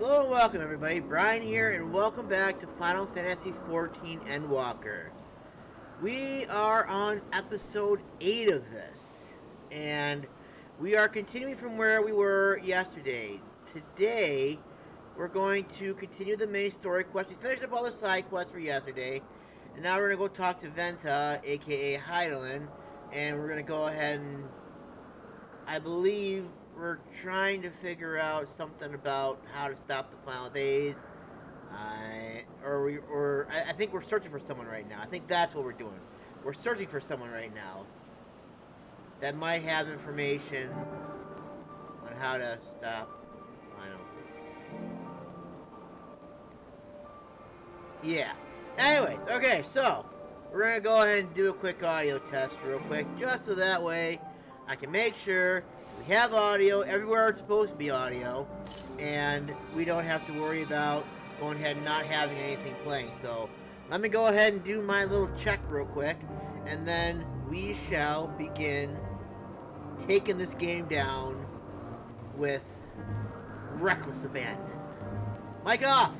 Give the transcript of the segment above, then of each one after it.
Hello and welcome everybody, Brian here, and welcome back to Final Fantasy XIV Endwalker. We are on episode 8 of this, and we are continuing from where we were yesterday. Today, we're going to continue the main story quest. We finished up all the side quests for yesterday, and now we're going to go talk to Venta, aka Hydaelyn, and we're going to go ahead and, I believe, we're trying to figure out something about how to stop the final days. I think we're searching for someone right now. I think that's what we're doing. We're searching for someone right now that might have information on how to stop the final days. Yeah. Anyways, okay, so we're gonna go ahead and do a quick audio test real quick, just so that way I can make sure we have audio everywhere it's supposed to be audio, and we don't have to worry about going ahead and not having anything playing. So let me go ahead and do my little check real quick, and then we shall begin taking this game down with reckless abandon. Mic off!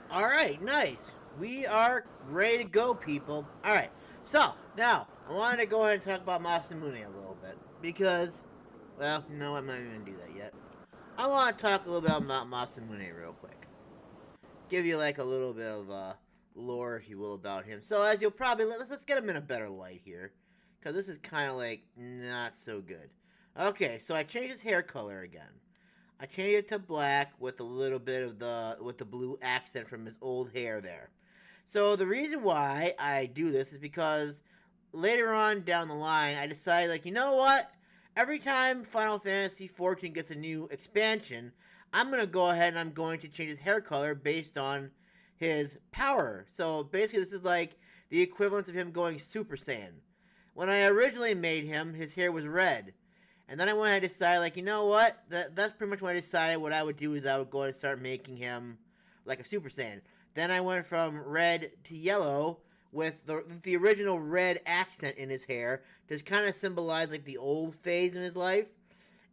Alright, nice. We are ready to go, people. Alright, so, now, I wanted to go ahead and talk about Masamune a little bit. Because, well, no, I'm not even going to do that yet. I want to talk a little bit about Masamune real quick. Give you, like, a little bit of lore, if you will, about him. So, as you'll probably... Let's get him in a better light here. Because this is kind of, like, not so good. Okay, so I changed his hair color again. I changed it to black with a little bit of the blue accent from his old hair there. So the reason why I do this is because later on down the line, I decided, like, you know what? Every time Final Fantasy XIV gets a new expansion, I'm going to go ahead and I'm going to change his hair color based on his power. So basically this is like the equivalent of him going Super Saiyan. When I originally made him, his hair was red. And then I went ahead and decided, like, you know what? That's pretty much when I decided what I would do is I would go and start making him like a Super Saiyan. Then I went from red to yellow with the original red accent in his hair to kind of symbolize, like, the old phase in his life.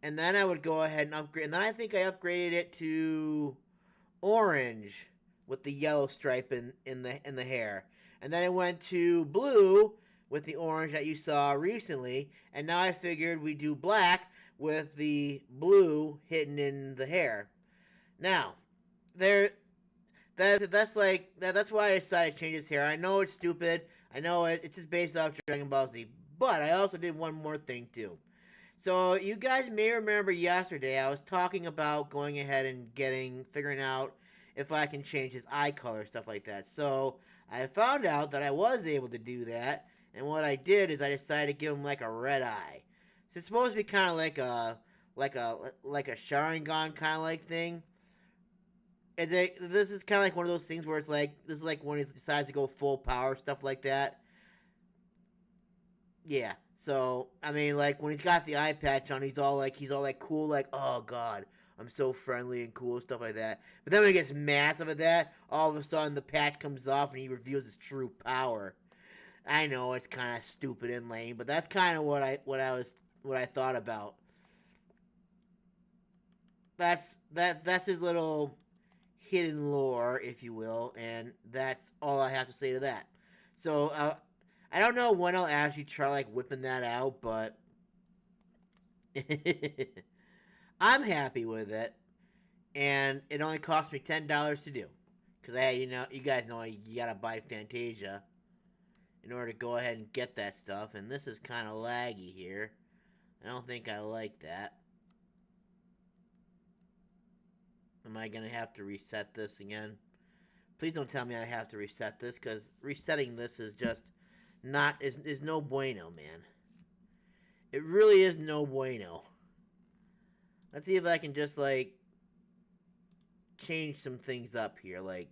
And then I would go ahead and upgrade. And then I think I upgraded it to orange with the yellow stripe in the hair. And then it went to blue with the orange that you saw recently, and now I figured we'd do black with the blue hidden in the hair. Now, that's why I decided to change his hair. I know it's stupid. I know it's just based off Dragon Ball Z, but I also did one more thing too. So you guys may remember yesterday I was talking about going ahead and figuring out if I can change his eye color, stuff like that. So I found out that I was able to do that. And what I did is I decided to give him like a red eye. So it's supposed to be kind of like a Sharingan kind of like thing. This is kind of like one of those things where it's like, this is like when he decides to go full power, stuff like that. Yeah. So I mean, like when he's got the eye patch on, he's all like cool, like, oh god, I'm so friendly and cool, stuff like that. But then when he gets massive at that, all of a sudden the patch comes off and he reveals his true power. I know it's kind of stupid and lame, but that's kind of what I thought about. That's his little hidden lore, if you will, and that's all I have to say to that. So, I don't know when I'll actually try, like, whipping that out, but I'm happy with it, and it only cost me $10 to do. Because you guys know you gotta buy Fantasia in order to go ahead and get that stuff, and this is kind of laggy here. I don't think I like that. Am I gonna have to reset this again? Please don't tell me I have to reset this, because resetting this is just is no bueno, man. It really is no bueno. Let's see if I can just, like, change some things up here. Like,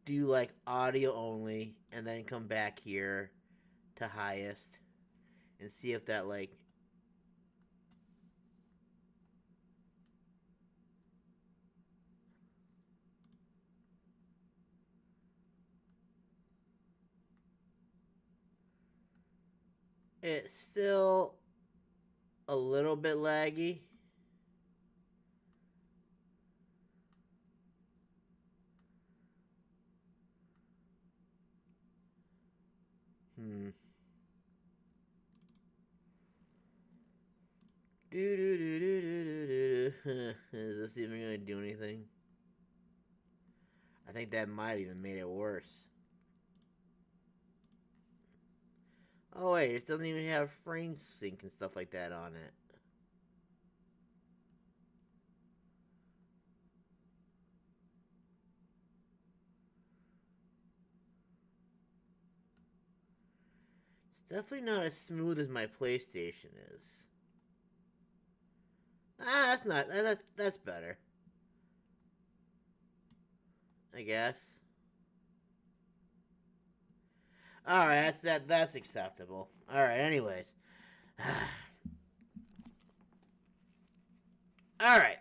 do, like, audio only, and then come back here to highest, and see if that, like... It's still a little bit laggy. Is this even gonna do anything? I think that might have even made it worse. Oh wait, it doesn't even have frame sync and stuff like that on it. It's definitely not as smooth as my PlayStation is. That's not. That's better. I guess. Alright, that's acceptable. Alright, anyways. Alright.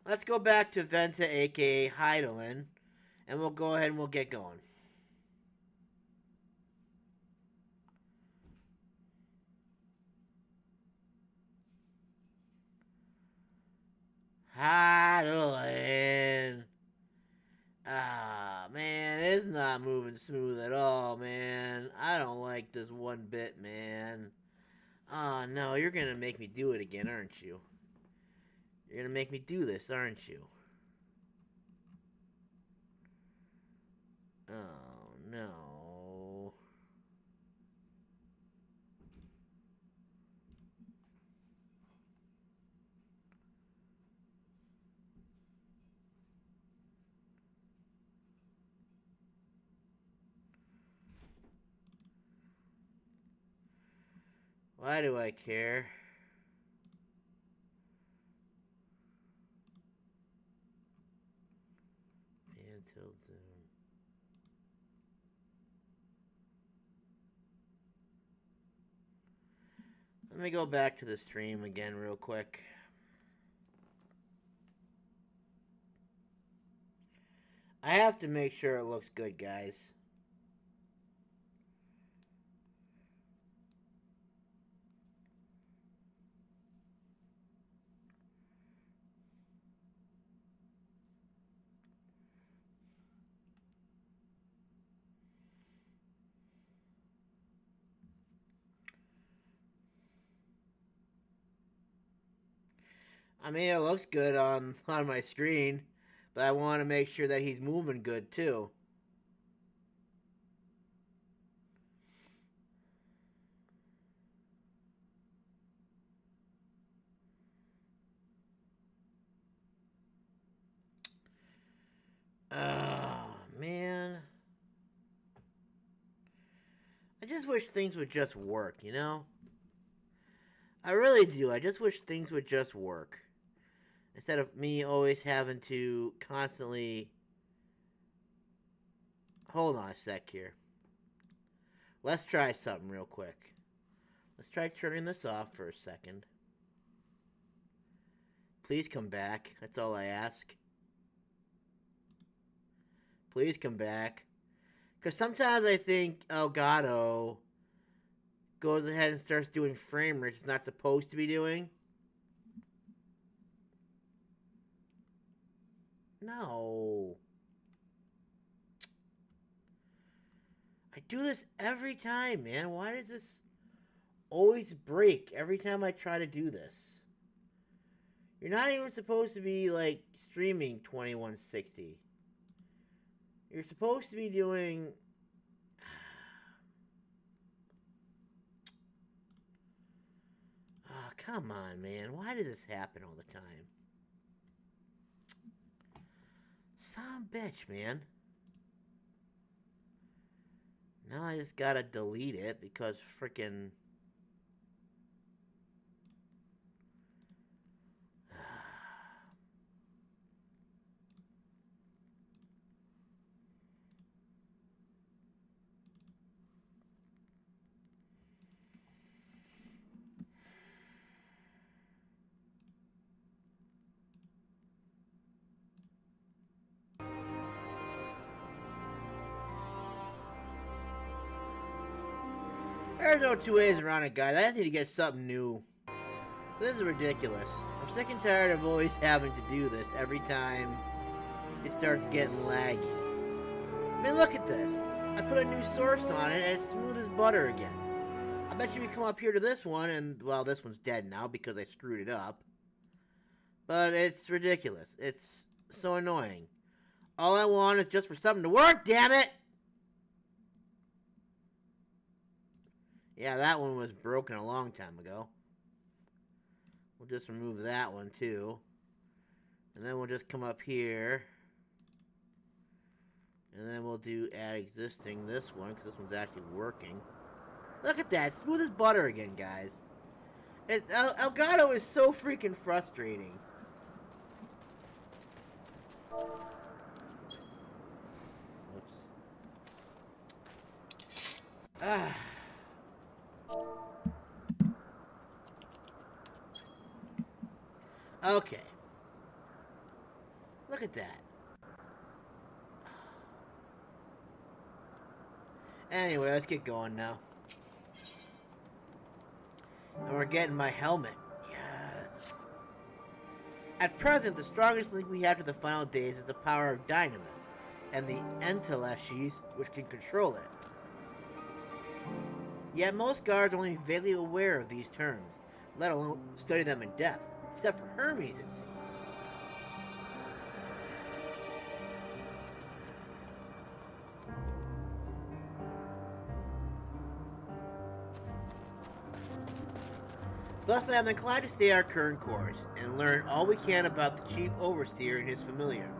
Let's go back to Venta, aka Hyperboreia, and we'll go ahead and we'll get going. Hyperboreia. Ah, man, it's not moving smooth at all, man. I don't like this one bit, man. Oh, no, you're gonna make me do it again, aren't you? You're gonna make me do this, aren't you? Oh, no. Why do I care? Pan tilt zoom. Let me go back to the stream again real quick. I have to make sure it looks good, guys. I mean, it looks good on my screen, but I want to make sure that he's moving good too. Oh, man. I just wish things would just work, you know? I really do. I just wish things would just work. Instead of me always having to constantly... Hold on a sec here. Let's try something real quick. Let's try turning this off for a second. Please come back. That's all I ask. Please come back. Because sometimes I think Elgato goes ahead and starts doing frame rates it's not supposed to be doing. No. I do this every time, man. Why does this always break every time I try to do this? You're not even supposed to be, like, streaming 2160. You're supposed to be doing... Oh, come on, man. Why does this happen all the time? Son of a bitch, man. Now I just gotta delete it because frickin'... There's no two ways around it, guys. I just need to get something new. This is ridiculous. I'm sick and tired of always having to do this every time it starts getting laggy. I mean, look at this. I put a new source on it, and it's smooth as butter again. I bet you we come up here to this one, and, well, this one's dead now because I screwed it up. But it's ridiculous. It's so annoying. All I want is just for something to work, damn it! Yeah, that one was broken a long time ago. We'll just remove that one, too. And then we'll just come up here. And then we'll do add existing this one, because this one's actually working. Look at that. Smooth as butter again, guys. Elgato is so freaking frustrating. Whoops. Ah. Okay. Look at that. Anyway, let's get going now. And we're getting my helmet. Yes. At present, the strongest link we have to the final days is the power of Dynamis, and the Enteleshes, which can control it. Yet most guards are only vaguely aware of these terms, let alone study them in depth. Except for Hermes, it seems. Thus, I am inclined to stay our current course, and learn all we can about the Chief Overseer and his familiar.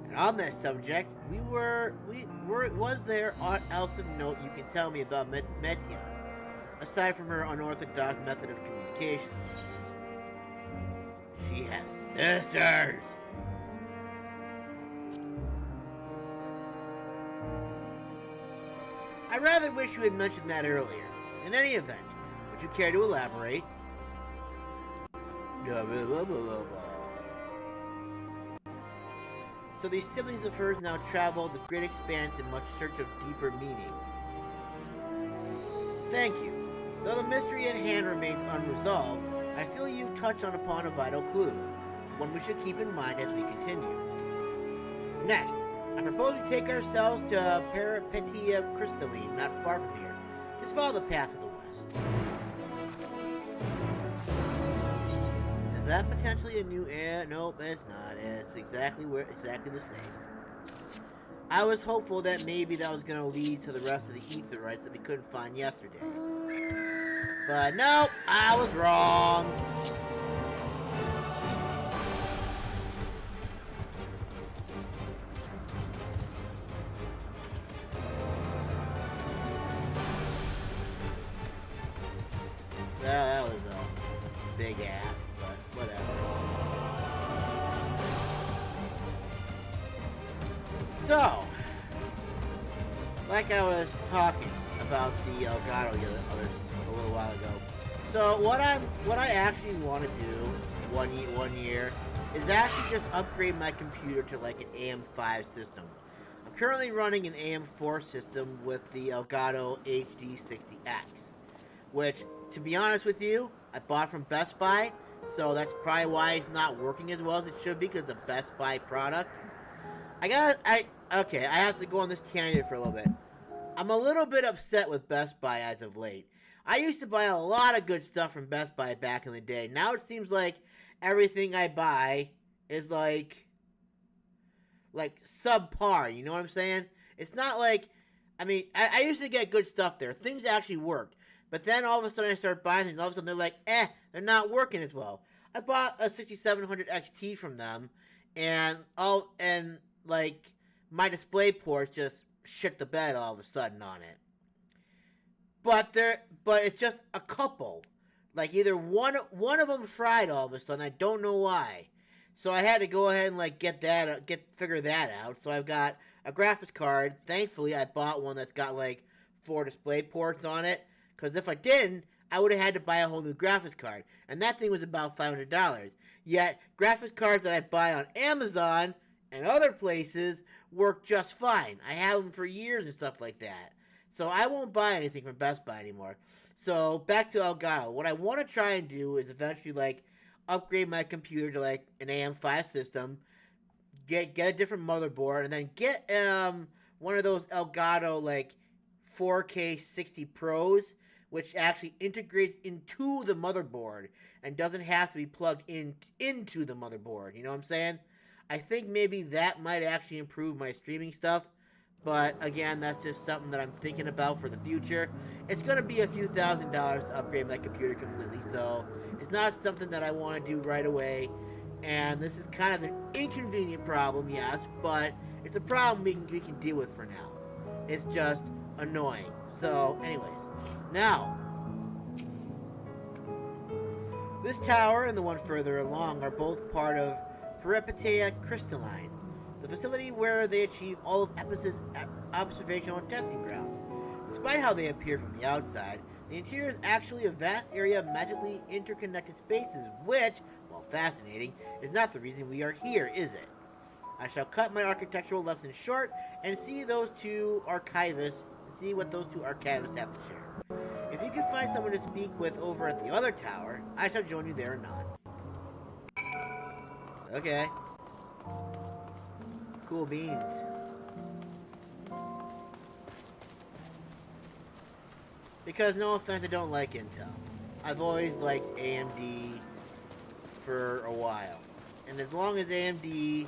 And on that subject, was there aught else of note you can tell me about Metion, aside from her unorthodox method of communication? She has sisters! I rather wish you had mentioned that earlier. In any event, would you care to elaborate? So these siblings of hers now travel the great expanse in much search of deeper meaning. Thank you. Though the mystery at hand remains unresolved, I feel you've touched upon a vital clue, one we should keep in mind as we continue. Next, I propose we take ourselves to Peripetia Crystalline, not far from here. Just follow the path to the west. Is that potentially a new area? Nope, it's not. It's exactly the same. I was hopeful that maybe that was going to lead to the rest of the Aetherites that we couldn't find yesterday. But nope, I was wrong. Well, that was a big ask, but whatever. So, like I was talking about the Elgato a little while ago. So what I actually want to do one year is actually just upgrade my computer to like an AM5 system. I'm currently running an AM4 system with the Elgato HD60X, which, to be honest with you, I bought from Best Buy So that's probably why it's not working as well as it should be, because it's a Best Buy product. Okay, I have to go on this tangent for a little bit. I'm a little bit upset with Best Buy as of late. I used to buy a lot of good stuff from Best Buy back in the day. Now it seems like everything I buy is like subpar, you know what I'm saying? It's not like, I mean, I used to get good stuff there. Things actually worked. But then all of a sudden I started buying things. All of a sudden they're like, they're not working as well. I bought a 6700 XT from them, and like my display ports just shit the bed all of a sudden on it. But it's just a couple. Like either one of them fried all of a sudden. I don't know why. So I had to go ahead and like figure that out. So I've got a graphics card. Thankfully, I bought one that's got like 4 display ports on it. Because if I didn't, I would have had to buy a whole new graphics card. And that thing was about $500. Yet, graphics cards that I buy on Amazon and other places work just fine. I have them for years and stuff like that. So I won't buy anything from Best Buy anymore. So back to Elgato. What I want to try and do is eventually like upgrade my computer to like an AM5 system, get a different motherboard, and then get one of those Elgato like 4K 60 Pros, which actually integrates into the motherboard and doesn't have to be plugged into the motherboard. You know what I'm saying? I think maybe that might actually improve my streaming stuff. But again, that's just something that I'm thinking about for the future. It's going to be a few $1,000s to upgrade my computer completely. So it's not something that I want to do right away. And this is kind of an inconvenient problem, yes. But it's a problem we can deal with for now. It's just annoying. So anyways. Now, this tower and the one further along are both part of Hyperboreia Crystalline, the facility where they achieve all of Epis' observational and testing grounds. Despite how they appear from the outside, the interior is actually a vast area of magically interconnected spaces, which, while fascinating, is not the reason we are here, is it? I shall cut my architectural lesson short and see what those two archivists have to share. If you can find someone to speak with over at the other tower, I shall join you there or not. Okay. Cool beans. Because no offense, I don't like Intel. I've always liked AMD for a while. And as long as AMD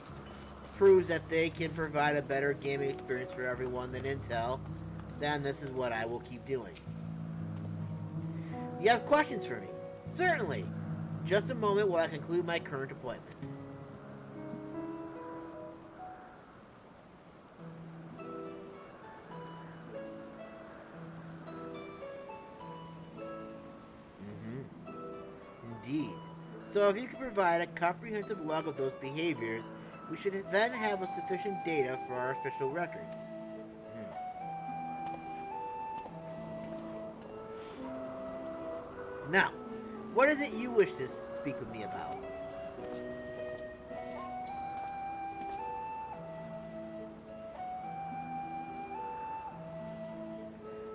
proves that they can provide a better gaming experience for everyone than Intel, then this is what I will keep doing. You have questions for me? Certainly. Just a moment while I conclude my current appointment. Indeed. So if you can provide a comprehensive log of those behaviors, we should then have a sufficient data for our official records. Now, what is it you wish to speak with me about?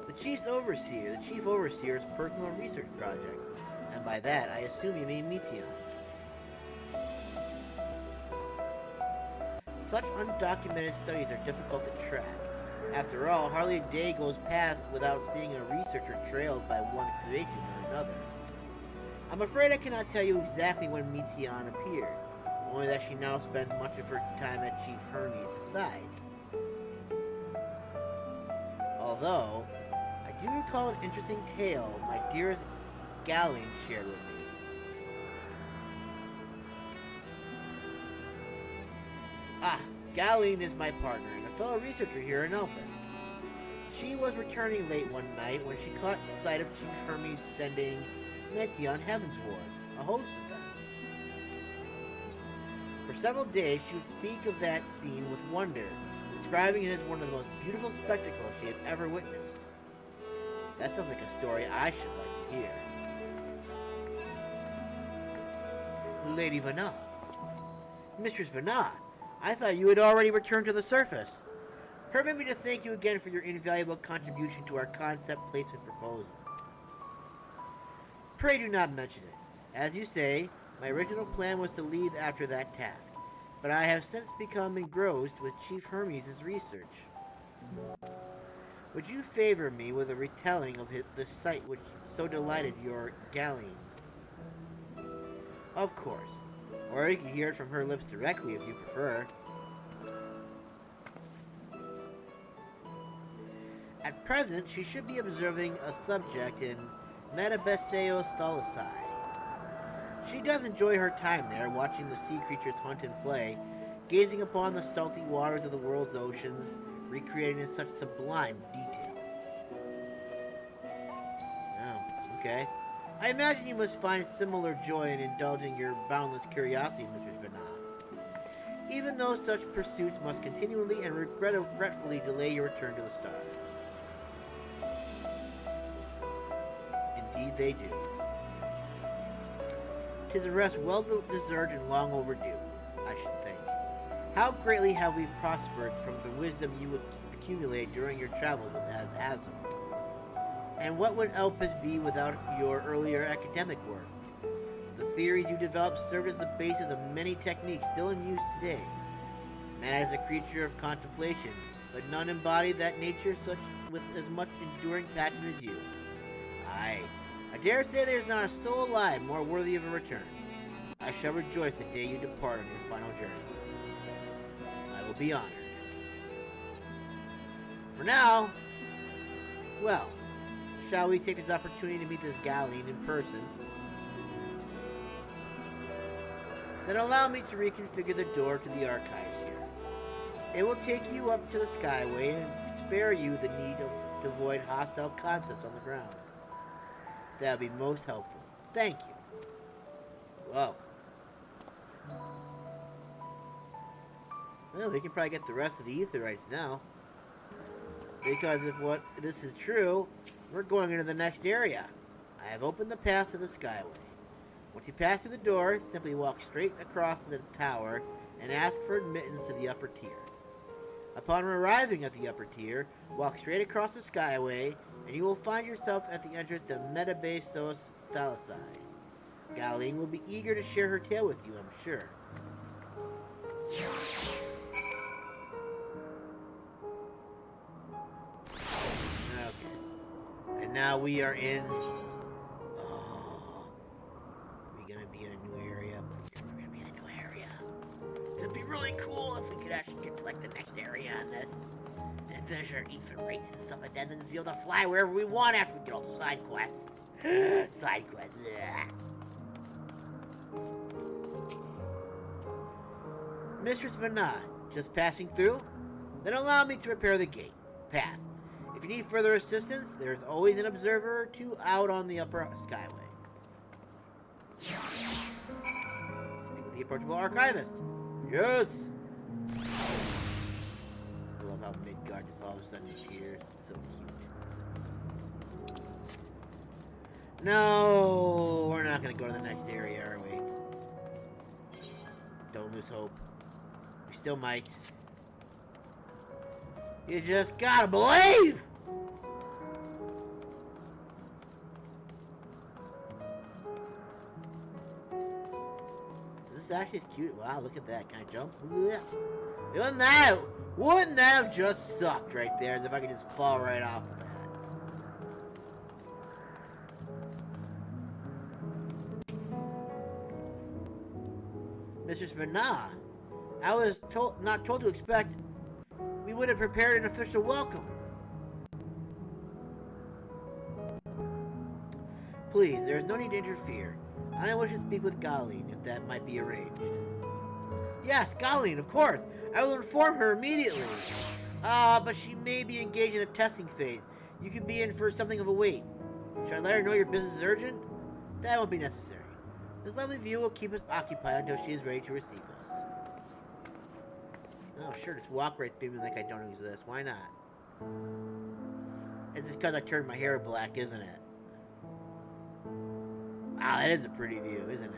The Chief Overseer's personal research project. And by that, I assume you mean Meteon. Such undocumented studies are difficult to track. After all, hardly a day goes past without seeing a researcher trailed by one creation or another. I'm afraid I cannot tell you exactly when Meteon appeared, only that she now spends much of her time at Chief Hermes' side. Although, I do recall an interesting tale my dearest Galline shared with me. Galline is my partner and a fellow researcher here in Elpis. She was returning late one night when she caught sight of Chief Hermes sending Meteon heavensward, a host of them. For several days she would speak of that scene with wonder, describing it as one of the most beautiful spectacles she had ever witnessed. That sounds like a story I should like to hear. Lady Vanna. Mistress Vanna, I thought you had already returned to the surface. Permit me to thank you again for your invaluable contribution to our concept placement proposal. Pray do not mention it. As you say, My original plan was to leave after that task, but I have since become engrossed with Chief Hermes' research. Would you favor me with a retelling of the sight which so delighted your Galene? Of course. Or you can hear it from her lips directly if you prefer. At present, she should be observing a subject in Metabeseo Thalassai. She does enjoy her time there, watching the sea creatures hunt and play, gazing upon the salty waters of the world's oceans, recreated in such sublime detail. Oh, okay. I imagine you must find similar joy in indulging your boundless curiosity, Mrs. Vanah, even though such pursuits must continually and regretfully delay your return to the star. Indeed they do. 'Tis a rest well deserved and long overdue, I should think. How greatly have we prospered from the wisdom you accumulated during your travels with Azam. And what would Elpis be without your earlier academic work? The theories you developed served as the basis of many techniques still in use today. Man is a creature of contemplation, but none embody that nature such with as much enduring passion as you. Aye, I dare say there is not a soul alive more worthy of a return. I shall rejoice the day you depart on your final journey. I will be honored. For now, well, shall we take this opportunity to meet this Galene in person? Then allow me to reconfigure the door to the archives here. It will take you up to the Skyway and spare you the need to avoid hostile concepts on the ground. That would be most helpful. Thank you. Whoa. Well, we can probably get the rest of the Aetherites now. Because if what this is true, we're going into the next area. I have opened the path to the Skyway. Once you pass through the door, simply walk straight across the tower and ask for admittance to the upper tier. Upon arriving at the upper tier, walk straight across the Skyway, and you will find yourself at the entrance to Metabeseo Thalassai. Galene will be eager to share her tale with you, I'm sure. Okay. And now we are in... Oh. We're gonna be in a new area. Please tell me we're gonna be in a new area. It'd be really cool if we could actually get to, like, the next area on this. And finish our Aether race and stuff like that, and then just be able to fly wherever we want after we get all the side quests. Side quests, yeah. Mistress Vanah, just passing through? Then allow me to repair the gate path. If you need further assistance, there's always an observer or two out on the upper Skyway. Speak with the approachable archivist. Yes! I love how Midgard just all of a sudden appears. It's so cute. No! We're not gonna go to the next area, are we? Don't lose hope. We still might. You just gotta believe! This actually is cute. Wow, look at that. Can I jump? Wouldn't that have just sucked right there, as if I could just fall right off of that. Mistress Vanah, I was not told to expect. We would have prepared an official welcome. Please, there is no need to interfere. I wish to speak with Galene, if that might be arranged. Yes, Galene, of course. I will inform her immediately. But she may be engaged in a testing phase. You could be in for something of a wait. Should I let her know your business is urgent? That won't be necessary. This lovely view will keep us occupied until she is ready to receive us. Oh, sure, just walk right through me like I don't exist. Why not? It's just because I turned my hair black, isn't it? Wow, that is a pretty view, isn't it?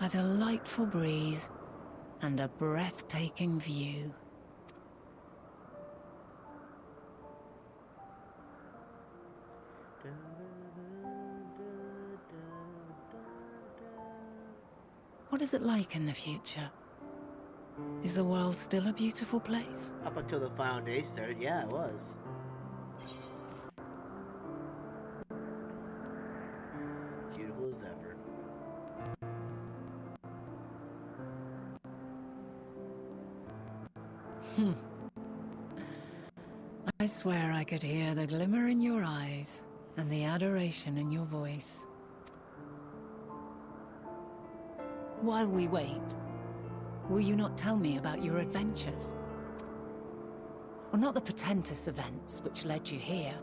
A delightful breeze and a breathtaking view. What is it like in the future? Is the world still a beautiful place? Up until the final day started, yeah, it was. Beautiful as ever. I swear I could hear the glimmer in your eyes and the adoration in your voice. While we wait, will you not tell me about your adventures? Well, not the portentous events which led you here,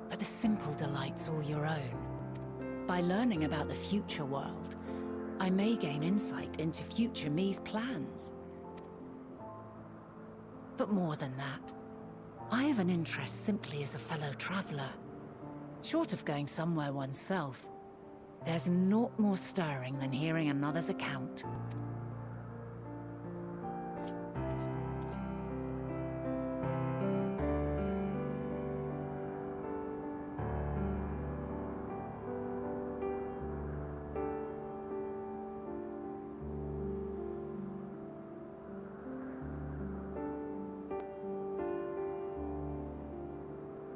but the simple delights all your own. By learning about the future world, I may gain insight into future me's plans. But more than that, I have an interest simply as a fellow traveler. Short of going somewhere oneself, there's naught more stirring than hearing another's account.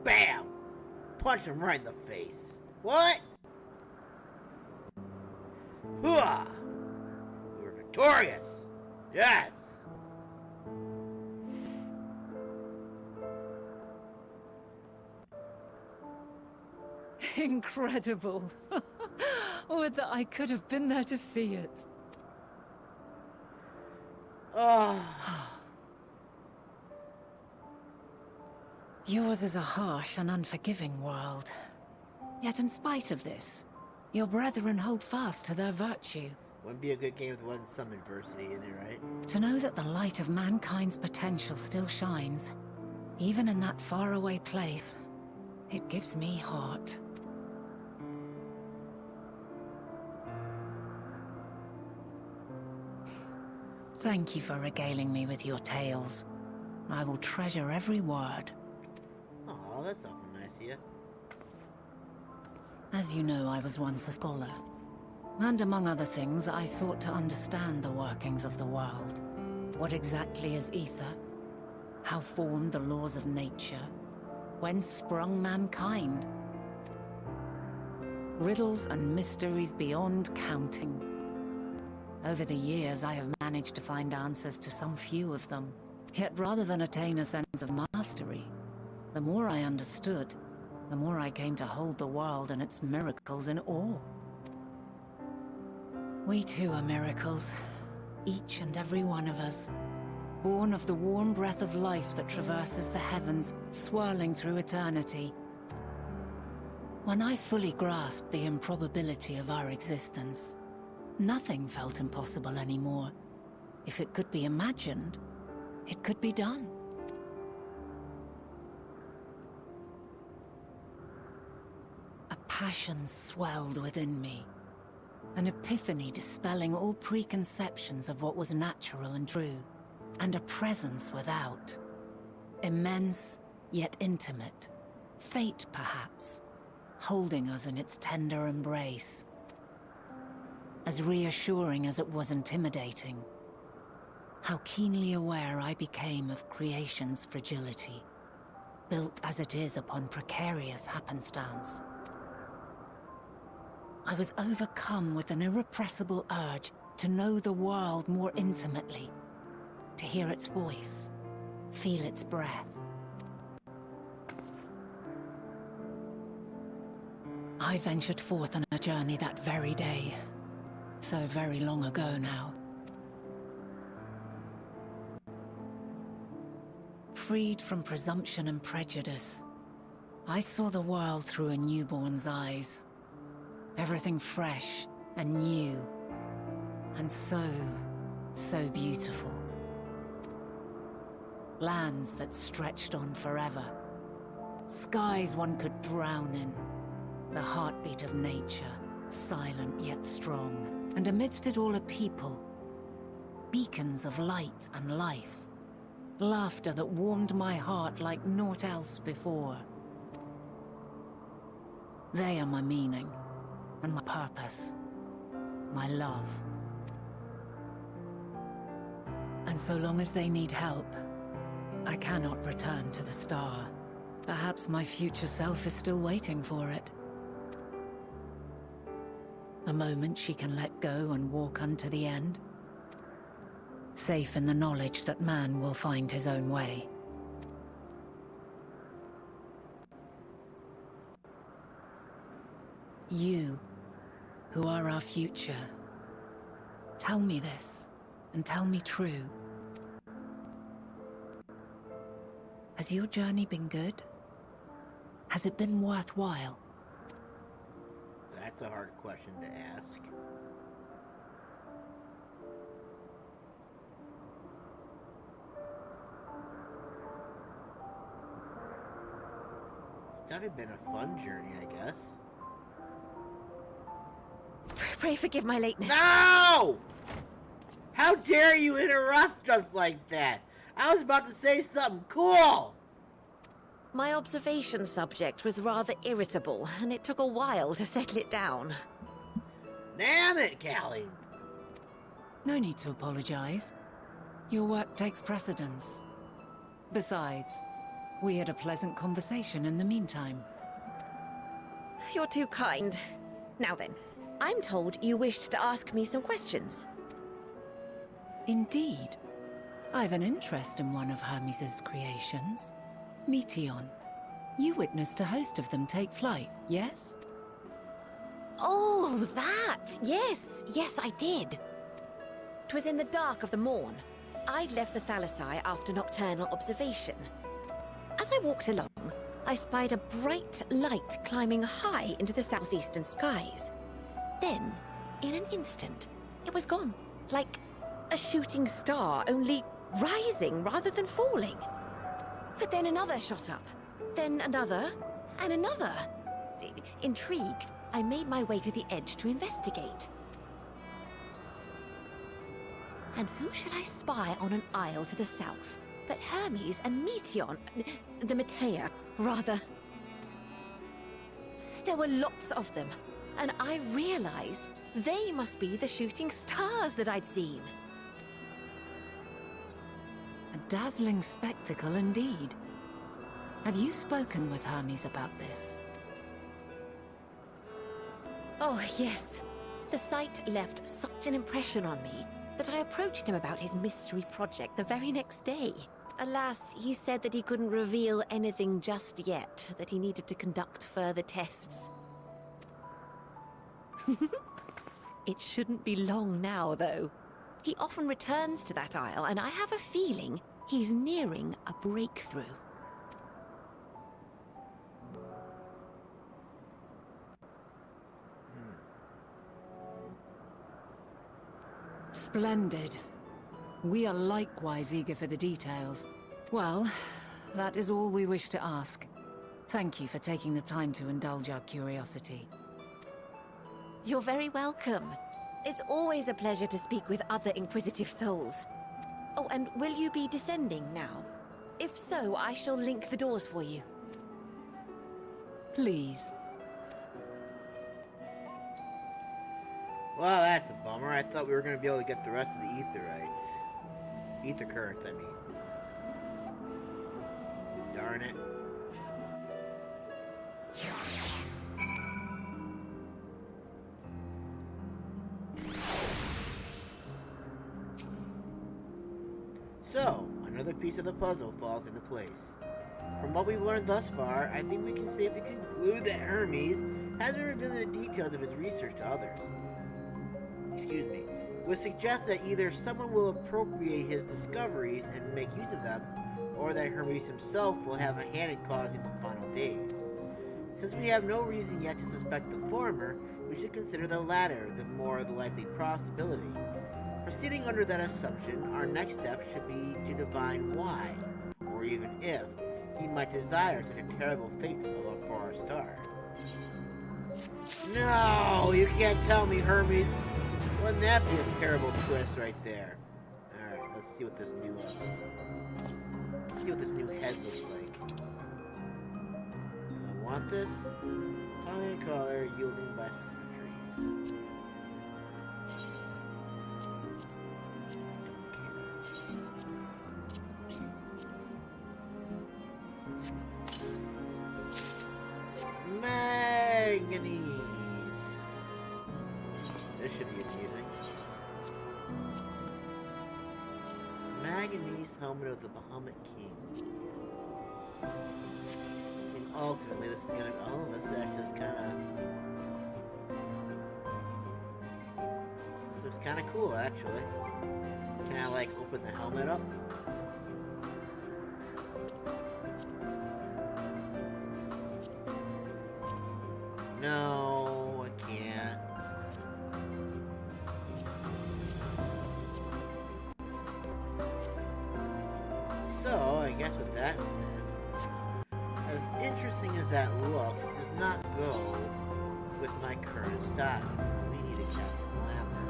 Bam! Punch him right in the face. What? Hooah! We're victorious! Yes! Incredible. Would that I could have been there to see it. Oh. Yours is a harsh and unforgiving world. Yet in spite of this, your brethren hold fast to their virtue. Wouldn't be a good game with some adversity in it, right? To know that the light of mankind's potential still shines, even in that faraway place, it gives me heart. Thank you for regaling me with your tales. I will treasure every word. Oh, that's awful nice of you. As you know, I was once a scholar. And among other things, I sought to understand the workings of the world. What exactly is ether? How formed the laws of nature? Whence sprung mankind? Riddles and mysteries beyond counting. Over the years, I have managed to find answers to some few of them. Yet rather than attain a sense of mastery, the more I understood, the more I came to hold the world and its miracles in awe. We too are miracles, each and every one of us, born of the warm breath of life that traverses the heavens, swirling through eternity. When I fully grasped the improbability of our existence, nothing felt impossible anymore. If it could be imagined, it could be done. A passion swelled within me. An epiphany dispelling all preconceptions of what was natural and true. And a presence without. Immense, yet intimate. Fate, perhaps, holding us in its tender embrace. As reassuring as it was intimidating. How keenly aware I became of creation's fragility, built as it is upon precarious happenstance. I was overcome with an irrepressible urge to know the world more intimately, to hear its voice, feel its breath. I ventured forth on a journey that very day, so very long ago now. Freed from presumption and prejudice, I saw the world through a newborn's eyes. Everything fresh and new, and so beautiful. Lands that stretched on forever. Skies one could drown in. The heartbeat of nature, silent yet strong. And amidst it all a people. Beacons of light and life. Laughter that warmed my heart like naught else before. They are my meaning, and my purpose, my love. And so long as they need help, I cannot return to the star. Perhaps my future self is still waiting for it. A moment she can let go and walk unto the end. Safe in the knowledge that man will find his own way. You, who are our future, tell me this, and tell me true. Has your journey been good? Has it been worthwhile? That's a hard question to ask. It's definitely been a fun journey, I guess. Pray forgive my lateness. No! How dare you interrupt us like that? I was about to say something cool! My observation subject was rather irritable, and it took a while to settle it down. Damn it, Callie! No need to apologize. Your work takes precedence. Besides, we had a pleasant conversation in the meantime. You're too kind. Now then, I'm told you wished to ask me some questions. Indeed. I've an interest in one of Hermes' creations. Meteion. You witnessed a host of them take flight, yes? Oh, that! Yes, I did. 'Twas in the dark of the morn. I'd left the Thalassai after nocturnal observation. As I walked along, I spied a bright light climbing high into the southeastern skies. Then, in an instant, it was gone. Like a shooting star, only rising rather than falling. But then another shot up. Then another, and another. Intrigued, I made my way to the edge to investigate. And who should I spy on an isle to the south but Hermes and Meteion, the Metea, rather. There were lots of them, and I realized they must be the shooting stars that I'd seen. A dazzling spectacle indeed. Have you spoken with Hermes about this? Oh, yes. The sight left such an impression on me that I approached him about his mystery project the very next day. Alas, he said that he couldn't reveal anything just yet, that he needed to conduct further tests. It shouldn't be long now, though. He often returns to that isle, and I have a feeling he's nearing a breakthrough. Splendid. We are likewise eager for the details. Well, that is all we wish to ask. Thank you for taking the time to indulge our curiosity. You're very welcome. It's always a pleasure to speak with other inquisitive souls. Oh, and will you be descending now? If so, I shall link the doors for you. Please. Well, that's a bummer. I thought we were going to be able to get the rest of the Aetherites. Ether currents, I mean. Darn it. So, another piece of the puzzle falls into place. From what we've learned thus far, I think we can safely conclude that Hermes has been revealing the details of his research to others. Excuse me, would suggest that either someone will appropriate his discoveries and make use of them, or that Hermes himself will have a hand in causing the final days. Since we have no reason yet to suspect the former, we should consider the latter the more likely possibility. Proceeding under that assumption, our next step should be to divine why, or even if, he might desire such a terrible fate for our star. No, you can't tell me Hermes. Wouldn't that be a terrible twist right there? Alright, let's see what this new head looks like. I want this. Calling color yielding by specific trees. Okay. Manganese. This should be amusing. Manganese helmet of the Bahamut King. And ultimately, this is gonna. Oh, this actually is kind of. This is kind of cool, actually. Can I like open the helmet up? No, I can't. So, I guess with that said, as interesting as that looks, it does not go with my current styles. We need to cast glamour.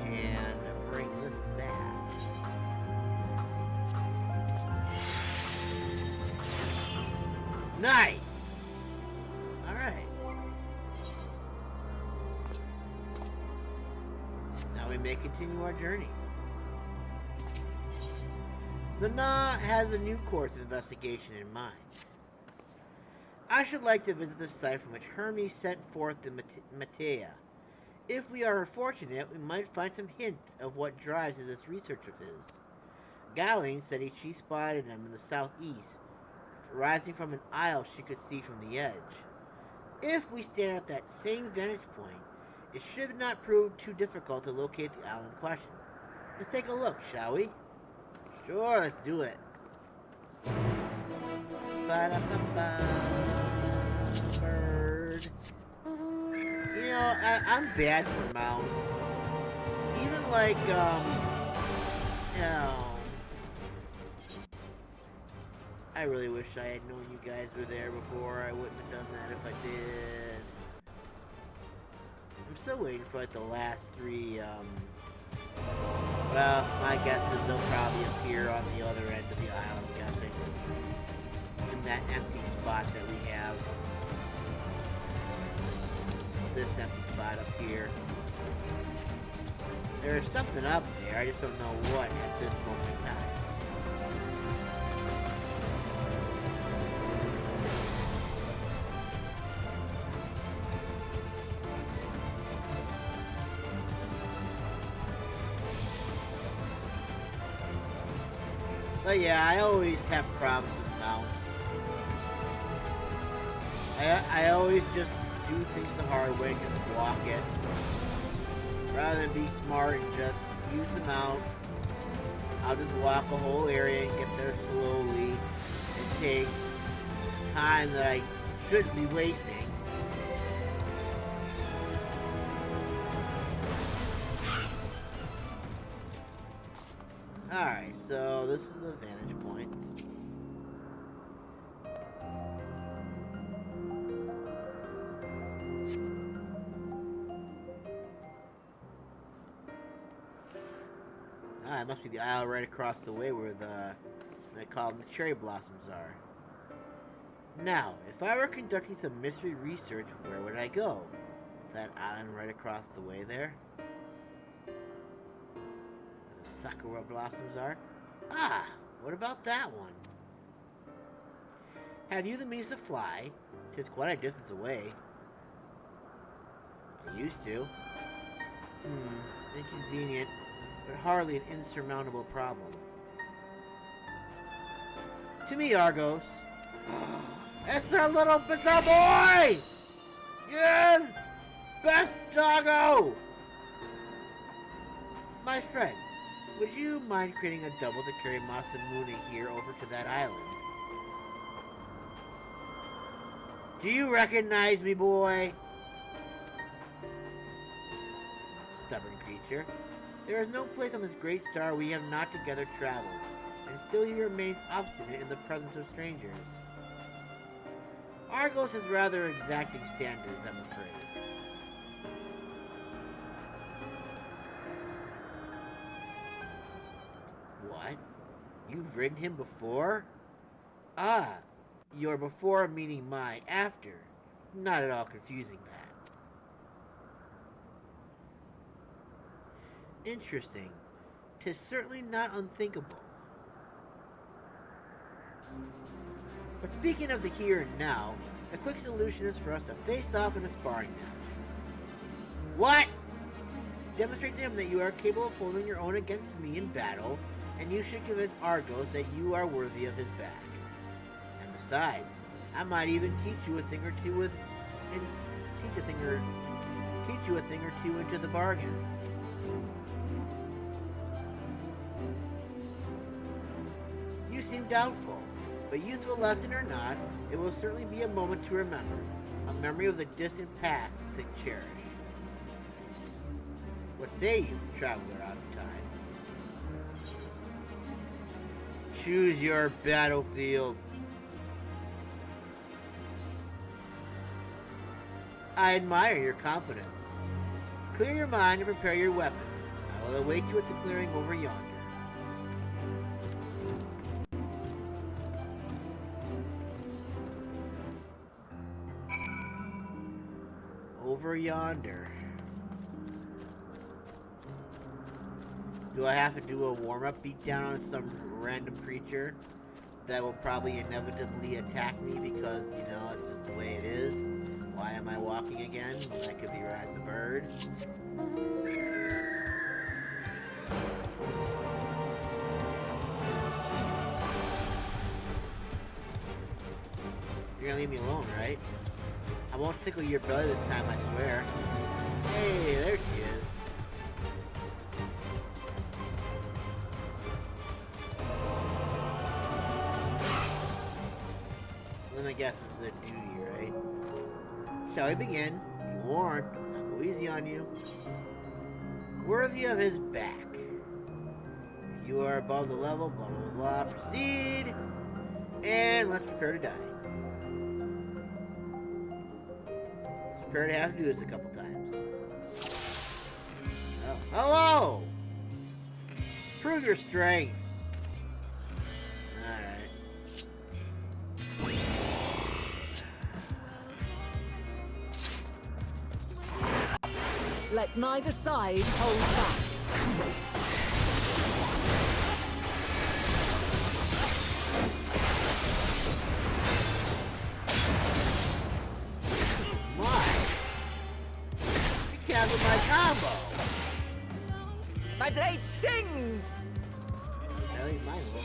And bring this back. Nice! Alright. Now we may continue our journey. The Nah has a new course of investigation in mind. I should like to visit the site from which Hermes sent forth the Matea. If we are fortunate, we might find some hint of what drives this research of his. Galeen said she spotted him in the southeast, rising from an isle she could see from the edge. If we stand at that same vantage point, it should not prove too difficult to locate the island in question. Let's take a look, shall we? Sure, let's do it. Ba-da-ba-ba. Bird. You know, I'm bad for mounts. Even like, you know, I really wish I had known you guys were there before. I wouldn't have done that if I did. I'm still waiting for like the last three, well, my guess is they'll probably appear on the other end of the isle, I'm guessing. In that empty spot that we have. This empty spot up here. There's something up there, I just don't know what at this moment in time. But yeah, I always have problems with mounts. I always just do things the hard way, just walk it. Rather than be smart and just use the mount. I'll just walk a whole area and get there slowly and take time that I shouldn't be wasting. Alright, so this is the vantage point. Ah, it must be the aisle right across the way where they call them the cherry blossoms are. Now, if I were conducting some mystery research, where would I go? That island right across the way there? Sakura blossoms are. Ah, what about that one? Have you the means to fly? 'Tis quite a distance away. I used to. Inconvenient, but hardly an insurmountable problem. To me, Argos. It's our little bizarre boy! Yes! Best doggo! My friend, would you mind creating a double to carry Masamune here over to that island? Do you recognize me, boy? Stubborn creature. There is no place on this great star we have not together traveled, and still he remains obstinate in the presence of strangers. Argos has rather exacting standards, I'm afraid. What? You've ridden him before? Ah, your before meaning my after. Not at all confusing that. Interesting. 'Tis certainly not unthinkable. But speaking of the here and now, A quick solution is for us to face off in a sparring match. What? Demonstrate to him that you are capable of holding your own against me in battle, and you should convince Argos that you are worthy of his back. And besides, I might even teach you a thing or two into the bargain. You seem doubtful, but useful lesson or not, it will certainly be a moment to remember, a memory of the distant past to cherish. What say you, traveler out of time? Choose your battlefield. I admire your confidence. Clear your mind and prepare your weapons. I will await you at the clearing over yonder. Over yonder. Do I have to do a warm-up beatdown on some random creature that will probably inevitably attack me because, you know, it's just the way it is? Why am I walking again? Well, that could be riding the bird. You're gonna leave me alone, right? I won't tickle your belly this time, I swear. Hey, there she is. Let me guess, this is a duty, right? Shall we begin? Be warned, I'll go easy on you. Worthy of his back. If you are above the level, blah blah blah, proceed. And let's prepare to die. Let's prepare to have to do this a couple times. Oh, hello! Prove your strength. Alright. Let neither side hold back. You canceled my combo! My blade sings! At least mine will.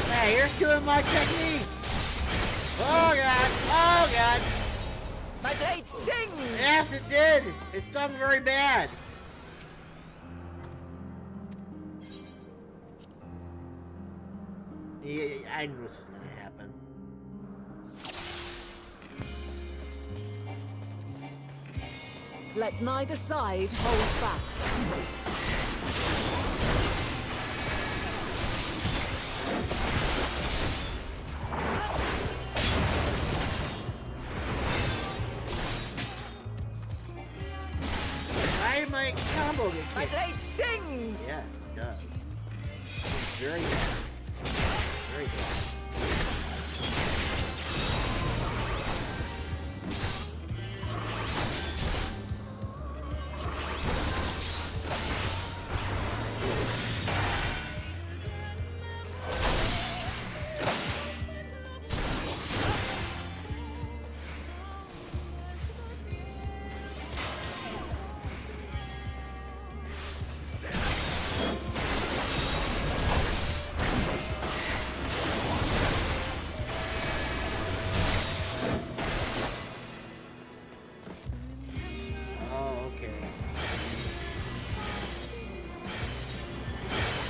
Hey, you're stealing my techniques! Oh god! Oh god! My blade sings! Yes, it did! It stung very bad! Yeah, I knew this was gonna happen. Let neither side hold back. Why did my combo get My kicked? blade sings! Yes, it does. It's very bad. Very bad.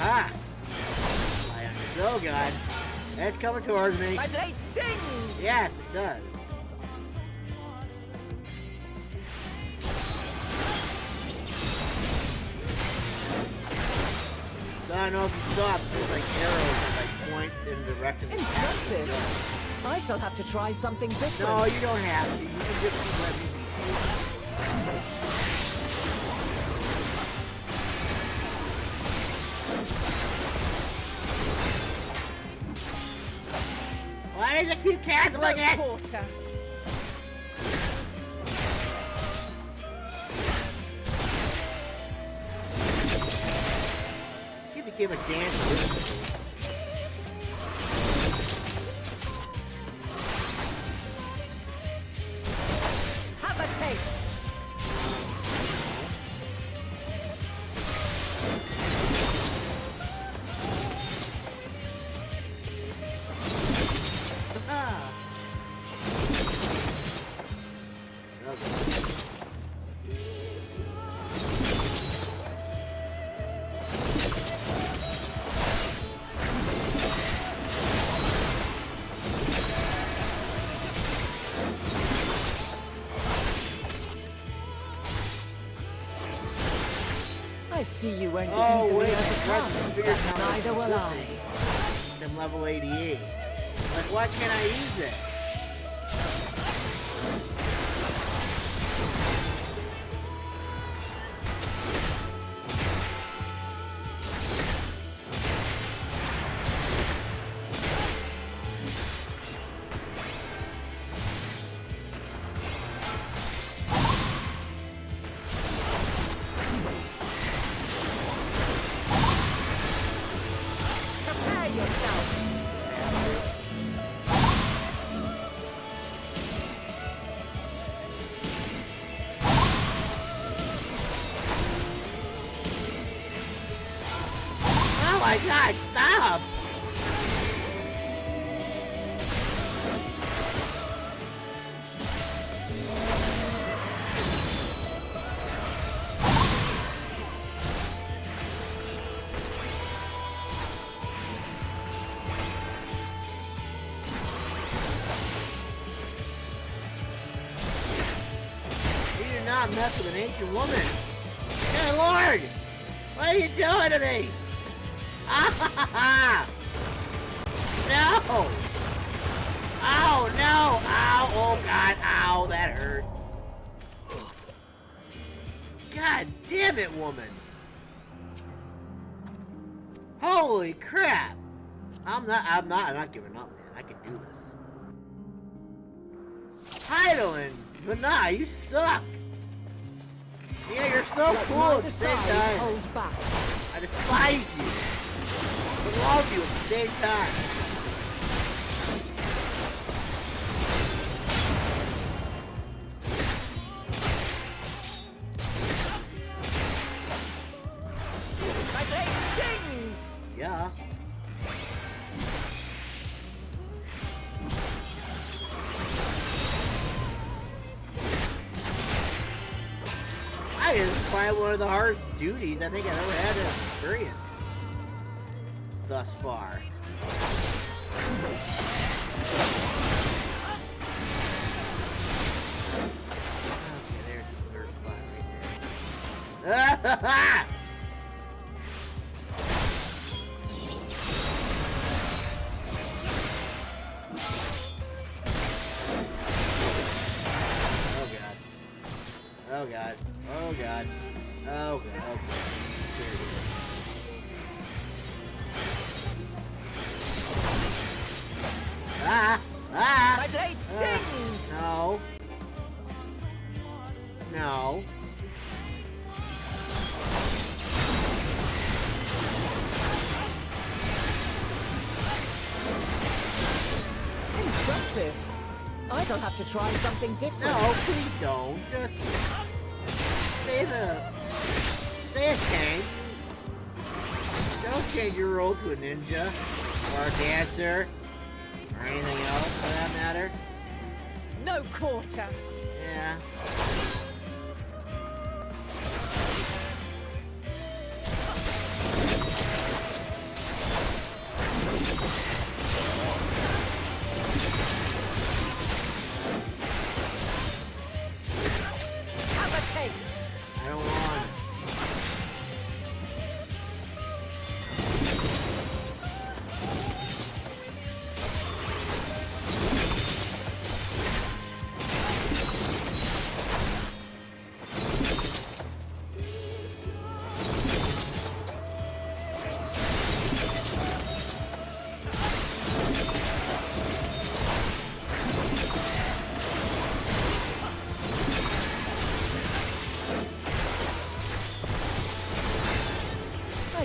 Ah! I understand. Oh god. It's coming towards me. My blade sings! Yes, it does. want to know if you saw there's like arrows that like point in the direction. Impressive. I shall have to try something different. No, you don't have to. You can just let me be. Why does it keep canceling it? Quarter. She became a dancer. Have a taste. Ah. I see you won't be Oh, easily wait, overcome, figure but out neither will I. I'm level 88. Like, why can't I use it? Prepare yourself. Oh my god, stop! You do not mess with an ancient woman. Good lord! What are you doing to me? Ah! No! Oh no! Ow! Oh god! Ow! That hurt. God damn it, woman! Holy crap! I'm not giving up, man. I can do this. Heidelin, but nah, you suck. Yeah, you're so Let cool at neither the same side time. hold back. I despise you. I love you at the same time. My blade sings! Yeah. I just find one of the hardest duties I think I've ever had to experience thus far. Okay, there's the third spot right there. Oh god. Oh god. Oh god. Oh god. Here it is. Ah! Ah! My blade sings! No. No. Impressive. I shall have to try something different. No, please don't. Just stay a tank. Don't change your role to a ninja or a dancer or anything else for that matter. No quarter. Yeah. Have a taste. I don't want.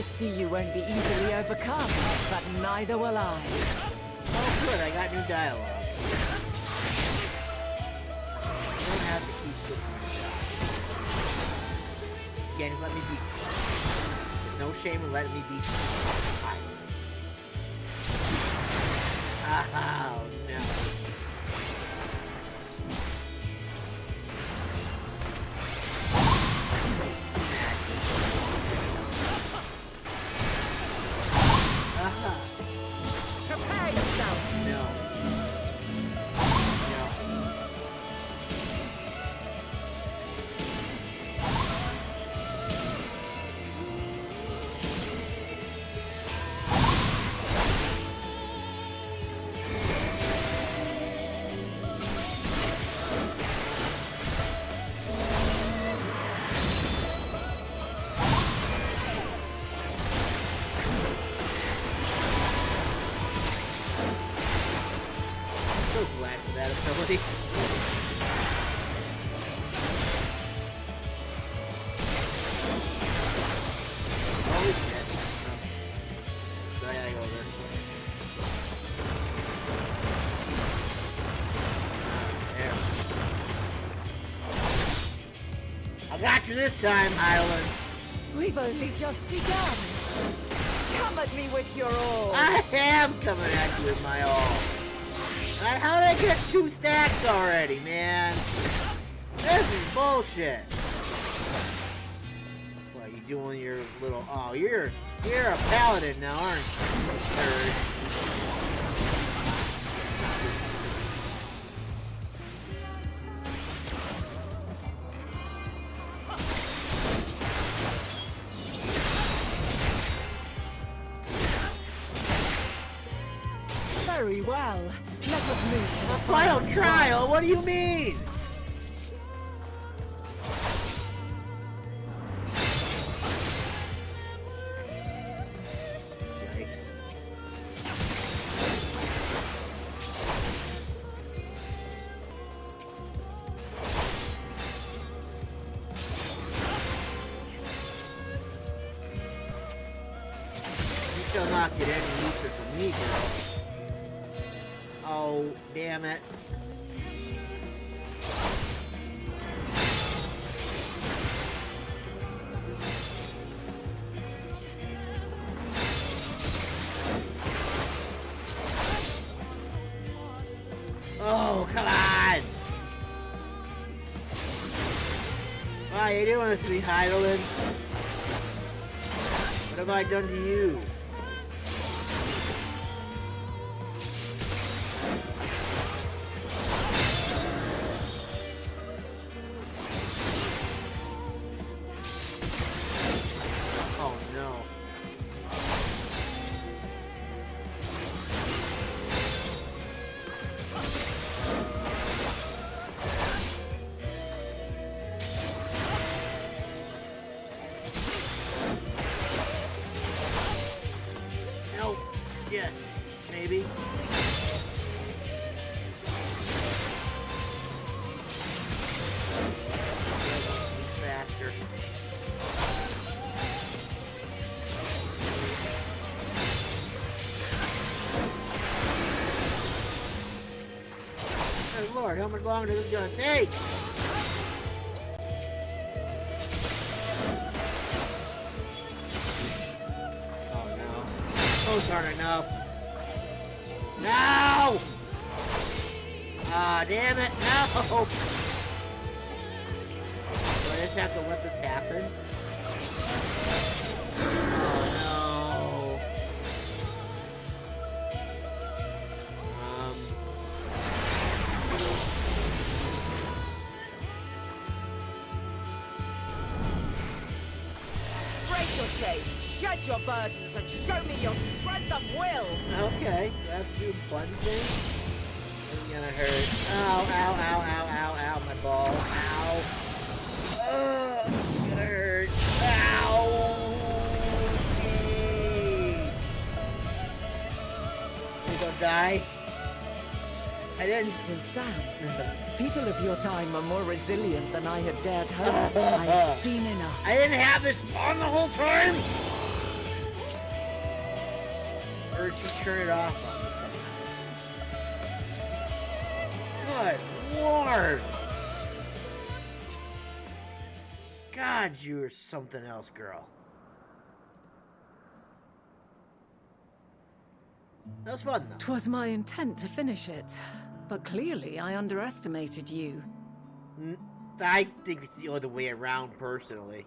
I see you won't be easily overcome, but neither will I. Oh, good, I got new dialogue. You don't have to keep cooking your shot. You can't just let me beat you. There's no shame in letting me beat you. Oh, no. Prepare yourself. No. No. So glad for that ability. Holy shit. So I gotta go this way. There. I got you this time, Island. We've only just begun. Come at me with your all. I am coming at you with my all. How did I get 2 stacks already, man? This is bullshit. What, you doing your little... Oh, you're a paladin now, aren't you? Third. Very well. Let us move to the Final trial? What do you mean? Yikes. You shall not get any weaker from me, girl. Oh, damn it. Oh, come on! Why, you doing this to me, Heidelin? What have I done to you? Yes, maybe. Faster. Oh Lord, how much longer is this gonna take? Those aren't enough. No! Ah, damn it, no! Do I just have to let this happen? Oh break your chains, shed your burdens, and show me your strength of will. Okay, that's two button things. It's gonna hurt. Ow, ow, ow, ow, ow, ow, my ball. Ow. It's gonna hurt. Ow! You gonna die? I You didn't. still stand. The people of your time are more resilient than I had dared hope. I've seen enough. I didn't have this on the whole time? Or did she turn it off on me somehow? Good Lord! God, you are something else, girl. That was fun, though. 'Twas my intent to finish it, but clearly I underestimated you. I think it's the other way around, personally.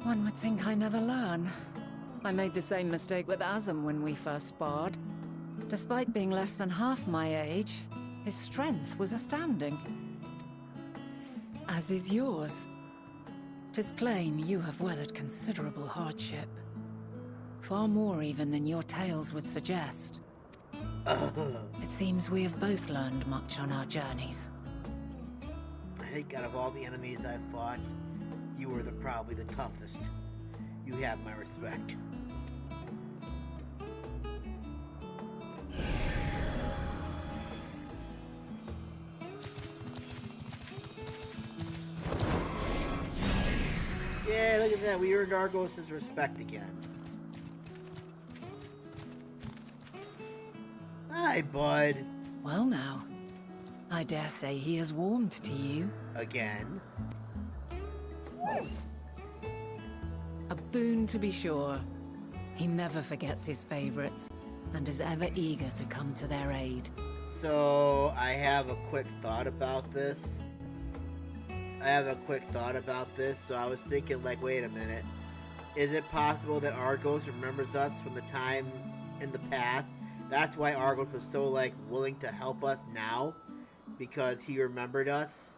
One would think I never learn. I made the same mistake with Azam when we first sparred. Despite being less than half my age, his strength was astounding. As is yours. 'Tis plain you have weathered considerable hardship. Far more even than your tales would suggest. It seems we have both learned much on our journeys. I think out of all the enemies I've fought, you were probably the toughest. You have my respect. Yeah, look at that. We earned Argos' respect again. Hi, bud. Well now, I dare say he has warmed to you. Again. A boon to be sure. He never forgets his favorites, and is ever eager to come to their aid. So, I have a quick thought about this. So I was thinking, like, wait a minute. Is it possible that Argos remembers us from the time in the past? That's why Argos was so, like, willing to help us now? Because he remembered us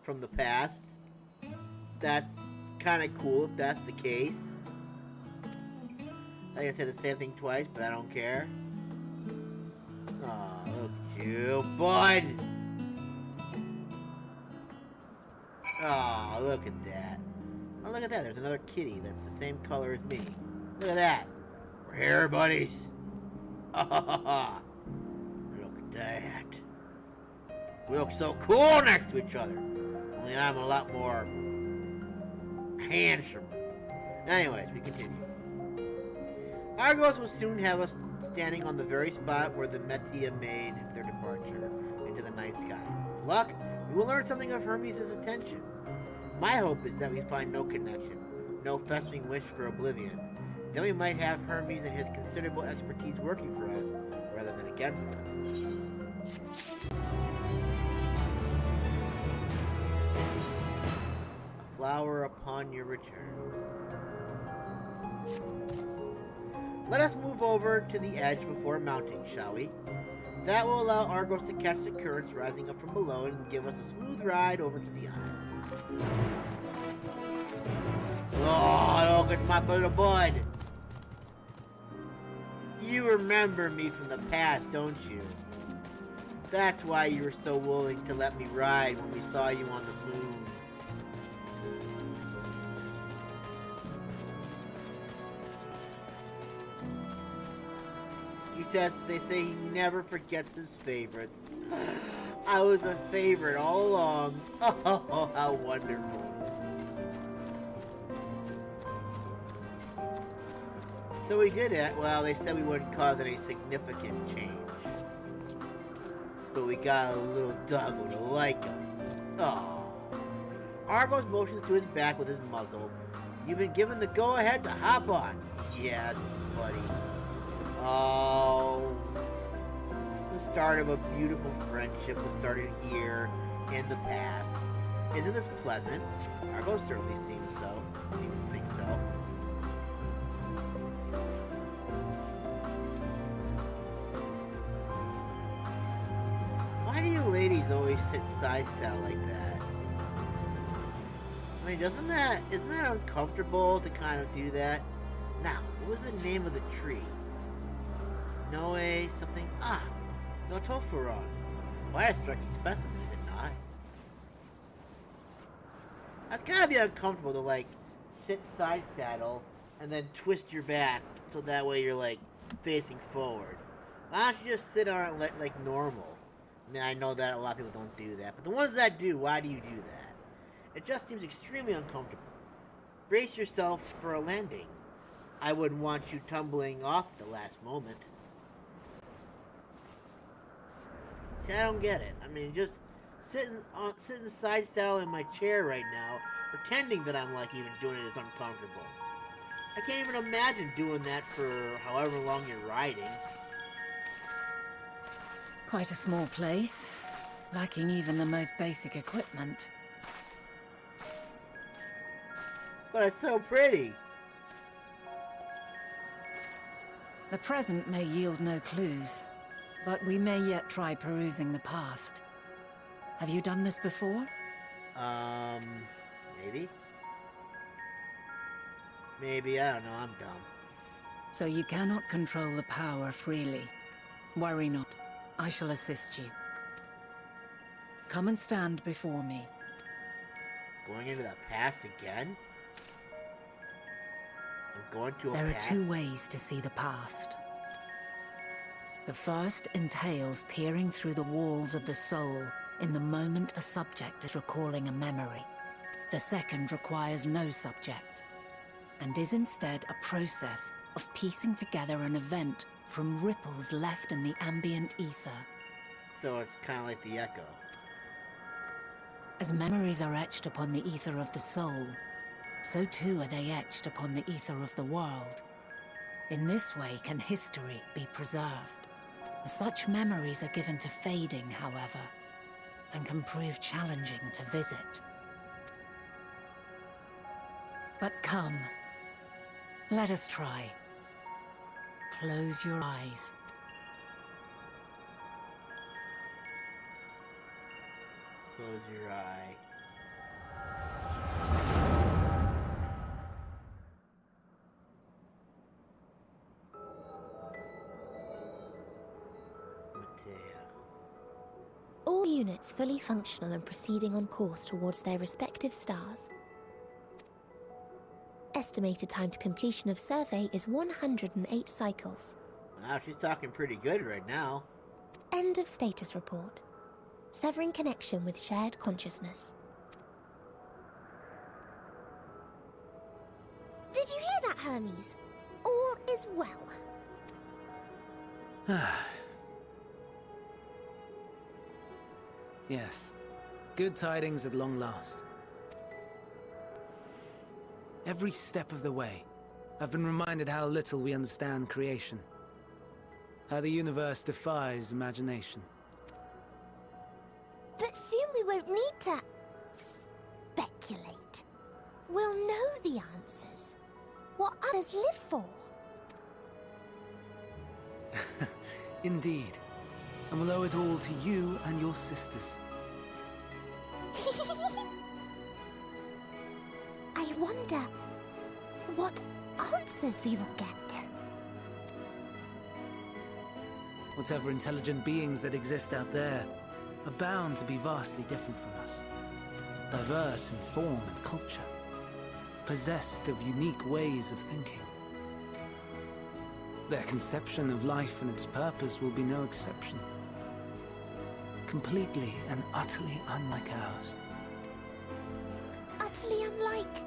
from the past? That's kind of cool if that's the case. I can say the same thing twice, but I don't care. Aw, look at you, bud! Aw, look at that. Oh, look at that. There's another kitty that's the same color as me. Look at that. We're here, buddies. Look at that. We look so cool next to each other. Only I'm a lot more handsome. Anyways, we continue. Argos will soon have us standing on the very spot where the Metia made their departure into the night sky. With luck, we will learn something of Hermes' attention. My hope is that we find no connection, no festering wish for oblivion. Then we might have Hermes and his considerable expertise working for us, rather than against us. A flower upon your return. Let us move over to the edge before mounting, shall we? That will allow Argos to catch the currents rising up from below and give us a smooth ride over to the island. Oh, look at my little bud. You remember me from the past, don't you? That's why you were so willing to let me ride when we saw you on the moon. They say he never forgets his favorites. I was a favorite all along. Oh, how wonderful. So we did it. Well, they said we wouldn't cause any significant change. But we got a little doggo to like us. Oh. Argos motions to his back with his muzzle. You've been given the go-ahead to hop on. Yes, buddy. Oh, the start of a beautiful friendship was started here in the past. Isn't this pleasant? Argo certainly seems so. Seems to think so. Why do you ladies always sit side style like that? I mean, isn't that uncomfortable to kind of do that? Now, what was the name of the tree? Noe something. Notophoron. Quite a striking specimen, is it not? That's gotta be uncomfortable to, like, sit side saddle and then twist your back so that way you're, like, facing forward. Why don't you just sit on it like normal? I mean, I know that a lot of people don't do that, but the ones that do, why do you do that? It just seems extremely uncomfortable. brace yourself for a landing. I wouldn't want you tumbling off at the last moment. See, I don't get it. I mean, just sitting side saddle in my chair right now, pretending that I'm like even doing it is uncomfortable. I can't even imagine doing that for however long you're riding. Quite a small place, lacking even the most basic equipment. But it's so pretty. The present may yield no clues, but we may yet try perusing the past. Have you done this before? Maybe? Maybe, I don't know, I'm dumb. So you cannot control the power freely. Worry not, I shall assist you. Come and stand before me. Going into the past again? I'm going to a There are past? 2 ways to see the past. The first entails peering through the walls of the soul in the moment a subject is recalling a memory. The second requires no subject, and is instead a process of piecing together an event from ripples left in the ambient ether. So it's kind of like the echo. As memories are etched upon the ether of the soul, so too are they etched upon the ether of the world. In this way can history be preserved. Such memories are given to fading, however, and can prove challenging to visit. But come, let us try. Close your eyes. Close your eye. All units fully functional and proceeding on course towards their respective stars. Estimated time to completion of survey is 108 cycles. Wow, she's talking pretty good right now. End of status report. Severing connection with shared consciousness. Did you hear that, Hermes? All is well. Yes. Good tidings at long last. Every step of the way, I've been reminded how little we understand creation. How the universe defies imagination. But soon we won't need to speculate. We'll know the answers. What others live for. Indeed. And we'll owe it all to you and your sisters. I wonder what answers we will get. Whatever intelligent beings that exist out there are bound to be vastly different from us. Diverse in form and culture. Possessed of unique ways of thinking. Their conception of life and its purpose will be no exception. Completely and utterly unlike ours. Utterly unlike...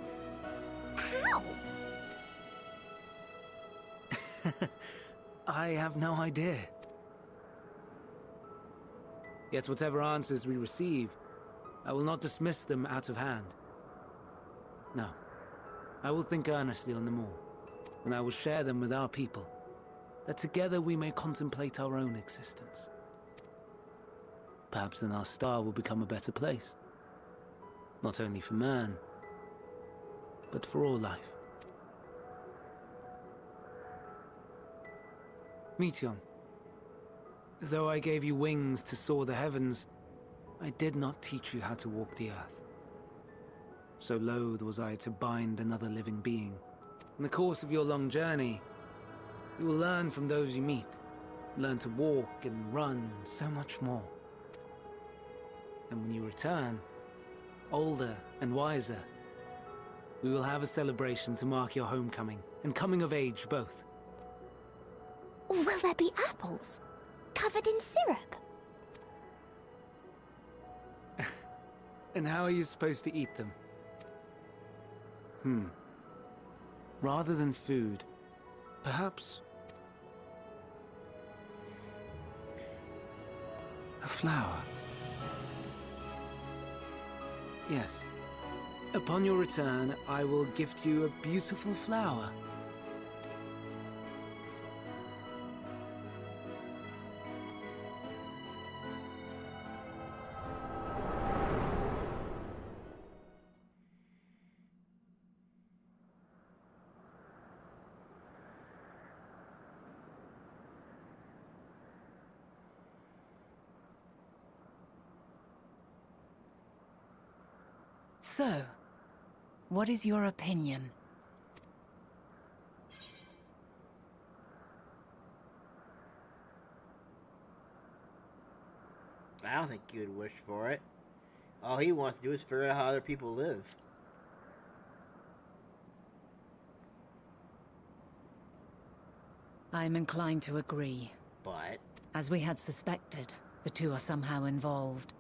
how? I have no idea. Yet whatever answers we receive, I will not dismiss them out of hand. No. I will think earnestly on them all, and I will share them with our people, that together we may contemplate our own existence. Perhaps then our star will become a better place. Not only for man, but for all life. Meteion, as though I gave you wings to soar the heavens, I did not teach you how to walk the earth. So loath was I to bind another living being. In the course of your long journey, you will learn from those you meet, learn to walk and run and so much more. And when you return, older and wiser, we will have a celebration to mark your homecoming and coming of age both. Will there be apples? Covered in syrup? And how are you supposed to eat them? Rather than food, perhaps a flower. Yes. Upon your return, I will gift you a beautiful flower. So, what is your opinion? I don't think he would wish for it. All he wants to do is figure out how other people live. I'm inclined to agree. But As we had suspected, the two are somehow involved.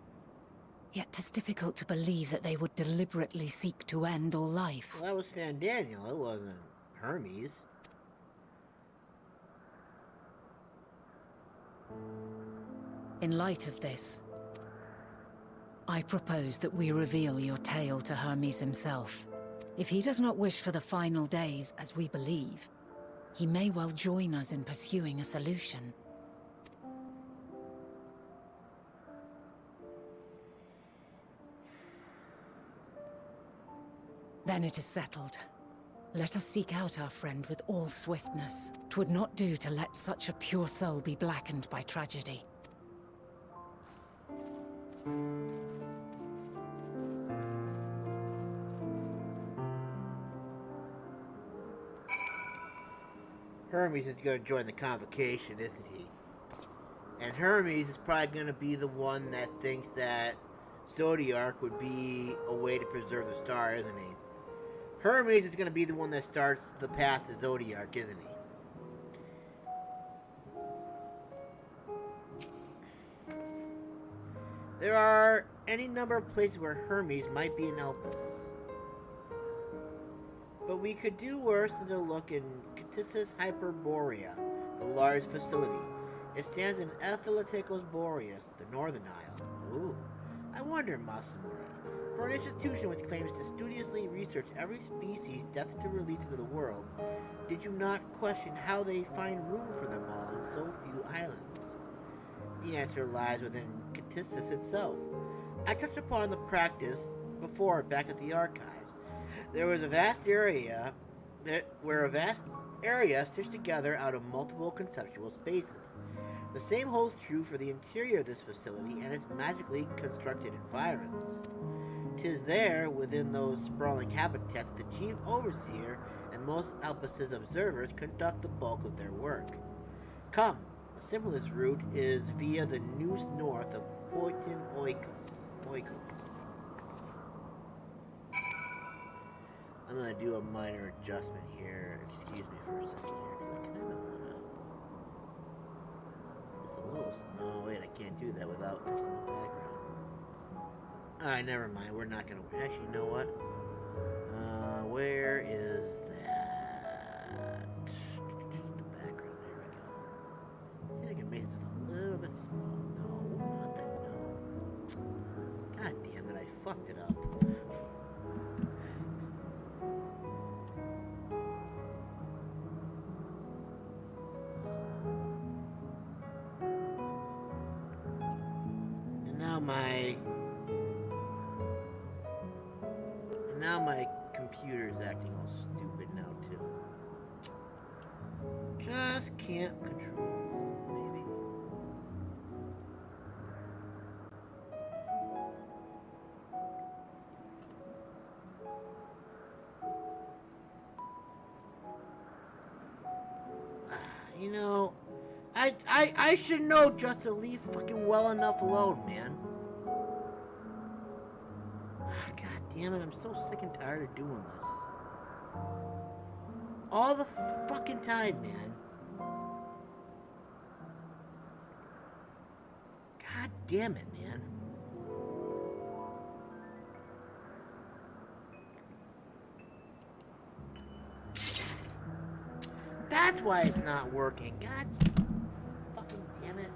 Yet 'tis difficult to believe that they would deliberately seek to end all life. well, that was Daniel. It wasn't Hermes. In light of this, I propose that we reveal your tale to Hermes himself. If he does not wish for the final days, as we believe, he may well join us in pursuing a solution. Then it is settled. Let us seek out our friend with all swiftness. 'Twould not do to let such a pure soul be blackened by tragedy. Hermes is going to join the convocation, isn't he? And Hermes is probably going to be the one that thinks that Zodiac would be a way to preserve the star, isn't he? Hermes is going to be the one that starts the path to Zodiac, isn't he? There are any number of places where Hermes might be an Elpis. But we could do worse than to look in Ktisis Hyperboreia, the largest facility. It stands in Ethelatikos Boreas, the northern isle. Ooh. I wonder, Masamune, for an institution which claims to studiously research every species destined to release into the world, did you not question how they find room for them all on so few islands? The answer lies within Ktisis itself. I touched upon the practice before back at the archives. There was a vast area stitched together out of multiple conceptual spaces. The same holds true for the interior of this facility and its magically constructed environs. 'Tis there, within those sprawling habitats, the chief overseer and most Elpis' observers conduct the bulk of their work. Come, the simplest route is via the noose north of Poitin Oikos. I'm gonna do a minor adjustment here. Excuse me for a second here, because I kind of wanna. It's a little. No, wait, I can't do that without fixing the background. Alright, never mind. We're not gonna. Actually, you know what? Where is that? The background. There we go. See if I can make it just a little bit small. No, not that. No. God damn it! I fucked it up. Now my computer's acting all stupid now too. Just can't control maybe. You know, I should know just to leave fucking well enough alone, man. God damn it, I'm so sick and tired of doing this. All the fucking time, man. God damn it, man. that's why it's not working. God fucking damn it.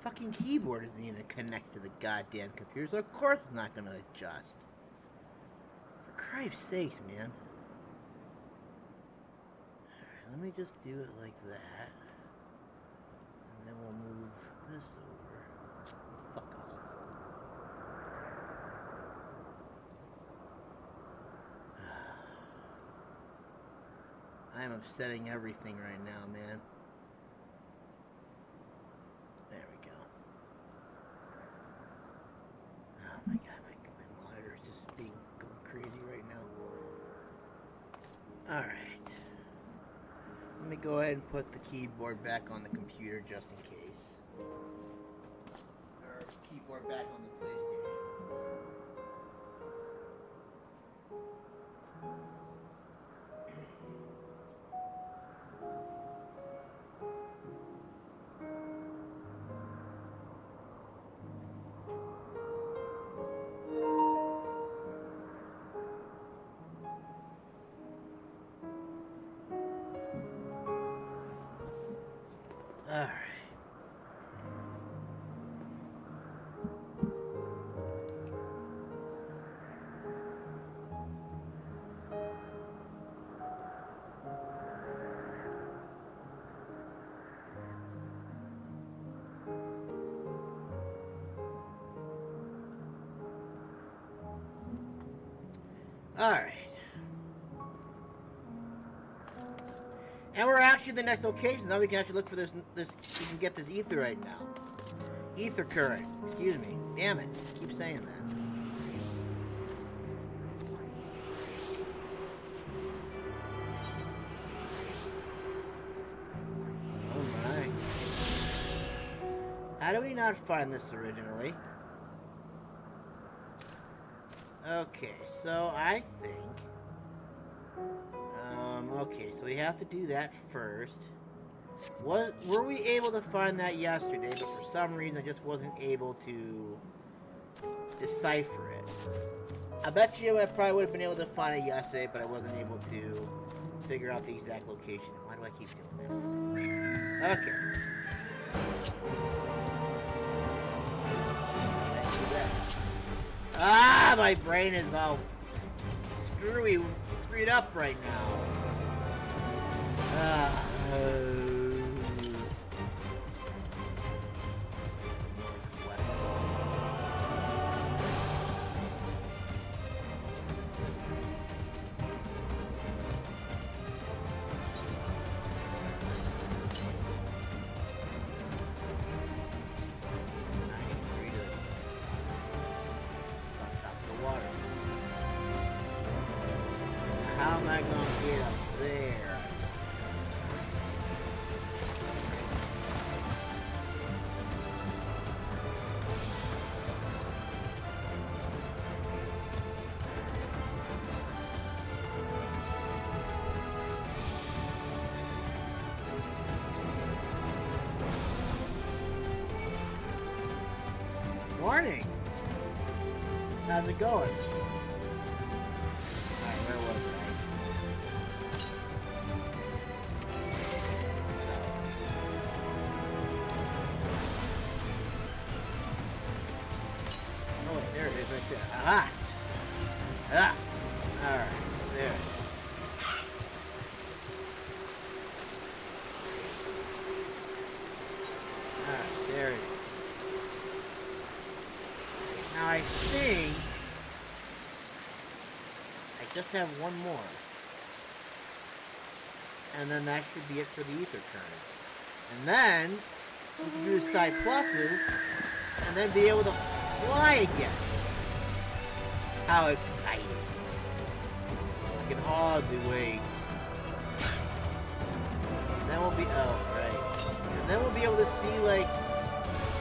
Fucking keyboard isn't even connected to the goddamn computer, so of course it's not gonna adjust. For Christ's sakes, man. Alright, let me just do it like that. And then we'll move this over. Fuck off. I am upsetting everything right now, man. There we go. Oh my god, my monitor is just going crazy right now. Alright. Let me go ahead and put the keyboard back on the computer just in case. Or keyboard back on the PlayStation. Alright. Alright. And we're actually the next location. Now we can actually look for this. We can get this ether right now. Ether current. Excuse me. Damn it. I keep saying that. Oh my. How do we not find this originally? Okay, so I think... okay, so we have to do that first. Were we able to find that yesterday, but for some reason I just wasn't able to decipher it. I bet you I probably would have been able to find it yesterday, but I wasn't able to figure out the exact location. Why do I keep doing that? Okay. Ah, my brain is all screwed up right now. How am I gonna get up there? Morning. How's it going? Alright, where was I? Oh, wait, there it is right there. Aha! Ah! Alright, there. Alright, there it is. Now I think I just have one more. And then that should be it for the ether current. And then we can do the side pluses and then be able to fly again. How exciting. I can hardly wait. And then we'll be right. And then we'll be able to see like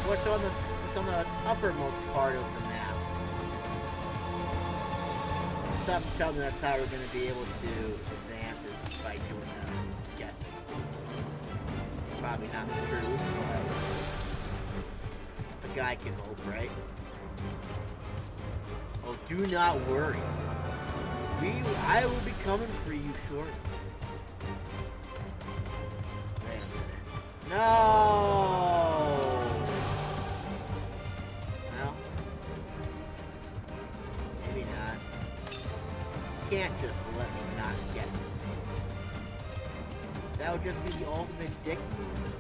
What's on the uppermost part of the map? Something tells me that's how we're going to be able to advance is by doing that. Yes. Probably not the truth, but a guy can hope, right? Oh, do not worry. I will be coming for you shortly. Wait a minute. No! Well, maybe not. You can't just let me not get this. That would just be the ultimate dick move.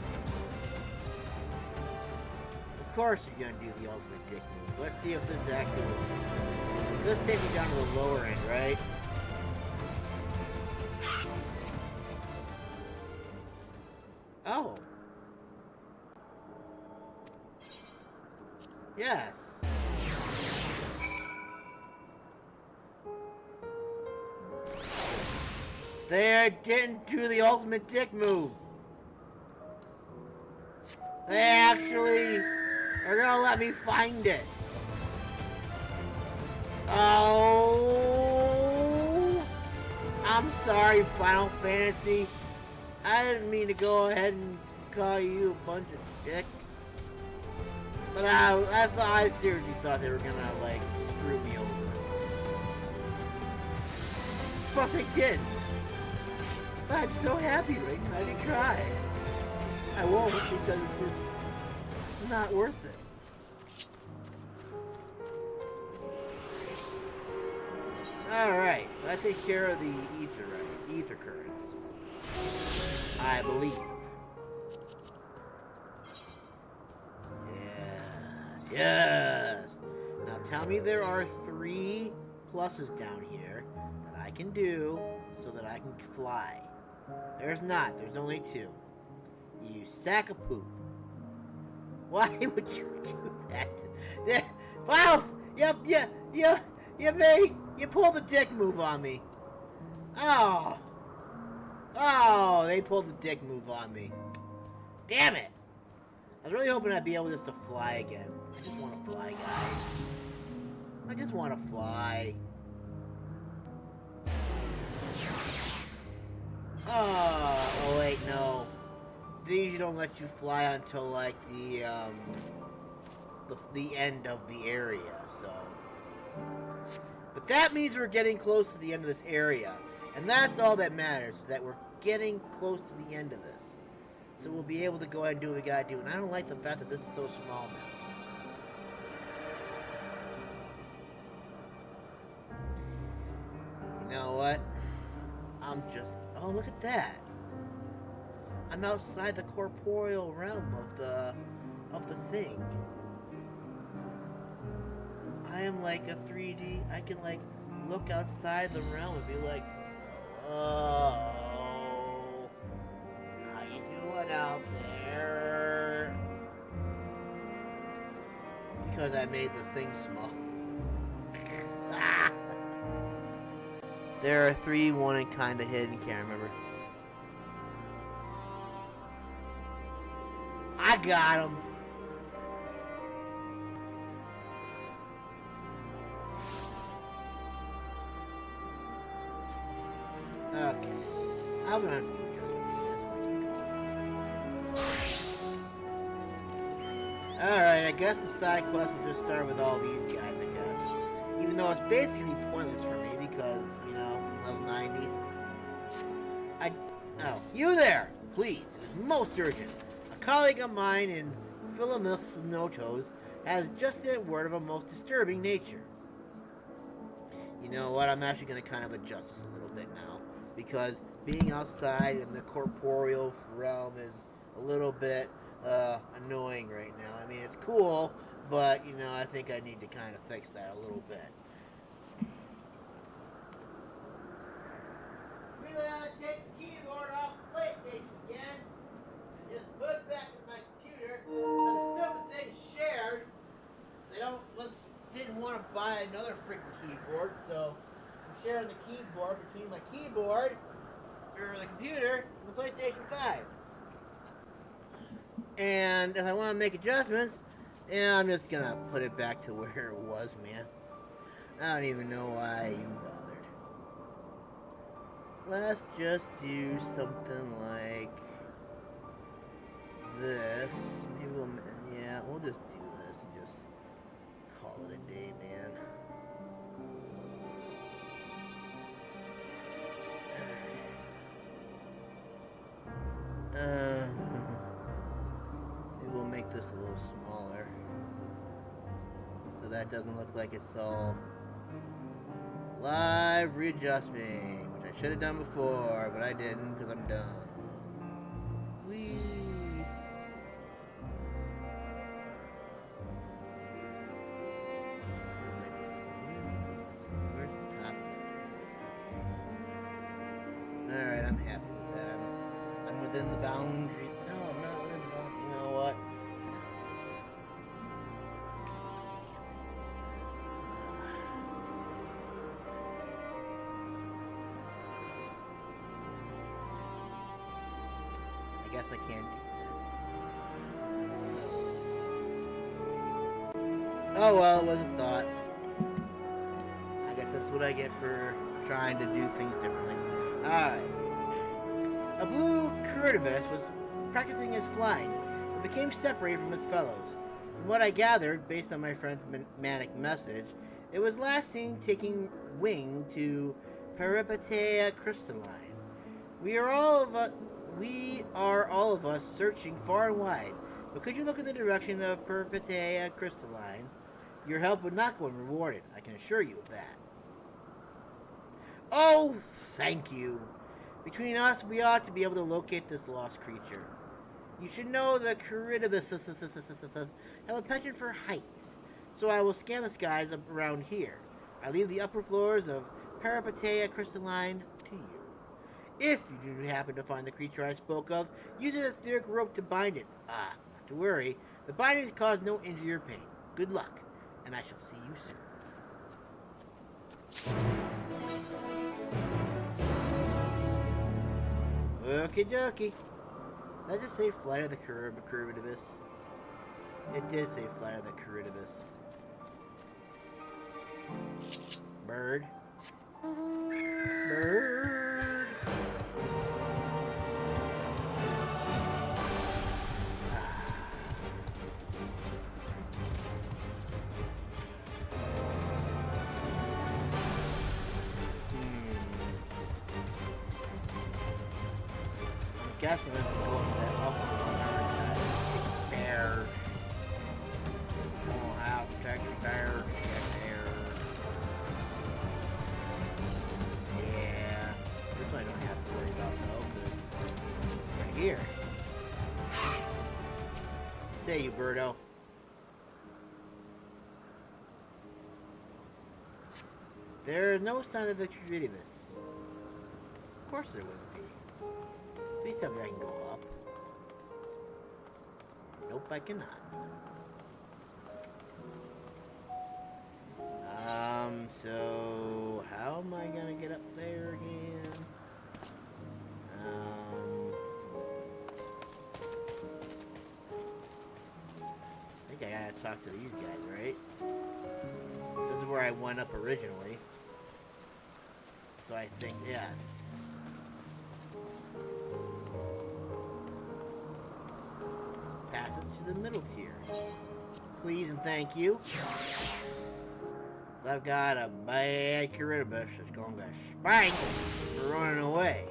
Of course you're gonna do the ultimate dick move. Let's see if this actually works. Let's take me down to the lower end, right? Oh. Yes. They didn't do the ultimate dick move. They actually are gonna let me find it. Oh, I'm sorry, Final Fantasy. I didn't mean to go ahead and call you a bunch of dicks. But I seriously thought they were gonna, like, screw me over. But they did. I'm so happy right now. I can cry. I won't because it's just not worth it. Alright, so that takes care of the ether currents. I believe. Yes. Now tell me there are 3 pluses down here that I can do so that I can fly. There's not. There's only 2. You sack of poop. Why would you do that? Wow! You pulled the dick move on me. Oh, they pulled the dick move on me. Damn it! I was really hoping I'd be able just to fly again. I just want to fly, guys. I just want to fly. Oh wait, no. These don't let you fly until like the end of the area, so. But that means we're getting close to the end of this area. And that's all that matters, is that we're getting close to the end of this. So we'll be able to go ahead and do what we gotta do. And I don't like the fact that this is so small now. You know what? Oh, look at that. I'm outside the corporeal realm of the thing. I am like a 3D. I can like look outside the realm and be like, oh, how you doing out there? Because I made the thing small. There are 3 wanted kinda hidden, can't remember. I got him. Okay. I'm gonna have to Alright, I guess the side quest will just start with all these guys, I guess. Even though it's basically pointless for me because, you know, level 90. Oh, you there! Please, it is most urgent. A colleague of mine in Philomis Notos has just sent word of a most disturbing nature. You know what, I'm actually going to kind of adjust this a little bit now. Because being outside in the corporeal realm is a little bit annoying right now. I mean, it's cool, but, you know, I think I need to kind of fix that a little bit. Take the keyboard off the PlayStation again and just put it back in my computer. The stupid thing's shared. Didn't want to buy another freaking keyboard, so I'm sharing the keyboard between my keyboard, or the computer, and the PlayStation 5. And if I want to make adjustments, Yeah, I'm just gonna put it back to where it was, man. I don't even know why I even bothered. Let's just do something like this. Maybe we'll, yeah, we'll just do this and just call it a day, man. Maybe we'll make this a little smaller, so that doesn't look like it's all live readjusting, which I should have done before, but I didn't because I'm dumb. Whee! Where's the top? Alright, I'm happy with that. I'm within the boundary. No, I'm not within the boundary. You know what? I guess I can't do that. Oh well, it was a thought. I guess that's what I get for trying to do things differently. Alright. A blue Charybdis was practicing his flying, but became separated from its fellows. From what I gathered, based on my friend's manic message, it was last seen taking wing to Hyperboreia crystalline. We are all of us searching far and wide, but could you look in the direction of Hyperboreia crystalline? Your help would not go unrewarded, I can assure you of that. Oh, thank you. Between us, we ought to be able to locate this lost creature. You should know the Charybdis have a penchant for heights, so I will scan the skies up around here. I leave the upper floors of Hyperboreia crystalline to you. If you do happen to find the creature I spoke of, use an etheric rope to bind it. Ah, not to worry. The bindings cause no injury or pain. Good luck, and I shall see you soon. Okie dokie. Let's just say Flight of the Charybdis. It did say Flight of the Charybdis. Bird. Bird. I'm guessing it's going that up stairs. Oh, how to take stairs, Yeah, this one I don't have to worry about though, because it's right here. Say you, birdo. There is no sign of the Charybdis. Of course there wouldn't be. Please tell me I can go up. Nope, I cannot. So how am I gonna get up there again? I think I gotta talk to these guys, right? This is where I went up originally. So I think, yes. Pass it to the middle tier. Please and thank you. So I've got a bad Charybdis that's going to spank for running away.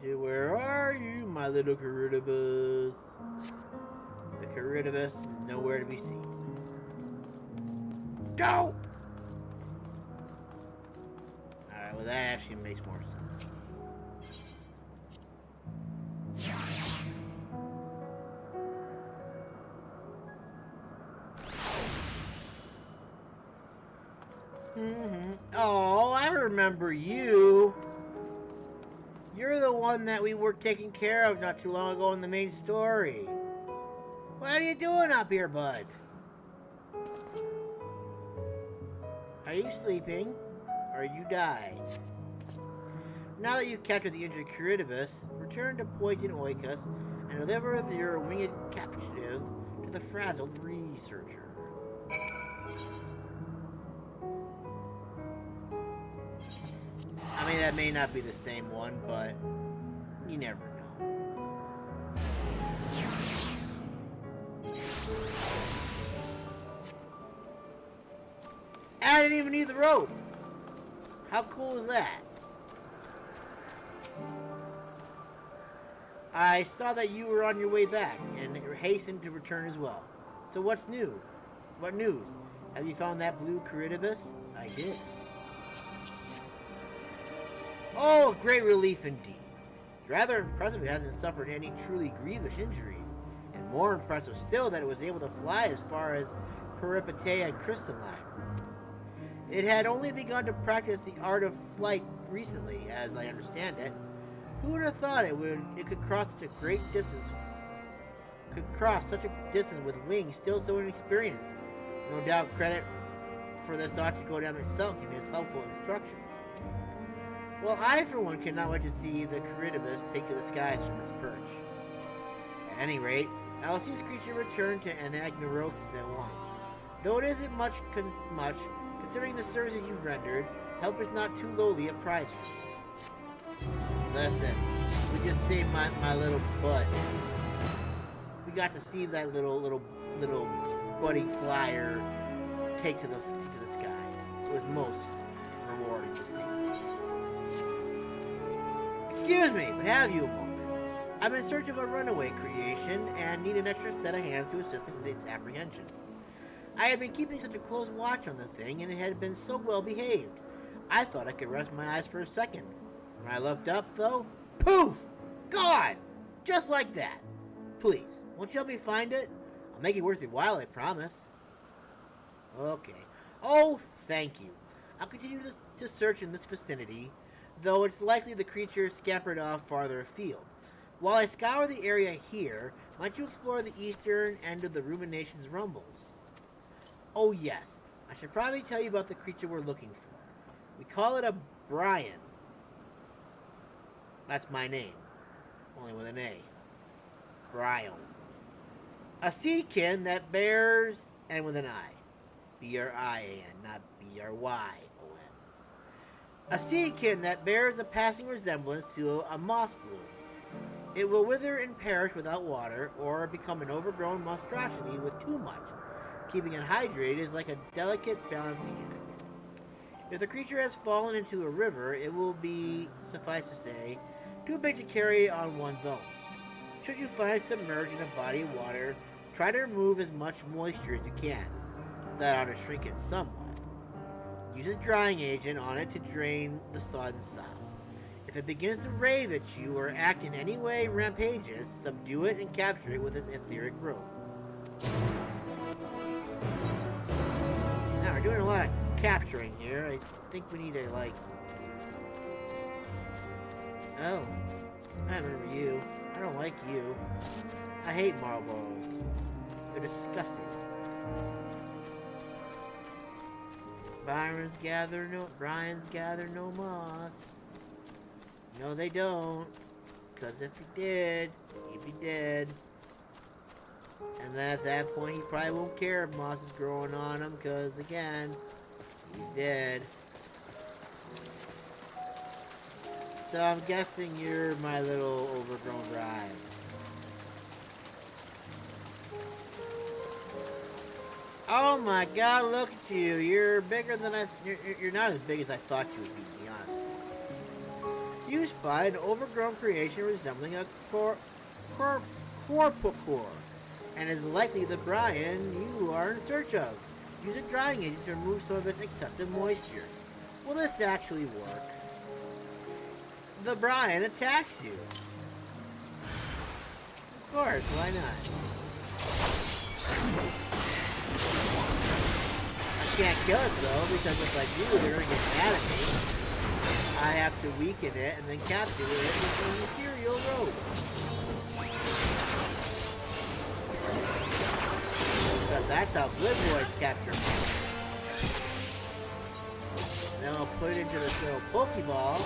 Where are you, my little Charybdis? The Charybdis is nowhere to be seen. Go! Alright, well that actually makes more sense. Oh, I remember you. You're the one that we were taking care of not too long ago in the main story. What are you doing up here, bud? Are you sleeping? Or you died? Now that you've captured the injured Charybdis, return to Poison Oikos and deliver your winged captive to the frazzled researcher. I mean, that may not be the same one, but you never know. I didn't even need the rope! How cool is that? I saw that you were on your way back, and hastened to return as well. So what's new? What news? Have you found that blue Charybdis? I did. Oh, great relief indeed. It's rather impressive it hasn't suffered any truly grievous injuries, and more impressive still that it was able to fly as far as Hyperboreia and Crystalline. It had only begun to practice the art of flight recently, as I understand it. Who would have thought it could cross such a great distance? Could cross such a distance with wings still so inexperienced? No doubt credit for this ought to go down to Selk in his helpful instruction. Well, I for one cannot wait to see the Charybdis take to the skies from its perch. At any rate, I will see this creature return to Anagnerosis at once. Though it isn't much, considering the services you've rendered, help is not too lowly a prize for you. Listen, we just saved my little butt. We got to see that little budding flyer take to the skies. It was most rewarding to see. Excuse me, but have you a moment? I'm in search of a runaway creation and need an extra set of hands to assist in its apprehension. I had been keeping such a close watch on the thing, and it had been so well behaved. I thought I could rest my eyes for a second. When I looked up, though, poof! Gone! Just like that. Please, won't you help me find it? I'll make it worth your while, I promise. Okay. Oh, thank you. I'll continue to search in this vicinity, though it's likely the creature scampered off farther afield. While I scour the area here, might you explore the eastern end of the Rumination's rumbles? Oh yes, I should probably tell you about the creature we're looking for. We call it a Bryons. That's my name, only with an A. Bryons. A seedkin that bears, and with an I. B-R-I-A-N, not B-R-Y-O-N. A seedkin that bears a passing resemblance to a moss bloom. It will wither and perish without water, or become an overgrown monstrosity with too much. Keeping it hydrated is like a delicate balancing act. If the creature has fallen into a river, it will be, suffice to say, too big to carry on one's own. Should you find it submerged in a body of water, try to remove as much moisture as you can. That ought to shrink it somewhat. Use a drying agent on it to drain the sodden sop. If it begins to rave at you or act in any way rampageous, subdue it and capture it with an etheric rope. Now, we're doing a lot of capturing here. I think we need to, like... Oh. I remember you. I don't like you. I hate Marlboros. They're disgusting. Bryons gather no moss. No, they don't. Because if you did, you'd be dead. And then at that point, he probably won't care if moss is growing on him, because again, he's dead. So I'm guessing you're my little overgrown bride. Oh my god, look at you. You're bigger than you're not as big as I thought you would be, to be honest. You spy an overgrown creation resembling a corpicor, and is likely the Bryons you are in search of. Use a drying agent to remove some of its excessive moisture. Will this actually work? The Bryons attacks you. Of course, why not? I can't kill it though, because if I do, they're gonna get mad at me. I have to weaken it and then capture it with an Imperial rope. Because that's how good boys capture me. Then I'll put it into this little Pokeball.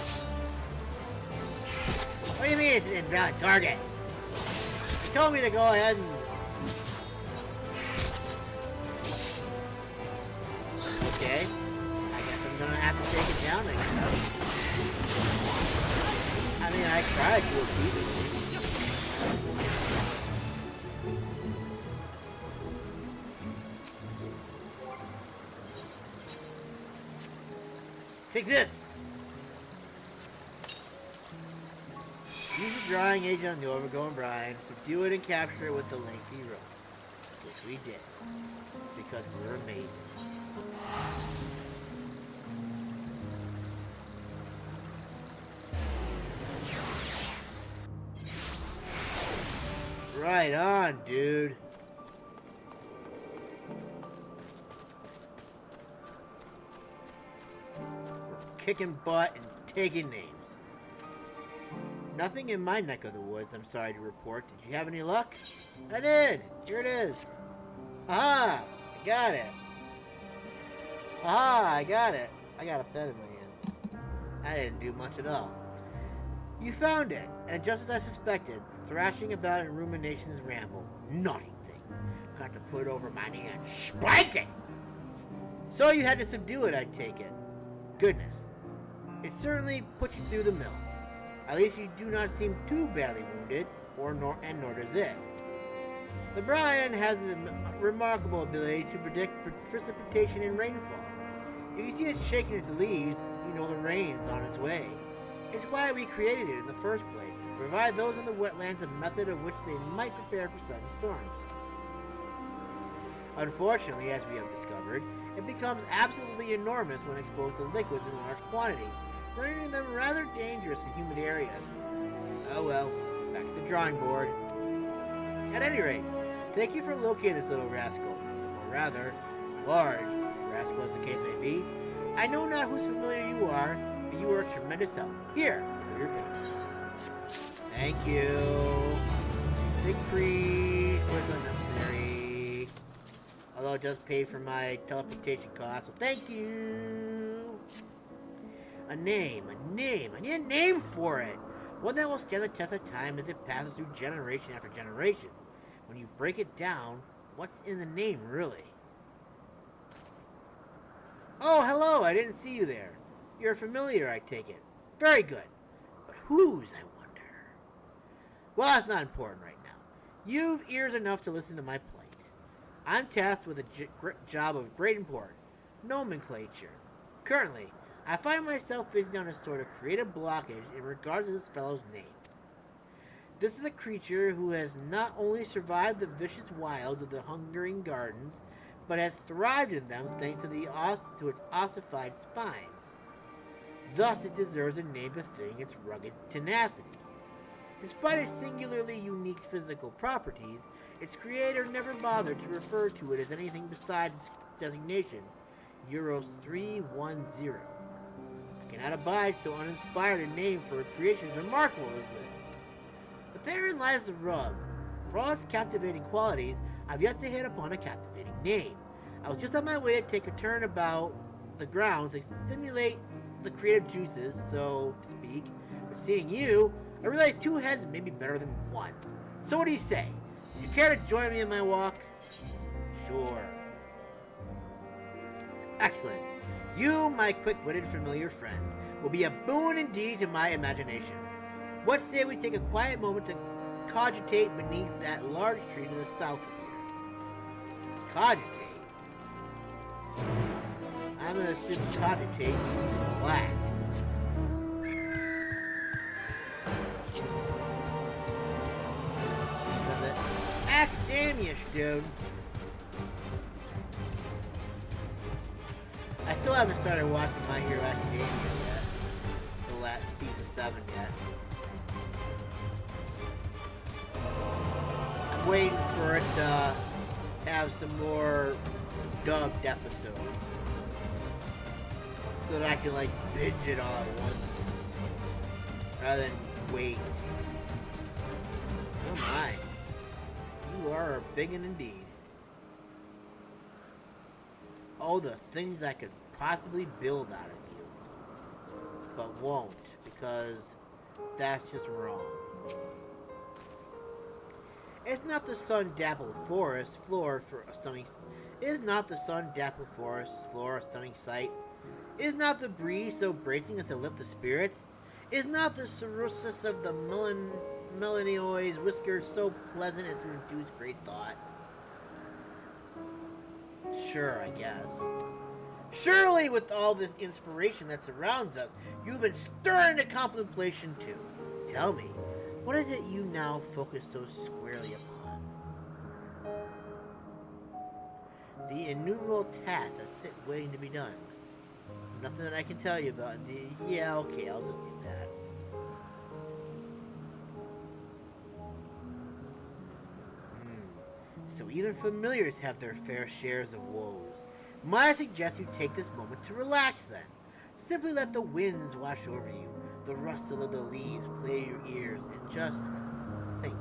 What do you mean it's an invalid target? He told me to go ahead and... Okay. I guess I'm gonna have to take it down, I guess. I mean, I tried to appease it. Take this! Use a drawing agent on the overgoing Bryons, subdue it and capture it with the lengthy rope. Which we did. Because we're amazing. Right on, dude. We're kicking butt and taking names. Nothing in my neck of the woods, I'm sorry to report. Did you have any luck? I did! Here it is! Aha! I got it! Aha! I got it! I got a pen in my hand. I didn't do much at all. You found it, and just as I suspected, thrashing about in rumination's ramble. Naughty thing. Got to put it over my knee and spank it! So you had to subdue it, I take it. Goodness. It certainly put you through the mill. At least you do not seem too badly wounded, nor does it. The Bryan has the remarkable ability to predict precipitation and rainfall. If you see it shaking its leaves, you know the rain's on its way. It's why we created it in the first place, to provide those in the wetlands a method of which they might prepare for sudden storms. Unfortunately, as we have discovered, it becomes absolutely enormous when exposed to liquids in large quantities, rendering them rather dangerous in humid areas. Oh well, back to the drawing board. At any rate, thank you for locating this little rascal, or rather, large rascal as the case may be. I know not whose familiar you are, but you are a tremendous help. Here, for your pains. Thank you. Big freeze, but it's unnecessary. Although it does pay for my teleportation costs, so thank you. A name. I need a name for it. One that will stand the test of time as it passes through generation after generation. When you break it down, what's in the name, really? Oh, hello, I didn't see you there. You're a familiar, I take it. Very good. But whose, I wonder? Well, that's not important right now. You've ears enough to listen to my plight. I'm tasked with a job of great import. Nomenclature. Currently, I find myself facing down a sort of creative blockage in regards to this fellow's name. This is a creature who has not only survived the vicious wilds of the hungering gardens, but has thrived in them thanks to its ossified spines. Thus it deserves a name befitting its rugged tenacity. Despite its singularly unique physical properties, its creator never bothered to refer to it as anything besides its designation, Euros 310. I cannot abide so uninspired a name for a creation as remarkable as this. But therein lies the rub. For all its captivating qualities, I've yet to hit upon a captivating name. I was just on my way to take a turn about the grounds to stimulate the creative juices, so to speak. But seeing you, I realized two heads may be better than one. So what do you say? Would you care to join me in my walk? Sure. Excellent. You, my quick-witted familiar friend, will be a boon indeed to my imagination. What say we take a quiet moment to cogitate beneath that large tree to the south of here? Cogitate? I'm gonna assume cogitate means relax. Academia-ish, dude. I still haven't started watching My Hero Academia yet. The last season 7 yet. I'm waiting for it to have some more dubbed episodes. So that I can like binge it all at once. Rather than wait. Oh my. You are big and indeed. Oh, the things I could possibly build out of you. But won't, because That's just wrong. It's not the sun-dappled forest floor for a stunning. Is not the sun-dappled forest floor a stunning sight? Is not the breeze so bracing as to lift the spirits? Is not the cirrhosis of the Melanioi's whiskers so pleasant as to induce great thought? Sure, I guess. Surely, with all this inspiration that surrounds us, you've been stirring to contemplation too. Tell me, what is it you now focus so squarely upon? The innumerable tasks that sit waiting to be done. Nothing that I can tell you about. Yeah, okay, I'll just do that. So even familiars have their fair shares of woes. Might I suggest you take this moment to relax then? Simply let the winds wash over you, the rustle of the leaves play in your ears, and just think.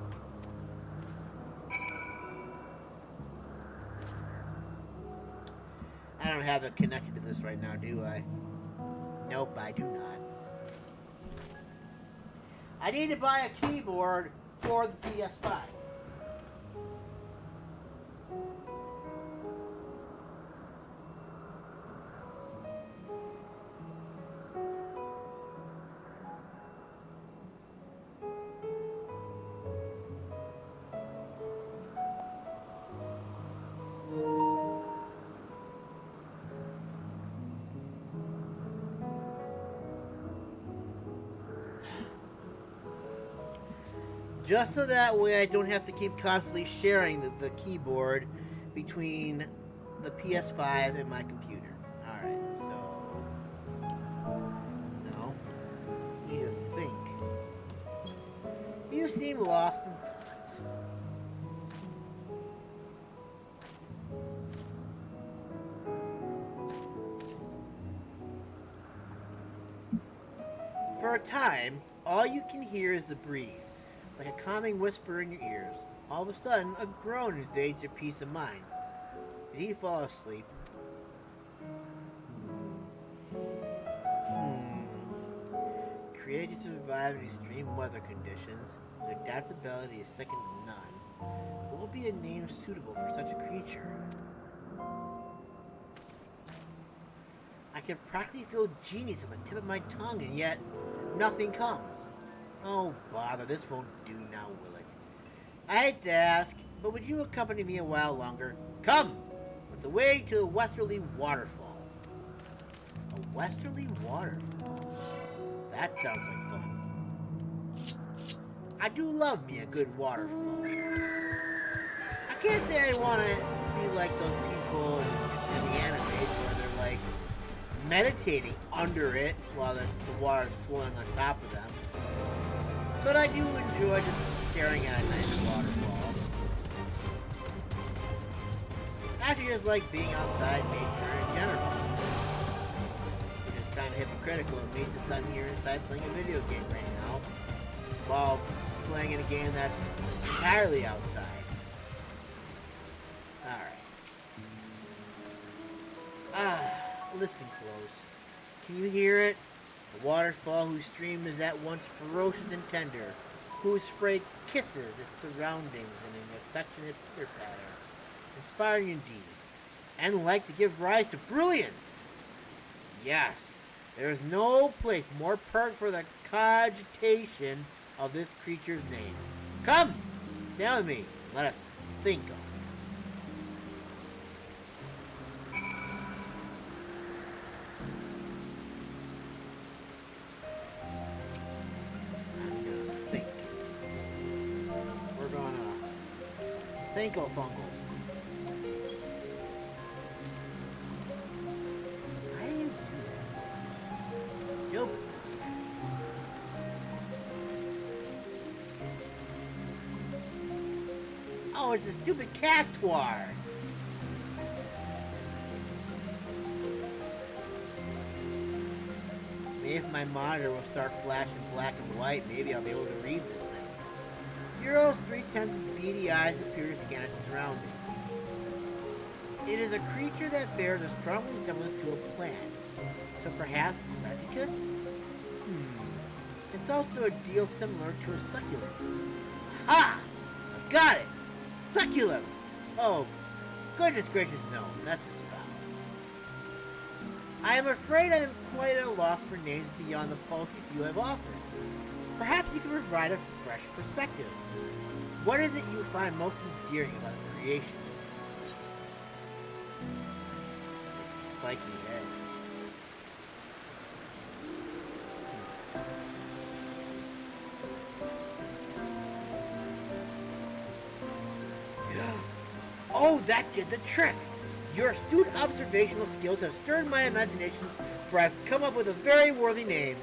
I don't have it connected to this right now, do I? Nope, I do not. I need to buy a keyboard for the PS5. Just so that way I don't have to keep constantly sharing the keyboard between the PS5 and my computer. Alright, so... No. Need to think. You seem lost in thought. For a time, all you can hear is the breeze. Like a calming whisper in your ears. All of a sudden, a groan invades your peace of mind. Did he fall asleep? Created to survive in extreme weather conditions. His adaptability is second to none. What would be a name suitable for such a creature? I can practically feel genius on the tip of my tongue, and yet nothing comes. Oh, bother, this won't do now, will it? I hate to ask, but would you accompany me a while longer? Come! Let's away to the westerly waterfall. A westerly waterfall? That sounds like fun. I do love me a good waterfall. I can't say I want to be like those people in the anime where they're like meditating under it while the water's flowing on top of them. But I do enjoy just staring at a nice waterfall. I actually just like being outside nature in general. Which is kind of hypocritical of me since I'm here inside playing a video game right now, while playing in a game that's entirely outside. Alright. Listen close. Can you hear it? A waterfall whose stream is at once ferocious and tender, whose spray kisses its surroundings in an affectionate pitter-patter, inspiring indeed, and like to give rise to brilliance. Yes, there is no place more perfect for the cogitation of this creature's name. Come, stay with me, let us think of it. Thankle Funkle. Why do you do that? Nope. Oh, it's a stupid cactuar. Maybe if my monitor will start flashing black and white, maybe I'll be able to read this thing. Hero's 3/10 beady eyes appear to scan its surroundings. It is a creature that bears a strong resemblance to a plant. So perhaps Leticus? In It's also a deal similar to a succulent. Ah! I've got it! Succulent! Oh, goodness gracious, no. That's a spell. I am afraid I am quite at a loss for names beyond the poultry you have offered. Perhaps you can provide a fresh perspective. What is it you find most endearing about this creation? Its spiky head. Oh, that did the trick! Your astute observational skills have stirred my imagination, for I've come up with a very worthy name.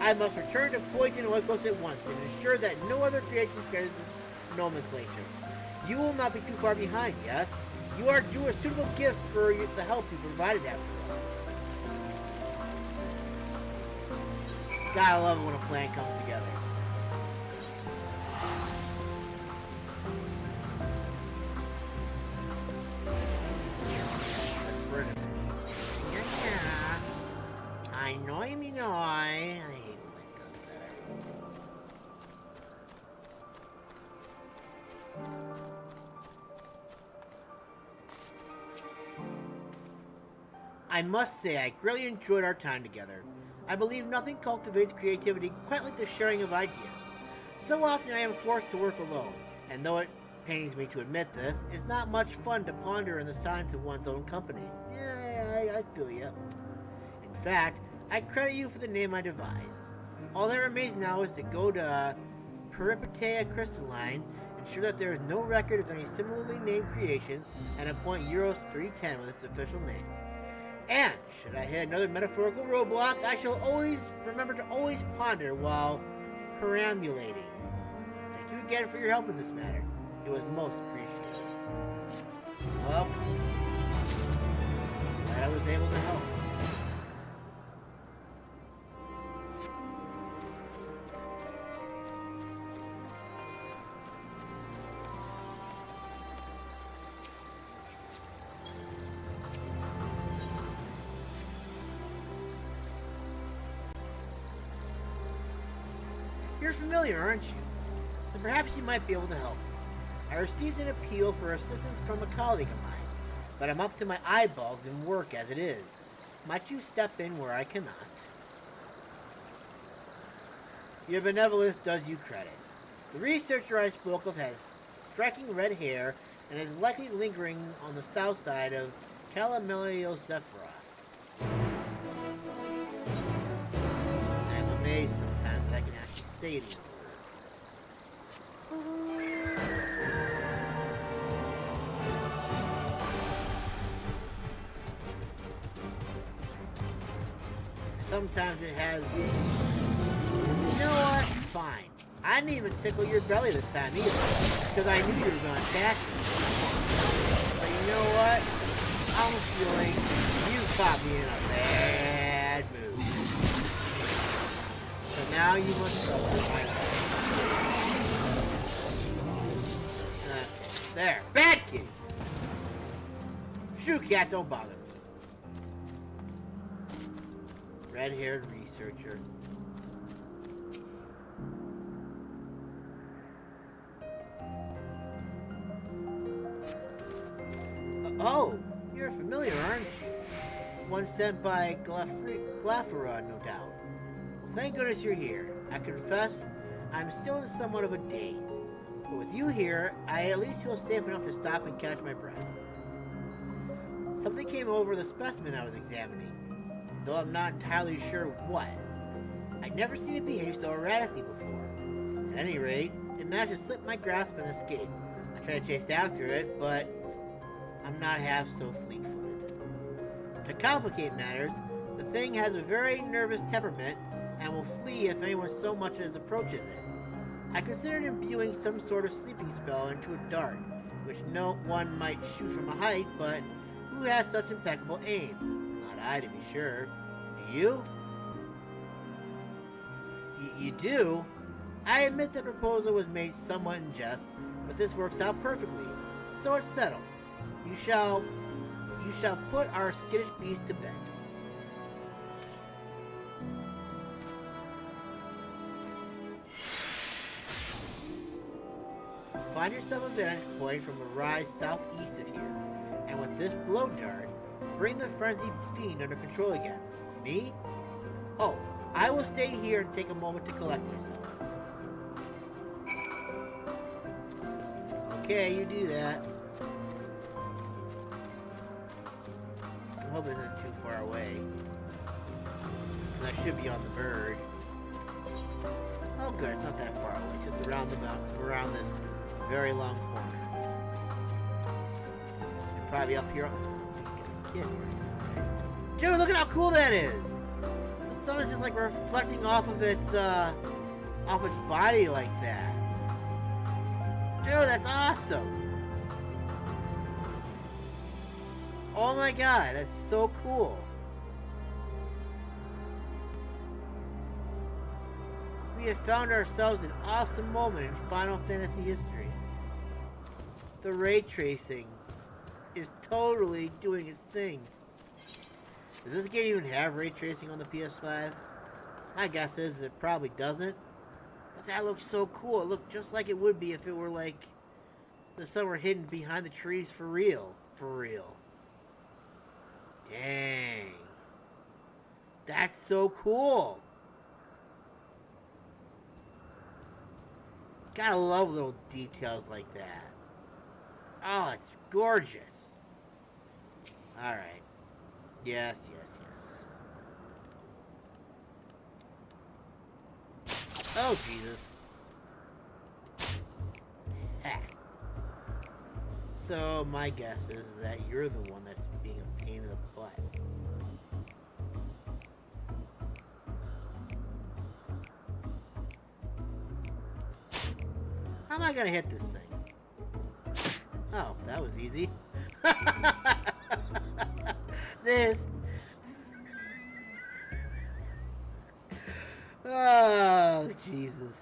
I must return to Poison Oikos at once and ensure that no other creation shares this nomenclature. You will not be too far behind, yes? You are due a suitable gift for the help you provided after all. Gotta love it when a plan comes together. I know me no. I hate when it does that. I must say, I greatly enjoyed our time together. I believe nothing cultivates creativity quite like the sharing of ideas. So often I am forced to work alone, and though it pains me to admit this, it's not much fun to ponder in the silence of one's own company. Yeah, I feel ya. In fact, I credit you for the name I devised. All that remains now is to go to Peripetea Crystalline, ensure that there is no record of any similarly named creation, and appoint Euros 310 with its official name. And, should I hit another metaphorical roadblock, I shall always remember to always ponder while perambulating. Thank you again for your help in this matter. It was most appreciated. Well, glad I was able to help. You're familiar, aren't you? And perhaps you might be able to help. I received an appeal for assistance from a colleague of mine, but I'm up to my eyeballs in work as it is. Might you step in where I cannot? Your benevolence does you credit. The researcher I spoke of has striking red hair and is likely lingering on the south side of Calameliosephoros. I'm amazed sometimes that I can actually say these words. Sometimes it has... You know what? Fine. I didn't even tickle your belly this time either, because I knew you were going to attack me. But you know what? I'm feeling you caught me in a bad mood. So now you must suffer my life. There. Bad kitty! Shoo, cat, don't bother me. Red-haired researcher. Oh, you're familiar, aren't you? One sent by Glafira, no doubt. Well, thank goodness you're here. I confess, I'm still in somewhat of a daze. But with you here, I at least feel safe enough to stop and catch my breath. Something came over the specimen I was examining, though I'm not entirely sure what. I'd never seen it behave so erratically before. At any rate, it managed to slip my grasp and escape. I tried to chase after it, but I'm not half so fleet-footed. To complicate matters, the thing has a very nervous temperament and will flee if anyone so much as approaches it. I considered imbuing some sort of sleeping spell into a dart, which no one might shoot from a height, but who has such impeccable aim? Not I, to be sure. Do you? You do? I admit the proposal was made somewhat in jest, but this works out perfectly. So it's settled. You shall put our skittish beast to bed. Find yourself a vantage point from a rise southeast of here, and with this blow dart, bring the frenzied fiend under control again. Me? Oh, I will stay here and take a moment to collect myself. Okay, you do that. I hope it isn't too far away. And I should be on the verge. Oh good, it's not that far away. Just around the mountain, around this very long corner. And probably up here. Kid here. Dude, look at how cool that is! The sun is just like reflecting off of its body like that. Dude, that's awesome! Oh my god, that's so cool. We have found ourselves an awesome moment in Final Fantasy history. The ray tracing is totally doing its thing. Does this game even have ray tracing on the PS5? My guess is it probably doesn't. But that looks so cool. It looked just like it would be if it were like the sun were hidden behind the trees for real. For real. Dang. That's so cool. Gotta love little details like that. Oh, it's gorgeous. Alright. Yes, yes, yes. Oh, Jesus. Ha. So, my guess is that you're the one that's being a pain in the butt. How am I gonna hit this thing? Oh, that was easy. This. Oh, Jesus.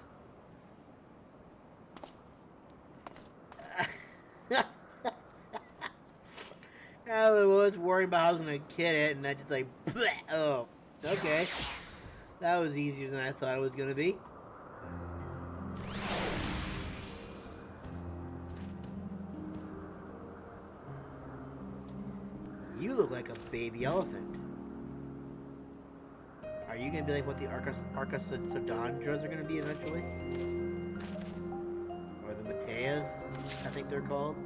I was worried about how I was gonna get it, and I just like, bleh. Oh, okay. That was easier than I thought it was gonna be. You look like a baby elephant. Are you gonna be like what the Arcasodandras are gonna be eventually? Or the Mateas, I think they're called.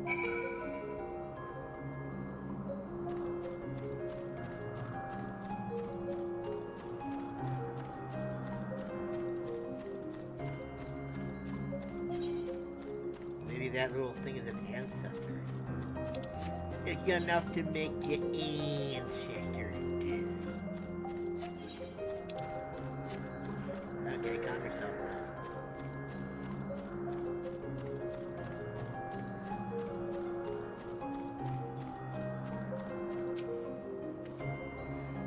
Maybe that little thing is an ancestor. It's enough to make you ancestor. Okay, calm yourself down.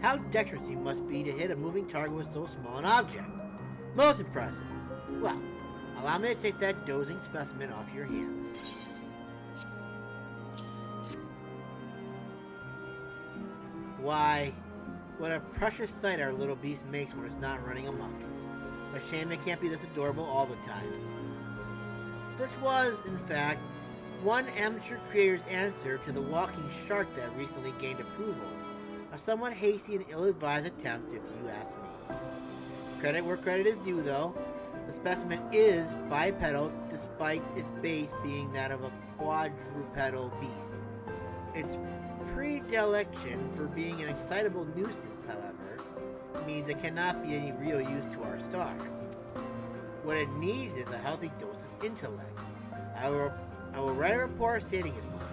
How dexterous you must be to hit a moving target with so small an object. Most impressive. Well, allow me to take that dozing specimen off your hands. Why, what a precious sight our little beast makes when it's not running amok. A shame it can't be this adorable all the time. This was, in fact, one amateur creator's answer to the walking shark that recently gained approval. A somewhat hasty and ill-advised attempt, if you ask me. Credit where credit is due, though. The specimen is bipedal, despite its base being that of a quadrupedal beast. Its predilection for being an excitable nuisance, however, means it cannot be any real use to our star. What it needs is a healthy dose of intellect. I will write a report stating as much.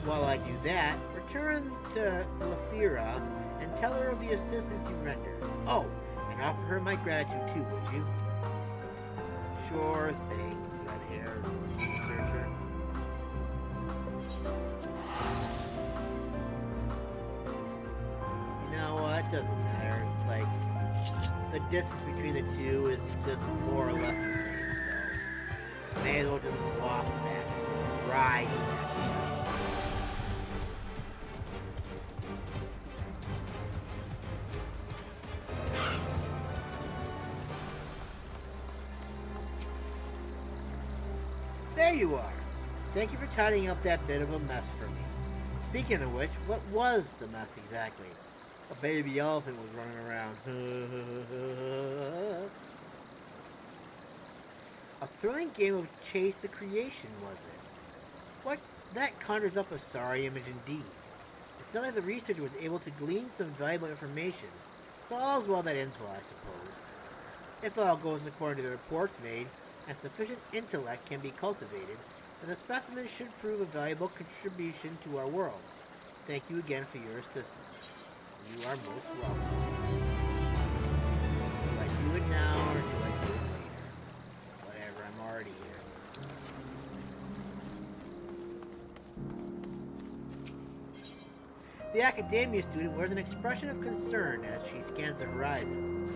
While I do that, return to Lethera and tell her of the assistance you rendered. Oh, and offer her my gratitude too, would you? Sure thing, red-haired researcher. You know what? It doesn't matter. Like, the distance between the two is just more or less the same, so may as well just walk back, ride back. There you are! Thank you for tidying up that bit of a mess for me. Speaking of which, what was the mess exactly? A baby elephant was running around. A thrilling game of chase the creation, was it? What? That conjures up a sorry image indeed. It sounds like the researcher was able to glean some valuable information. So all's well that ends well, I suppose. If all goes according to the reports made, and sufficient intellect can be cultivated, then the specimen should prove a valuable contribution to our world. Thank you again for your assistance. You are most welcome. Do I do it now, or do I do it later? Whatever, I'm already here. The academia student wears an expression of concern as she scans the horizon.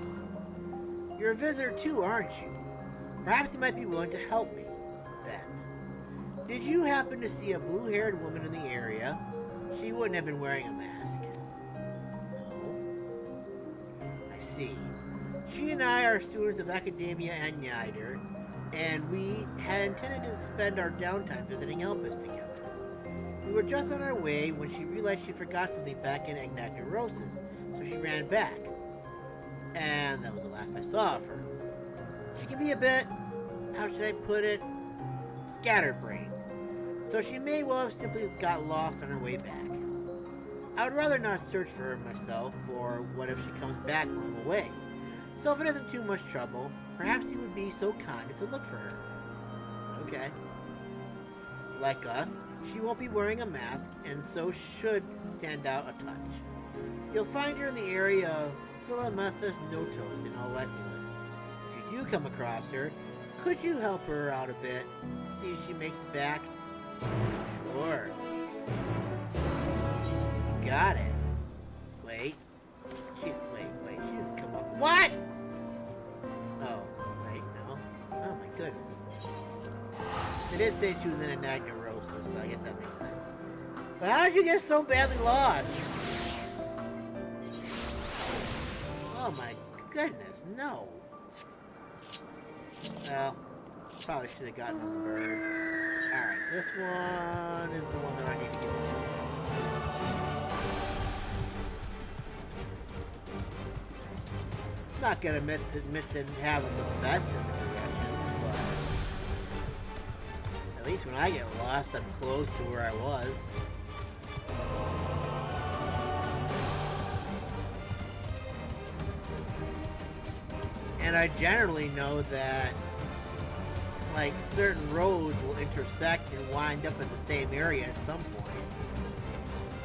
You're a visitor too, aren't you? Perhaps you might be willing to help me, then. Did you happen to see a blue-haired woman in the area? She wouldn't have been wearing a mask. No. I see. She and I are students of Academia and AETHER, and we had intended to spend our downtime visiting Elpis together. We were just on our way when she realized she forgot something back in Agnagnerosis, so she ran back. And that was the last I saw of her. She can be a bit, how should I put it, scatterbrained. So she may well have simply got lost on her way back. I would rather not search for her myself, for what if she comes back while I'm away? So if it isn't too much trouble, perhaps you would be so kind as to look for her. Okay. Like us, she won't be wearing a mask, and so should stand out a touch. You'll find her in the area of Philomathus Notos in all likelihood. If you do come across her, could you help her out a bit? See if she makes it back? Sure. Got it. Wait. She didn't come up. What? Oh, wait, no. Oh my goodness. They did say she was in Agnagnerosis, so I guess that makes sense. But how did you get so badly lost? Oh my goodness, no. Well, probably should have gotten on the bird. Alright, this one is the one that I need to get. Not gonna admit didn't have the best in the direction, but at least when I get lost, I'm close to where I was. And I generally know that, like, certain roads will intersect and wind up in the same area at some point.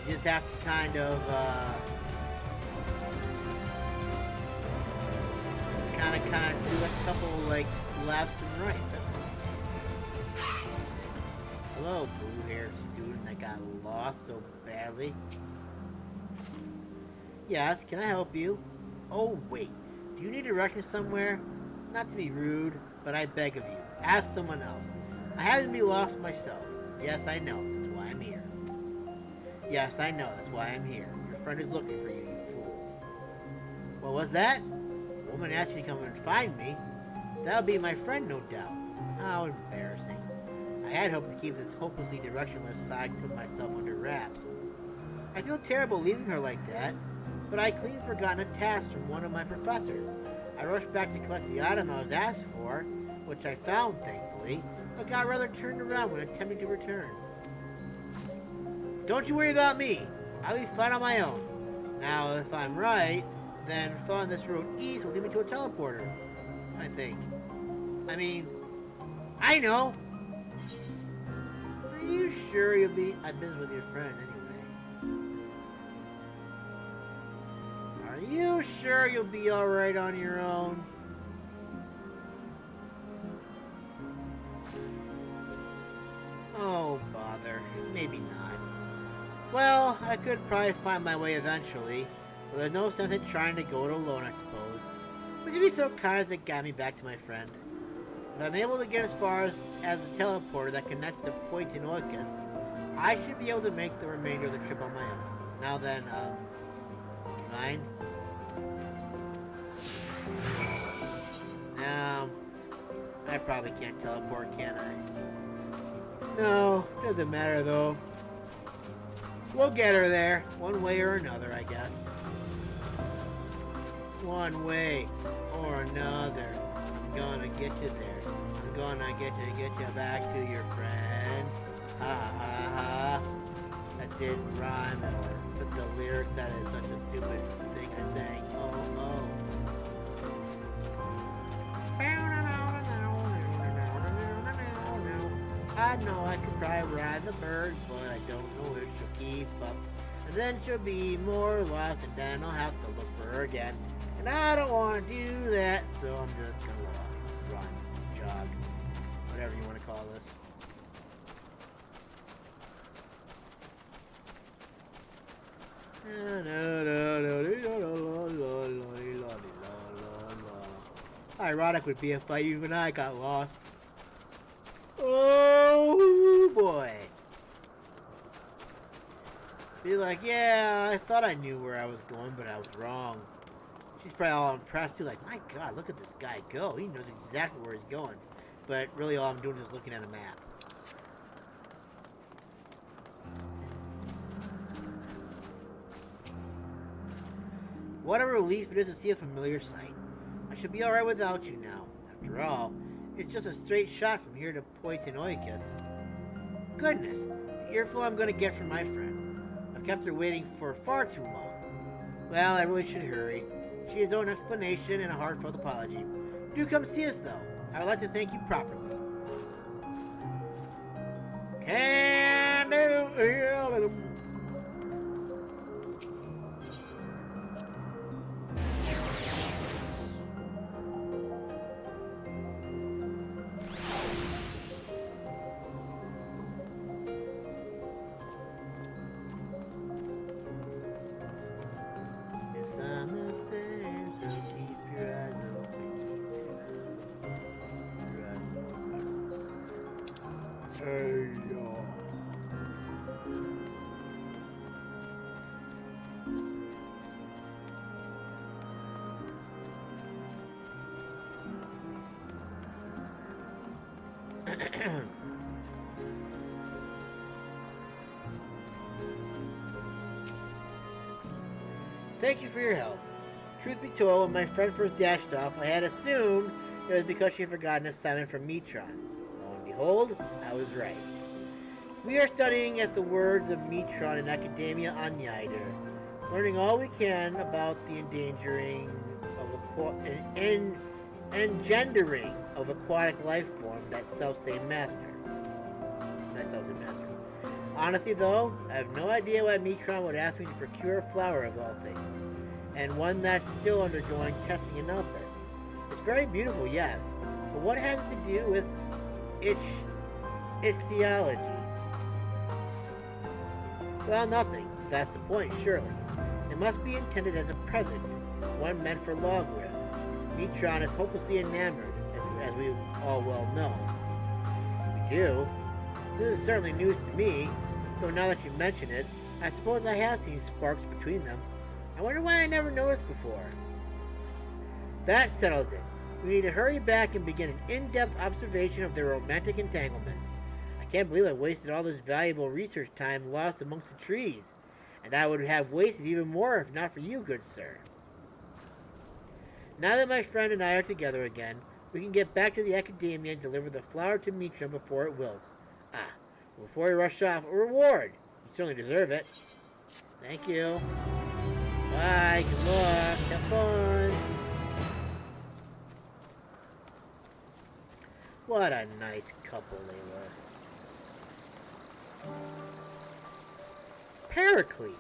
You just have to kind of, kind of do a couple, like, lefts and rights, that's all. Hello, blue-haired student that got lost so badly. Yes, can I help you? Oh, wait. Do you need directions somewhere? Not to be rude, but I beg of you, ask someone else. I happen to be lost myself. Yes, I know. That's why I'm here. Yes, I know. That's why I'm here. Your friend is looking for you, you fool. What was that? A woman asked you to come and find me. That'll be my friend, no doubt. How embarrassing. I had hoped to keep this hopelessly directionless side and put myself under wraps. I feel terrible leaving her like that, but I clean forgotten a task from one of my professors. I rushed back to collect the item I was asked for, which I found, thankfully, but got rather turned around when attempting to return. Don't you worry about me. I'll be fine on my own. Now, if I'm right, then following this road east will lead me to a teleporter, I think. I mean, I know. Are you sure you'll be... I've been with your friend anyway. Are you sure you'll be alright on your own? Oh, bother. Maybe not. Well, I could probably find my way eventually, but there's no sense in trying to go it alone, I suppose. Would you be so kind as to guide me back to my friend? If I'm able to get as far as the teleporter that connects to Poitinoicus, I should be able to make the remainder of the trip on my own. Now then, mind? I probably can't teleport, can I? No, doesn't matter though. We'll get her there, one way or another, I guess. One way or another, I'm gonna get you there. I'm gonna get you back to your friend. Ha ha ha. That didn't rhyme or fit the lyrics. That is such a stupid thing I'm saying. Oh, oh. I know I could try ride the bird, but I don't know if she'll keep up. And then she'll be more lost, and then I'll have to look for her again. And I don't want to do that, so I'm just gonna walk, run, jog, whatever you want to call this. Ironic would be if even I got lost. Oh boy. Be like, yeah, I thought I knew where I was going, but I was wrong. She's probably all impressed too, like, my god, look at this guy go. He knows exactly where he's going. But really all I'm doing is looking at a map. What a relief it is to see a familiar sight. I should be alright without you now. After all, it's just a straight shot from here to Poitinoicus. Goodness, the earful I'm going to get from my friend. I've kept her waiting for far too long. Well, I really should hurry. She has own explanation and a heartfelt apology. Do come see us, though. I would like to thank you properly. Can do. Thank you for your help. Truth be told, when my friend first dashed off, I had assumed it was because she had forgotten an assignment from Metron. Lo and behold, I was right. We are studying at the words of Metron in Academia on Eider, learning all we can about the engendering of aquatic life form, that self-same master. Honestly though, I have no idea why Metron would ask me to procure a flower of all things, and one that's still undergoing testing in Elpis. It's very beautiful, yes, but what has it to do with its theology? Well, nothing. That's the point, surely. It must be intended as a present, one meant for Logriff. Metron is hopelessly enamored, as we all well know. We do. This is certainly news to me, though now that you mention it, I suppose I have seen sparks between them. I wonder why I never noticed before. That settles it. We need to hurry back and begin an in-depth observation of their romantic entanglements. I can't believe I wasted all this valuable research time lost amongst the trees, and I would have wasted even more if not for you, good sir. Now that my friend and I are together again, we can get back to the Academia and deliver the flower to Metron before it wilts. Before we rush off, a reward. You certainly deserve it. Thank you. Bye, good luck, have fun. What a nice couple they were. Pericles.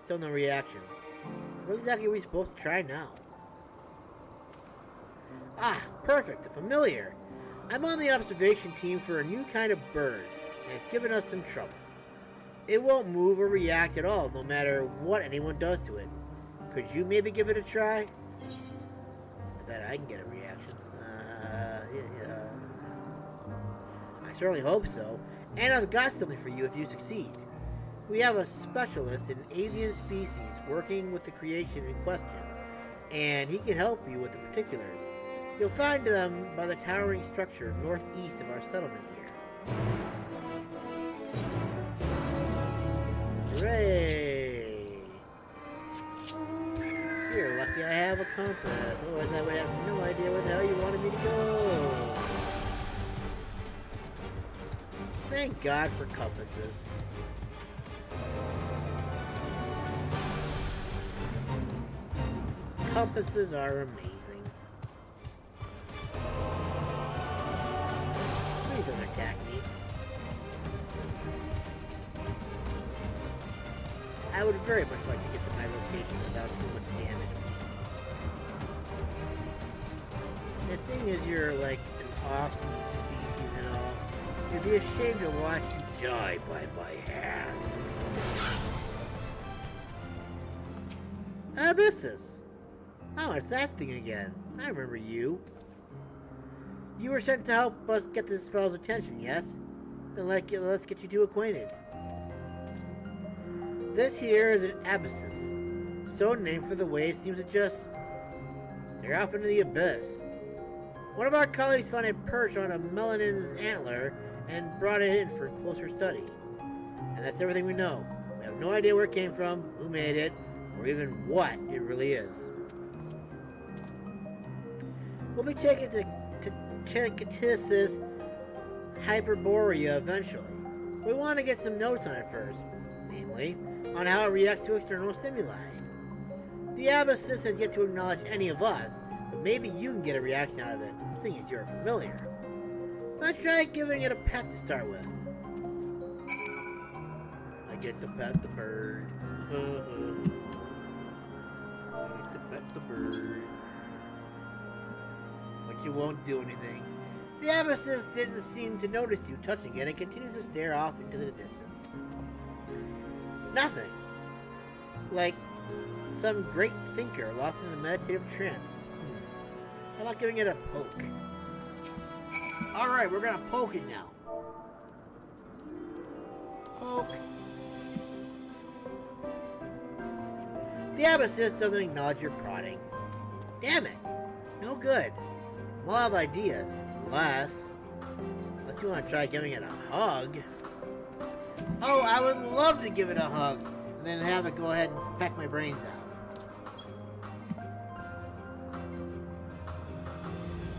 Still no reaction. What exactly are we supposed to try now? Ah, perfect, a familiar. I'm on the observation team for a new kind of bird, and it's given us some trouble. It won't move or react at all, no matter what anyone does to it. Could you maybe give it a try? I bet I can get a reaction. I certainly hope so, and I've got something for you if you succeed. We have a specialist in avian species working with the creation in question. and he can help you with the particulars. You'll find them by the towering structure northeast of our settlement here. Hooray! You're lucky I have a compass, otherwise I would have no idea where the hell you wanted me to go. Thank God for compasses. Compasses are amazing. Please don't attack me. I would very much like to get to my location without too much damage. And seeing as you're like an awesome species and all, it'd be a shame to watch you die by my hands. Abyssus! Oh, it's that thing again. I remember you. You were sent to help us get this fellow's attention, yes? Then let's get you two acquainted. This here is an abyssus, so named for the way it seems to just stare off into the abyss. One of our colleagues found it perched on a melanin's antler and brought it in for closer study. And that's everything we know. We have no idea where it came from, who made it, or even what it really is. We'll be taking it to Ktisis Hyperboreia eventually. We want to get some notes on it first, namely, on how it reacts to external stimuli. The abyssus has yet to acknowledge any of us, but maybe you can get a reaction out of it, seeing as you're familiar. Let's try giving it a pet to start with. I get to pet the bird. I get to pet the bird. But you won't do anything. The abyssus didn't seem to notice you touching it and continues to stare off into the distance. Nothing. Like some great thinker lost in a meditative trance. How about giving it a poke? Alright, we're gonna poke it now. Poke. The abyssus doesn't acknowledge your prodding. Damn it. No good. I'm all out of ideas. Unless you want to try giving it a hug. Oh, I would love to give it a hug. And then have it go ahead and peck my brains out.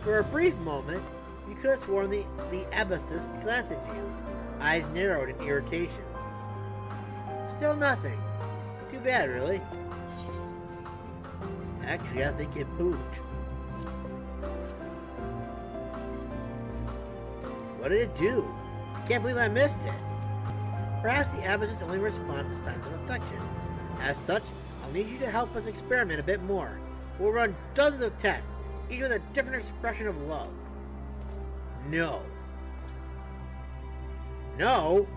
For a brief moment, you could have sworn the abyssus glanced at you, eyes narrowed in irritation. Still nothing. Too bad, really. Actually, I think it moved. What did it do? I can't believe I missed it. Perhaps the abyssus only responds to signs of affection. As such, I'll need you to help us experiment a bit more. We'll run dozens of tests, each with a different expression of love. No. No?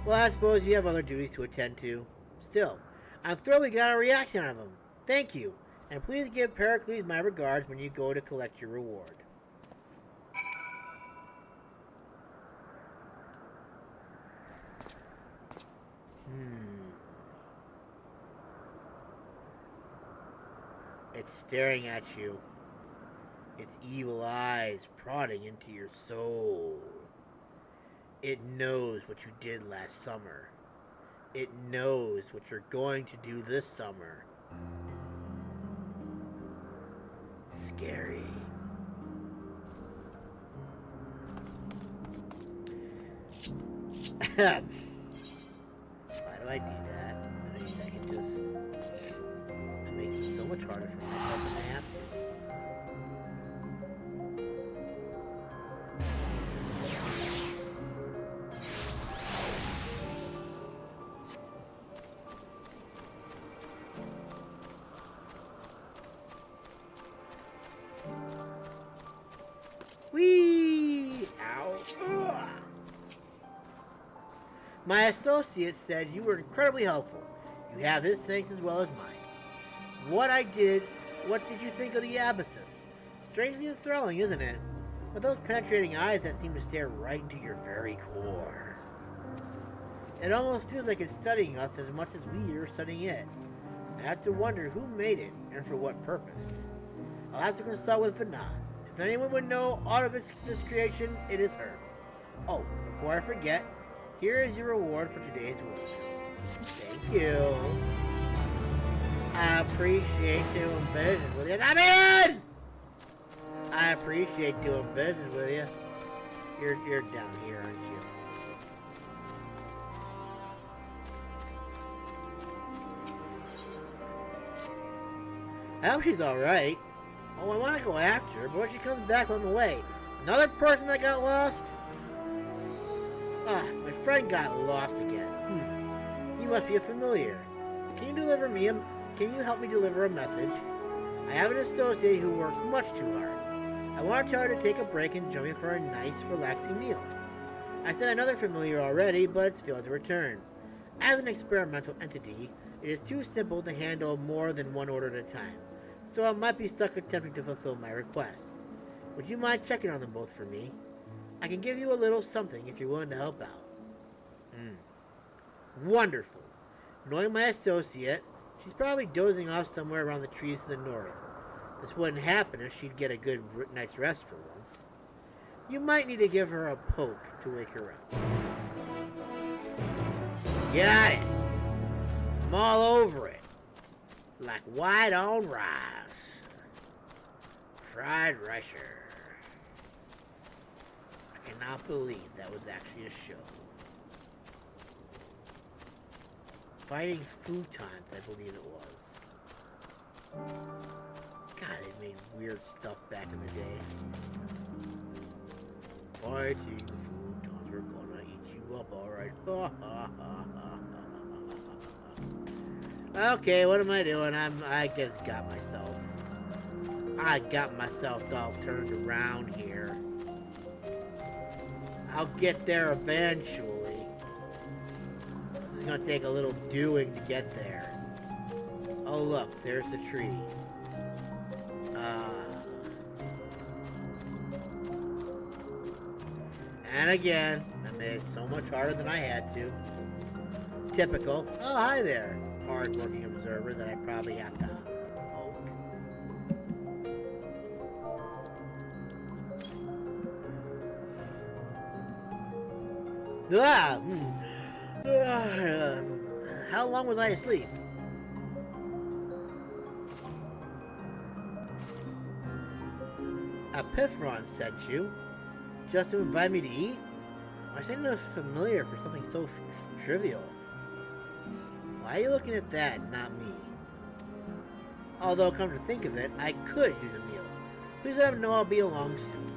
Well, I suppose you have other duties to attend to. Still, I'm thrilled we got a reaction out of them. Thank you, and please give Pericles my regards when you go to collect your reward. It's staring at you. Its evil eyes prodding into your soul. It knows what you did last summer. It knows what you're going to do this summer. Scary. Why do I do that? I mean, I can just... It makes it so much harder for myself than I have to. Whee! Ow! Ugh. My associate said you were incredibly helpful. You have his thanks as well as mine. What did you think of the abyssus? Strangely thrilling, isn't it? With those penetrating eyes that seem to stare right into your very core. It almost feels like it's studying us as much as we are studying it. I have to wonder who made it and for what purpose. I'll have to consult with Vana. If anyone would know all of this creation, it is her. Oh, before I forget, here is your reward for today's work. Thank you. I appreciate doing business with you. Come in! I appreciate doing business with you. You're down here, aren't you? I hope she's alright. Oh, I want to go after her, but when she comes back on the way, another person that got lost? Ah, my friend got lost again. You must be a familiar. Can you help me deliver a message? I have an associate who works much too hard. I want to tell her to take a break and join me for a nice, relaxing meal. I sent another familiar already, but it's failed to return. As an experimental entity, it is too simple to handle more than one order at a time, so I might be stuck attempting to fulfill my request. Would you mind checking on them both for me? I can give you a little something if you're willing to help out. Wonderful. Knowing my associate, she's probably dozing off somewhere around the trees to the north. This wouldn't happen if she'd get a good night's rest for once. You might need to give her a poke to wake her up. Got it! I'm all over it. Like white on rice. Fried ricer. I cannot believe that was actually a show. Fighting Futons, I believe it was. God, they made weird stuff back in the day. Fighting Futons, we're gonna eat you up, alright. Okay, what am I doing? I just got myself all turned around here. I'll get there eventually. This is gonna take a little doing to get there. Oh look, there's the tree. And again, I made it so much harder than I had to. Typical. Oh, hi there, hard-working observer that I probably have to poke. How long was I asleep? Epithron sent you? Just to invite me to eat? I sent a familiar for something so trivial. Why are you looking at that, not me? Although, come to think of it, I could use a meal. Please let him know I'll be along soon.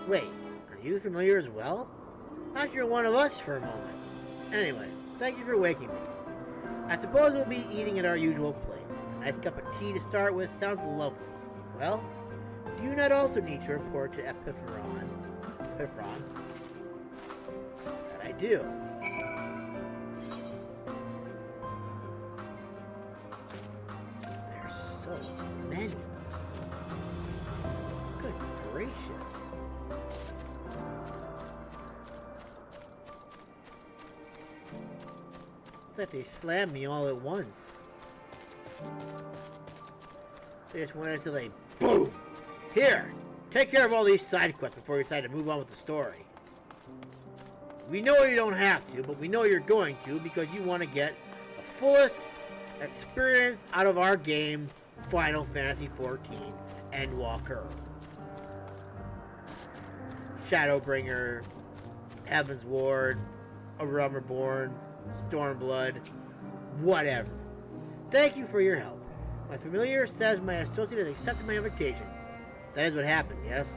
Wait, are you familiar as well? I thought you were one of us for a moment. Anyway, thank you for waking me. I suppose we'll be eating at our usual place. A nice cup of tea to start with sounds lovely. Well, do you not also need to report to Epithron? That I do. There's so many of them. Good gracious. It's like they slammed me all at once. They just wanted to like, boom! Here! Take care of all these side quests before you decide to move on with the story. We know you don't have to, but we know you're going to because you want to get the fullest experience out of our game, Final Fantasy XIV Endwalker. Shadowbringer, Heaven's Ward, A Realm Reborn, Stormblood, whatever. Thank you for your help. My familiar says my associate has accepted my invitation. That is what happened, yes?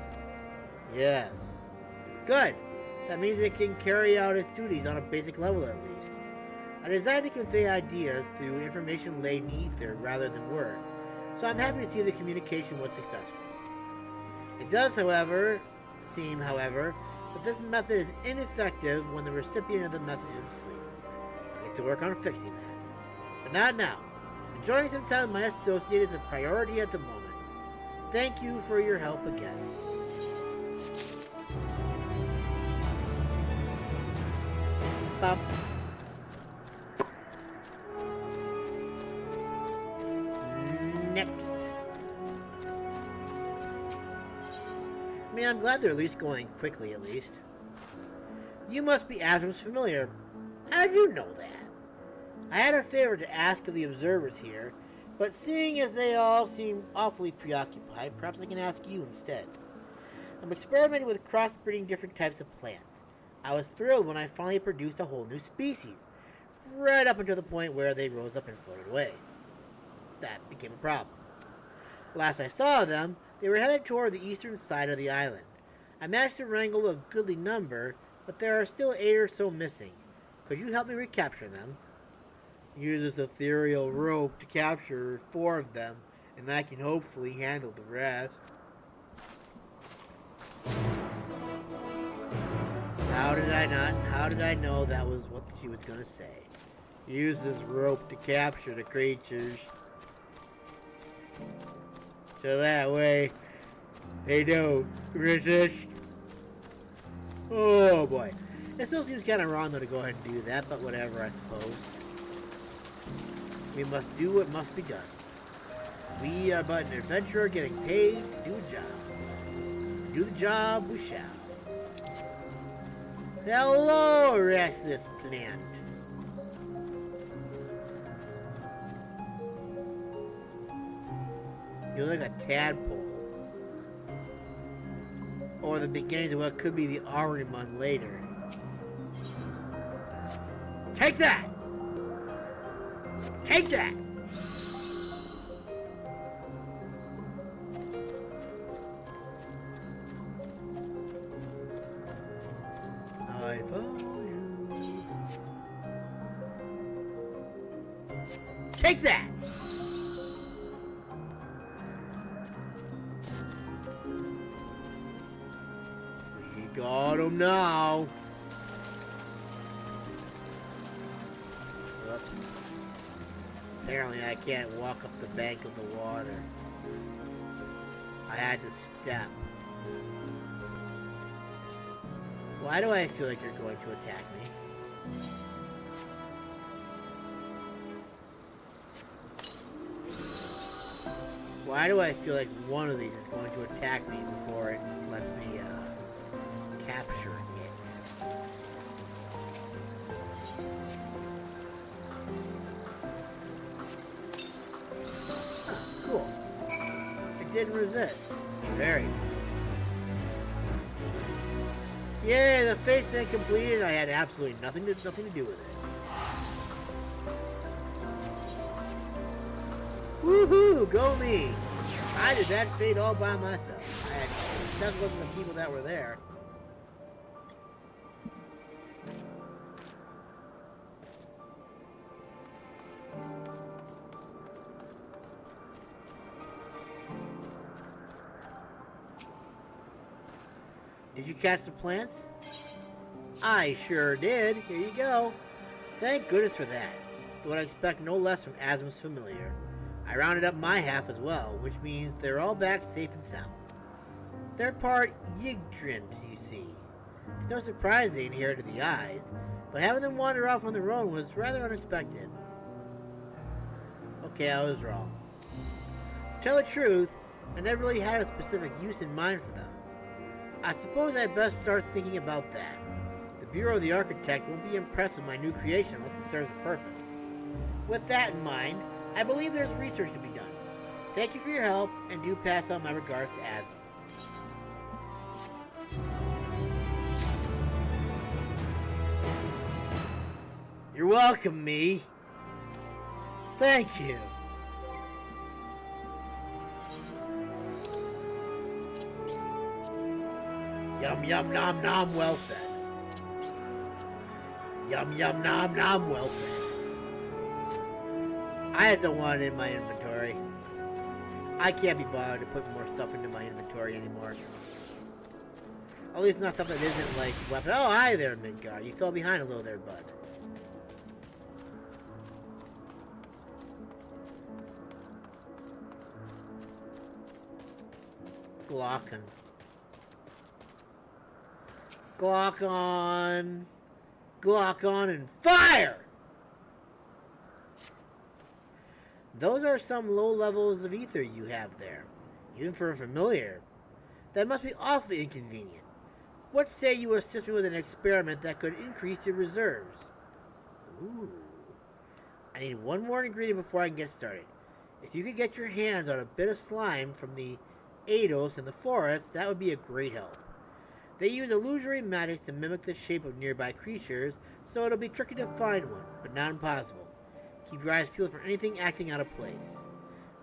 Yes. Good. That means it can carry out its duties on a basic level at least. I designed to convey ideas through information-laden ether rather than words, so I'm happy to see the communication was successful. It does, however, seem that this method is ineffective when the recipient of the message is asleep. I need to work on fixing that. But not now. Enjoying some time with my associate is a priority at the moment. Thank you for your help again. bum. Next. I mean, I'm glad they're at least going quickly, at least. You must be Asrim's familiar. How did you know that? I had a favor to ask of the observers here, but seeing as they all seem awfully preoccupied, perhaps I can ask you instead. I'm experimenting with crossbreeding different types of plants. I was thrilled when I finally produced a whole new species, right up until the point where they rose up and floated away. That became a problem. Last I saw them, they were headed toward the eastern side of the island. I managed to wrangle a goodly number, but there are still 8 or so missing. Could you help me recapture them? Use this ethereal rope to capture 4 of them, and I can hopefully handle the rest. How did I know that was what she was gonna say? Use this rope to capture the creatures. So that way, they don't resist. Oh boy. It still seems kind of wrong though to go ahead and do that, but whatever, I suppose. We must do what must be done. We are but an adventurer getting paid to do a job. To do the job, we shall. Hello, restless plant. You're like a tadpole. Or the beginnings of what could be the Ahriman later. Take that! Take that! I found you. Take that! We got him now. Whoops. Apparently I can't walk up the bank of the water. I had to step. Why do I feel like you're going to attack me? Why do I feel like one of these is going to attack me before it lets me capture it? Huh, cool. It didn't resist. Very cool. Yeah, the fate's been completed. I had absolutely nothing to do with it. Woohoo! Go me! I did that fate all by myself. I had nothing with the people that were there. Did you catch the plants? I sure did. Here you go. Thank goodness for that. Though I'd expect no less from Asrim's familiar. I rounded up my half as well, which means they're all back safe and sound. They're part Yggdrant, you see. It's no surprise they inherited the eyes, but having them wander off on their own was rather unexpected. Okay, I was wrong. To tell the truth, I never really had a specific use in mind for them. I suppose I'd best start thinking about that. The Bureau of the Architect won't be impressed with my new creation unless it serves a purpose. With that in mind, I believe there's research to be done. Thank you for your help, and do pass on my regards to Asrim. You're welcome, me. Thank you. Yum yum nom nom, well fed. Yum yum nom nom, well fed. I don't want it in my inventory. I can't be bothered to put more stuff into my inventory anymore. At least not stuff that isn't like weapon. Oh, hi there, Midgar. You fell behind a little there, bud. Glockon. Glock on and fire! Those are some low levels of ether you have there, even for a familiar. That must be awfully inconvenient. What say you assist me with an experiment that could increase your reserves? Ooh. I need one more ingredient before I can get started. If you could get your hands on a bit of slime from the Eidos in the forest, that would be a great help. They use illusory magic to mimic the shape of nearby creatures, so it'll be tricky to find one, but not impossible. Keep your eyes peeled for anything acting out of place.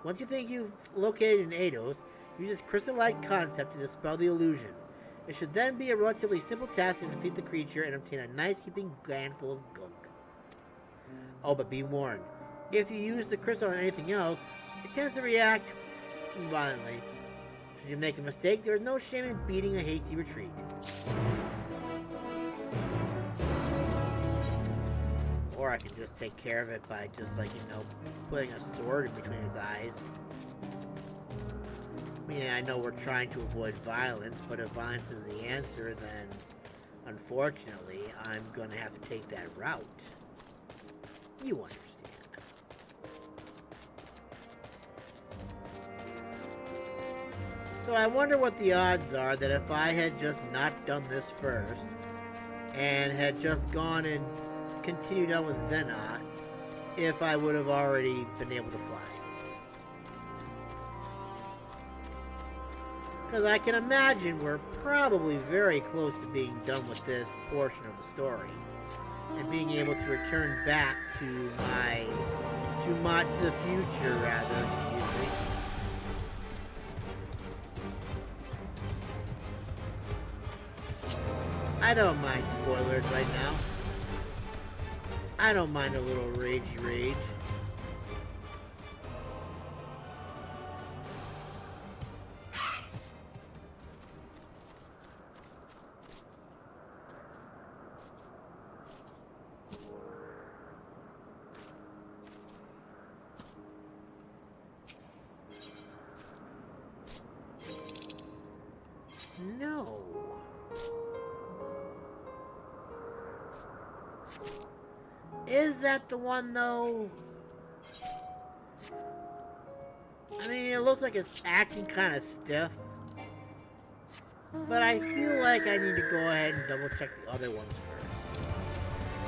Once you think you've located an Eidos, use this crystal-like concept to dispel the illusion. It should then be a relatively simple task to defeat the creature and obtain a nice-keeping gland full of gunk. Oh, but be warned. If you use the crystal on anything else, it tends to react violently. Should you make a mistake, there is no shame in beating a hasty retreat. Or I can just take care of it by just, like, you know, putting a sword in between his eyes. I mean, I know we're trying to avoid violence, but if violence is the answer, then unfortunately, I'm gonna have to take that route. You understand. So I wonder what the odds are that if I had just not done this first, and had just gone and continued on with Vena, if I would have already been able to fly. Because I can imagine we're probably very close to being done with this portion of the story. And being able to return back to the future, rather, excuse me. I don't mind spoilers right now. I don't mind a little ragey rage. No. Is that the one, though? I mean, it looks like it's acting kind of stiff. But I feel like I need to go ahead and double check the other ones first.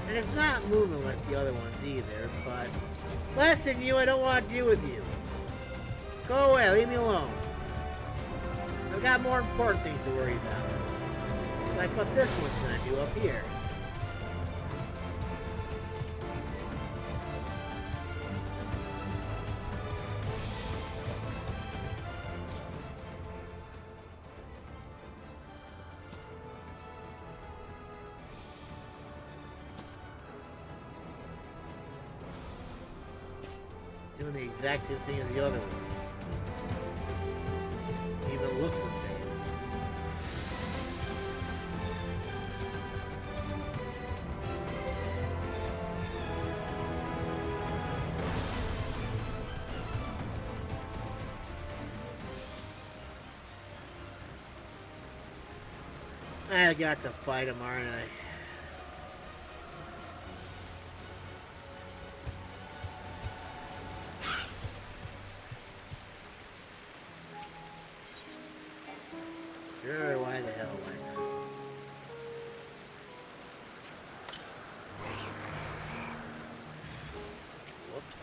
And it's not moving like the other ones either, but... Listen, you, I don't want to deal with you. Go away, leave me alone. I've got more important things to worry about. Like what this one's gonna do up here. Doing the exact same thing as the other one. It even looks the same. I got to fight him, aren't I? Sure, why the hell not? Whoops.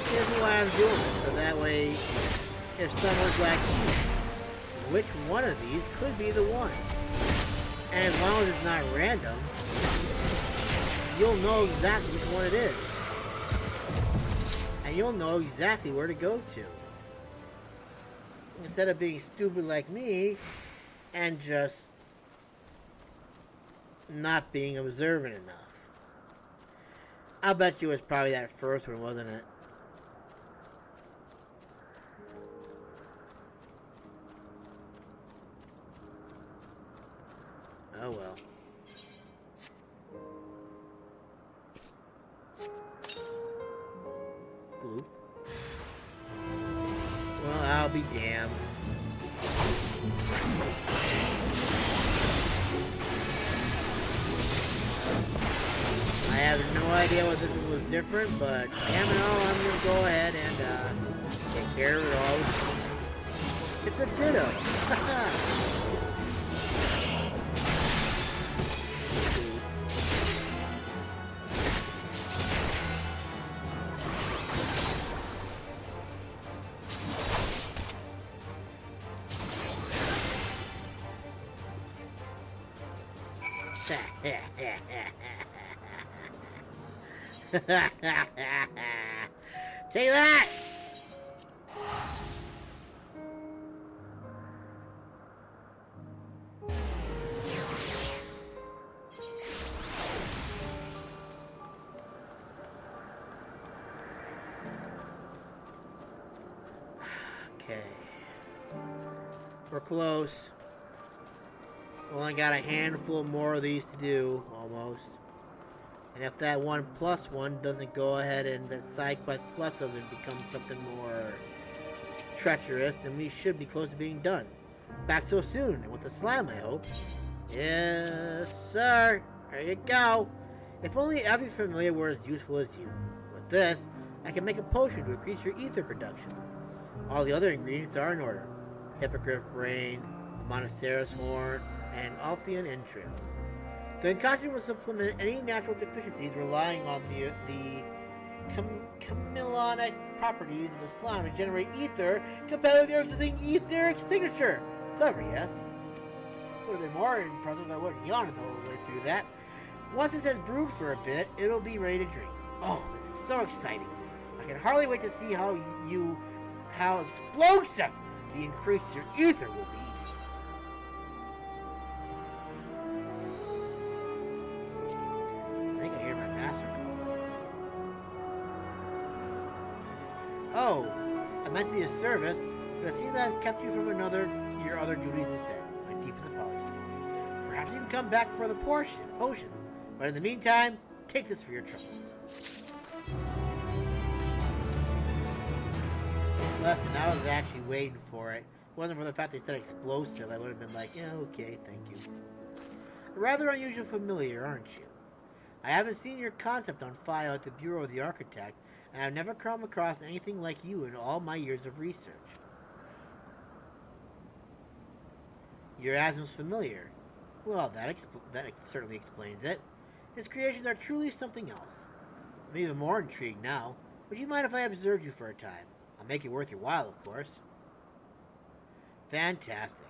Here's why I'm doing it, so that way, if someone's like, which one of these could be the one? And as long as it's not random, you'll know exactly which one it is. And you'll know exactly where to go to. Instead of being stupid like me, and just not being observant enough. I'll bet you it was probably that first one, wasn't it? Oh well. be damned. I have no idea what this was different, but damn it all, I'm gonna go ahead and take care of it all. It's a ditto. Take that! Okay. We're close. Only got a handful more of these to do, almost. And if that 1+1 doesn't go ahead and that side quest plus doesn't become something more treacherous, then we should be close to being done. Back so soon, and with the slime, I hope. Yes, sir. There you go. If only every familiar were as useful as you. With this, I can make a potion to increase your ether production. All the other ingredients are in order. Hippogriff brain, Monoceros horn, and Alphian entrails. The concoction will supplement any natural deficiencies relying on the chameleonic properties of the slime to generate ether compared with your existing ether extinguisher. Clever, yes? Would have been more impressive if I wouldn't yawn the whole way through that. Once it has brewed for a bit, it'll be ready to drink. Oh, this is so exciting. I can hardly wait to see how explosive the increase your ether will be. I think I hear my master calling. Oh, I meant to be of service, but it seems I've kept you from your other duties instead. My deepest apologies. Perhaps you can come back for the potion, but in the meantime, take this for your troubles. Listen, I was actually waiting for it. If it wasn't for the fact they said explosive, I would have been like, yeah, okay, thank you. A rather unusual familiar, aren't you? I haven't seen your concept on file at the Bureau of the Architect, and I've never come across anything like you in all my years of research. Your Asm's familiar. Well, that certainly explains it. His creations are truly something else. I'm even more intrigued now. Would you mind if I observed you for a time? I'll make it worth your while, of course. Fantastic.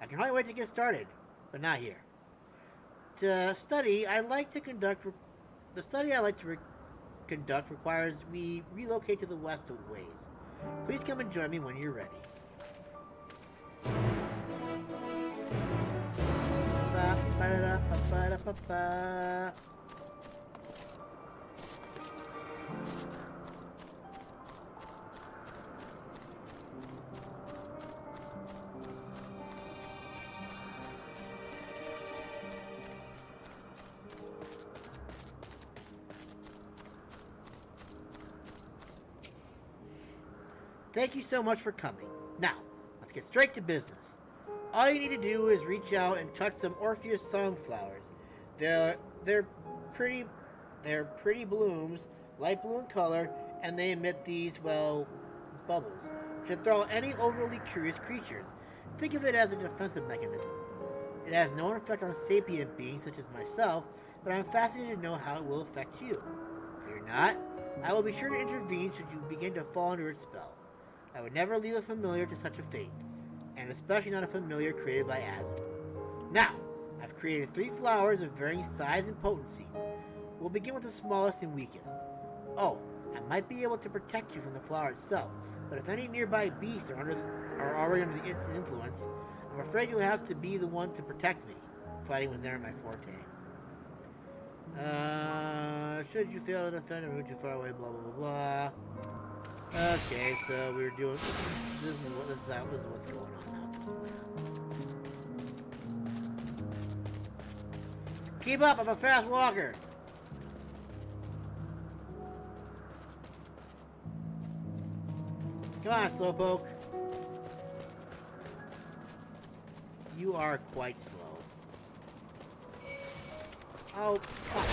I can hardly wait to get started, but not here. The study I like to conduct requires we relocate to the west a ways. Please come and join me when you're ready. Thank you so much for coming. Now, let's get straight to business. All you need to do is reach out and touch some Orpheus sunflowers. They're pretty blooms, light blue in color, and they emit these, well, bubbles, which enthrall any overly curious creatures. Think of it as a defensive mechanism. It has no effect on sapient beings such as myself, but I'm fascinated to know how it will affect you. Fear not, I will be sure to intervene should you begin to fall under its spell. I would never leave a familiar to such a fate, and especially not a familiar created by Asm. Now, I've created 3 flowers of varying size and potency. We'll begin with the smallest and weakest. Oh, I might be able to protect you from the flower itself, but if any nearby beasts are already under the influence, I'm afraid you'll have to be the one to protect me. Fighting was never my forte. Should you fail to defend and move too far away, blah blah blah blah. Okay, so we're doing this is what's going on now. Keep up, I'm a fast walker. Come on, Slowpoke. You are quite slow. Oh, fuck.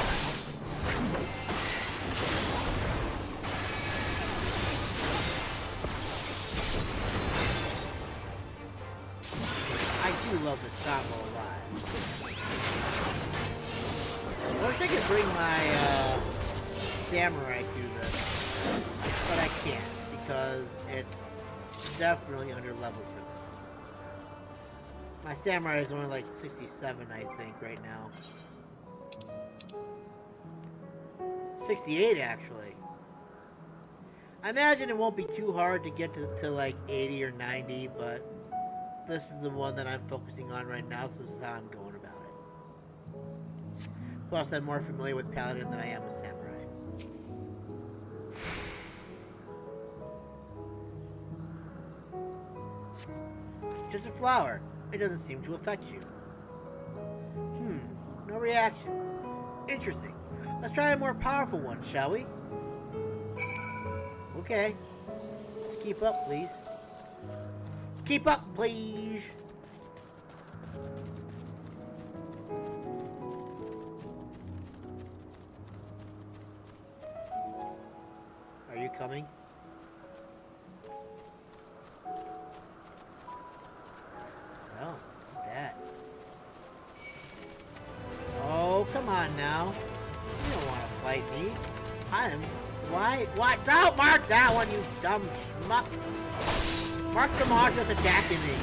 I do love this combo a lot. I wish I could bring my samurai to this, but I can't because it's definitely under level for this. My samurai is only like 67, I think, right now. 68, actually. I imagine it won't be too hard to get to like 80 or 90, but this is the one that I'm focusing on right now, so this is how I'm going about it. Plus, I'm more familiar with Paladin than I am with Samurai. Just a flower. It doesn't seem to affect you. No reaction. Interesting. Let's try a more powerful one, shall we? Okay. Just keep up, please. Keep up, please! Are you coming? Oh, that. Oh, come on now. You don't want to fight me. Why? Don't mark that one, you dumb schmuck. Mark the monsters attacking me.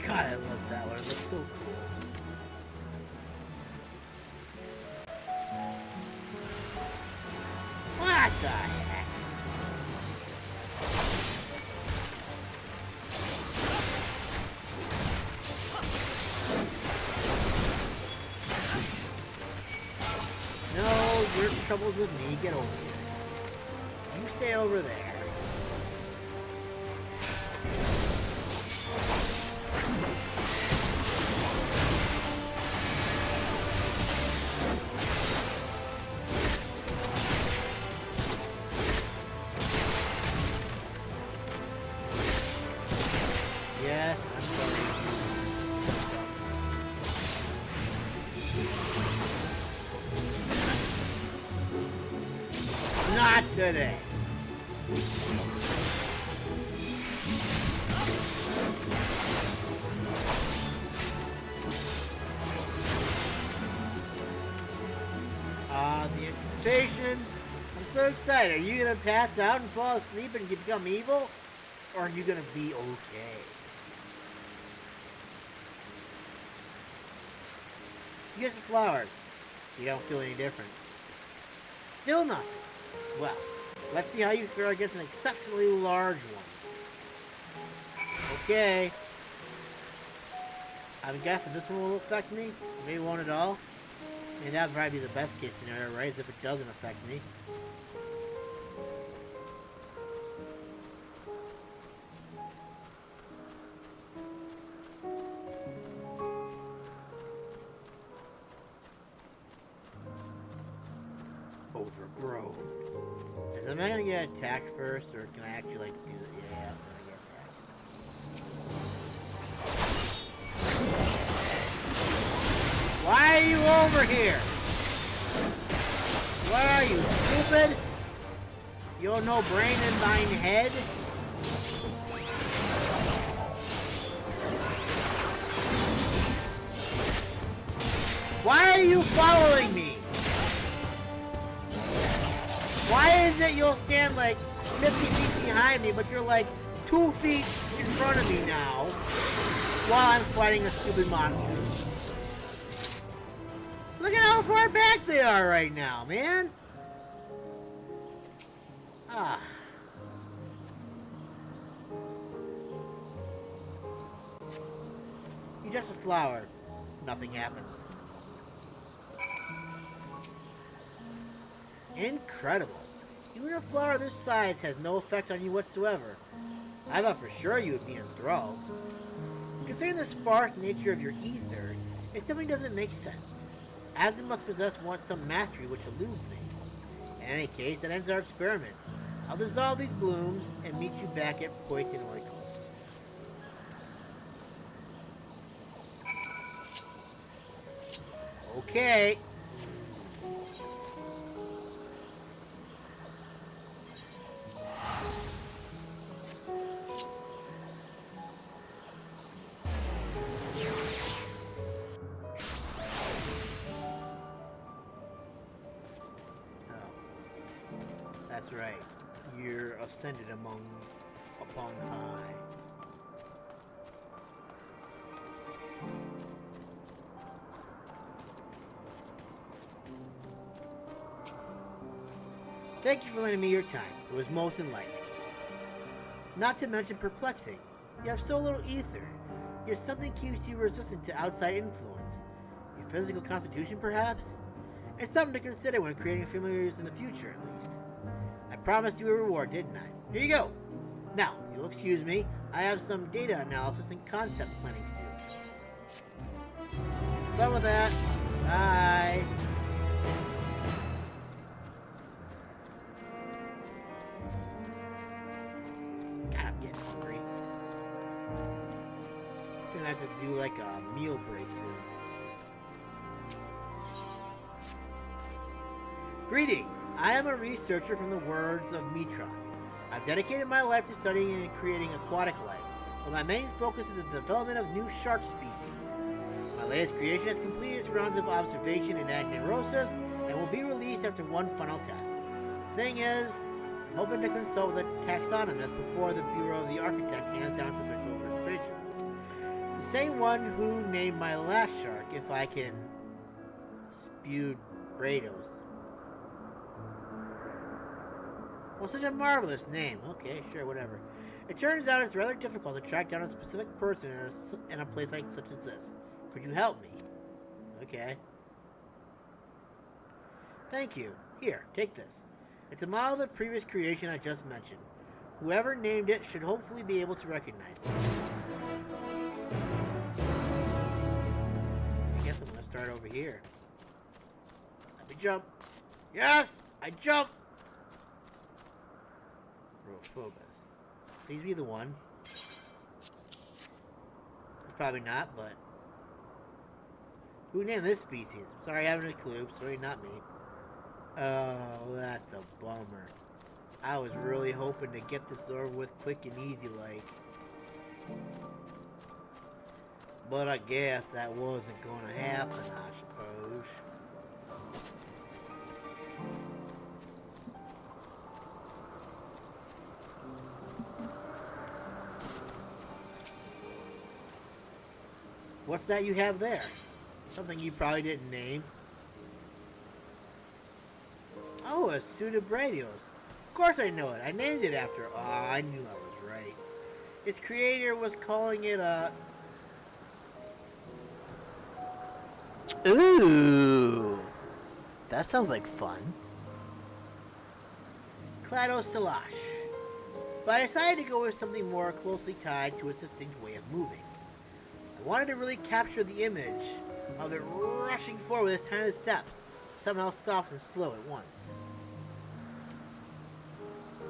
God, I love that one. It looks so cool. What the heck? No, your troubles with me. Get over here. You stay over there. Yes, I'm sorry. Not today. The invitation. I'm so excited. Are you gonna pass out and fall asleep and become evil? Or are you gonna be okay? Here's the flowers. You don't feel any different. Still nothing. Well, let's see how you fare against an exceptionally large one. Okay. I'm guessing this one will affect me. Maybe won't at all. I mean, that'd probably be the best case scenario, right? Is if it doesn't affect me. Overgrown. Am I gonna get attacked first, or can I actually like do it? Yeah, I'm gonna get attacked. Why are you over here? What are you, stupid? You have no brain in thine head? Why are you following me? Why is it you'll stand like 50 feet behind me, but you're like 2 feet in front of me now while I'm fighting a stupid monster? Look at how far back they are right now, man. Ah. You're just a flower. Nothing happens. Incredible. Even a flower this size has no effect on you whatsoever. I thought for sure you would be enthralled. considering the sparse nature of your ether, it simply doesn't make sense, as it must possess some mastery which eludes me. In any case, that ends our experiment. I'll dissolve these blooms and meet you back at Poison Oikos. Okay. That's right. You're ascended upon high. Thank you for lending me your time. It was most enlightening. Not to mention perplexing. You have so little ether. Yet something keeps you resistant to outside influence. Your physical constitution, perhaps? It's something to consider when creating familiars in the future, at least. I promised you a reward, didn't I? Here you go. Now, if you'll excuse me, I have some data analysis and concept planning to do. Fun with that. Bye. God, I'm getting hungry. I'm gonna have to do like a meal break soon. Greetings. I am a researcher from the words of Mitron. I've dedicated my life to studying and creating aquatic life, but my main focus is the development of new shark species. My latest creation has completed its rounds of observation in Agnerosis and will be released after one final test. Thing is, I'm hoping to consult with a taxonomist before the Bureau of the Architect hands down its official registration. The same one who named my last shark, if I can spew Eidos. Well, such a marvelous name. Okay, sure, whatever. It turns out it's rather difficult to track down a specific person in a place like such as this. Could you help me? Okay. Thank you. Here, take this. It's a model of the previous creation I just mentioned. Whoever named it should hopefully be able to recognize it. I guess I'm gonna start over here. Let me jump. Yes! I jumped! Phobos. Please be the one. Probably not, but who named this species? Sorry, I haven't a clue. Sorry, not me. Oh, that's a bummer. I was really hoping to get this over with quick and easy like. But I guess that wasn't gonna happen, I suppose. What's that you have there? Something you probably didn't name. Oh, a Pseudobradios. Of course I know it. I named it after. Oh, I knew I was right. Its creator was calling it a... Ooh. That sounds like fun. Cladoselash. But I decided to go with something more closely tied to its distinct way of moving. I wanted to really capture the image of it rushing forward with its tiny steps, somehow soft and slow at once.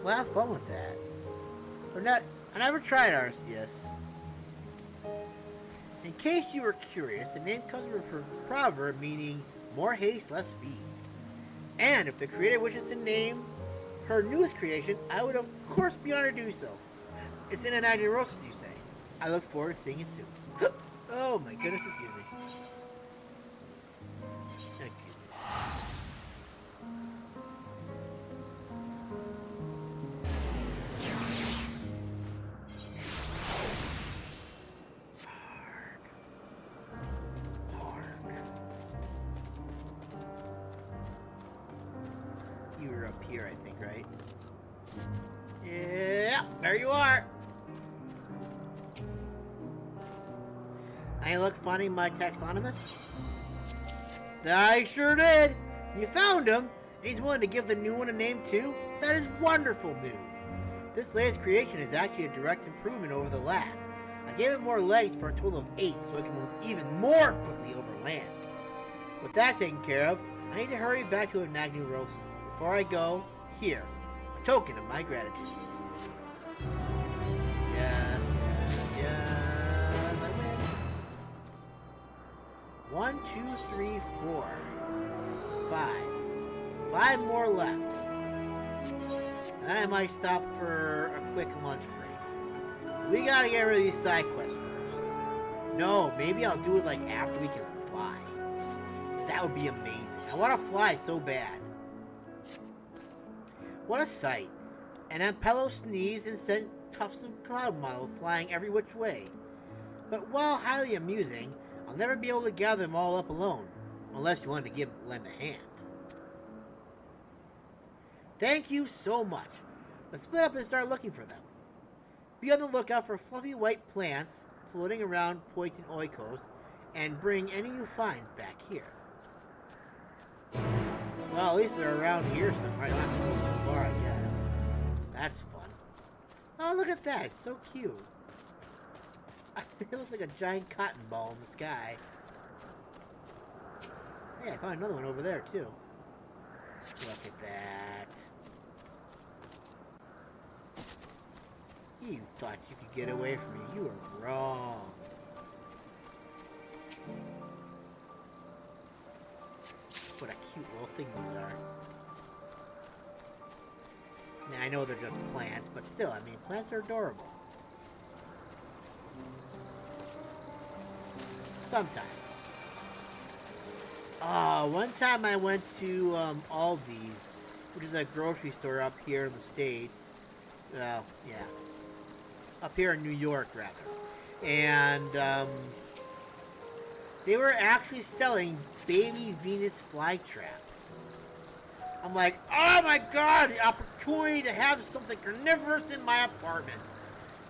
Well, have fun with that. I never tried Arceus. In case you were curious, the name comes from a proverb meaning more haste, less speed. And if the creator wishes to name her newest creation, I would of course be honored to do so. It's in an Agnerosis, you say. I look forward to seeing it soon. Oh my goodness, excuse me. Excuse me. You were up here, I think, right? Yeah, there you are. I looked finding my taxonomist? I sure did. You found him, and he's willing to give the new one a name too? That is wonderful news. This latest creation is actually a direct improvement over the last. I gave it more legs for a total of 8 so it can move even more quickly over land. With that taken care of, I need to hurry back to Anagni-Rosa. Before I go, here, a token of my gratitude. Yes, I win. 1, 2, 3, 4, 5. 5 more left. And then I might stop for a quick lunch break. We gotta get rid of these side quests first. No, maybe I'll do it like after we can fly. That would be amazing. I want to fly so bad. What a sight. And Ampello sneezed and sent tufts of cloud models flying every which way. But while highly amusing, I'll never be able to gather them all up alone. Unless you want to lend a hand. Thank you so much. Let's split up and start looking for them. Be on the lookout for fluffy white plants floating around Point and Oikos, and bring any you find back here. Well, at least they're around here somewhere. I don't have to go too far, I guess. That's fun. Oh, look at that. It's so cute. It looks like a giant cotton ball in the sky. Hey, I found another one over there, too. Look at that. You thought you could get away from me. You were wrong. What a cute little thing these are. I mean, I know they're just plants, but still, I mean, plants are adorable. Sometimes. One time I went to Aldi's, which is a grocery store up here in the States. Well, yeah. Up here in New York, rather. And they were actually selling baby Venus flytraps. I'm like, oh my god, the opportunity to have something carnivorous in my apartment.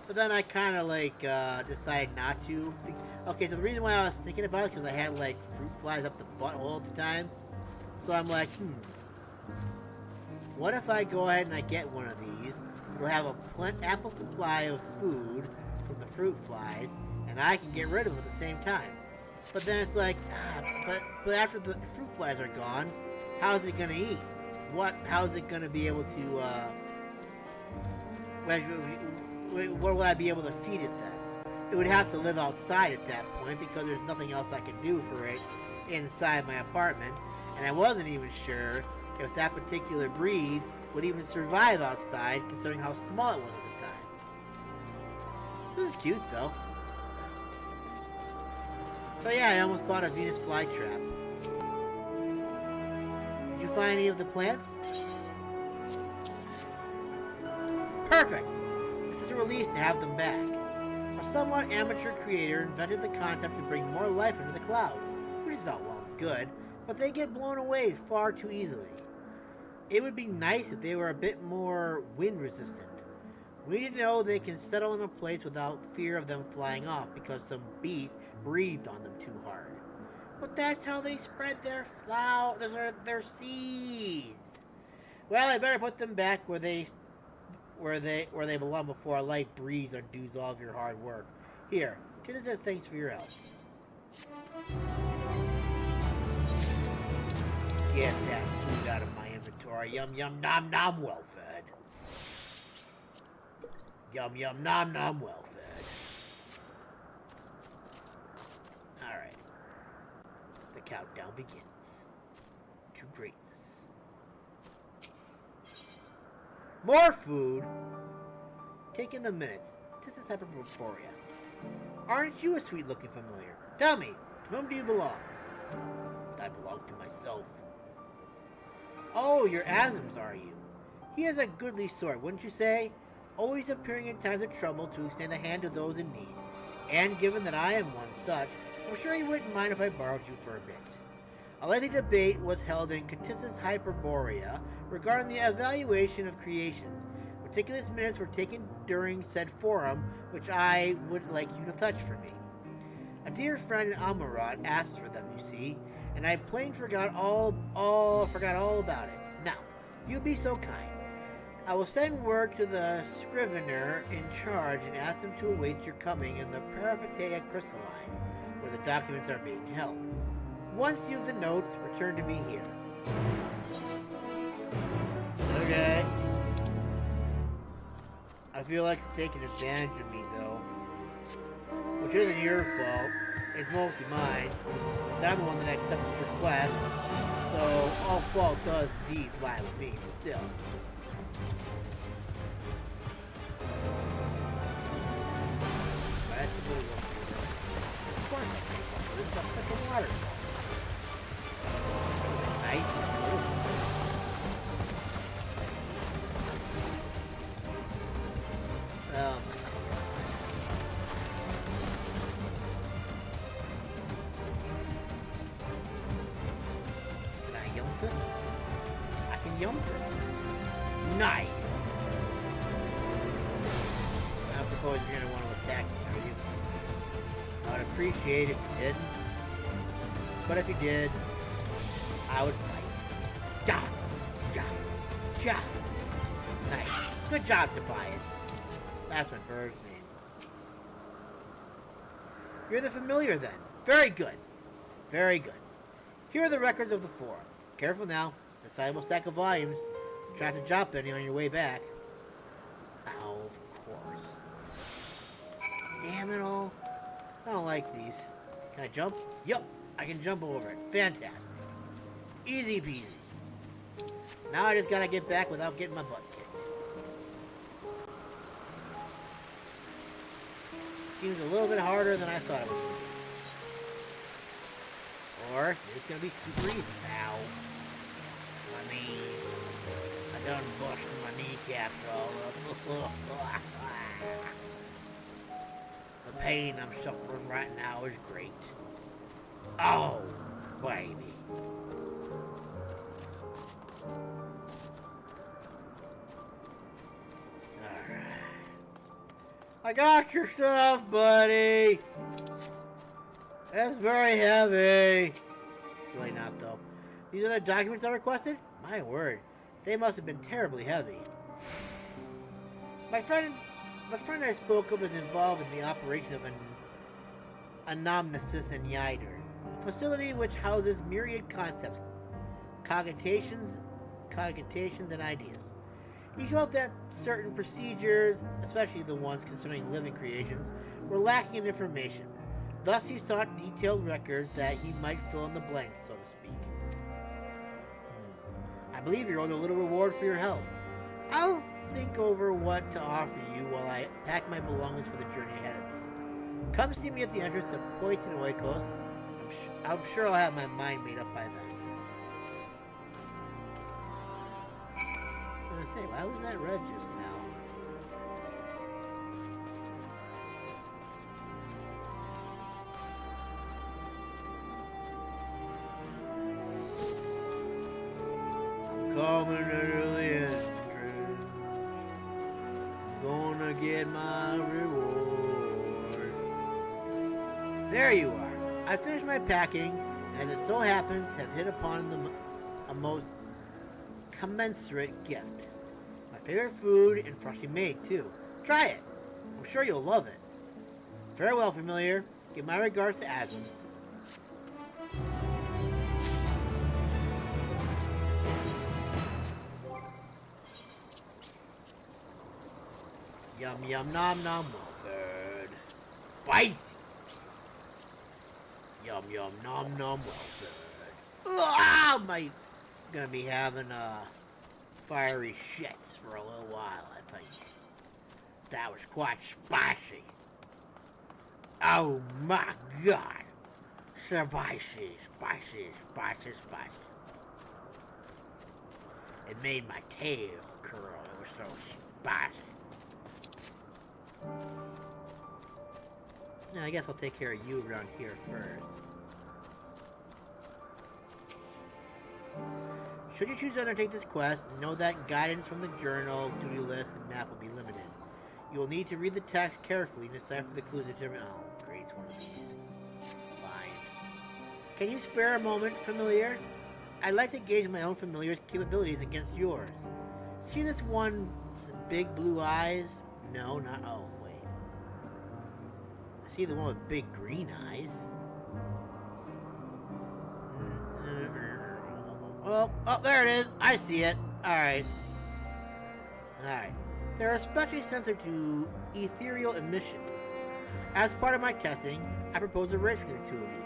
But then I kind of like decided not to. Okay, so the reason why I was thinking about it is because I had like fruit flies up the butthole all the time. So I'm like, what if I go ahead and I get one of these? We'll have a ample supply of food from the fruit flies, and I can get rid of them at the same time. But then it's like, but after the fruit flies are gone, how's it gonna eat? How's it gonna be able to, what will I be able to feed it then? It would have to live outside at that point because there's nothing else I could do for it inside my apartment, and I wasn't even sure if that particular breed would even survive outside, considering how small it was at the time. It was cute, though. So yeah, I almost bought a Venus flytrap. Did you find any of the plants? Perfect! It's such a release to have them back. A somewhat amateur creator invented the concept to bring more life into the clouds, which is all well and good, but they get blown away far too easily. It would be nice if they were a bit more wind resistant. We need to know they can settle in a place without fear of them flying off because some beast breathed on them too hard. But that's how they spread their their seeds. Well, I better put them back where they belong before a light breeze undoes all of your hard work. Here, Ktisis, thanks for your help. Get that food out of my inventory. Yum yum nom nom, well fed. Yum yum nom nom, well fed. Alright. The countdown begins to greatness. More food? Taking the minutes. This is Hyperboreia. Aren't you a sweet looking familiar? Tell me, to whom do you belong? I belong to myself. Oh, you're Azim's, are you? He has a goodly sort, wouldn't you say? Always appearing in times of trouble to extend a hand to those in need. And given that I am one such, I'm sure he wouldn't mind if I borrowed you for a bit. A lengthy debate was held in Ktisis Hyperboreia regarding the evaluation of creations. Meticulous minutes were taken during said forum, which I would like you to fetch for me. A dear friend in Amarad asked for them, you see, and I plain forgot all about it. Now, if you'll be so kind, I will send word to the scrivener in charge and ask them to await your coming in the Hyperboreia crystalline, where the documents are being held. Once you have the notes, return to me here. Okay. I feel like you're taking advantage of me, though. Which isn't your fault. It's mostly mine. I'm the one that accepted the request. So, all fault does indeed lie with me, but still. Of course I can't go through this. It's like a waterfall. Nice. Can I yump this? I can yump this. Nice. I suppose you're gonna want to attack me, are you? I'd appreciate if you didn't. But if you did, I would fight. Ja! Ja! Ja! Nice. Good job, Tobias. That's my bird's name. You're the familiar then. Very good. Very good. Here are the records of the forum. Careful now. It's a sizable stack of volumes. Try to drop any on your way back. Oh, of course. Damn it all. I don't like these. Can I jump? Yup. I can jump over it. Fantastic. Easy peasy. Now I just gotta get back without getting my butt kicked. Seems a little bit harder than I thought it would be. Or it's gonna be super easy now. My knees. I done busted my kneecaps all up. The pain I'm suffering right now is great. Oh, baby. Alright. I got your stuff, buddy. That's very heavy. It's really not, though. These are the documents I requested? My word. They must have been terribly heavy. The friend I spoke of is involved in the operation of an Anamnesis and AETHER, a facility which houses myriad concepts, cogitations, and ideas. He felt that certain procedures, especially the ones concerning living creations, were lacking in information. Thus he sought detailed records that he might fill in the blanks, so to speak. I believe you're owed a little reward for your help. I'll think over what to offer you while I pack my belongings for the journey ahead of me. Come see me at the entrance of Oikos. I'm sure I'll have my mind made up by then. I was gonna say, why was that red just now? Coming to the entrance, gonna get my reward. There you are. I finished my packing, and as it so happens, have hit upon a most commensurate gift. My favorite food, and freshly made too. Try it. I'm sure you'll love it. Farewell, familiar. Give my regards to Asm. Yum yum nom nom Wilford. Spicy. Yum yum nom nom Wilford. Ah, my gonna be having fiery shits for a little while, I think. That was quite spicy. Oh my god. Spicy, spicy, spicy, spicy. It made my tail curl. It was so spicy. Yeah, I guess I'll take care of you around here first. Should you choose to undertake this quest, know that guidance from the journal, duty list, and map will be limited. You will need to read the text carefully and decipher the clues to determine... Oh, great, it's one of these. Fine. Can you spare a moment, familiar? I'd like to gauge my own familiar's capabilities against yours. See this one big blue eyes? No, not. Oh, wait. I see the one with big green eyes. Oh, there it is. I see it. Alright. Alright. They're especially sensitive to ethereal emissions. As part of my testing, I propose a race between the two of you.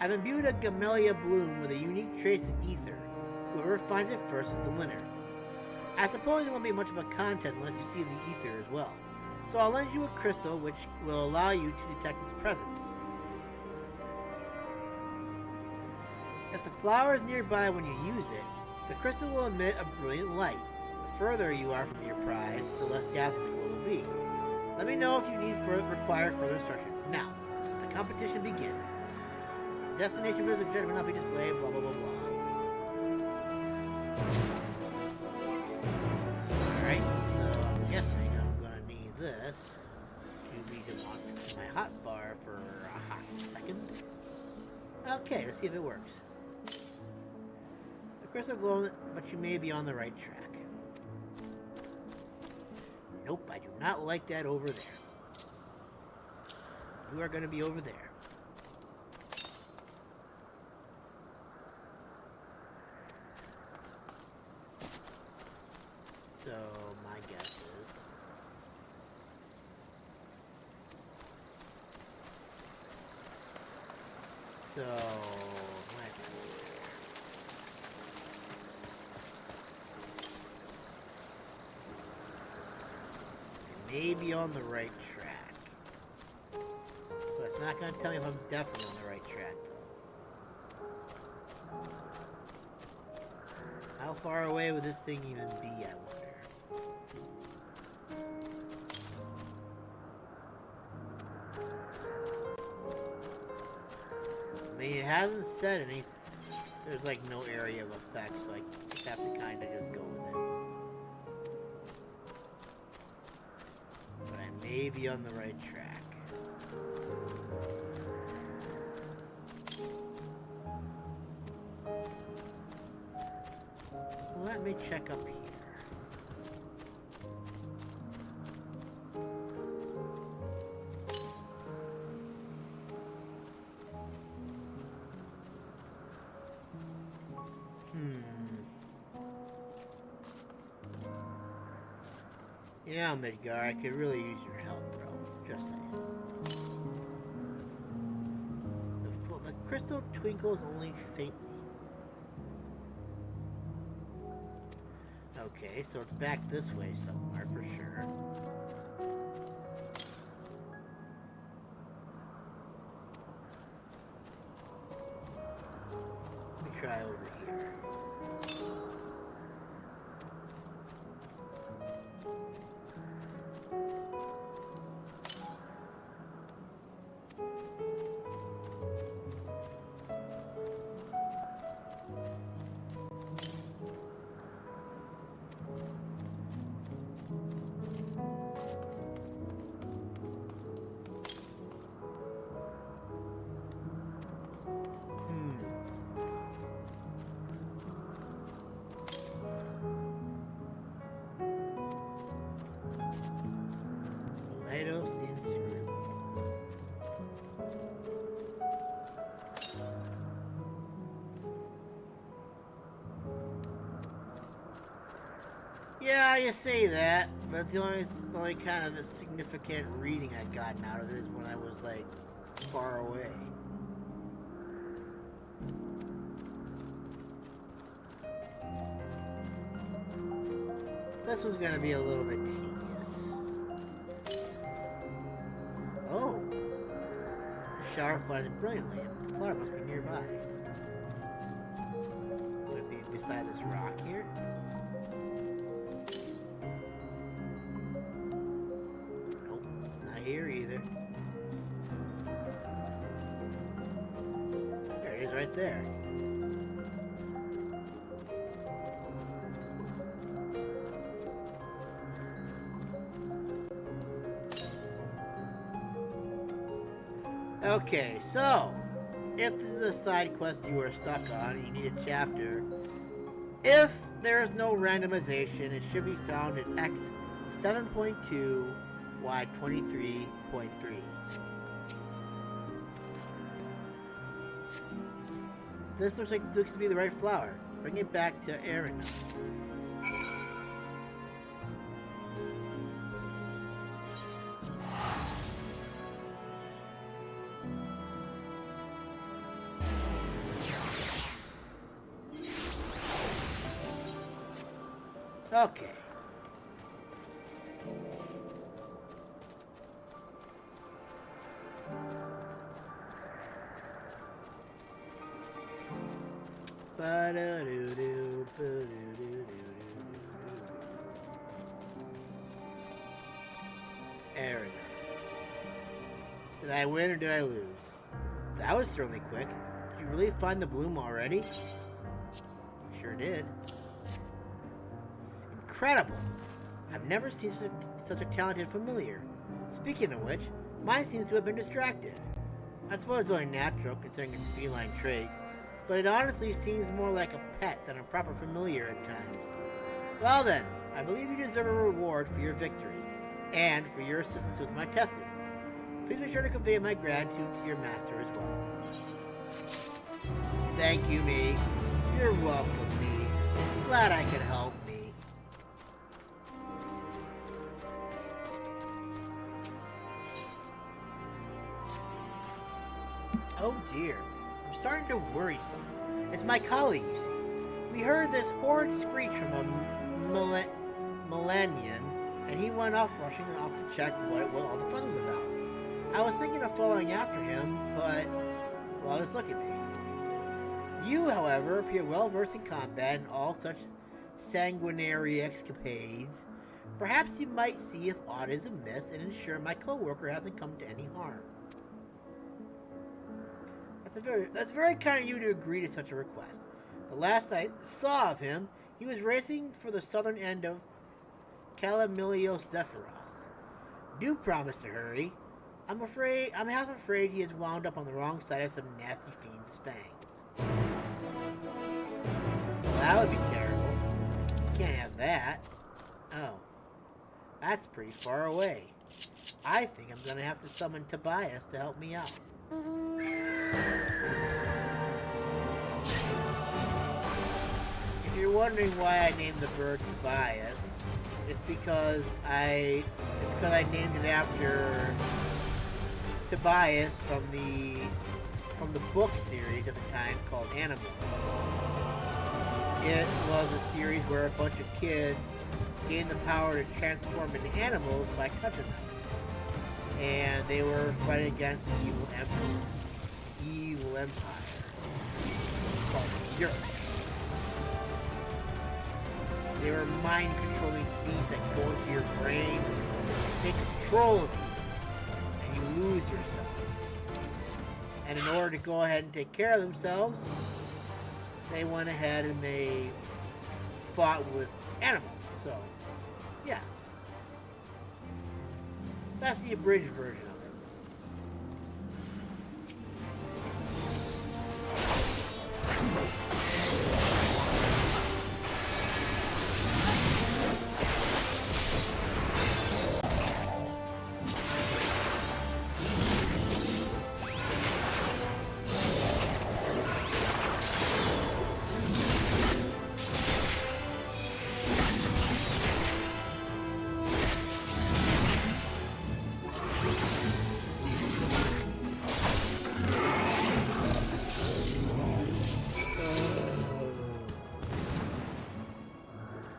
I've imbued a Gamellia bloom with a unique trace of ether. Whoever finds it first is the winner. I suppose it won't be much of a contest unless you see the ether as well. So I'll lend you a crystal which will allow you to detect its presence. If the flower is nearby when you use it, the crystal will emit a brilliant light. The further you are from your prize, the less dazzling the glow will be. Let me know if you require further instruction. Now, the competition begins. Destination visit objective will not be displayed, blah blah blah blah. Alright, so I'm guessing I'm gonna need this to be unlocked my hotbar for a hot second. Okay, let's see if it works. The crystal glowing, but you may be on the right track. Nope, I do not like that over there. You are going to be over there. So, my guess is... So, let's see. May be on the right track. But it's not going to tell me if I'm definitely on the right track, though. How far away would this thing even be, I wonder? I mean, it hasn't said anything. There's like no area of effect, so I just have to kind of just go with it. But I may be on the right track. Let me check up here. Yeah, Midgar, I could really use your help, bro. Just saying. The crystal twinkles only faintly. Okay, so it's back this way somewhere for sure. Let me try over here. Eidos the Inscrutable. Yeah, you say that, but the only kind of a significant reading I've gotten out of it is when I was like far away. This was gonna be a little bit tedious. Oh! The shower flies brilliantly, and the flower must be nearby. Would it be beside this rock here? Nope, it's not here either. There it is right there. Okay, so, if this is a side quest you are stuck on, you need a chapter. If There is no randomization. It should be found in X 7.2, Y 23.3. This looks to be the right flower. Bring it back to Aaron. Okay. Aaron. Did I win or did I lose? That was certainly quick. Did you really find the bloom already? Sure did. Incredible! I've never seen such a talented familiar. Speaking of which, mine seems to have been distracted. I suppose it's only natural considering its feline traits, but it honestly seems more like a pet than a proper familiar at times. Well then, I believe you deserve a reward for your victory, and for your assistance with my testing. Please be sure to convey my gratitude to your master as well. Thank you, me. You're welcome, me. Glad I could help, me. Oh dear, I'm starting to worry some. It's my colleague, you see. We heard this horrid screech from a Millennian, and he went off rushing off to check what all the fuss was about. I was thinking of following after him, but, well, just look at me. You, however, appear well versed in combat and all such sanguinary escapades. Perhaps you might see if aught is amiss and ensure my co-worker hasn't come to any harm. That's very kind of you to agree to such a request. The last I saw of him, he was racing for the southern end of Calamilios Zephyros. Do promise to hurry. I'm half afraid he is wound up on the wrong side of some nasty fiend's fangs. Well, that would be terrible. Can't have that. Oh. That's pretty far away. I think I'm gonna have to summon Tobias to help me out. If you're wondering why I named the bird Tobias, it's because I named it after Tobias from the book series at the time called Animals. It was a series where a bunch of kids gained the power to transform into animals by touching them. And they were fighting against an evil empire called Europe. They were mind-controlling beings that go into your brain, take control of you, and you lose yourself. And in order to go ahead and take care of themselves, they went ahead and they fought with animals. So, yeah. That's the abridged version of it.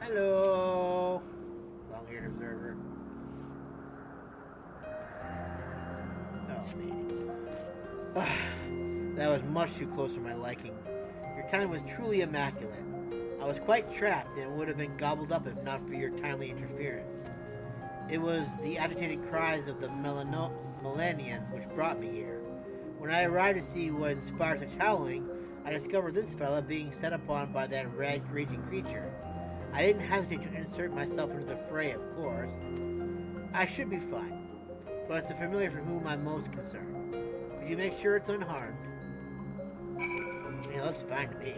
Hello, long-haired observer. Oh, man. That was much too close for my liking. Your time was truly immaculate. I was quite trapped and would have been gobbled up if not for your timely interference. It was the agitated cries of the Millennian which brought me here. When I arrived to see what inspired such howling, I discovered this fella being set upon by that raging creature. I didn't hesitate to insert myself into the fray, of course. I should be fine, but it's the familiar for whom I'm most concerned. Could you make sure it's unharmed? It looks fine to me.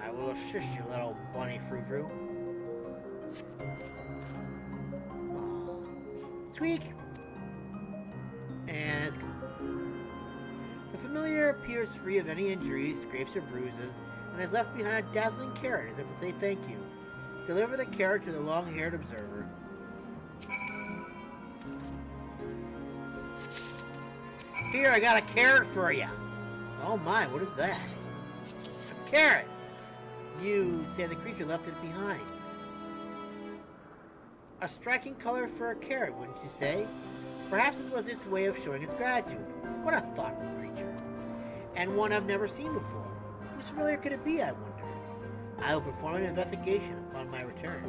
I Well, shush, you little bunny frou-frou. Squeak! And it's gone. The familiar appears free of any injuries, scrapes, or bruises, and has left behind a dazzling carrot as if to say thank you. Deliver the carrot to the long-haired observer. Here, I got a carrot for you. Oh my, what is that? A carrot! You say the creature left it behind. A striking color for a carrot, wouldn't you say? Perhaps this was its way of showing its gratitude. What a thoughtful creature. And one I've never seen before. Which familiar could it be, I wonder? I will perform an investigation upon my return.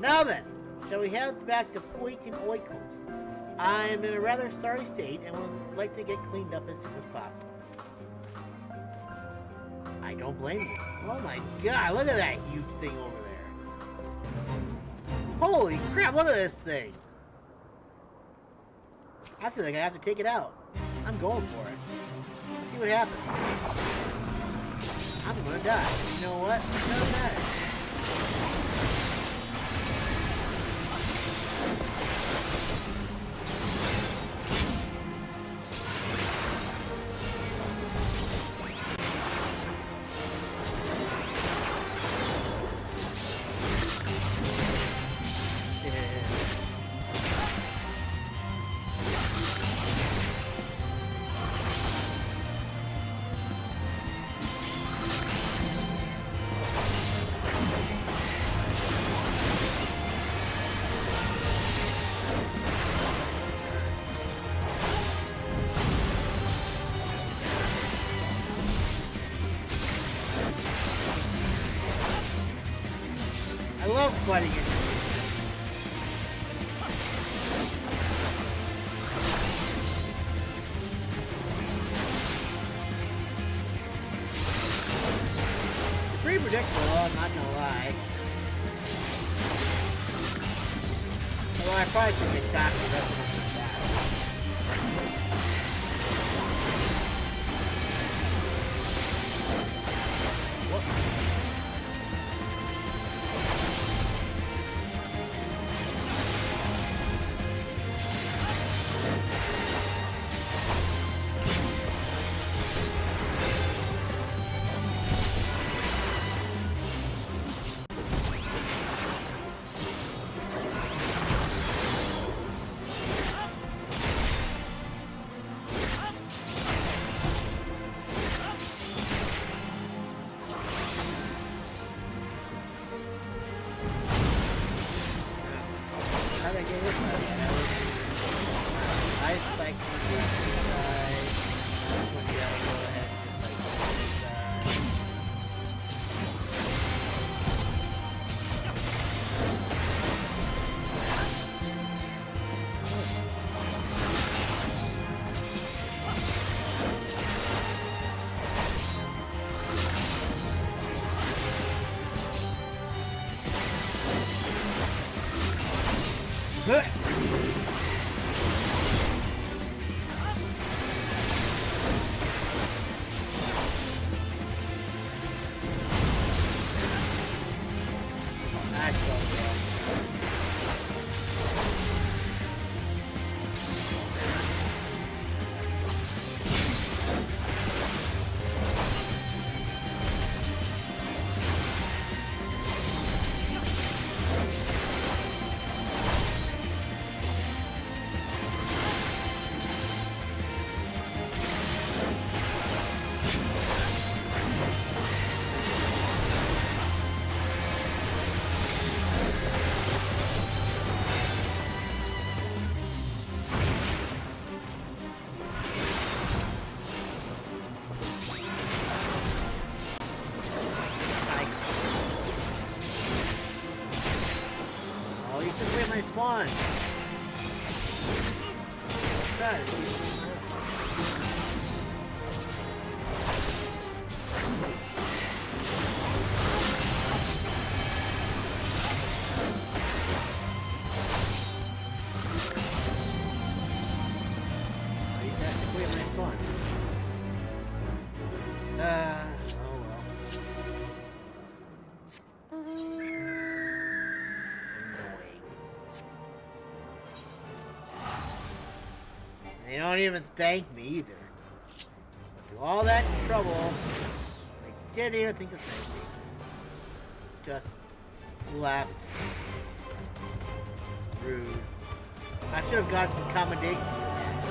Now then, shall we head back to Woken Oikos? I am in a rather sorry state and would like to get cleaned up as soon as possible. I don't blame you. Oh my god, look at that huge thing over there. Holy crap, look at this thing. I feel like I have to take it out. I'm going for it. Let's see what happens. I'm gonna die. You know what? It doesn't matter. I love fighting it. Pretty predictable, I'm not gonna lie. Although I probably should get back to the rest of that. My fun. They don't even thank me either. Through all that trouble, they didn't even think to thank me. Just left. Rude. I should have got some accommodations for that.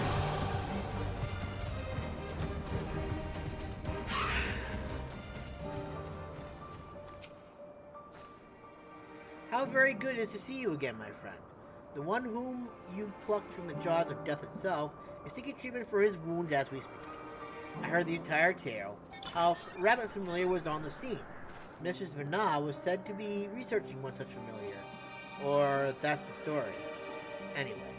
How very good it is to see you again, my friend. The one whom you plucked from the jaws of death itself is seeking treatment for his wounds as we speak. I heard the entire tale. How rather familiar was on the scene. Mistress Vana was said to be researching one such familiar. Or that's the story. Anyway,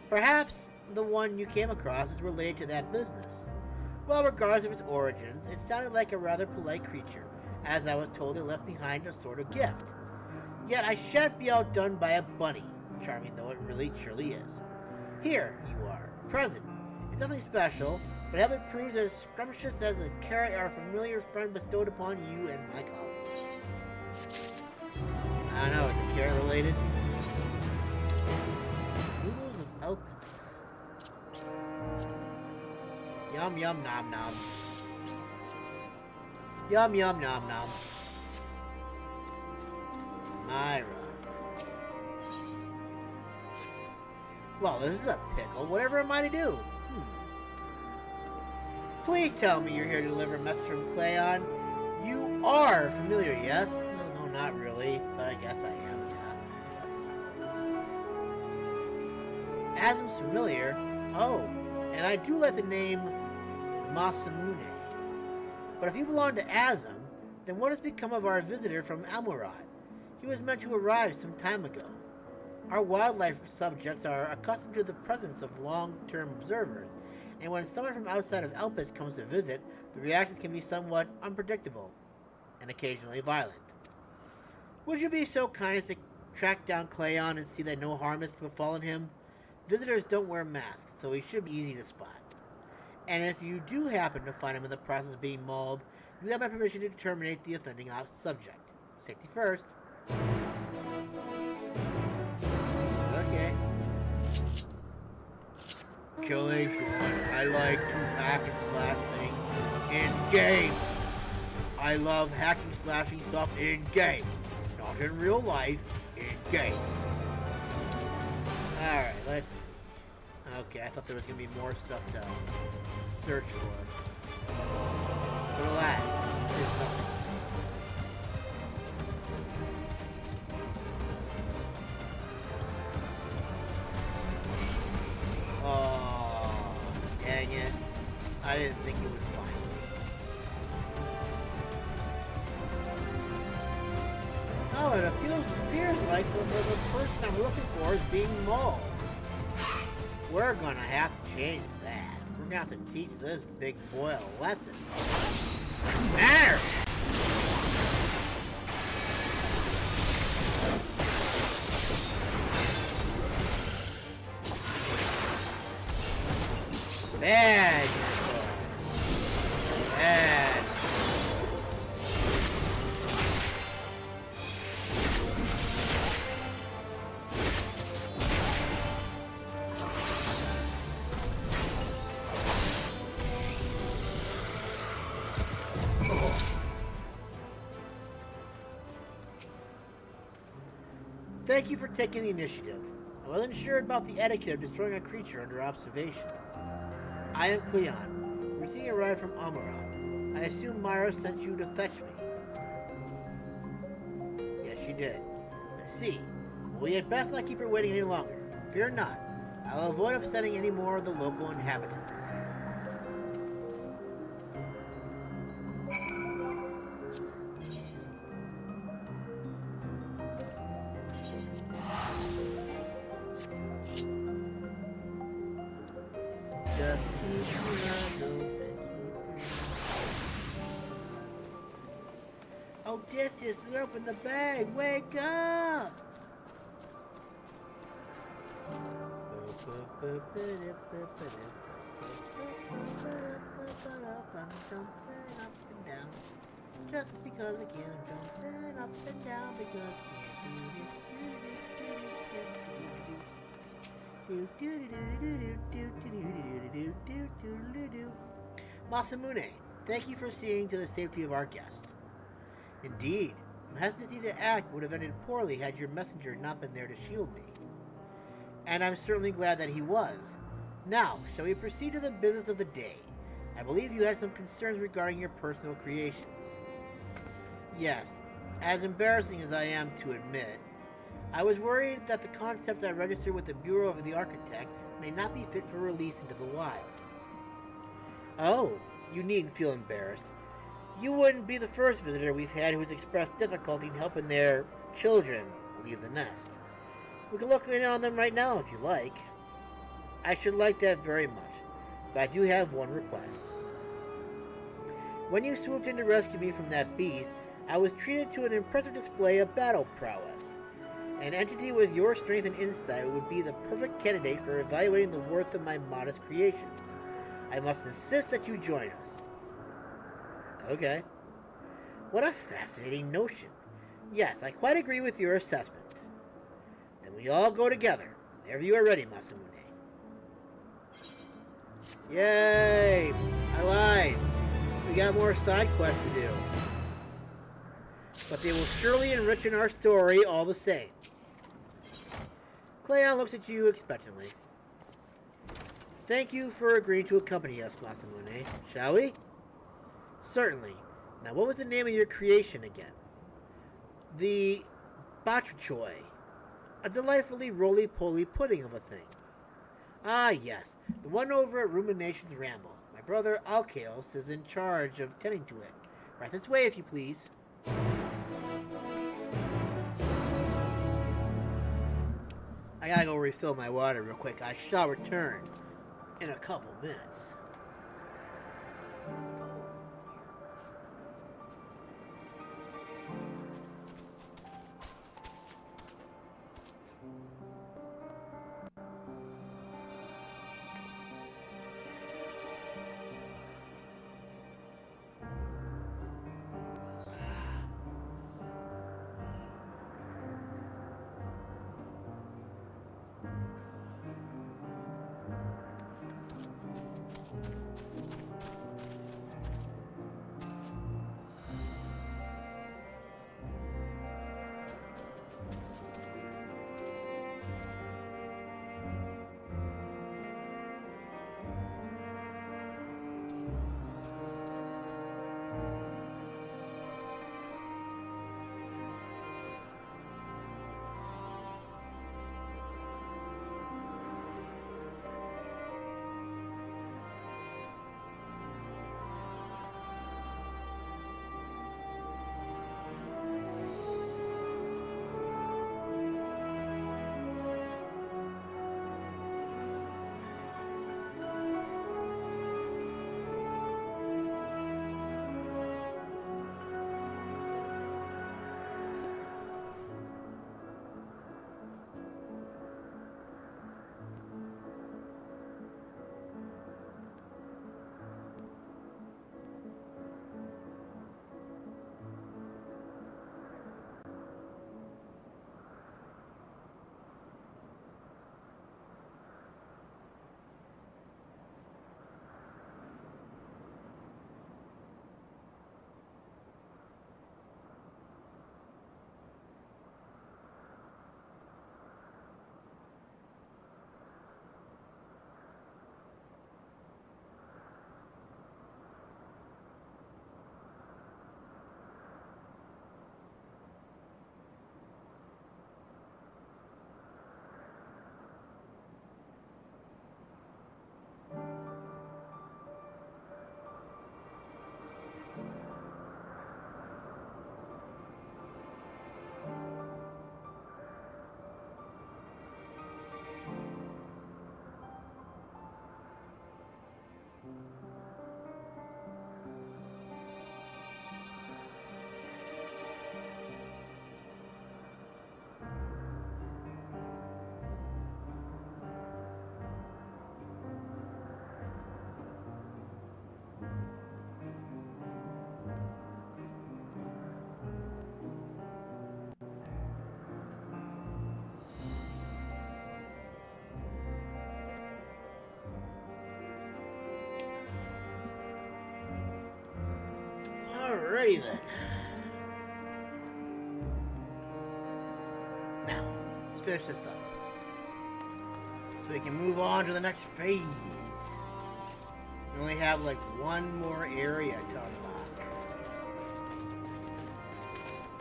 perhaps the one you came across is related to that business. Well, regardless of its origins, it sounded like a rather polite creature, as I was told it left behind a sort of gift. Yet I shan't be outdone by a bunny, charming though it really truly is. Here you are, a present. It's nothing special, but I hope it proves as scrumptious as the carrot our familiar friend bestowed upon you and my colleagues. I don't know, is the carrot related? Noodles of Elpis. Yum yum nom nom. Yum yum nom nom. Myra. Well, this is a pickle. Whatever am I to do? Please tell me you're here to deliver a message from Cleon. You are familiar, yes? No, not really, but I guess I am, yeah. Asm's familiar? Oh, and I do like the name Masamune. But if you belong to Asm, then what has become of our visitor from Almorad? He was meant to arrive some time ago. Our wildlife subjects are accustomed to the presence of long-term observers, and when someone from outside of Elpis comes to visit, the reactions can be somewhat unpredictable, and occasionally violent. Would you be so kind as to track down Cleon and see that no harm has befallen him? Visitors don't wear masks, so he should be easy to spot. And if you do happen to find him in the process of being mauled, you have my permission to terminate the offending subject. Safety first. Okay. Killing good. I like to hack and slash things in game. I love hacking, slashing stuff in game. Not in real life, in game. Alright, let's... Okay, I thought there was going to be more stuff to search for. But alas, there's nothing. Oh, dang it. I didn't think it would find me. Oh, it appears like the person I'm looking for is being mauled. We're gonna have to change that. We're gonna have to teach this big boy a lesson. There! Bad. Bad. Thank you for taking the initiative. I wasn't sure about the etiquette of destroying a creature under observation. I am Cleon. Recently arrived from Almorad. I assume Myra sent you to fetch me. Yes, she did. I see. Well, we had best not keep her waiting any longer. Fear not. I'll avoid upsetting any more of the local inhabitants. Just keep your eyes open, Odysseus, open the bag! Wake up! I'm jumping up and down. Just because I can, I'm jumping up and down because I can. Masamune, thank you for seeing to the safety of our guest. Indeed, my hesitancy to act would have ended poorly had your messenger not been there to shield me. And I'm certainly glad that he was. Now, shall we proceed to the business of the day? I believe you had some concerns regarding your personal creations. Yes, as embarrassing as I am to admit, I was worried that the concepts I registered with the Bureau of the Architect may not be fit for release into the wild. Oh, you needn't feel embarrassed. You wouldn't be the first visitor we've had who's expressed difficulty in helping their children leave the nest. We can look in on them right now if you like. I should like that very much, but I do have one request. When you swooped in to rescue me from that beast, I was treated to an impressive display of battle prowess. An entity with your strength and insight would be the perfect candidate for evaluating the worth of my modest creations. I must insist that you join us. Okay. What a fascinating notion. Yes, I quite agree with your assessment. Then we all go together, whenever you are ready, Masamune. Yay! I lied. We got more side quests to do. But they will surely enrich in our story all the same. Cleon looks at you expectantly. Thank you for agreeing to accompany us, Masamune. Shall we? Certainly. Now, what was the name of your creation again? The Batrachoi. A delightfully roly-poly pudding of a thing. Ah, yes. The one over at Rumination's Ramble. My brother Alkaos is in charge of tending to it. Right this way, if you please. I gotta go refill my water real quick. I shall return in a couple minutes. Alrighty then. Now, let's finish this up. So we can move on to the next phase. We only have like one more area to unlock.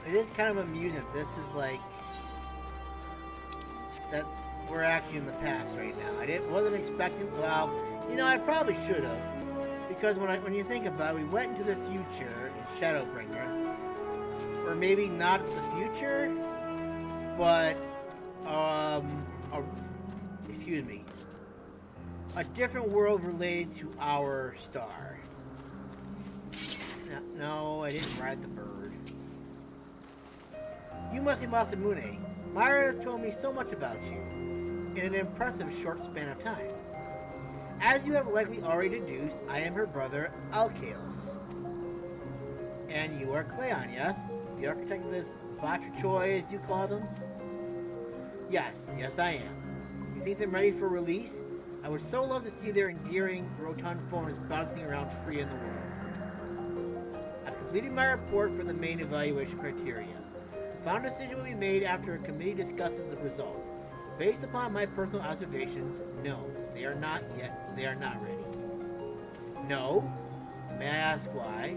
It is kind of amusing that this is like... that we're actually in the past right now. Wasn't expecting... Well, you know, I probably should have. Because when you think about it, we went into the future in Shadowbringer. Or maybe not the future, but... excuse me. A different world related to our star. No, I didn't ride the bird. You must be Masamune. Myra told me so much about you in an impressive short span of time. As you have likely already deduced, I am her brother, Alkaos. And you are Cleon, yes? The architect of this Batrachoi, as you call them? Yes, I am. You think them ready for release? I would so love to see their endearing, rotund forms bouncing around free in the world. I've completed my report for the main evaluation criteria. The final decision will be made after a committee discusses the results. Based upon my personal observations, no, they are not ready. No? May I ask why?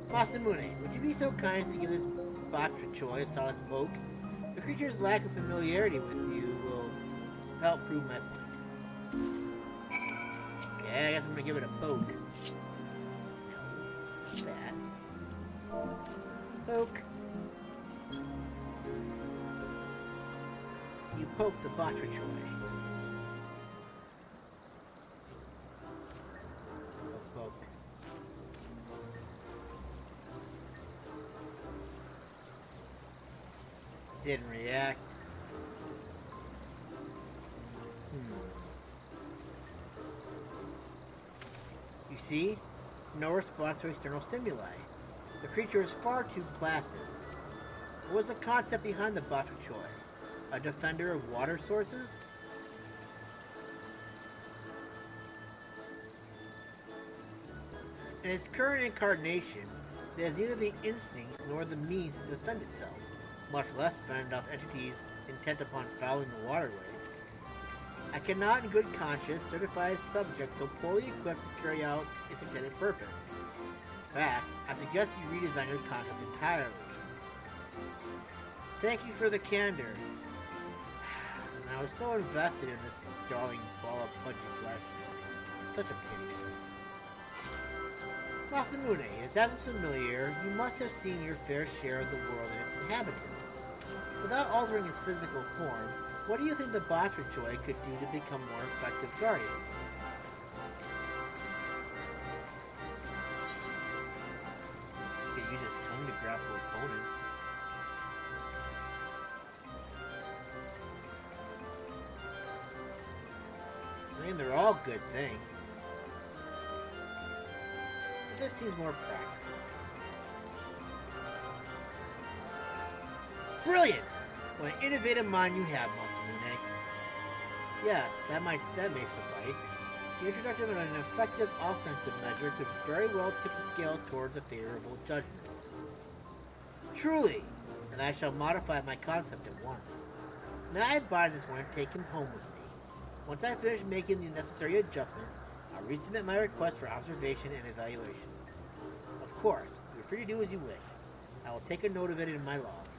Masamune, would you be so kind as to give this Batrachoi a solid poke? The creature's lack of familiarity with you will help prove my point. Okay, I guess I'm gonna give it a poke. No, not that. Poke. You poke the Batrachoi. Poke. Didn't react. You see? No response to external stimuli. The creature is far too placid. What was the concept behind the Batrachoi? A defender of water sources? In its current incarnation, it has neither the instincts nor the means to defend itself, much less fend off entities intent upon fouling the waterways. I cannot in good conscience certify a subject so poorly equipped to carry out its intended purpose. In fact, I suggest you redesign your concept entirely. Thank you for the candor. I was so invested in this darling ball of pudgy flesh. Such a pity. Masamune, as is familiar, you must have seen your fair share of the world and its inhabitants. Without altering its physical form, what do you think the Batrachoi could do to become more effective guardian? They use its tongue to grapple opponents. I mean, they're all good things. This seems more practical. Brilliant! What an innovative mind you have, Masamune. Yes, that may suffice. The introduction of an effective offensive measure could very well tip the scale towards a favorable judgment. Truly! Then I shall modify my concept at once. May I buy this one and take him home with me? Once I finish making the necessary adjustments, I'll resubmit my request for observation and evaluation. Of course, you're free to do as you wish. I will take a note of it in my logs.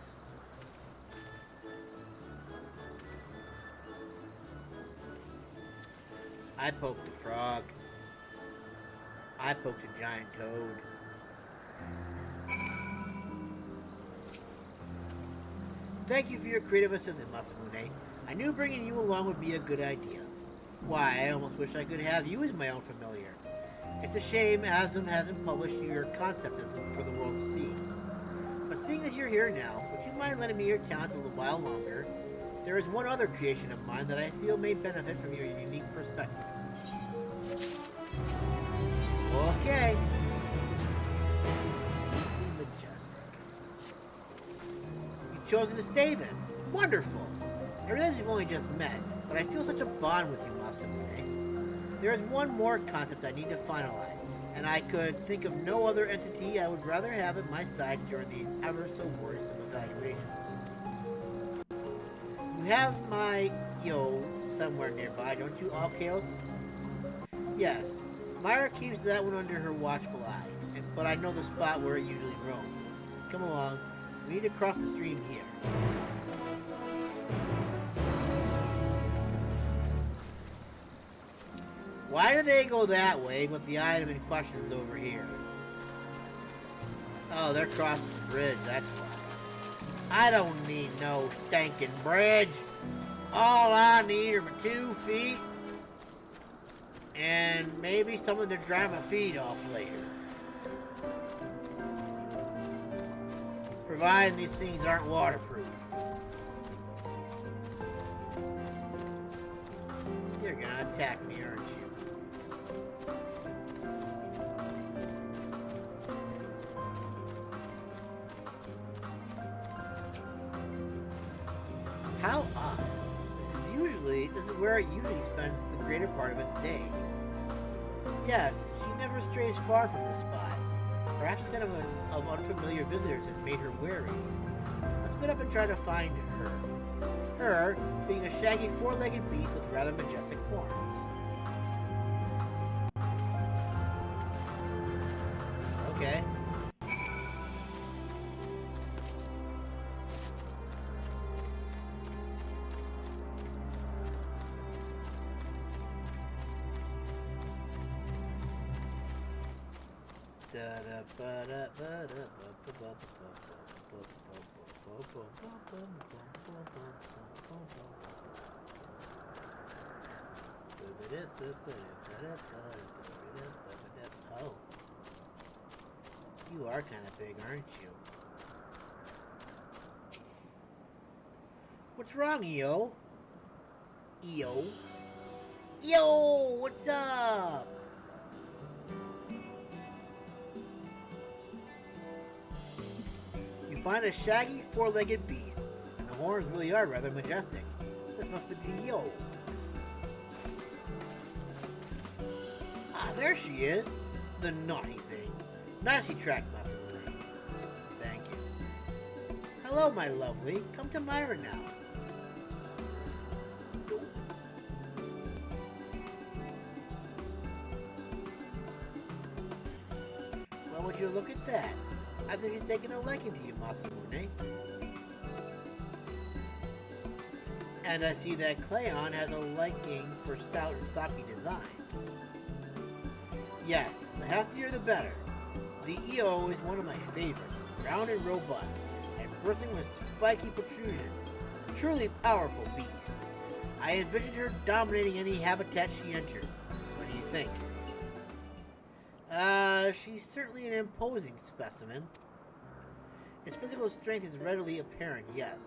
I poked a frog. I poked a giant toad. Thank you for your creative assistance, Masamune. I knew bringing you along would be a good idea. Why, I almost wish I could have you as my own familiar. It's a shame Asm hasn't published your concept for the world to see. But seeing as you're here now, would you mind lending me your talents a little while longer? There is one other creation of mine that I feel may benefit from your unique perspective. Okay. Majestic. You've chosen to stay then. Wonderful! I realize we've only just met, but I feel such a bond with you, Masamune. There is one more concept I need to finalize, and I could think of no other entity I would rather have at my side during these ever so worrisome evaluations. You have my EO somewhere nearby, don't you, Alkaos? Yes. Myra keeps that one under her watchful eye, but I know the spot where it usually roams. Come along. We need to cross the stream here. Why do they go that way, but the item in question is over here? Oh, they're crossing the bridge, that's why. I don't need no stinking bridge. All I need are my 2 feet and maybe something to dry my feet off later. Providing these things aren't waterproof. You're gonna attack me, aren't you? How odd. This is where it usually spends the greater part of its day. Yes, she never strays far from this spot. Perhaps the scent of unfamiliar visitors has made her wary. Let's split up and try to find her. Her being a shaggy 4-legged beast with rather majestic horns. Okay. Oh. You are kind of big, aren't you? What's wrong, EO? EO? Yo, what's up? You find a shaggy 4-legged beast, and the horns really are rather majestic. This must be the Yo. Ah, there she is. The naughty thing. Nicely tracked, Master. Thank you. Hello, my lovely. Come to Myra now. Well, would you look at that? I think he's taking a liking to you, Masamune. And I see that Cleon has a liking for stout and stocky designs. Yes, the heftier the better. The EO is one of my favorites, round and robust, and bursting with spiky protrusions. Truly powerful beast. I envisioned her dominating any habitat she entered. What do you think? She's certainly an imposing specimen. Its physical strength is readily apparent, yes,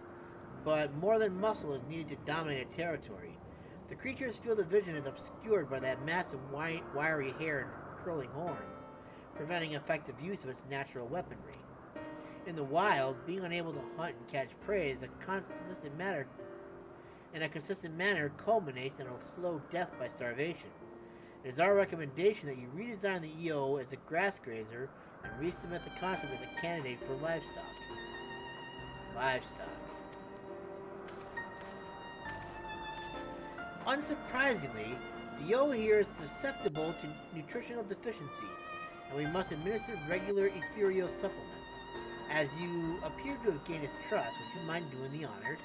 but more than muscle is needed to dominate a territory. The creature's field of vision is obscured by that massive wiry hair and curling horns, preventing effective use of its natural weaponry. In the wild, being unable to hunt and catch prey is a consistent manner culminates in a slow death by starvation. It is our recommendation that you redesign the EO as a grass grazer and resubmit the concept as a candidate for livestock. Unsurprisingly, the EO here is susceptible to nutritional deficiencies, and we must administer regular ethereal supplements. As you appear to have gained its trust, would you mind doing the honors?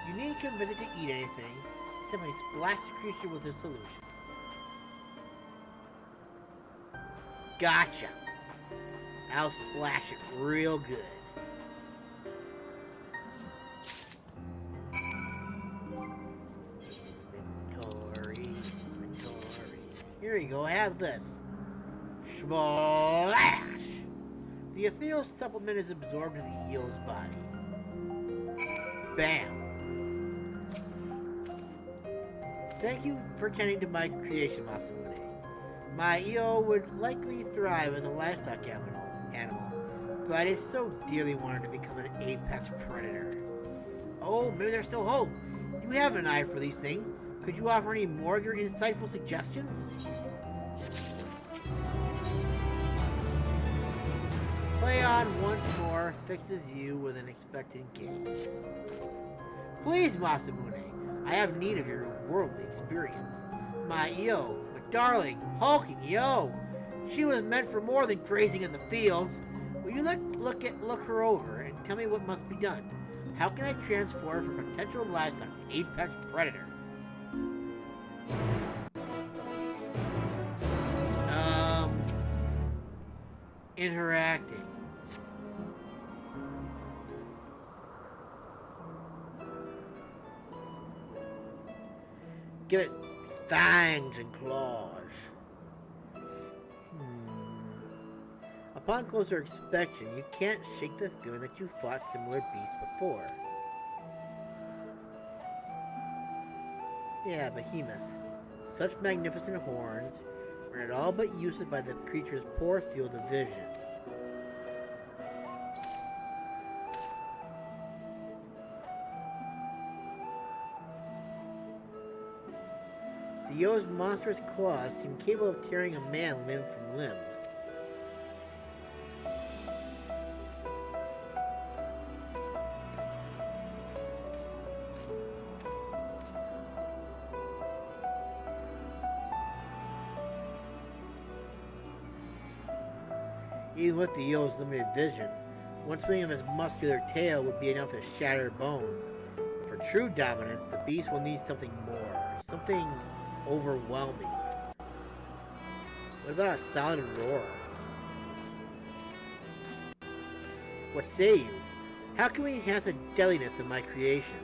You needn't convince it to eat anything, simply splash the creature with a solution. Gotcha. I'll splash it real good. Inventory. Here you go, have this. Splash! The ethereal supplement is absorbed into the eel's body. Bam! Thank you for tending to my creation, Masamune. My EO would likely thrive as a livestock animal, but I just so dearly wanted to become an apex predator. Oh, maybe there's still hope. You have an eye for these things. Could you offer any more of your insightful suggestions? Cleon once more fixes you with an expectant gaze. Please, Masamune, I have need of your worldly experience. My Io, my darling, hulking Io. She was meant for more than grazing in the fields. Will you look her over and tell me what must be done? How can I transform from potential livestock to apex predator? Interacting. Give it fangs and claws. Upon closer inspection, you can't shake the feeling that you fought similar beasts before. Yeah, behemoths. Such magnificent horns rendered all but useless by the creature's poor field of vision. The Yo's monstrous claws seem capable of tearing a man limb from limb. Even with the Yo's limited vision, one swing of his muscular tail would be enough to shatter bones. For true dominance, the beast will need something more, something overwhelming. What about a solid roar? What say you? How can we enhance the deadliness of my creation?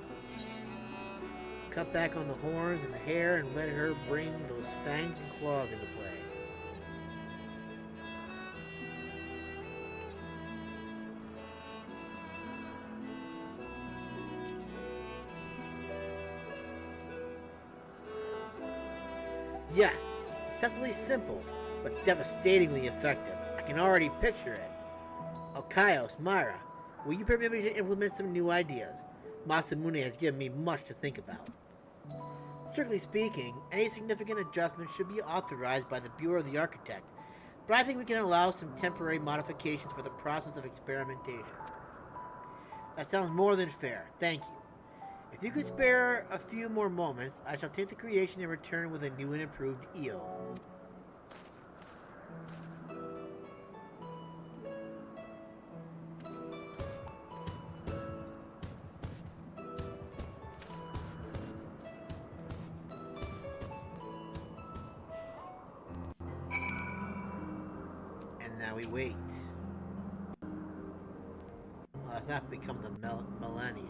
Cut back on the horns and the hair and let her bring those fangs and claws into play. Yes, deceptively simple, but devastatingly effective. I can already picture it. Alkaios, Myra, will you permit me to implement some new ideas? Masamune has given me much to think about. Strictly speaking, any significant adjustments should be authorized by the Bureau of the Architect, but I think we can allow some temporary modifications for the process of experimentation. That sounds more than fair. Thank you. If you could spare a few more moments, I shall take the creation and return with a new and improved EO. And now we wait. Well, it's not become the Millennium.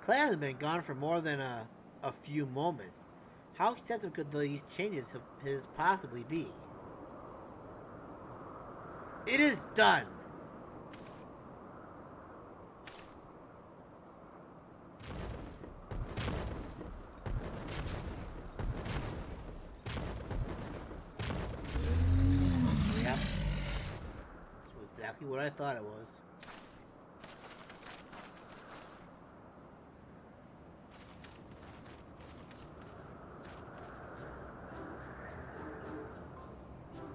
Clan has been gone for more than a few moments. How extensive could these changes of his possibly be? It is done! Yep. That's exactly what I thought it was.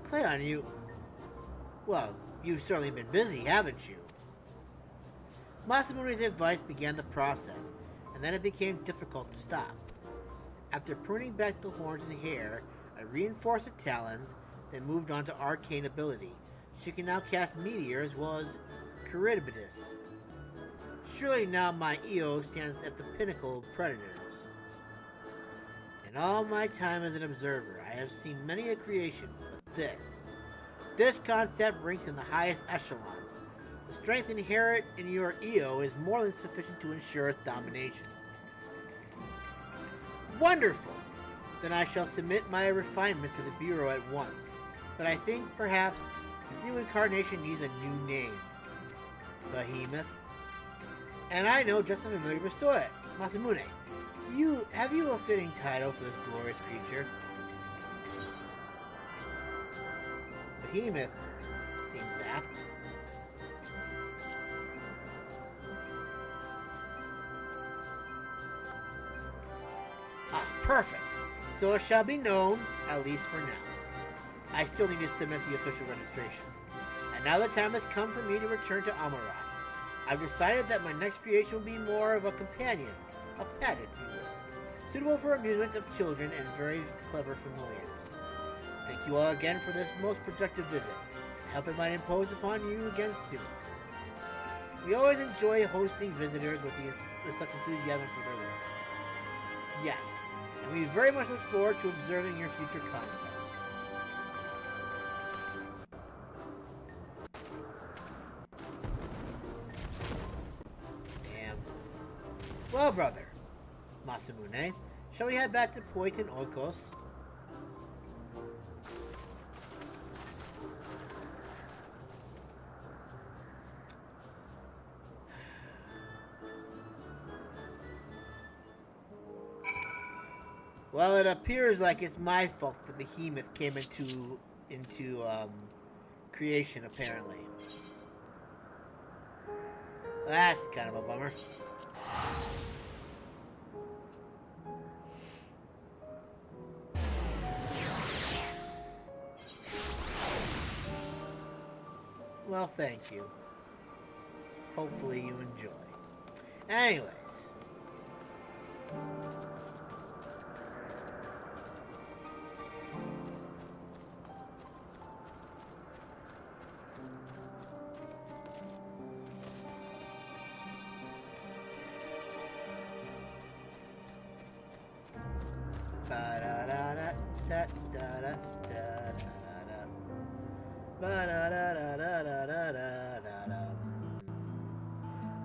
Cleon, well, you've certainly been busy, haven't you? Masamune's advice began the process, and then it became difficult to stop. After pruning back the horns and hair, I reinforced the talons, then moved on to arcane ability. She can now cast Meteor as well as Charybdis. Surely now my EO stands at the pinnacle of predators. In all my time as an observer, I have seen many a creation, but this concept ranks in the highest echelons. The strength inherent in your EO is more than sufficient to ensure its domination. Wonderful! Then I shall submit my refinements to the Bureau at once. But I think, perhaps, this new incarnation needs a new name. Behemoth. And I know just how familiar to bestow it. Masamune, have you a fitting title for this glorious creature? Behemoth seems apt. Perfect. So it shall be known, at least for now. I still need to submit the official registration. And now the time has come for me to return to Amarat. I've decided that my next creation will be more of a companion, a pet if you will, suitable for amusement of children and very clever familiars. Thank you all again for this most productive visit. I hope it might impose upon you again soon. We always enjoy hosting visitors with such enthusiasm for their work. Yes, and we very much look forward to observing your future concepts. Damn. Well, brother, Masamune, shall we head back to Point and Oikos? Well, it appears like it's my fault that the behemoth came into creation, apparently. That's kind of a bummer. Well, thank you. Hopefully you enjoy. Anyways.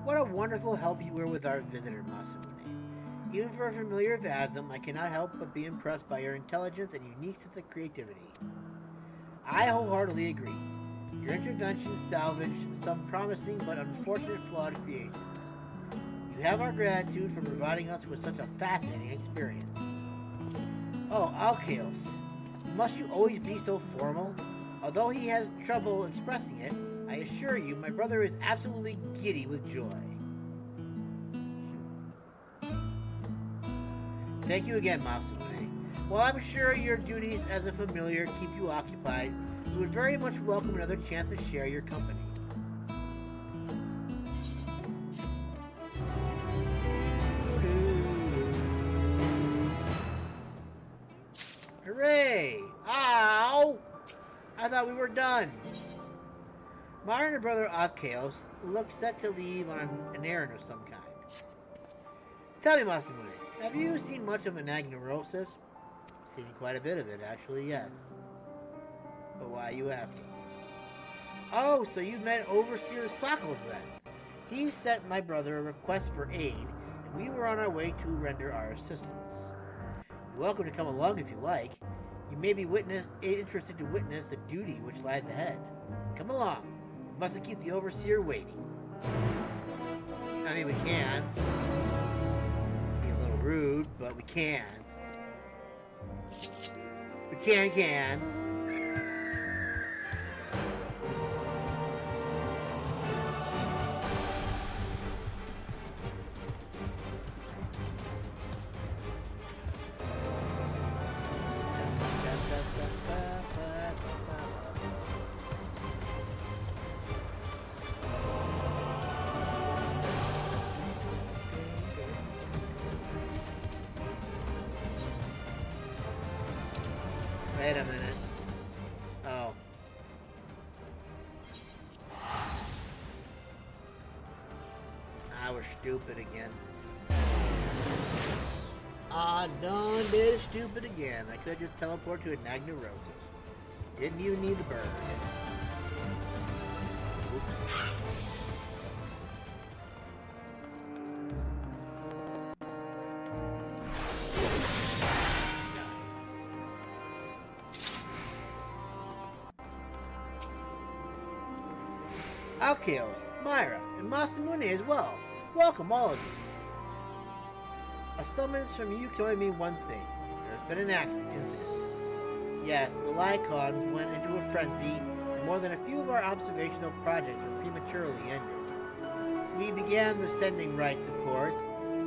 What a wonderful help you were with our visitor, Masamune. Even for a familiar Vasm, I cannot help but be impressed by your intelligence and unique sense of creativity. I wholeheartedly agree. Your intervention salvaged some promising but unfortunate flawed creations. You have our gratitude for providing us with such a fascinating experience. Oh, Alkeos, must you always be so formal? Although he has trouble expressing it, I assure you my brother is absolutely giddy with joy. Thank you again, Masamune. While I'm sure your duties as a familiar keep you occupied, we would very much welcome another chance to share your company. Hooray! Ow! I thought we were done. My and brother Alkeos look set to leave on an errand of some kind. Tell me, Masamune, have you seen much of anagnorosis? Seen quite a bit of it, actually, yes. But why are you asking? Oh, so you met Overseer Succulent then. He sent my brother a request for aid, and we were on our way to render our assistance. You're welcome to come along if you like. You may be interested to witness the duty which lies ahead. Come along. We mustn't keep the Overseer waiting. I mean, we can. Be a little rude, but we can. We can. Wait a minute. Oh. I was stupid again. I done did stupid again. I could have just teleported to Anagnorosis. Didn't even need the bird. Oops. Alkeos, Myra, and Masamune as well. Welcome, all of you. A summons from you can only mean one thing. There's been an incident. Yes, the Lycons went into a frenzy, and more than a few of our observational projects were prematurely ended. We began the sending rites, of course,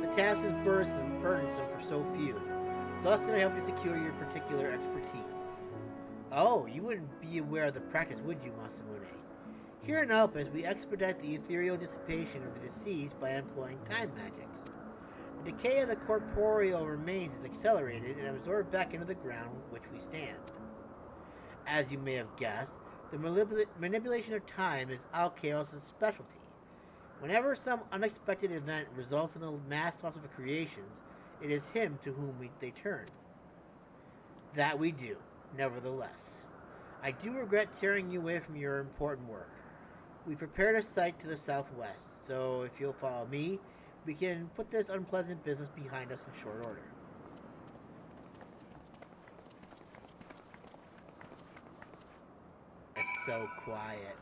but the task was burdensome for so few. thus did I help you secure your particular expertise. Oh, you wouldn't be aware of the practice, would you, Masamune? Here in Elpis, we expedite the ethereal dissipation of the deceased by employing time magics. The decay of the corporeal remains is accelerated and absorbed back into the ground which we stand. As you may have guessed, the manipulation of time is Alkaos' specialty. Whenever some unexpected event results in the mass loss of creations, it is him to whom they turn. That we do, nevertheless. I do regret tearing you away from your important work. We prepared a site to the southwest, so if you'll follow me, we can put this unpleasant business behind us in short order. It's so quiet.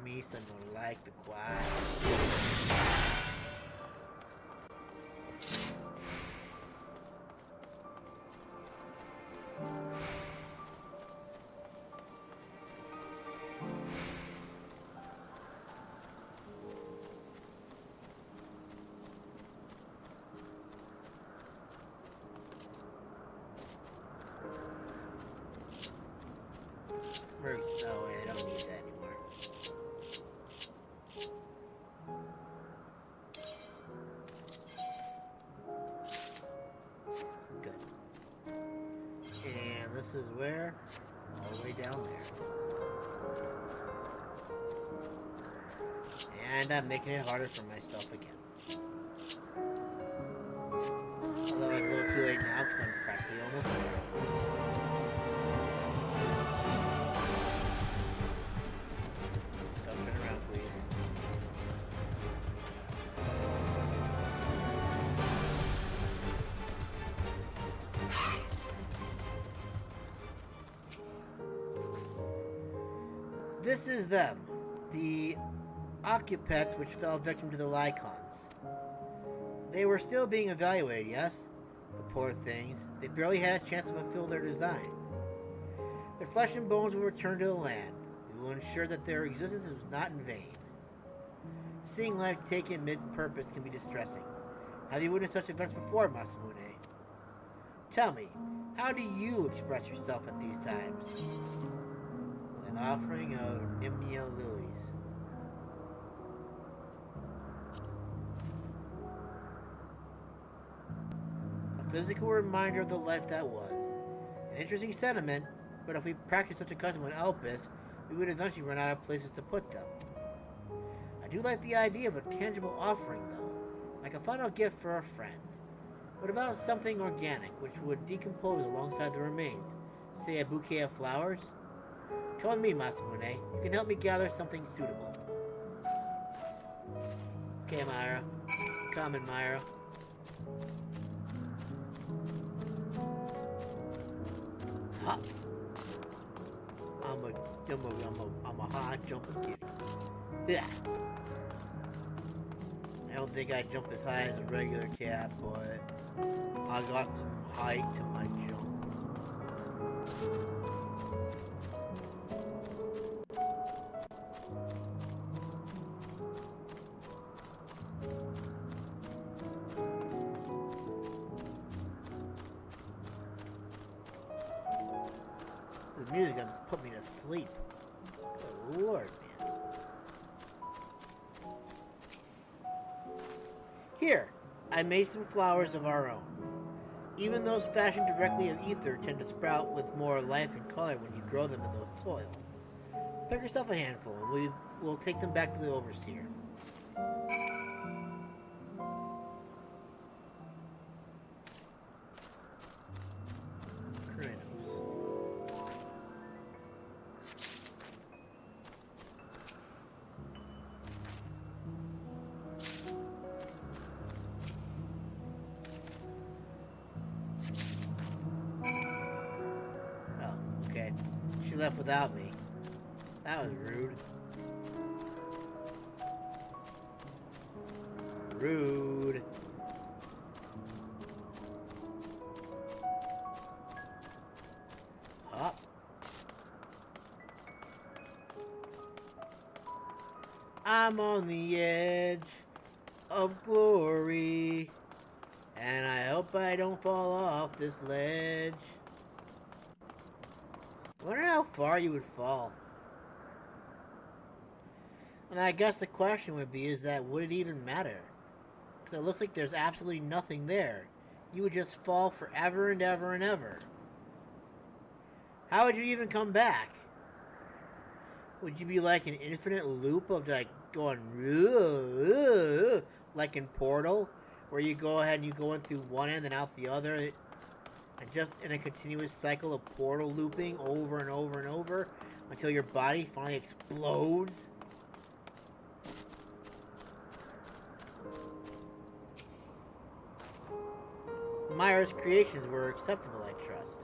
Misa don't like the quiet. Oh wait, I don't need that anymore. Good. And this is where? All the way down there. And I'm making it harder for myself again. Although it's a little too late now because I'm practically almost there. This is them, the occupants which fell victim to the Lycons. They were still being evaluated, yes? The poor things. They barely had a chance to fulfill their design. Their flesh and bones will return to the land. We will ensure that their existence is not in vain. Seeing life taken mid-purpose can be distressing. Have you witnessed such events before, Masamune? Tell me, how do you express yourself at these times? An offering of Nimia lilies. A physical reminder of the life that was. An interesting sentiment, but if we practiced such a custom in Elpis, we would eventually run out of places to put them. I do like the idea of a tangible offering, though, like a final gift for a friend. What about something organic, which would decompose alongside the remains? Say a bouquet of flowers? Come with me, Masamune. You can help me gather something suitable. Okay, Myra. Coming, Myra. Hop. I'm a high jumping kitty. Yeah. I don't think I jump as high as a regular cat, but I got some height to my jump. The music gonna put me to sleep. Good Lord, man. Here, I made some flowers of our own. Even those fashioned directly of ether tend to sprout with more life and color when you grow them in the soil. Pick yourself a handful and we will take them back to the overseer. Left without me. That was rude. Rude. Hop. I'm on the edge of glory, And I hope I don't fall off this ledge. I wonder how far you would fall. And I guess the question would be, is that would it even matter? Because it looks like there's absolutely nothing there. You would just fall forever and ever and ever. How would you even come back? Would you be like an infinite loop of like going like in Portal, where you go ahead and you go in through one end and out the other, and just in a continuous cycle of portal looping over and over and over until your body finally explodes? Myra's creations were acceptable, I trust.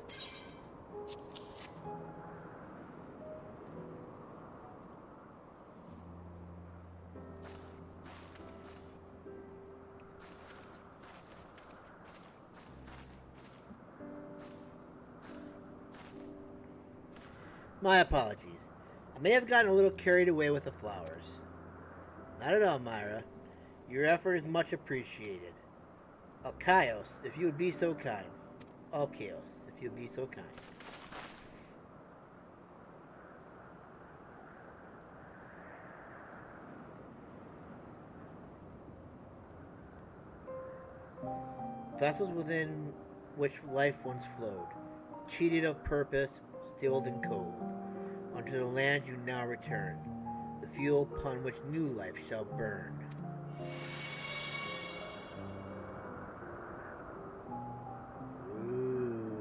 My apologies. I may have gotten a little carried away with the flowers. Not at all, Myra. Your effort is much appreciated. Alkaios, if you would be so kind. Alkaios, if you would be so kind. Vessels within which life once flowed, cheated of purpose, stilled and cold, unto the land you now return, the fuel upon which new life shall burn. Ooh,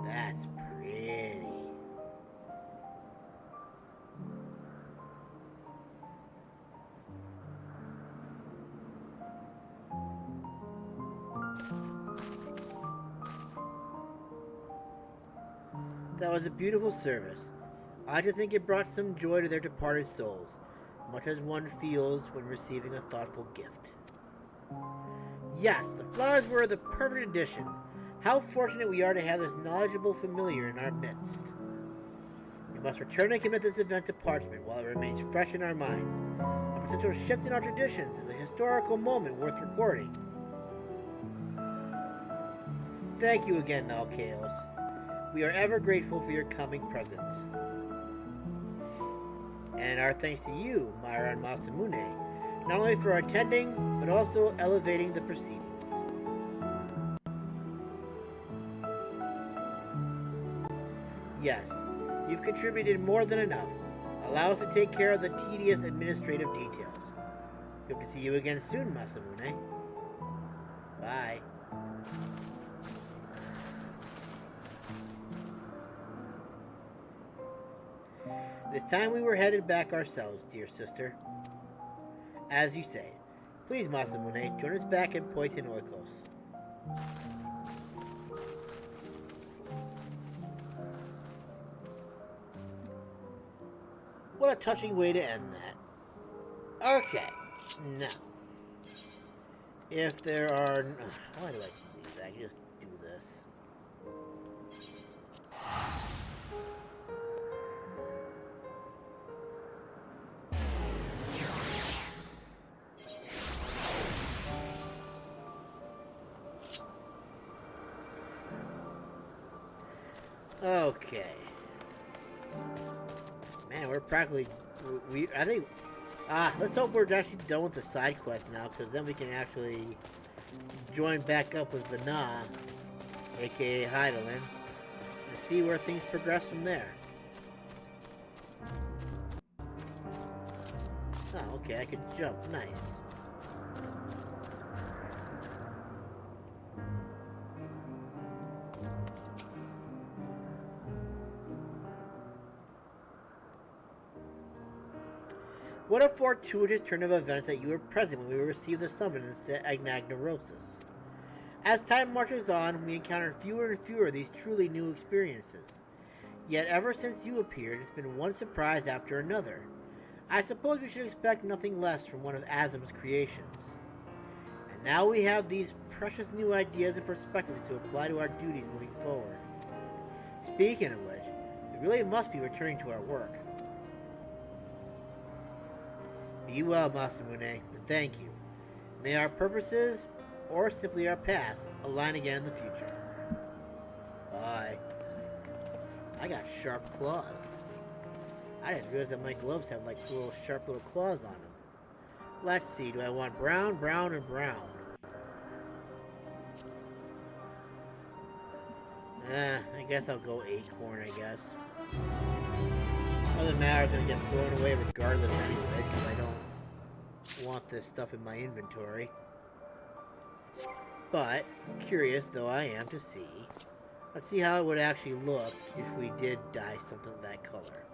that's pretty. That was a beautiful service. I like to think it brought some joy to their departed souls, much as one feels when receiving a thoughtful gift. Yes, the flowers were the perfect addition. How fortunate we are to have this knowledgeable familiar in our midst. We must return and commit this event to parchment while it remains fresh in our minds. A potential shift in our traditions is a historical moment worth recording. Thank you again, Alkaios. We are ever grateful for your coming presence. And our thanks to you, Myra and Masamune, not only for attending, but also elevating the proceedings. Yes, you've contributed more than enough. Allow us to take care of the tedious administrative details. Hope to see you again soon, Masamune. Bye. It is time we were headed back ourselves, dear sister. As you say. Please, Masamune, join us back in Poitenoikos. What a touching way to end that. Okay, now. If there are... Why do I do these? I can just do this. Okay. Man, we're practically... I think... let's hope we're actually done with the side quest now, because then we can actually join back up with Vana, aka Hyperboreia, and see where things progress from there. Oh, okay, I could jump. Nice. What a fortuitous turn of events that you were present when we received the summons to Agnagnerosis. As time marches on, we encounter fewer and fewer of these truly new experiences. Yet ever since you appeared, it's been one surprise after another. I suppose we should expect nothing less from one of Azim's creations. And now we have these precious new ideas and perspectives to apply to our duties moving forward. Speaking of which, we really must be returning to our work. Be well, Masamune, and thank you. May our purposes, or simply our past, align again in the future. Bye. I got sharp claws. I didn't realize that my gloves have like little sharp little claws on them. Let's see, do I want brown, brown, or brown? I guess I'll go acorn, I guess. Doesn't matter, it's gonna get thrown away regardless anyway, because I don't want this stuff in my inventory. But, curious though I am to see. Let's see how it would actually look if we did dye something that color.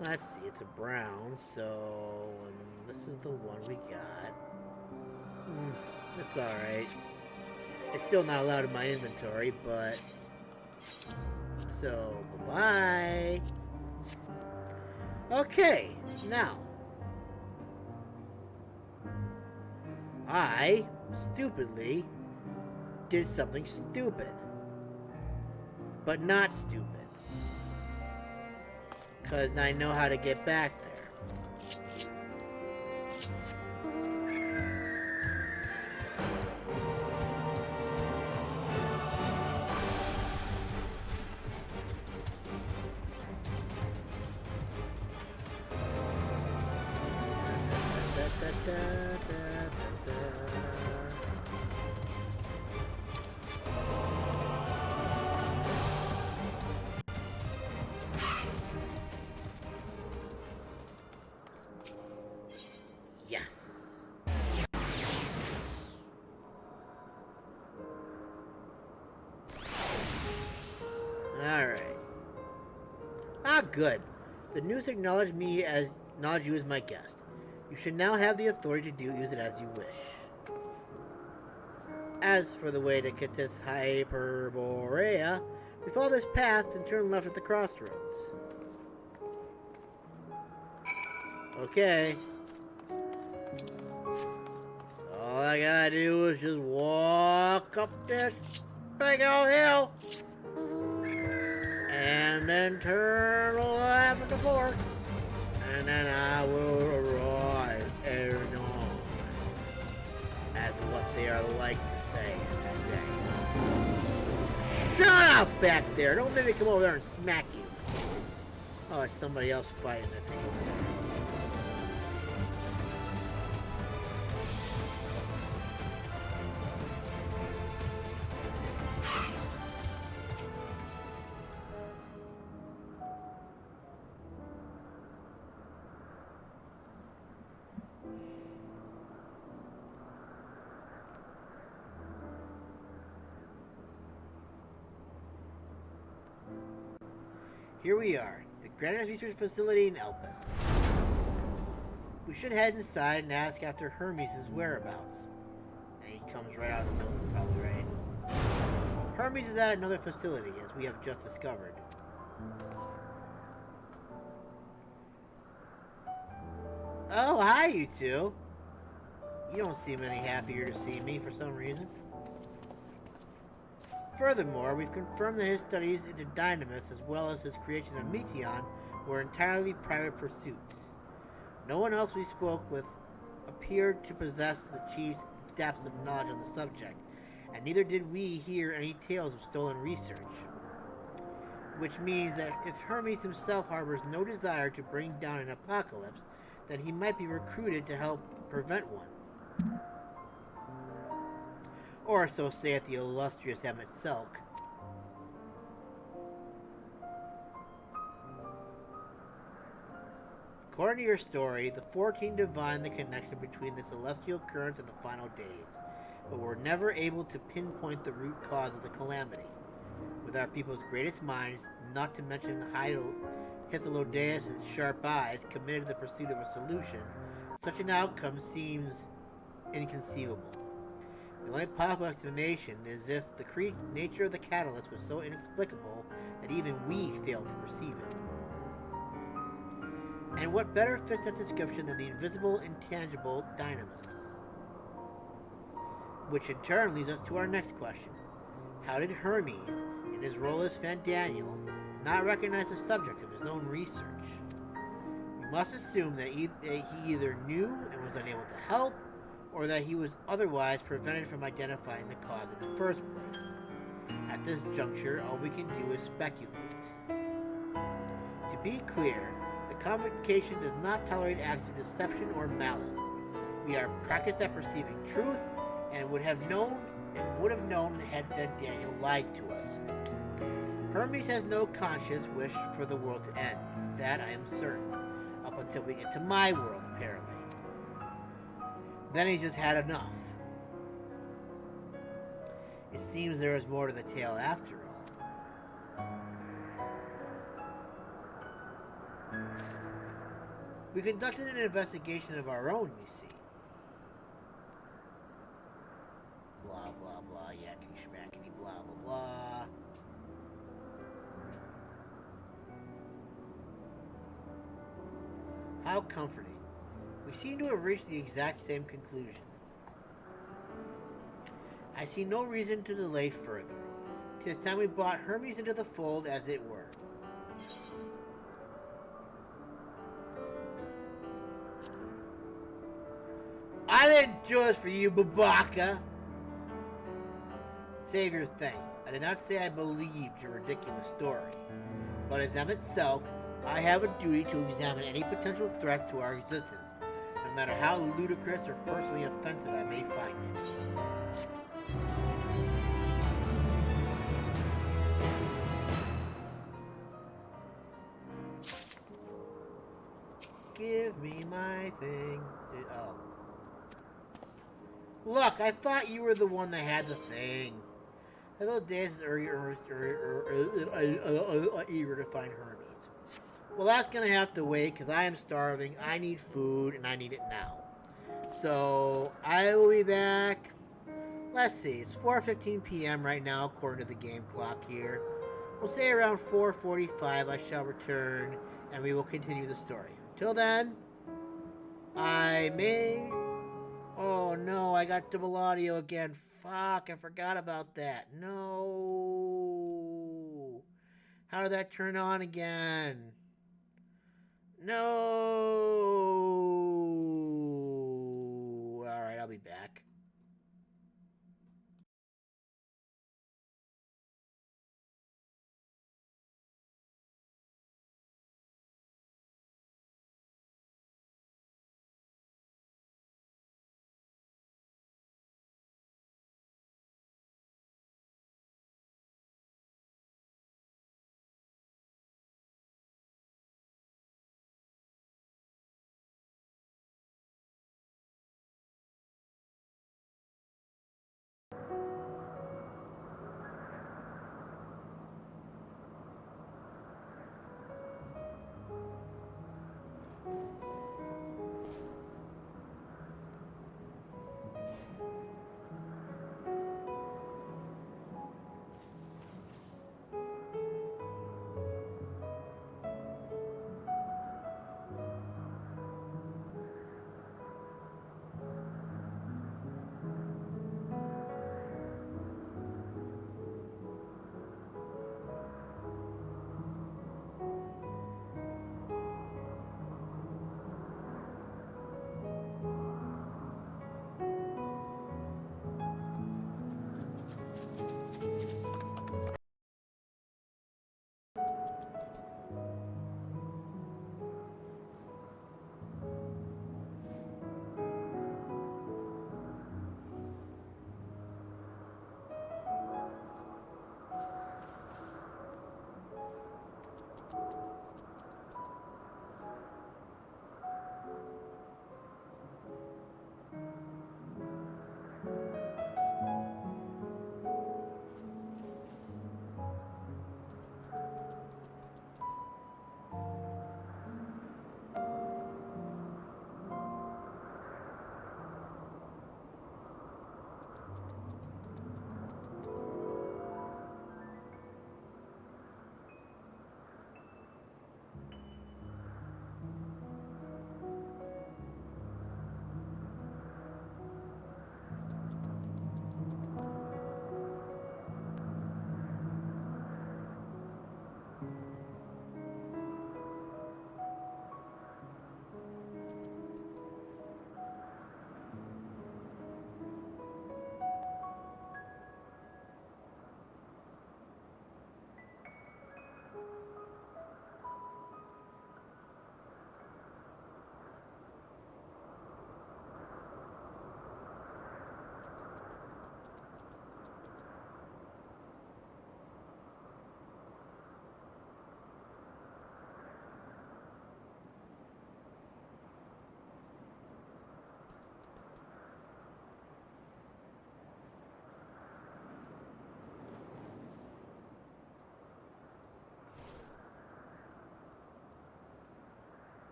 Let's see, it's a brown, so and this is the one we got. It's alright. It's still not allowed in my inventory, but... So, bye-bye. Okay, now. I, stupidly, did something stupid. But not stupid. Because I know how to get back there. Yes. Alright. Ah, good. The news acknowledged you as my guest. You should now have the authority to use it as you wish. As for the way to Ktisis Hyperboreia, we follow this path and turn left at the crossroads. Okay. So all I gotta do is just walk up this big old hill. And then turn left at the fork. And then I will arrive ere dawn. That's what they are like to say today. Shut up back there! Don't make me come over there and smack you. Oh, it's somebody else fighting that thing over there. Here we are, the Granite Research Facility in Elpis. We should head inside and ask after Hermes' whereabouts. And he comes right out of the building, probably, right? Hermes is at another facility, as we have just discovered. Oh, hi, you two. You don't seem any happier to see me for some reason. Furthermore, we've confirmed that his studies into Dynamis as well as his creation of Meteion were entirely private pursuits. No one else we spoke with appeared to possess the chief's depths of knowledge on the subject, and neither did we hear any tales of stolen research. Which means that if Hermes himself harbors no desire to bring down an apocalypse, then he might be recruited to help prevent one. Or so saith the illustrious Emmett Selk. According to your story, the 14 divined the connection between the celestial currents and the final days, but were never able to pinpoint the root cause of the calamity. With our people's greatest minds, not to mention Hythlodaeus' sharp eyes, committed to the pursuit of a solution, such an outcome seems inconceivable. The only possible explanation is if the nature of the catalyst was so inexplicable that even we failed to perceive it. And what better fits that description than the invisible, intangible Dynamis? Which in turn leads us to our next question. How did Hermes, in his role as Fandaniel, not recognize the subject of his own research? We We must assume that he either knew and was unable to help, or that he was otherwise prevented from identifying the cause in the first place. At this juncture, all we can do is speculate. To be clear, the Convocation does not tolerate acts of deception or malice. We are practiced at perceiving truth, and would have known had then Daniel lied to us. Hermes has no conscious wish for the world to end. Of that I am certain. Up until we get to my world, apparently. Then he's just had enough. It seems there is more to the tale after all. We conducted an investigation of our own, you see. Blah, blah, blah, yakety schmackety, blah, blah, blah. How comforting. We seem to have reached the exact same conclusion. I see no reason to delay further. 'Tis time we brought Hermes into the fold, as it were. I didn't do this for you, Babaka. Save your thanks. I did not say I believed your ridiculous story. But as Emmett Selk, I have a duty to examine any potential threats to our existence, no matter how ludicrous or personally offensive I may find it. Give me my thing. Oh. Look, I thought you were the one that had the thing. Hello, Days is eager to find Hermes. Well, that's gonna have to wait because I am starving. I need food and I need it now. So I will be back. Let's see. It's 4:15 p.m. right now, according to the game clock here. We'll say around 4:45 I shall return, and we will continue the story. Till then, I may... Oh no, I got double audio again. Fuck, I forgot about that. No. How did that turn on again? No. Alright, I'll be back.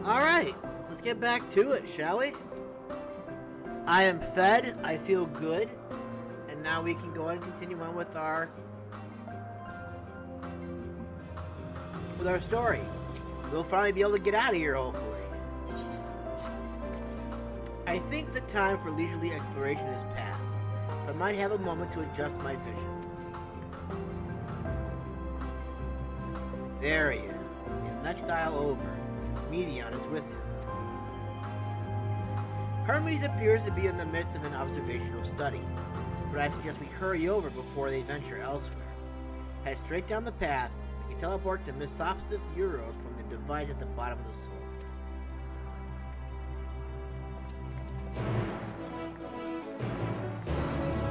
Alright, let's get back to it, shall we? I am fed, I feel good, and now we can go ahead and continue on with our story. We'll finally be able to get out of here, hopefully. I think the time for leisurely exploration is past. I might have a moment to adjust my vision. There he is. The next aisle over. Medion is with him. Hermes appears to be in the midst of an observational study, but I suggest we hurry over before they venture elsewhere. Head straight down the path. We can teleport to Mesopsis Euros from the device at the bottom of the slope.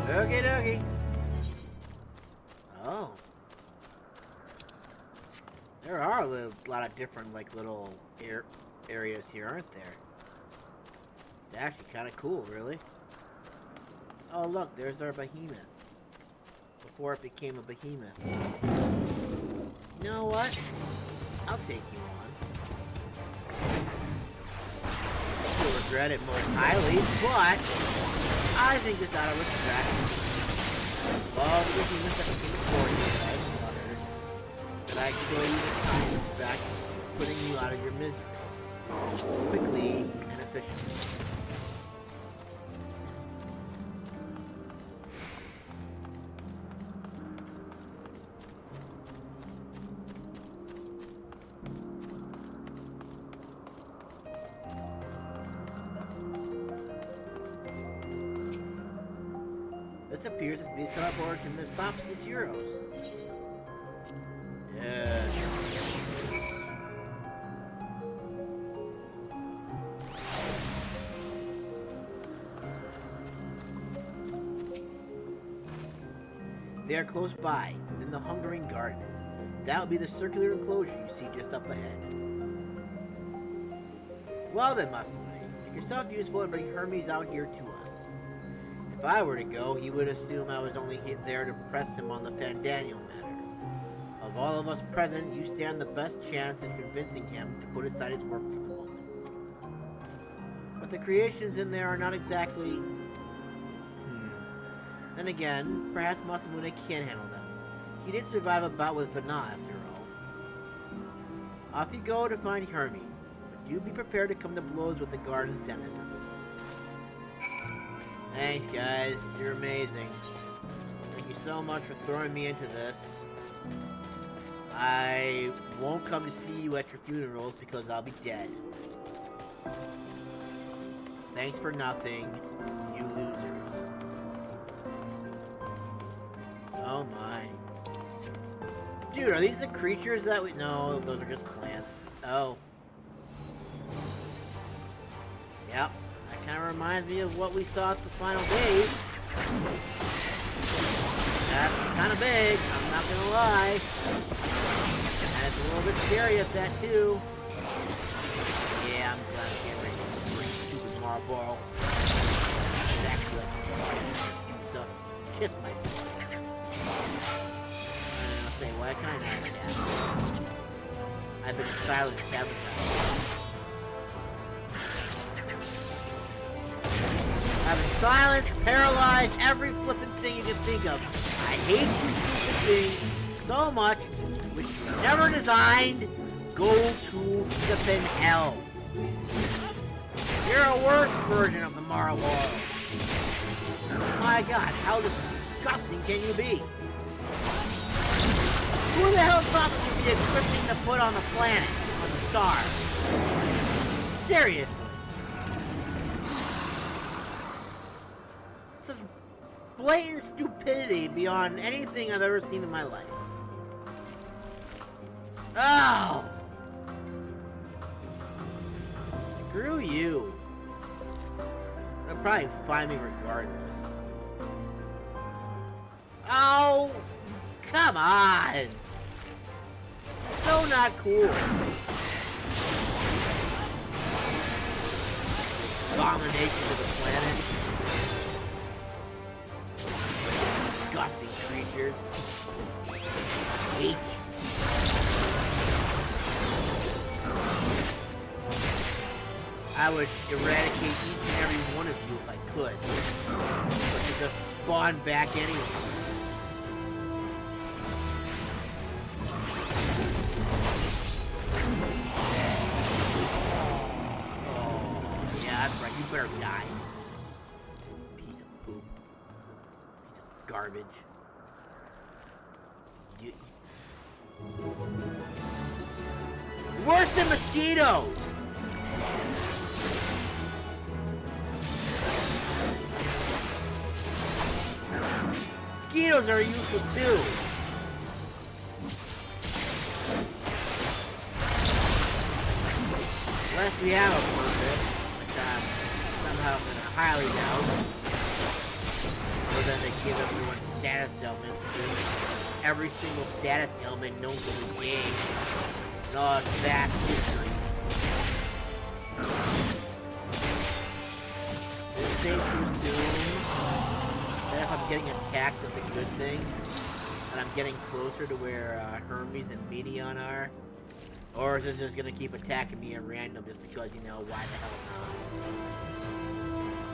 Okie dokie. Oh. There are a lot of different, like, little areas here, aren't there? It's actually kind of cool, really. Oh, look, there's our behemoth. Before it became a behemoth. You know what? I'll take you on. You'll regret it most highly, but I think it's out of respect. All the behemoths that became before you, I've muttered, that I could go use the time back, putting you out of your misery. Quickly and efficiently. This appears to be a teleport to Mesopsis Euros. Yes. They are close by, within the Hungering Gardens. That will be the circular enclosure you see just up ahead. Well then, Masamune, make yourself useful and bring Hermes out here to us. If I were to go, he would assume I was only there to press him on the Fandaniel matter. Of all of us present, you stand the best chance in convincing him to put aside his work for the moment. But the creations in there are not exactly... Then again, perhaps Masamune can handle them. He did survive a bout with Vana, after all. Off you go to find Hermes, but do be prepared to come to blows with the garden's denizens. Thanks, guys. You're amazing. Thank you so much for throwing me into this. I won't come to see you at your funerals because I'll be dead. Thanks for nothing, you losers. Oh my. Dude, are these the creatures that we... No, those are just plants. Oh. Yep. That kind of reminds me of what we saw at the final days. That's kind of big, I'm not gonna lie. And it's a little bit scary at that too. Yeah, I'm gonna get ready to bring stupid Marlboro. Exactly. So, kiss my butt. I'll say, why can I not do that? I've been silent, haven't I? I've been silenced, paralyzed, every flippin' thing you can think of. I hate you stupid things so much, which you never designed. Go to flippin' hell. You're a worse version of the Marlboro. My god, how disgusting can you be? Who the hell thought this would be a good thing to put on the planet, on the star? Seriously. Such blatant stupidity beyond anything I've ever seen in my life. Oh! Screw you. They'll probably find me regardless. Oh! Come on! So not cool. Abomination to the planet. Disgusting creatures. Hate. I would eradicate each and every one of you if I could. But you just spawn back anyway. Oh, yeah, that's right. You better die. Piece of poop. Piece of garbage. Worse than mosquitoes! Mosquitoes are useful too. Unless we have a bit, which I'm somehow gonna highly doubt. So then they give everyone status elements. Every single status element known to the game. And all its vast history. This thing too soon. That if I'm getting attacked, that's a good thing. And I'm getting closer to where Hermes and Medion are. Or is this just gonna keep attacking me at random just because, you know, why the hell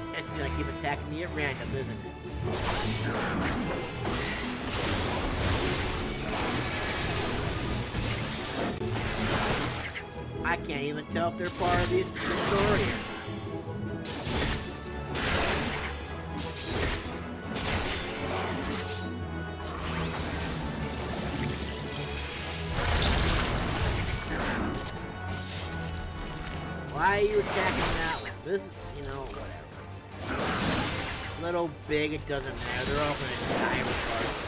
not? It's gonna keep attacking me at random, isn't it? I can't even tell if they're part of the story or not. Why are you attacking that one? This is, you know, whatever. Little, big, it doesn't matter. They're all gonna die regardless.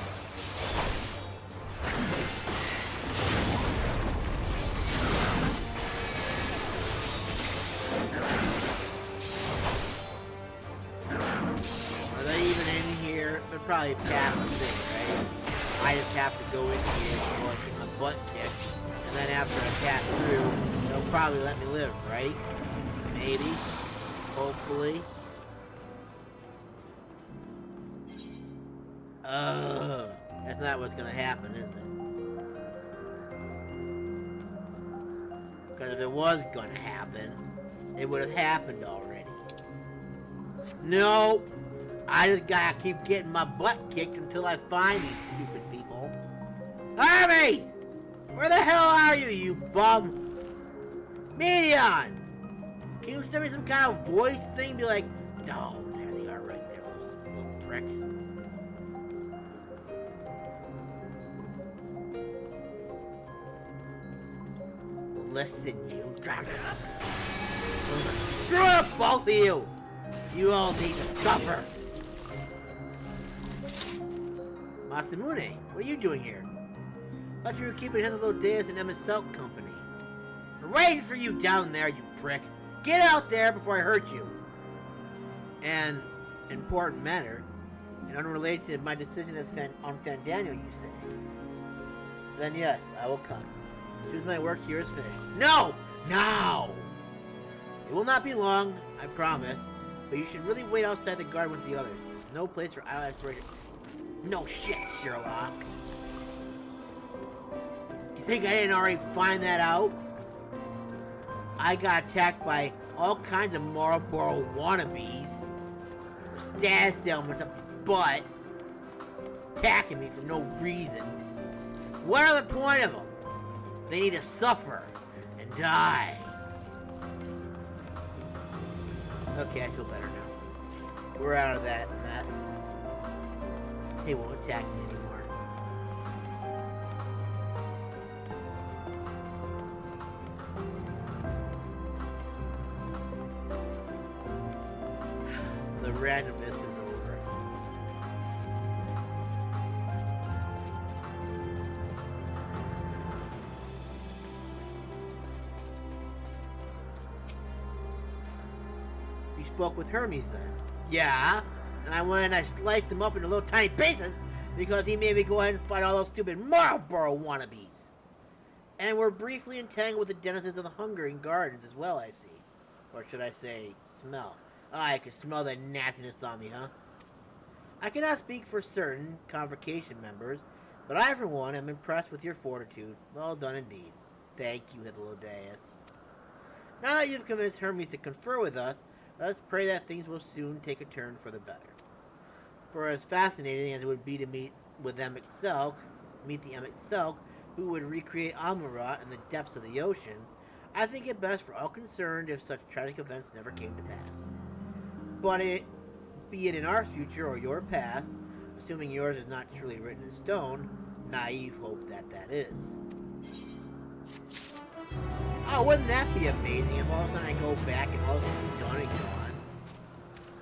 Are they even in here? They're probably past the thing, right? I just have to go in here and get my butt kicked. And then after I pass through, they'll probably let me live, right? Maybe. Hopefully. That's not what's gonna happen, is it? Because if it was gonna happen, it would have happened already. No! I just gotta keep getting my butt kicked until I find these stupid people. Hermes! Where the hell are you, you bum? Medion! Can you send me some kind of voice thing? Be like, oh, there they are right there, those little pricks. Listen, you. Screw up, both of you! You all need to suffer. Masamune, what are you doing here? Thought you were keeping Hither Days and MSQ company. I'm waiting for you down there, you prick. Get out there before I hurt you. An important matter, and unrelated to my decision on Fandaniel, you say. Then yes, I will come. As soon as my work here is finished. No! No! It will not be long, I promise. But you should really wait outside the garden with the others. There's no place for idle aspiration. No shit, Sherlock. You think I didn't already find that out? I got attacked by all kinds of Marlboro wannabes. Status elements up the butt. Attacking me for no reason. What are the point of them? They need to suffer and die. Okay, I feel better now. We're out of that mess. They won't attack me anymore. The randomness is over. You spoke with Hermes then? Yeah. And I went and I sliced him up into little tiny pieces because he made me go ahead and fight all those stupid Marlboro wannabes. And we're briefly entangled with the denizens of the Hungering Gardens as well, I see. Or should I say, smell. I can smell the nastiness on me, huh? I cannot speak for certain Convocation members, but I, for one, am impressed with your fortitude. Well done indeed. Thank you, Hypolodeus. Now that you've convinced Hermes to confer with us, let us pray that things will soon take a turn for the better. For as fascinating as it would be to meet the MSQ, who would recreate Amurat in the depths of the ocean, I think it best for all concerned if such tragic events never came to pass. But be it in our future or your past, assuming yours is not truly written in stone, naive hope that is. Oh, wouldn't that be amazing if all of a sudden I go back and all of a sudden it's done and gone?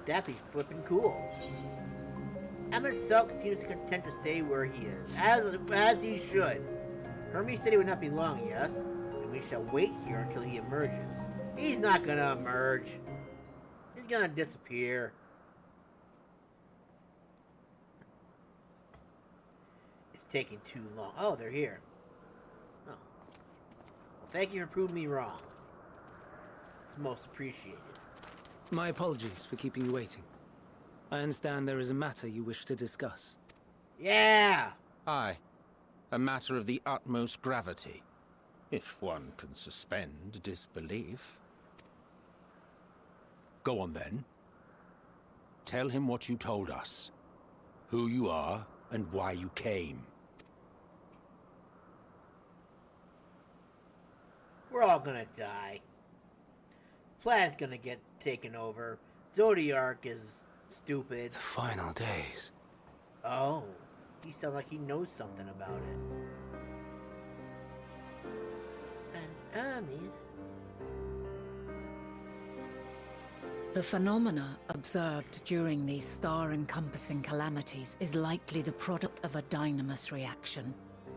That'd be flippin' cool. MSQ seems content to stay where he is, as he should. Hermes said he would not be long, yes? And we shall wait here until he emerges. He's not gonna emerge. He's gonna disappear. It's taking too long. Oh, they're here. Oh. Well, thank you for proving me wrong. It's most appreciated. My apologies for keeping you waiting. I understand there is a matter you wish to discuss. Yeah! Aye. A matter of the utmost gravity. If one can suspend disbelief. Go on then. Tell him what you told us. Who you are and why you came. We're all gonna die. Planet's gonna get taken over. Zodiac is stupid. The final days. Oh, he sounds like he knows something about it. And Hermes. The phenomena observed during these star-encompassing calamities is likely the product of a dynamis reaction,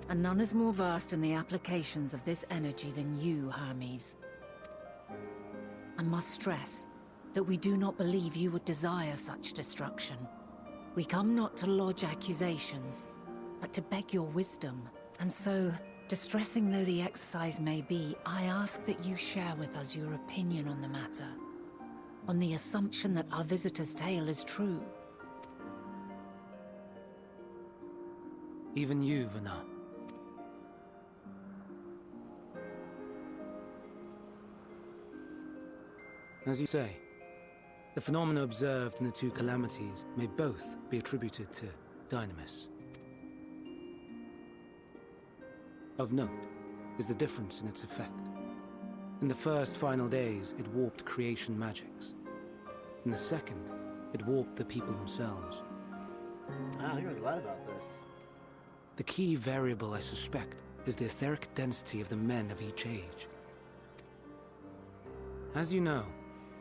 and none is more versed in the applications of this energy than you, Hermes. I must stress that we do not believe you would desire such destruction. We come not to lodge accusations, but to beg your wisdom. And so, distressing though the exercise may be, I ask that you share with us your opinion on the matter, on the assumption that our visitor's tale is true. Even you, Vana. As you say, the phenomena observed in the two calamities may both be attributed to dynamis. Of note is the difference in its effect. In the first final days, it warped creation magics. In the second, it warped the people themselves. Wow, you know a lot about this. The key variable, I suspect, is the etheric density of the men of each age. As you know,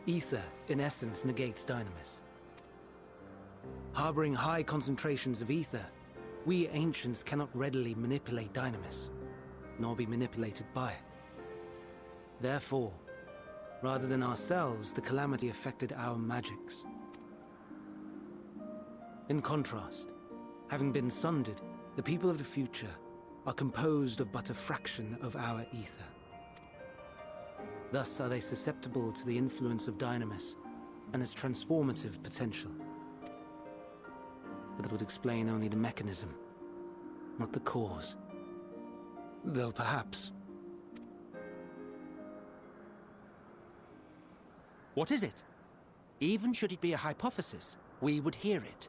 ether, in essence, negates dynamis. Harboring high concentrations of ether, we ancients cannot readily manipulate dynamis, nor be manipulated by it. Therefore, rather than ourselves, the calamity affected our magics. In contrast, having been sundered, the people of the future are composed of but a fraction of our ether. Thus are they susceptible to the influence of dynamis and its transformative potential. But it would explain only the mechanism, not the cause. Though perhaps... What is it? Even should it be a hypothesis, we would hear it.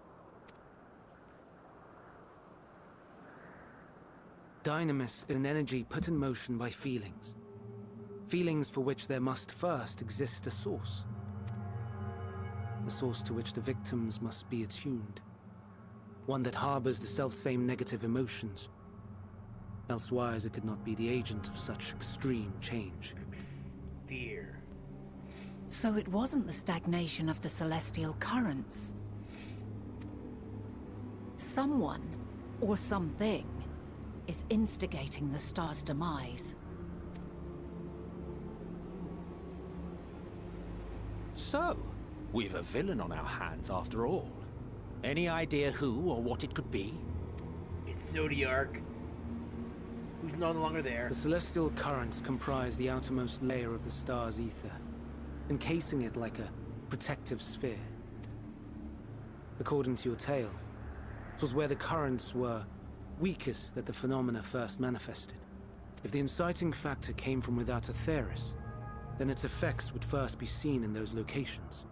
Dynamis is an energy put in motion by feelings. Feelings for which there must first exist a source. A source to which the victims must be attuned. One that harbors the selfsame negative emotions. Elsewise it could not be the agent of such extreme change. Fear. So it wasn't the stagnation of the celestial currents. Someone, or something, is instigating the star's demise. So, we've a villain on our hands after all. Any idea who or what it could be? It's Zodiac, who's no longer there. The celestial currents comprise the outermost layer of the star's ether, encasing it like a protective sphere. According to your tale, it was where the currents were weakest that the phenomena first manifested. If the inciting factor came from without Aetheris, then its effects would first be seen in those locations.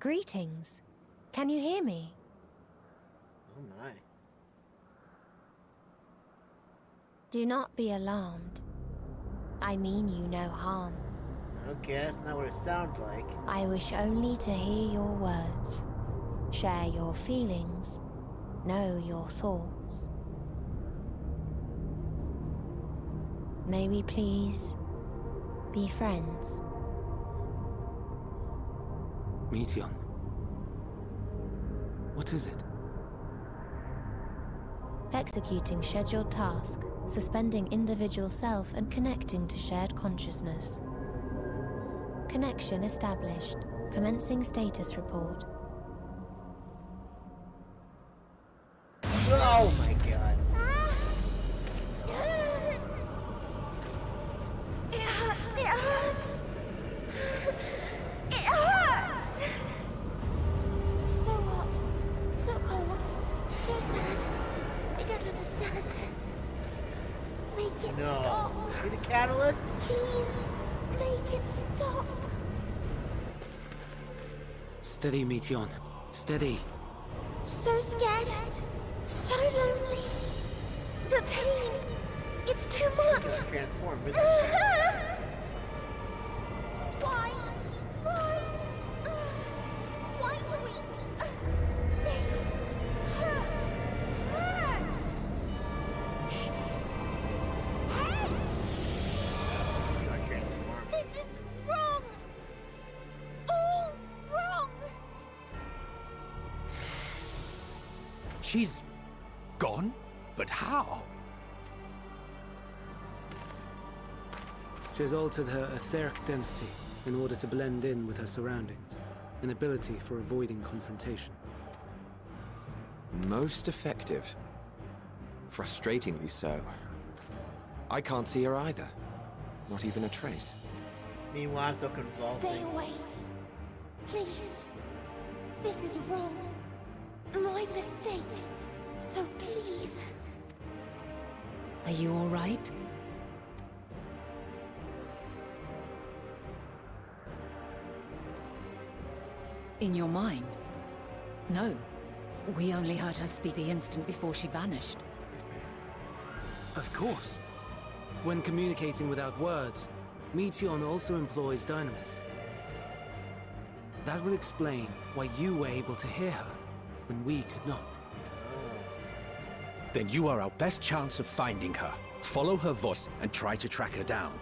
Greetings. Can you hear me? Oh my. Do not be alarmed. I mean you no harm. Okay, that's not what it sounds like. I wish only to hear your words, share your feelings, know your thoughts. May we please be friends? Meteion. What is it? Executing scheduled task, suspending individual self and connecting to shared consciousness. Connection established. Commencing status report. Oh my god. It hurts, it hurts! It hurts! So hot, so cold, so sad. I don't understand. Make it No. stop. See the catalyst? Please, make it stop. Steady, Meteion. Steady. So scared, so lonely. The pain, it's too much. Gonna transform, isn't it? Why? Why do we? They hurt. Gonna transform. This is wrong. All wrong. She's gone? But how? She has altered her etheric density in order to blend in with her surroundings, an ability for avoiding confrontation. Most effective. Frustratingly so. I can't see her either. Not even a trace. Meanwhile, I'm so convulsing. Stay away. Please. This is wrong. My mistake. So please. Are you all right? In your mind? No. We only heard her speak the instant before she vanished. Of course. When communicating without words, Meteion also employs dynamis. That would explain why you were able to hear her when we could not. Then you are our best chance of finding her. Follow her voice and try to track her down.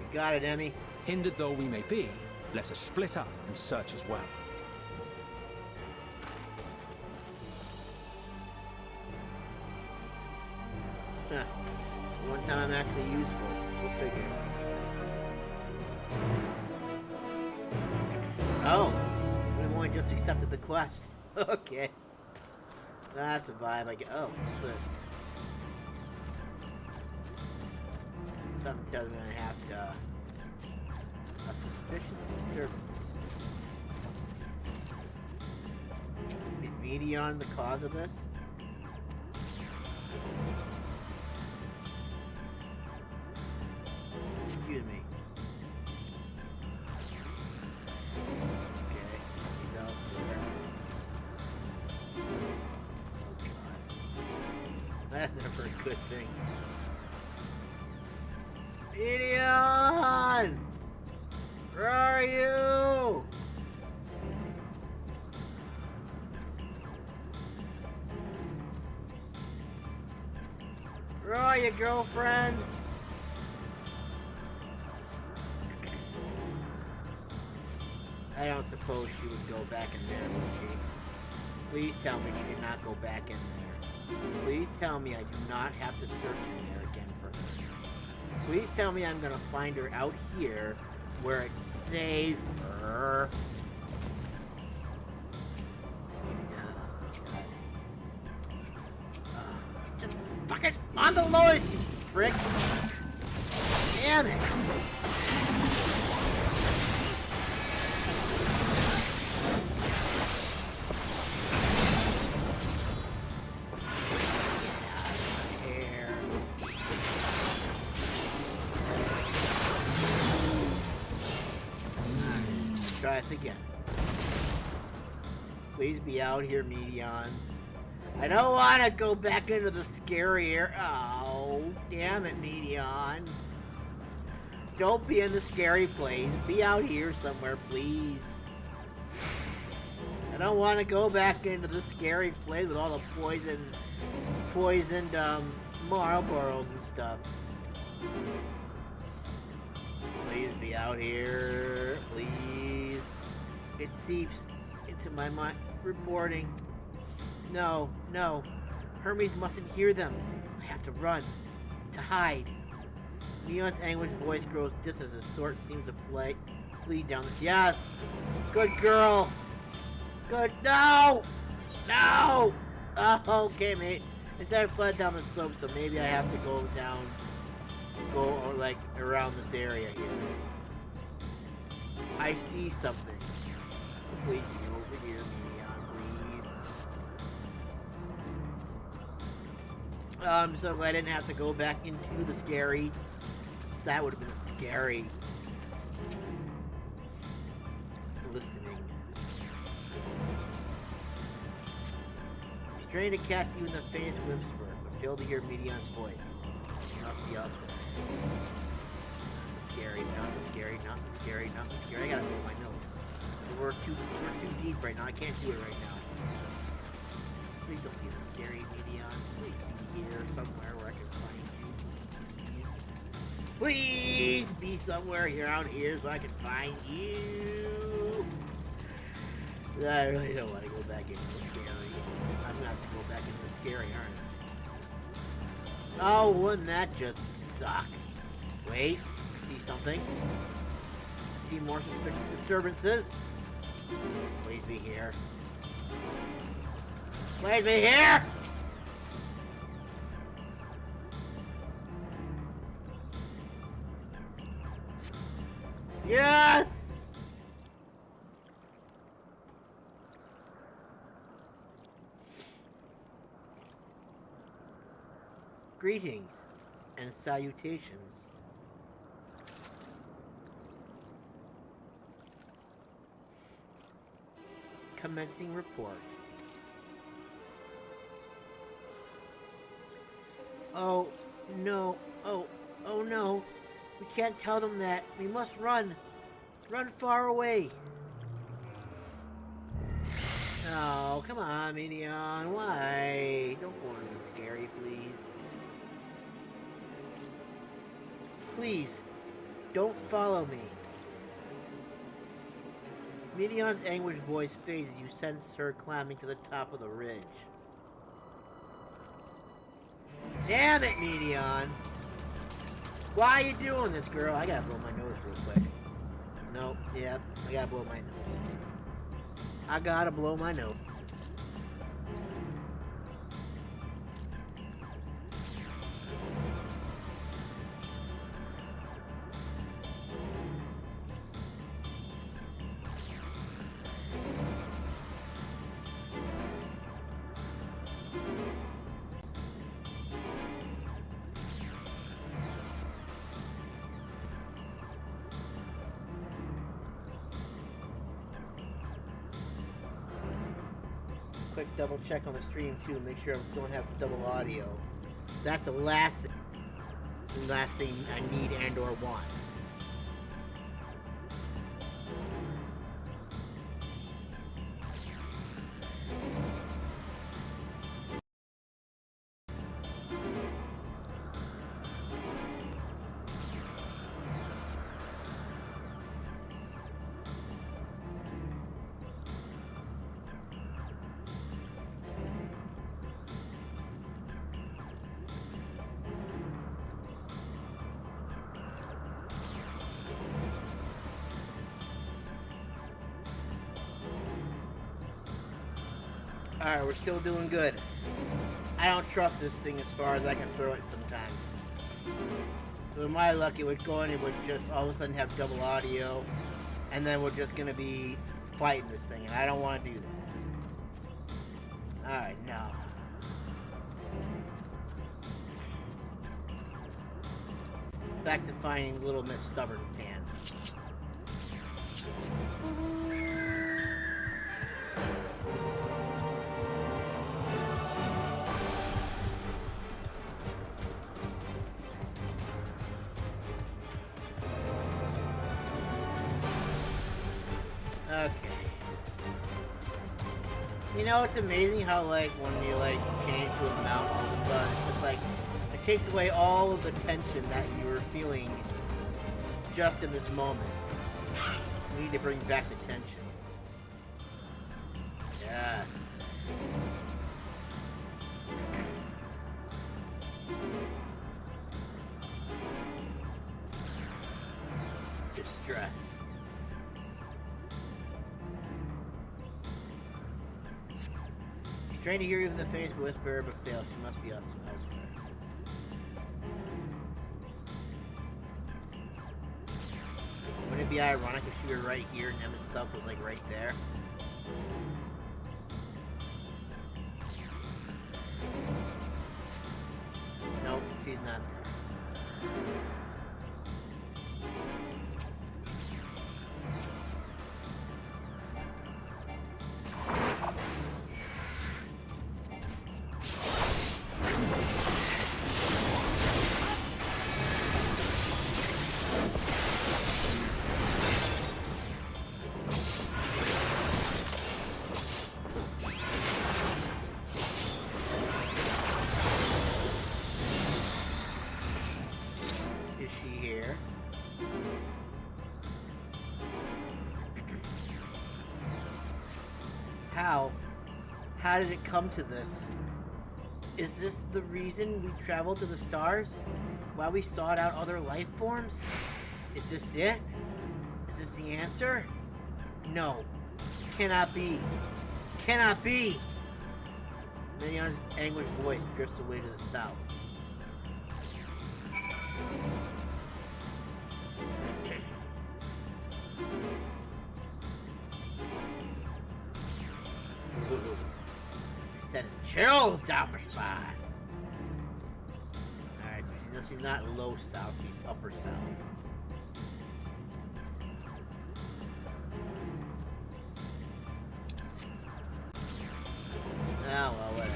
You got it, Emmy. Hindered though we may be, let us split up and search as well. Huh. One time I'm actually useful. We'll figure. Oh, we've only just accepted the quest. Okay. That's a vibe I get. Oh, what's this? Something tells me I'm gonna have to. A suspicious disturbance. Is Meteion the cause of this? Excuse me. Okay, he's out there. Oh god. That's never a good thing. Meteion! Where are you? Where are you, girlfriend? I don't suppose she would go back in there, would she? Please tell me she did not go back in there. Please tell me I do not have to search in there again for her. Please tell me I'm gonna find her out here where it saves her. Just fucking on the lowest, you prick! Damn it! try this again. Please be out here, Medion. I don't want to go back into the scary area. Oh, damn it, Medion. Don't be in the scary place. Be out here somewhere, please. I don't want to go back into the scary place with all the poisoned Marlboros and stuff. Please be out here, please. It seeps into my mind. Reporting. No, no. Hermes mustn't hear them. I have to run. To hide. Neon's anguished voice grows distant as the sword seems to flee down the... Yes! Good girl! Good... No! No! Oh, okay, mate. Instead I fled down the slope, so maybe I have to go like around this area here. I see something. Please be over here, Medion, please. I'm so glad I didn't have to go back into the scary. That would have been scary. Listening. Strain to catch even the faintest whisper, but fail to hear Medion's voice. She must be elsewhere. Scary, not the scary, not the scary, not the scary. I gotta blow my nose. We're too deep right now. I can't do it right now. Please don't be the scary, Medion. Please be here somewhere where I can find you. Please be somewhere around here so I can find you. I really don't want to go back into the scary. I'm gonna have to go back into the scary, aren't I? Oh, wouldn't that just suck? Wait, I see something. I see more suspicious disturbances. Please be here. Please be here! Yes! Greetings and salutations. Commencing report. Oh, no. Oh no. We can't tell them that. We must run. Run far away. Oh, come on, Medion. Why? Don't go into the scary, please. Please, don't follow me. Medion's anguished voice fades as you sense her climbing to the top of the ridge. Damn it, Medion! Why are you doing this, girl? I gotta blow my nose real quick. Nope, yep, I gotta blow my nose. I gotta blow my nose. Quick double check on the stream too, make sure I don't have double audio. That's the last thing I need and or want. Alright, we're still doing good. I don't trust this thing as far as I can throw it sometimes. With my luck, it would go in and it would just all of a sudden have double audio, and then we're just gonna be fighting this thing, and I don't want to do that. Alright, no. Back to finding Little Miss Stubborn Pants. Okay. You know, it's amazing how, like, when you, like, change to a mount all of a sudden, it's just, like, it takes away all of the tension that you were feeling just in this moment. We need to bring back the tension. Yes. Distress. Trying to hear even the faint whisper, but fails. She must be us elsewhere. Wouldn't it be ironic if she were right here and Emma's self was like right there? Nope, she's not there. How did it come to this? Is this the reason we traveled to the stars? Why we sought out other life forms? Is this it? Is this the answer? No. Cannot be. Cannot be! Minion's anguished voice drifts away to the south. Sending chills down my spine. Alright, so she's not low south, she's upper south. Oh well, whatever.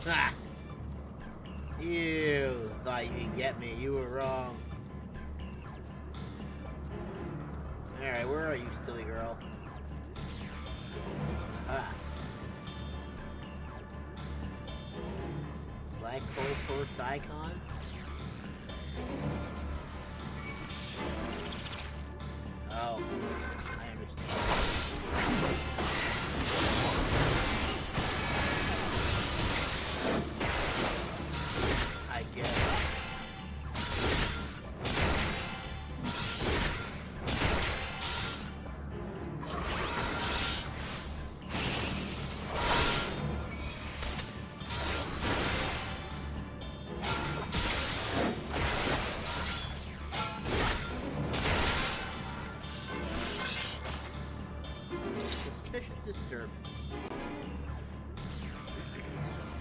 Ah! You thought you could get me. You were wrong. Alright, where are you, silly girl? Ah. Black hole first icon? Oh, I understand. I get it. Suspicious disturbance.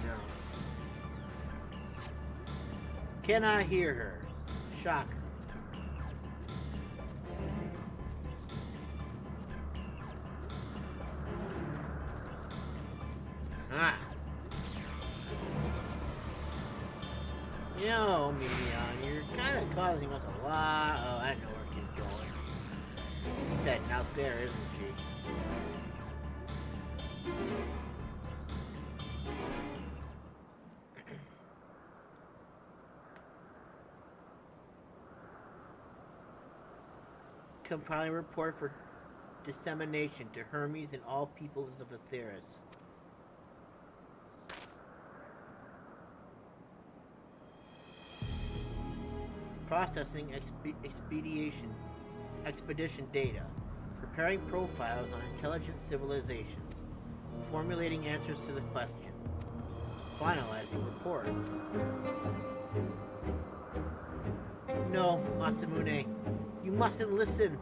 No. Cannot hear her. Shocker. Ah. You know, Medion, you're kind of causing us a lot. Oh, I know where she's going. She's heading out there, isn't she? Compiling report for dissemination to Hermes and all peoples of AETHER. Processing expedition data. Preparing profiles on intelligent civilizations. Formulating answers to the question. Finalizing report. No, No, Masamune. You mustn't listen.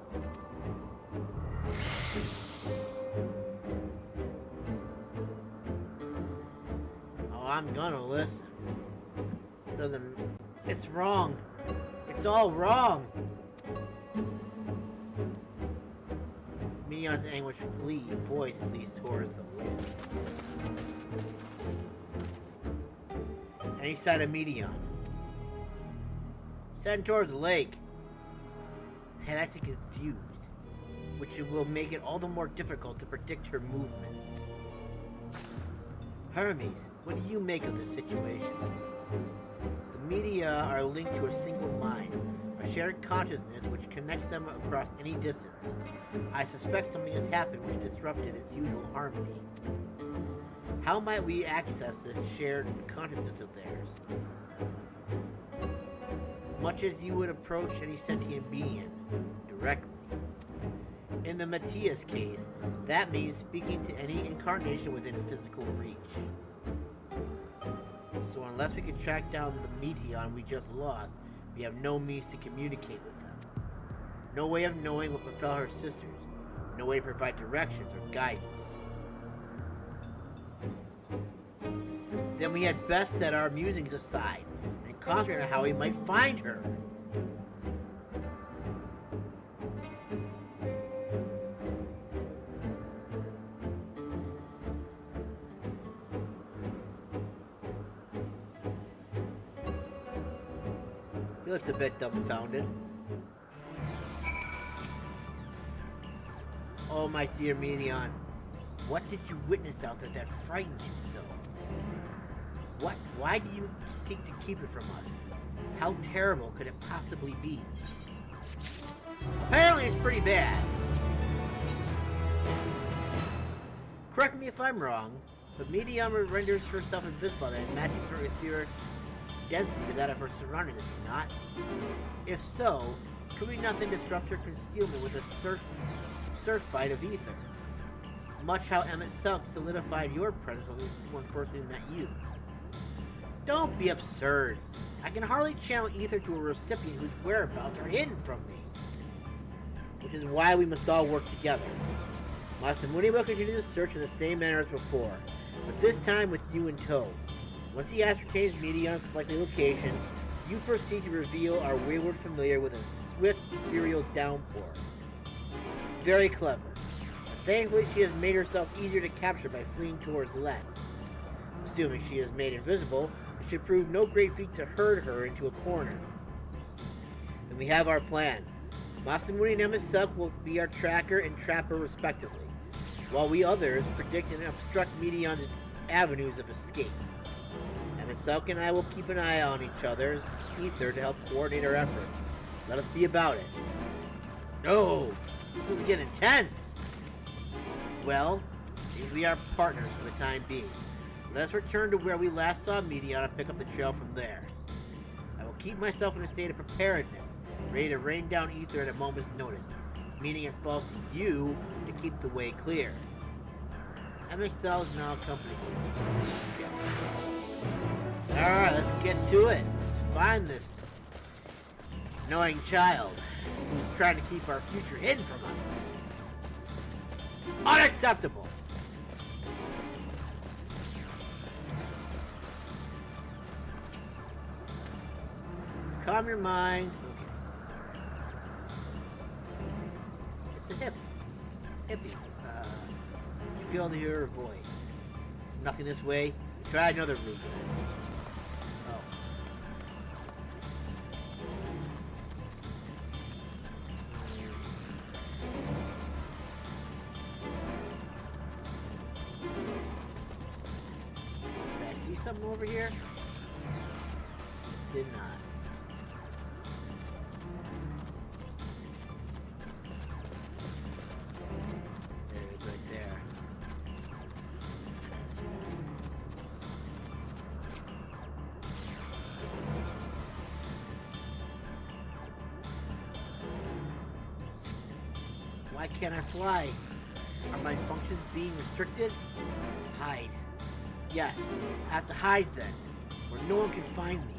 Oh, I'm gonna listen. It's wrong. It's all wrong. Minion's anguished voice flees towards the lake. Any side of Medion. Heading towards the lake. Panicked and confused, which will make it all the more difficult to predict her movements. Hermes, what do you make of this situation? The media are linked to a single mind, a shared consciousness which connects them across any distance. I suspect something has happened which disrupted its usual harmony. How might we access this shared consciousness of theirs? Much as you would approach any sentient being, directly. In the Matthias case, that means speaking to any incarnation within physical reach. So unless we can track down the Meteon we just lost, we have no means to communicate with them. No way of knowing what befell her sisters. No way to provide directions or guidance. Then we had best set our musings aside and concentrate on how we might find her. He looks a bit dumbfounded. Oh, my dear Minion, what did you witness out there that frightened you so? Why do you seek to keep it from us? How terrible could it possibly be? Apparently it's pretty bad. Correct me if I'm wrong, but Medium renders herself invisible and matches her etheric density to that of her surroundings, does she not? If so, could we not then disrupt her concealment with a surf fight of ether? Much how M itself solidified your presence when first we met you. Don't be absurd. I can hardly channel ether to a recipient whose whereabouts are hidden from me. Which is why we must all work together. Masamune will continue the search in the same manner as before, but this time with you in tow. Once he ascertains Medion's likely location, you proceed to reveal our wayward familiar with a swift ethereal downpour. Very clever. But thankfully she has made herself easier to capture by fleeing towards the left. Assuming she is made invisible, it should prove no great feat to herd her into a corner. Then we have our plan. Masamune and MSQ will be our tracker and trapper respectively, while we others predict and obstruct Medion's avenues of escape. MSQ and I will keep an eye on each other's ether to help coordinate our efforts. Let us be about it. No! This is getting intense! Well, seems we are partners for the time being. Let us return to where we last saw Medion and pick up the trail from there. I will keep myself in a state of preparedness, ready to rain down ether at a moment's notice, meaning it falls to you to keep the way clear. MXL is now accompanying me. Alright, let's get to it. Find this annoying child who's trying to keep our future hidden from us. Unacceptable! Calm your mind. Okay. It's a hippie. You feel to hear her voice. Nothing this way. Try another route then. Oh. Did I see something over here? Did not. Why can't I fly? Are my functions being restricted? Hide. Yes, I have to hide then, where no one can find me.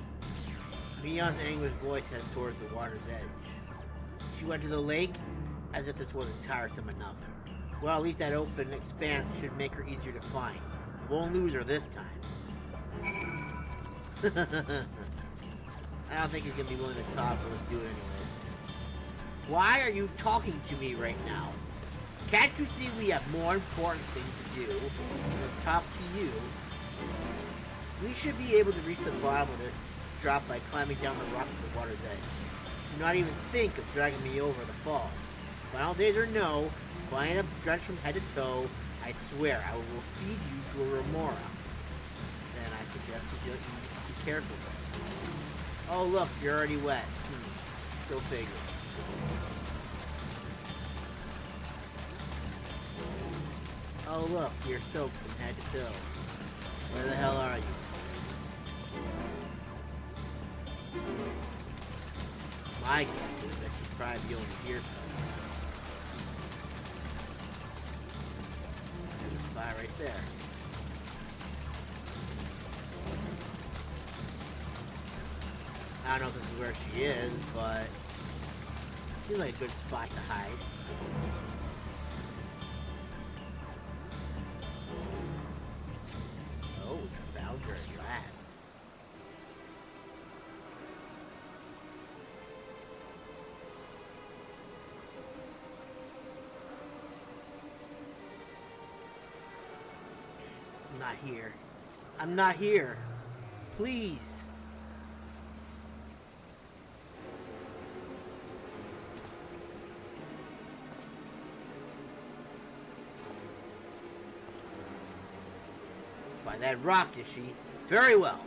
Neon's anguished voice heads towards the water's edge. She went to the lake, as if this wasn't tiresome enough. Well, at least that open expanse should make her easier to find. Won't lose her this time. I don't think he's gonna be willing to talk, but let's do it anyways. Why are you talking to me right now? Can't you see we have more important things to do than to talk to you? We should be able to reach the bottom of this drop by climbing down the rock to the water's edge. Do not even think of dragging me over the fall. Final days or no, if I end up drenched from head to toe, I swear I will feed you to a remora. Then I suggest you just be careful. Oh look, you're already wet. Go figure. Oh look, you're soaked from head to toe. Where the hell are you? My guess is that she's probably be over here somewhere. There's a spot right there. I don't know if this is where she is, but it seems like a good spot to hide. Oh, we found her at last. I'm not here. I'm not here. Please. By that rock, is she? Very well.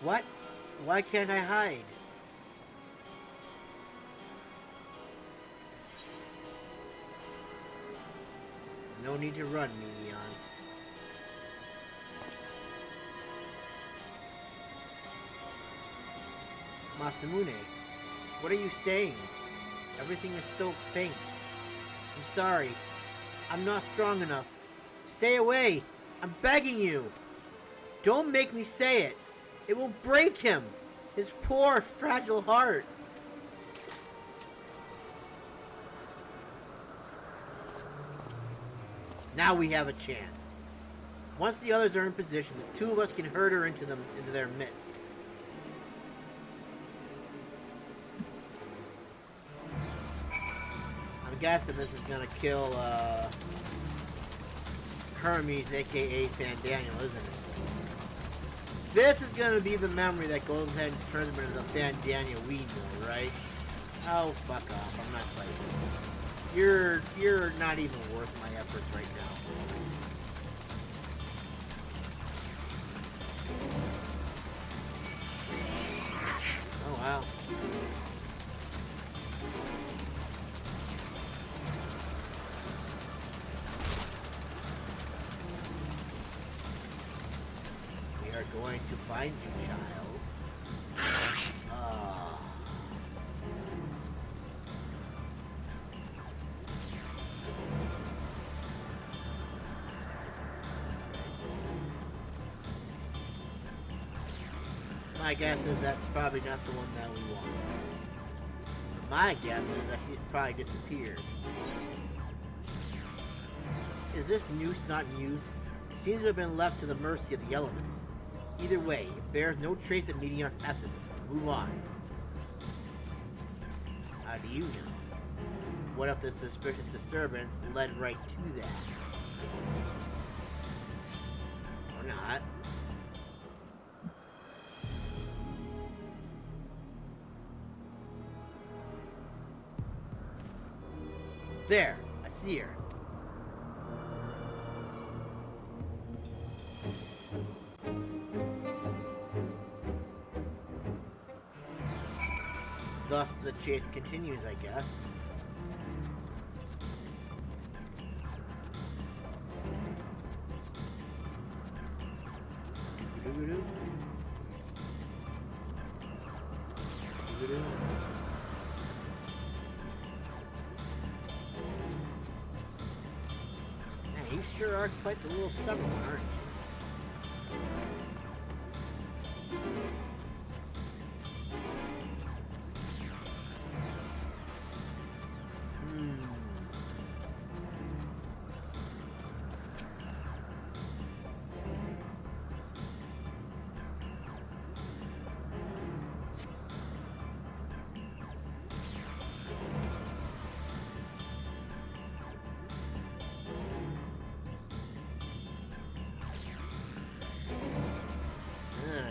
What? Why can't I hide? No need to run, Neon. Masamune, what are you saying? Everything is so faint. I'm sorry. I'm not strong enough. Stay away! I'm begging you! Don't make me say it! It will break him! His poor, fragile heart! Now we have a chance. Once the others are in position, the two of us can herd her into their midst. I'm guessing this is gonna kill Hermes, aka Fandaniel, isn't it? This is gonna be the memory that goes ahead and turns him into the Fandaniel we know, right? Oh, fuck off. I'm not fighting. You're not even worth my efforts right now. Oh wow. We are going to find you, child. My guess is that's probably not the one that we want. My guess is that she's probably disappeared. Is this noose not in use? It seems to have been left to the mercy of the elements. Either way, it bears no trace of Medion's essence. Move on. How do you know? What if the suspicious disturbance led right to that? Or not. There, I see her. Thus the chase continues, I guess. Man, you sure are quite the little stubborn one, aren't you?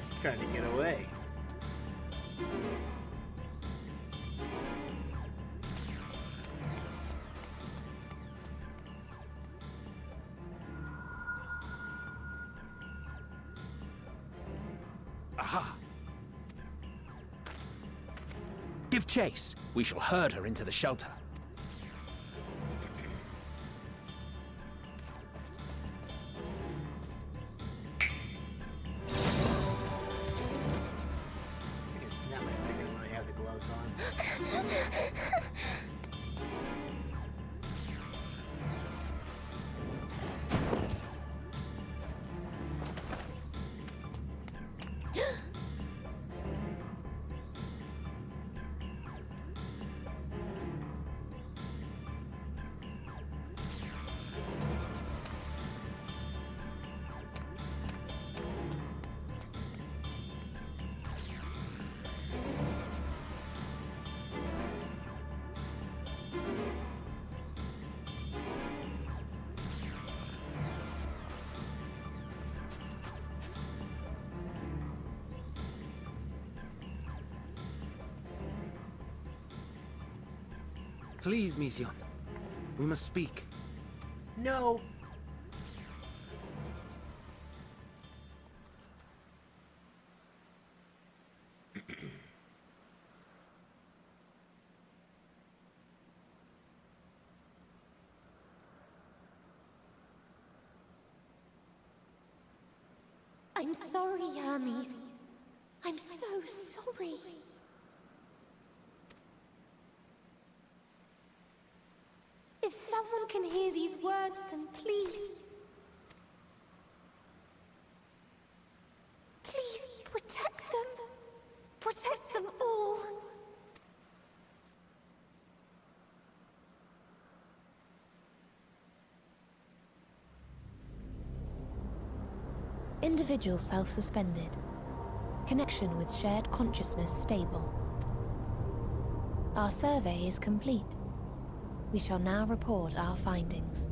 She's trying to get away. Aha! Give chase. We shall herd her into the shelter. I can snap my fingers when I have the gloves on. Please, Mission. We must speak. No. I'm sorry, Hermes. I'm so sorry. If someone can hear these words, then please... please protect them. Protect them all. Individual self-suspended. Connection with shared consciousness stable. Our survey is complete. We shall now report our findings.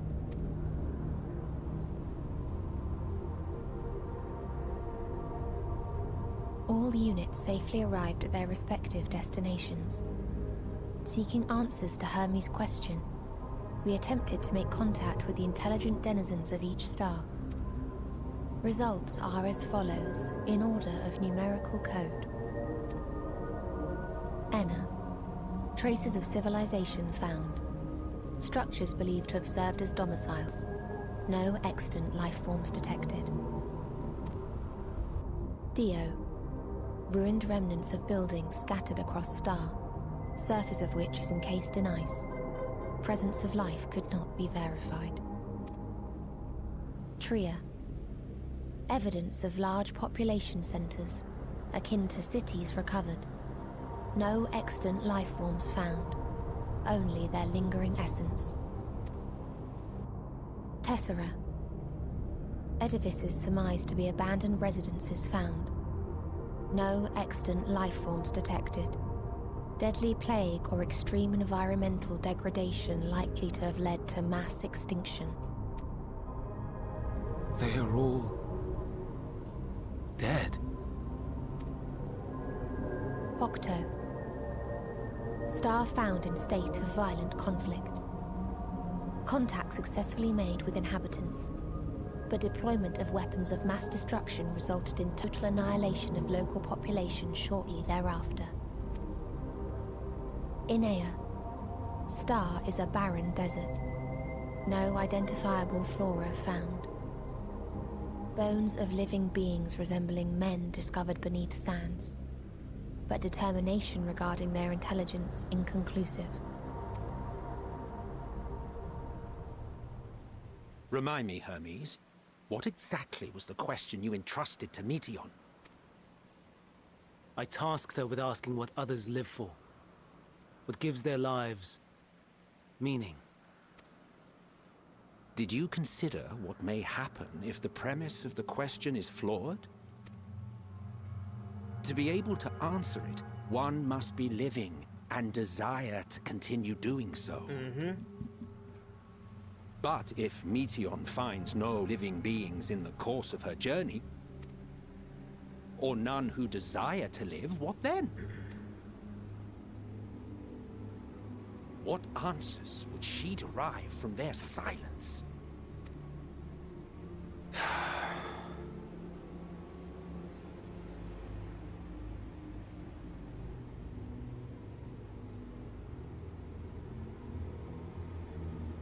All units safely arrived at their respective destinations. Seeking answers to Hermes' question, we attempted to make contact with the intelligent denizens of each star. Results are as follows, in order of numerical code. Enna. Traces of civilization found. Structures believed to have served as domiciles. No extant life forms detected. Dio. Ruined remnants of buildings scattered across star, surface of which is encased in ice. Presence of life could not be verified. Tria. Evidence of large population centers, akin to cities recovered. No extant life forms found. Only their lingering essence. Tessera. Edifices surmised to be abandoned residences found. No extant life forms detected. Deadly plague or extreme environmental degradation likely to have led to mass extinction. They are all... dead. Octo. Star found in state of violent conflict. Contact successfully made with inhabitants, but deployment of weapons of mass destruction resulted in total annihilation of local population shortly thereafter. Inea. Star is a barren desert. No identifiable flora found. Bones of living beings resembling men discovered beneath sands, but determination regarding their intelligence inconclusive. Remind me, Hermes, what exactly was the question you entrusted to Meteion? I tasked her with asking what others live for. What gives their lives meaning. Did you consider what may happen if the premise of the question is flawed? To be able to answer it, one must be living and desire to continue doing so. But if Meteion finds no living beings in the course of her journey, or none who desire to live, what then? What answers would she derive from their silence?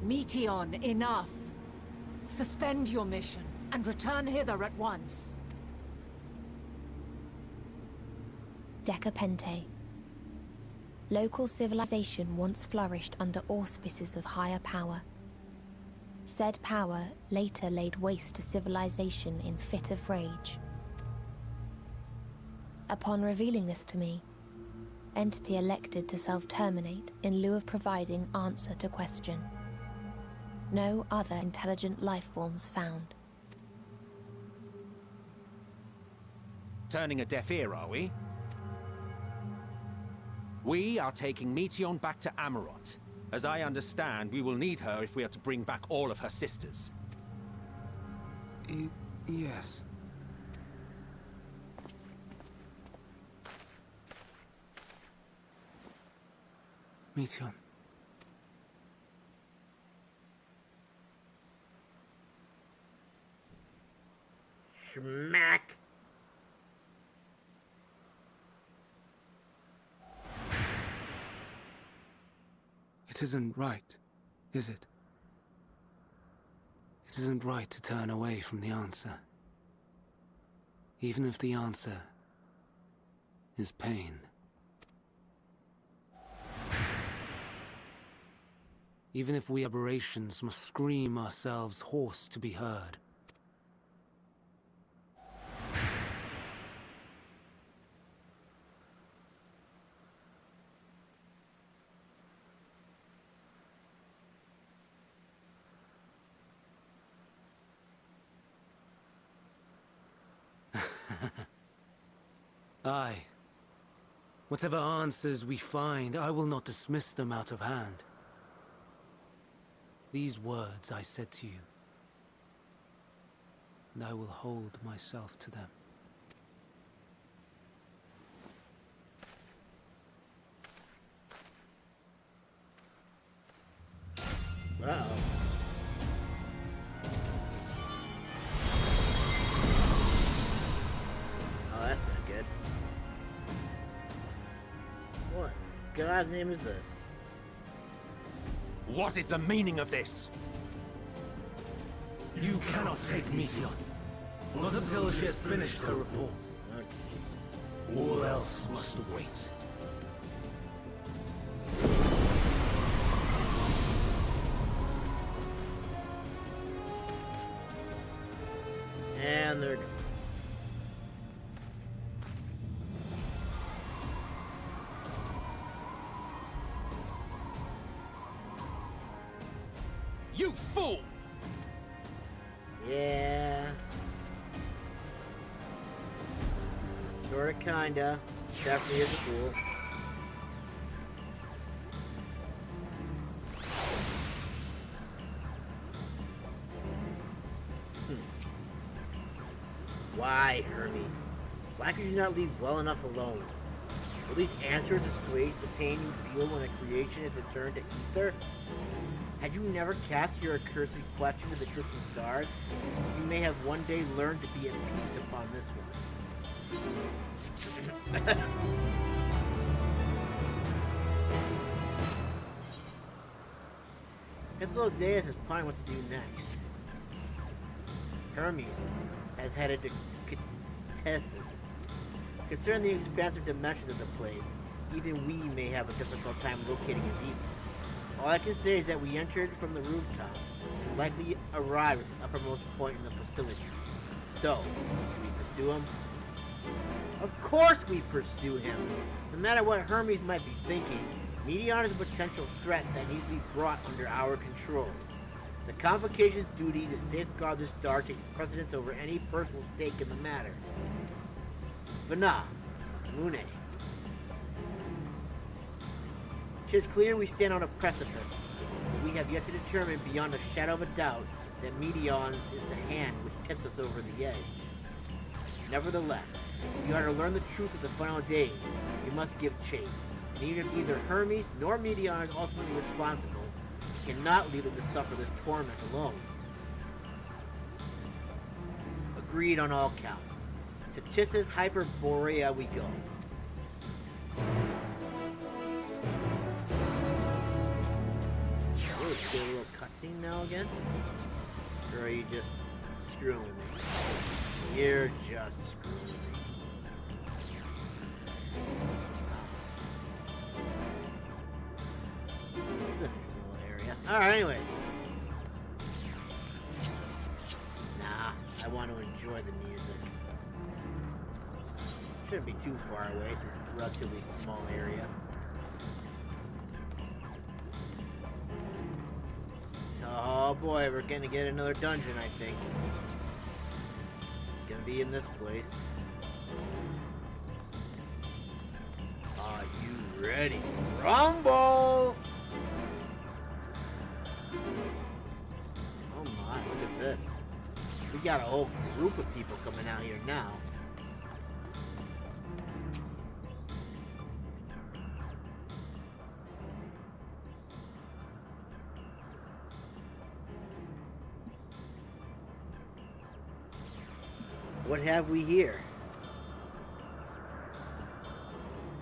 Meteion, enough! Suspend your mission, and return hither at once. Decapente. Local civilization once flourished under auspices of higher power. Said power later laid waste to civilization in fit of rage. Upon revealing this to me, entity elected to self-terminate in lieu of providing answer to question. No other intelligent life forms found. Turning a deaf ear, are we? We are taking Meteion back to Amarot. As I understand, we will need her if we are to bring back all of her sisters. Yes. Meteion. Schmack. It isn't right, is it? It isn't right to turn away from the answer. Even if the answer is pain. Even if we aberrations must scream ourselves hoarse to be heard. Aye. Whatever answers we find, I will not dismiss them out of hand. These words I said to you, and I will hold myself to them. Uh-oh. Oh, that's not good. What in God's name is this? What is the meaning of this? You cannot take Meteion, not until she has finished her report. Oh, jeez. All else must wait. And they're gone. You fool! Yeah. Sorta, kinda. Definitely is a fool. Why, Hermes? Why could you not leave well enough alone? At least answer to assuage the pain you feel when a creation is returned to Aether? Had you never cast your accursed question to the distant stars, you may have one day learned to be at peace upon this one. Deus is planning what to do next. Hermes has headed to Ktisis. Considering the expansive dimensions of the place, even we may have a difficult time locating his ether. All I can say is that we entered from the rooftop, and likely arrived at the uppermost point in the facility. So, do we pursue him? Of course we pursue him! No matter what Hermes might be thinking, Meteon is a potential threat that needs to be brought under our control. The Convocation's duty to safeguard the star takes precedence over any personal stake in the matter. Vana, Masamune. 'Tis clear we stand on a precipice. We have yet to determine beyond a shadow of a doubt that Meteon's is the hand which tips us over the edge. Nevertheless, if we are to learn the truth of the final days, we must give chase. And even if neither Hermes nor Meteon is ultimately responsible, we cannot leave them to suffer this torment alone. Agreed on all counts. To Ktisis Hyperboreia we go. Oh, is there a little cutscene now again? Or are you just screwing with me? You're just screwing with me. This is an interesting little area. Alright, anyways. Nah, I want to enjoy the music. Shouldn't be too far away, it's a relatively small area. Oh boy, we're gonna get another dungeon, I think. It's gonna be in this place. Are you ready? Rumble! Oh my, look at this. We got a whole group of people coming out here now. What have we here?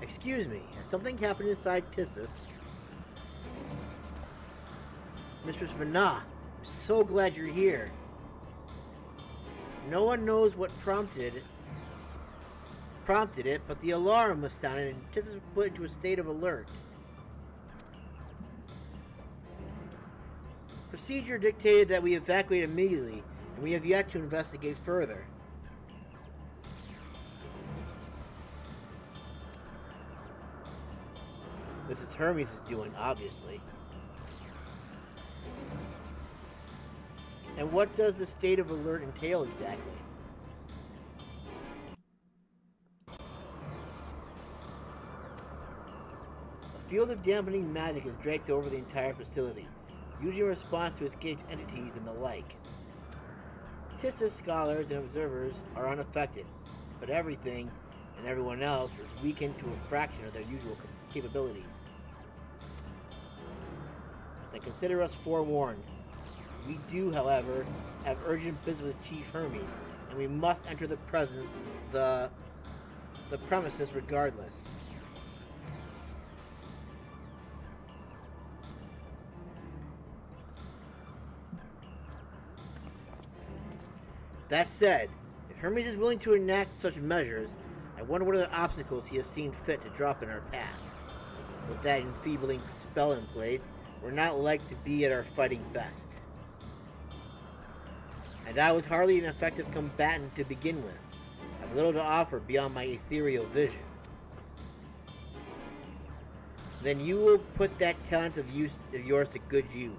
Excuse me, has something happened inside Ktisis? Mistress Vana, I'm so glad you're here. No one knows what prompted it, but the alarm was sounded and Ktisis was put into a state of alert. Procedure dictated that we evacuate immediately, and we have yet to investigate further. This is Hermes' doing, obviously. And what does the state of alert entail exactly? A field of dampening magic is draped over the entire facility, usually in response to escaped entities and the like. Ktisis scholars and observers are unaffected, but everything and everyone else is weakened to a fraction of their usual capabilities. Then consider us forewarned. We do, however, have urgent business with Chief Hermes, and we must enter the premises regardless. That said, if Hermes is willing to enact such measures, I wonder what other obstacles he has seen fit to drop in our path. With that enfeebling spell in place, we're not like to be at our fighting best. And I was hardly an effective combatant to begin with. I have little to offer beyond my ethereal vision. Then you will put that talent of yours to good use.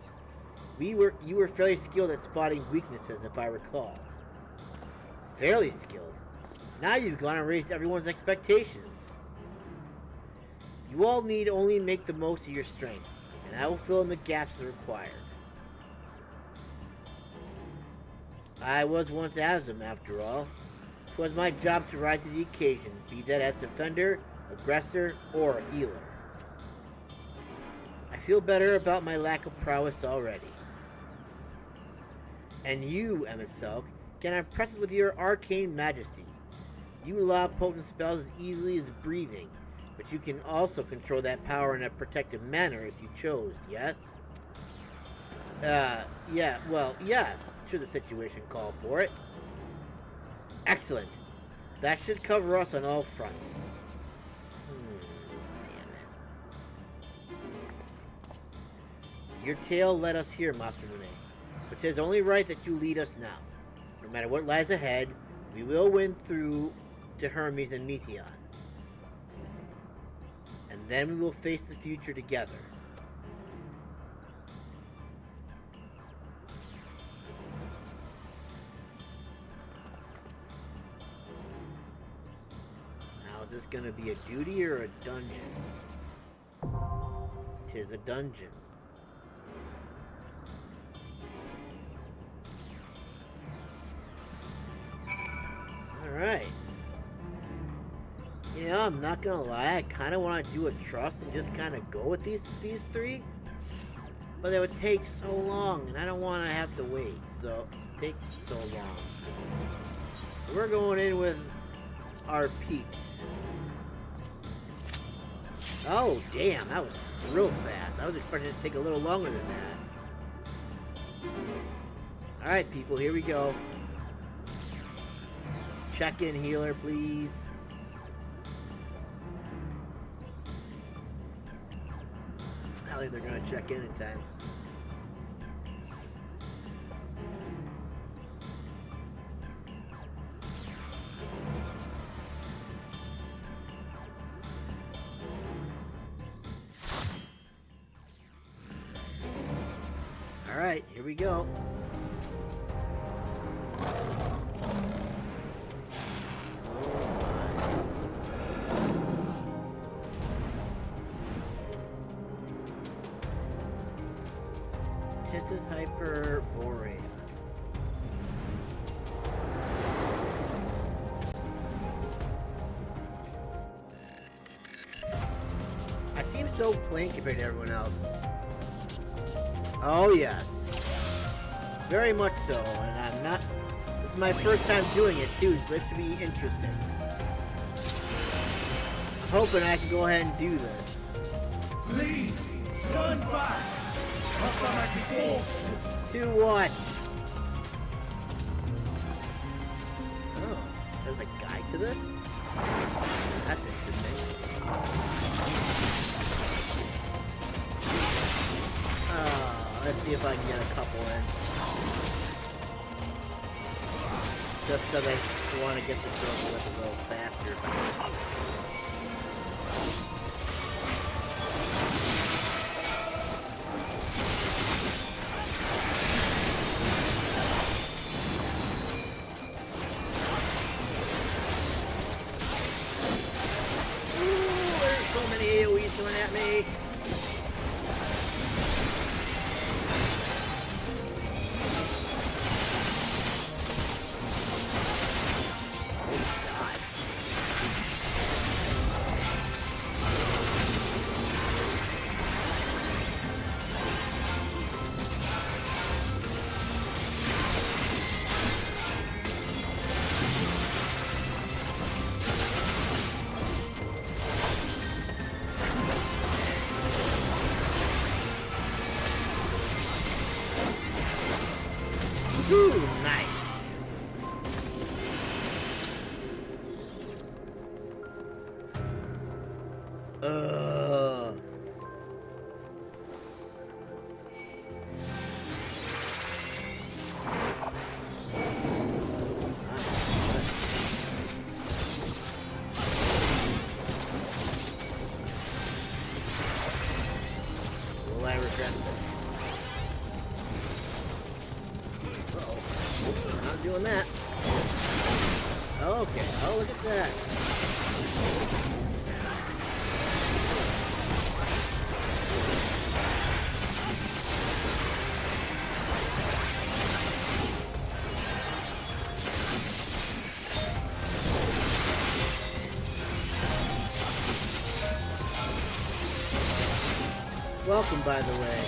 You were fairly skilled at spotting weaknesses, if I recall. Fairly skilled. Now you've gone and raised everyone's expectations. You all need only make the most of your strength, and I will fill in the gaps as required. I was once Asm, after all. 'Twas my job to rise to the occasion, be that as defender, aggressor, or healer. I feel better about my lack of prowess already. And you, MSQ, can impress us with your arcane majesty. You allow potent spells as easily as breathing, but you can also control that power in a protective manner if you chose, yes? Yeah, well, yes, should the situation call for it. Excellent. That should cover us on all fronts. Damn it. Your tale led us here, Masamune. but 'tis only right that you lead us now. No matter what lies ahead, we will win through to Hermes and Meteon. And then we will face the future together. Now, is this gonna be a duty or a dungeon? 'Tis a dungeon. Alright. You know, I'm not gonna lie, I kinda wanna do a trust and just kinda go with these three. But it would take so long, and I don't wanna have to wait, so it takes so long. So we're going in with our peeps. Oh damn, that was real fast. I was expecting it to take a little longer than that. Alright people, here we go. Check-in healer, please. I don't think they're gonna check in time. All right, here we go. This is Hyperboreia. I seem so plain compared to everyone else. Oh yes. Very much so, and I'm not... This is my first time doing it too, so this should be interesting. I'm hoping I can go ahead and do this. Please, turn back! Else I might be forced to... Do what? Oh, there's a guide to this? That's interesting. Let's see if I can get a couple in. Just because I want to get this over with a little faster. At me. Ooh, nice. Will I regret this? Not doing that. Okay, oh look at that. Welcome, by the way.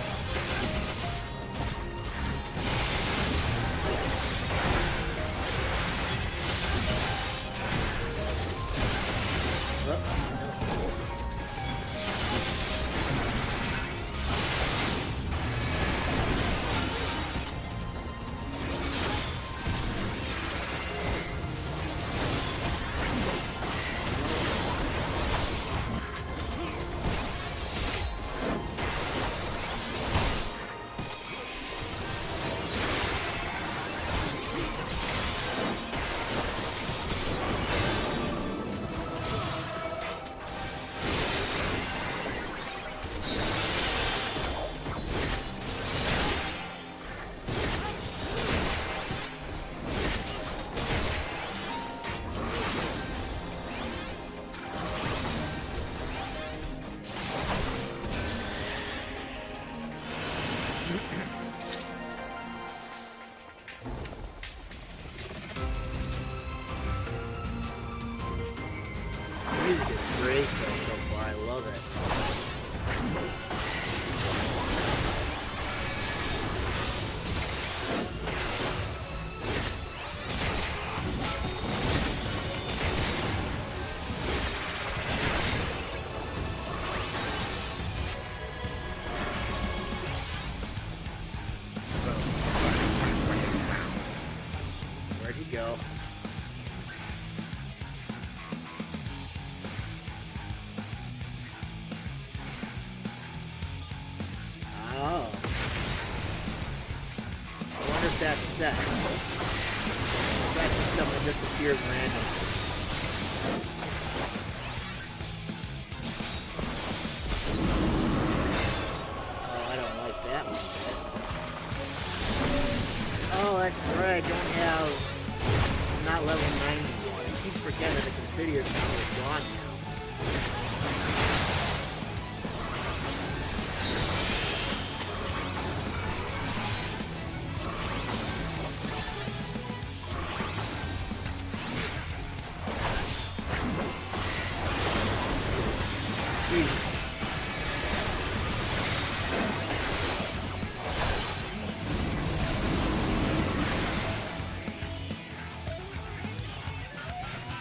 know this. Where'd he go? Oh. I wonder if that's set. That's just something that disappeared randomly. Oh, I don't like that one. Oh, that's right. I don't have... I'm not level 90 yet. I keep forgetting that the consider count is gone now.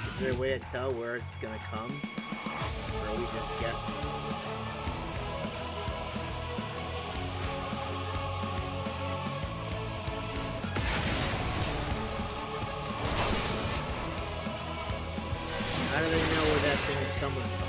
Is there a way to tell where it's gonna come? Or are we just guessing? How do they know where that thing is coming from?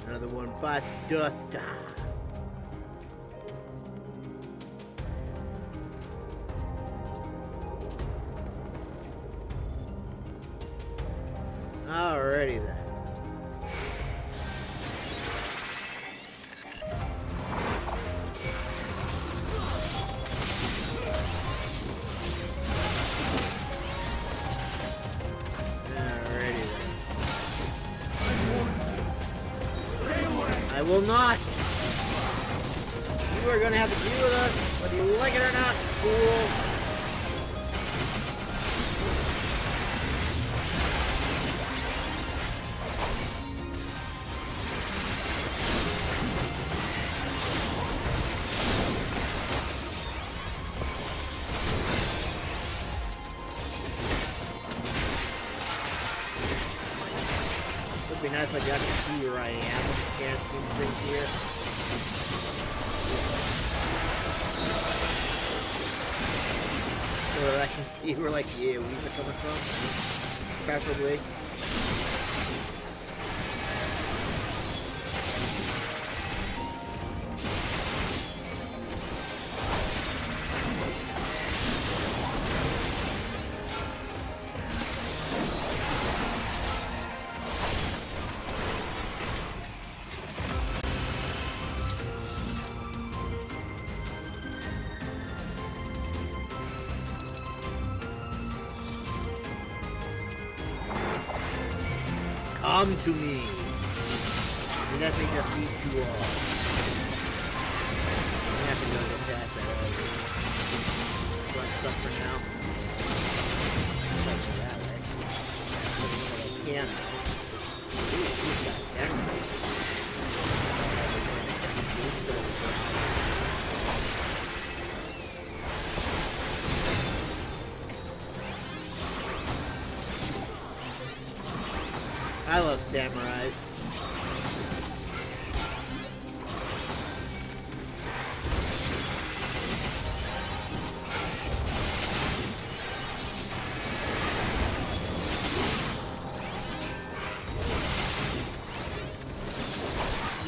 Another one bites dust. Alrighty then. I will not! You are gonna have to deal with us, whether you like it or not, fool! Would be nice if I got to see where I am. Can't see things here. So that I can see where like the AoEs are coming from. Preferably. Come to me, and let me defeat you all. I have to go to that earlier. Run stuff for now. Like that way. I can. Ooh, he's got everything. I love samurais.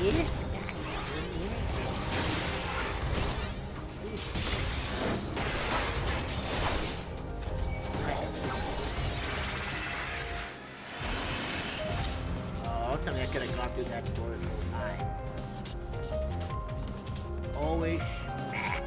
Yeah. Oh, tell me I could have gone through that door the whole time. Always smack.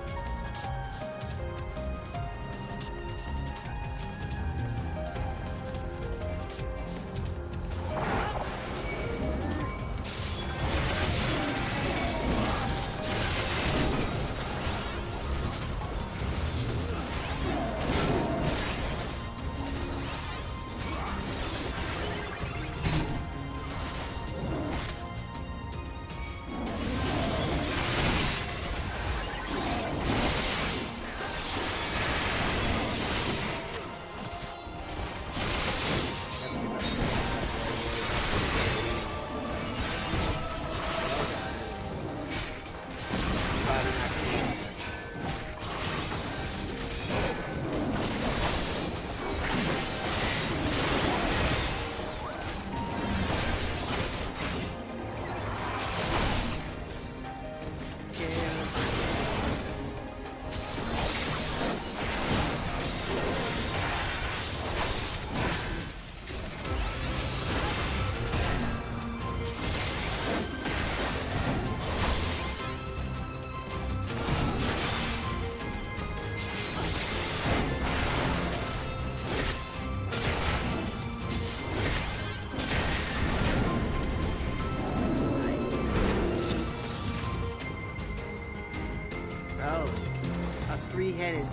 Three-headed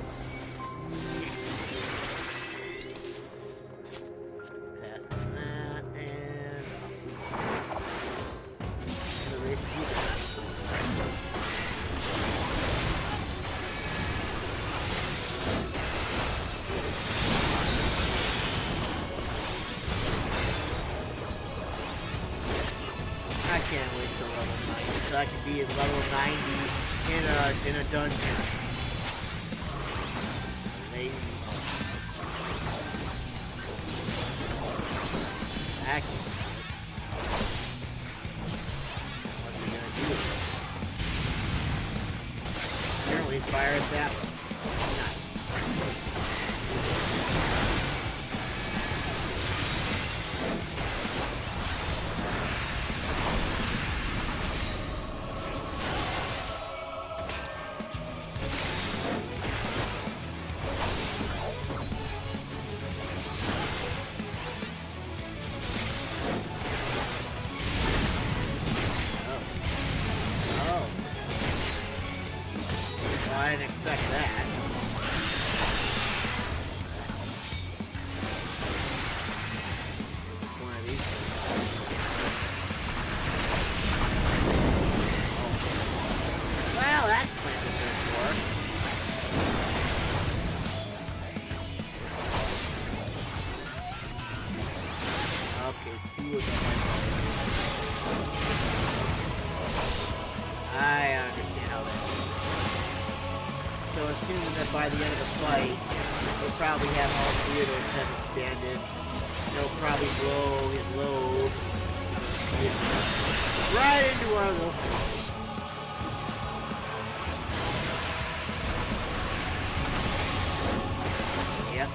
passing that and I can't wait till level 90 so I can be at level 90 in a dungeon. What's he gonna do? Apparently fire at that one. I didn't expect that. One of these. Oh. Well, that's plenty good for. Okay, two of them. I understand how that is. So assuming that by the end of the fight, we'll probably have all three of those heads expanded. They'll probably blow his load right into one of those. Yep.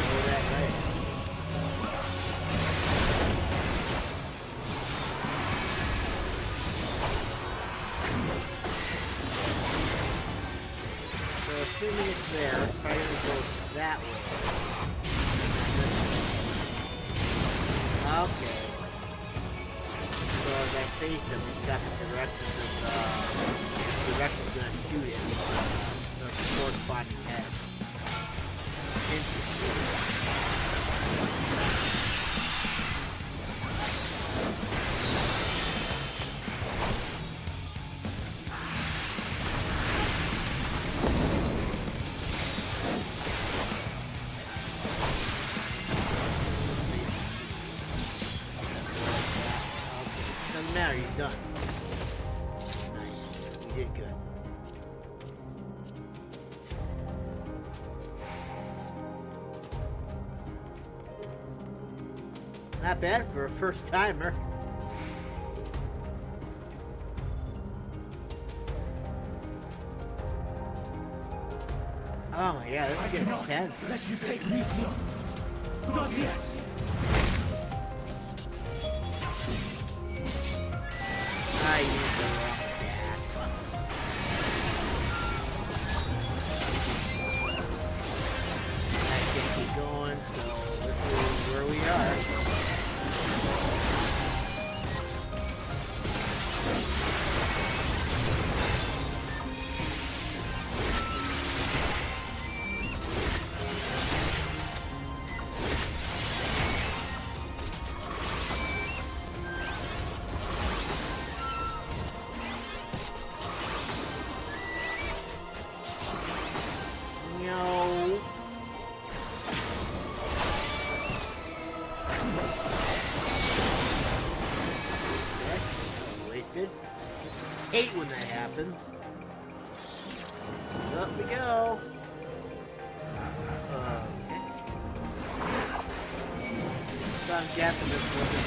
Blow that right. Assuming it's there, it's probably going to go that way. Okay. So as I face him, he's got the directions going to shoot it. The corresponding head. Interesting. Matter, he's done. Nice. You did good. Not bad for a first timer. Oh my god, this is getting intense. Let you take Meteor. Not yet. I used the wrong stat. I can't keep going, so this is where we are. Hate when that happens. Up we go. So I'm guessing this wasn't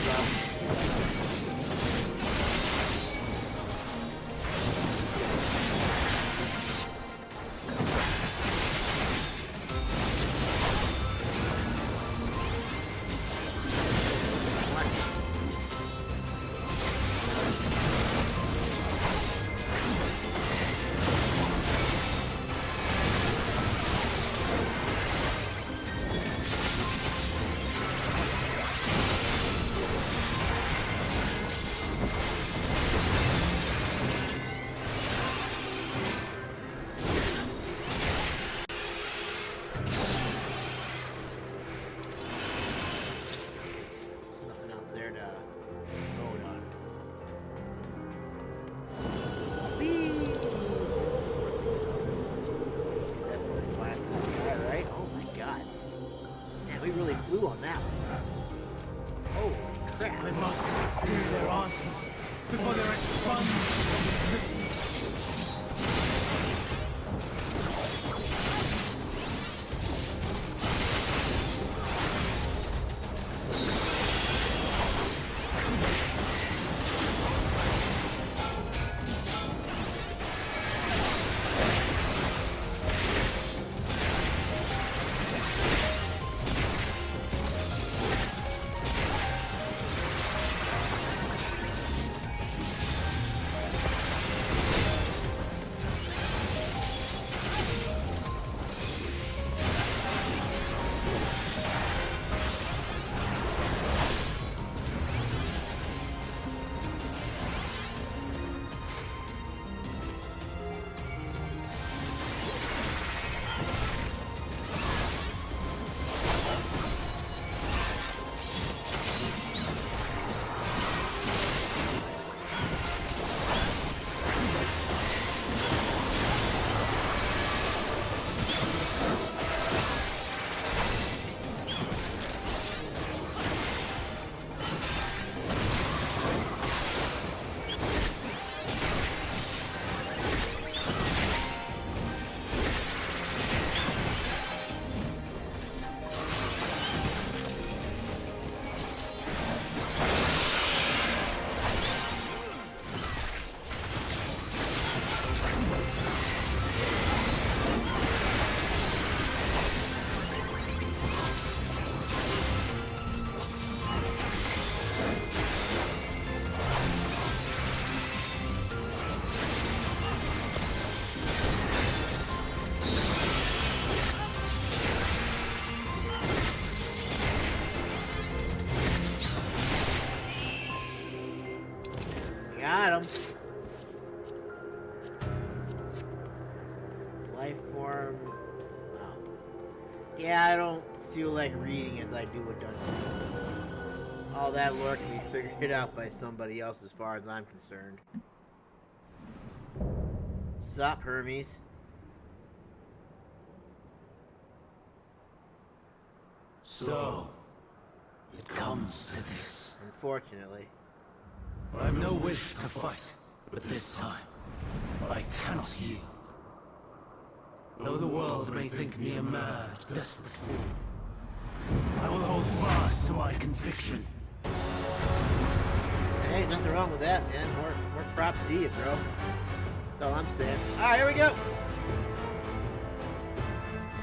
on that one. Holy crap. I must hear their answers before they're expunged from existence. Got him. Life form. Oh. Yeah, I don't feel like reading as I do a dungeon. All that lore can be figured out by somebody else as far as I'm concerned. Sup, Hermes? So, it comes to this. Unfortunately. I've no wish to fight, but this time, I cannot yield. Though the world may think me a mad, desperate fool, I will hold fast to my conviction Ain't nothing wrong with that, man. More props to you, bro. That's all I'm saying. Alright, here we go.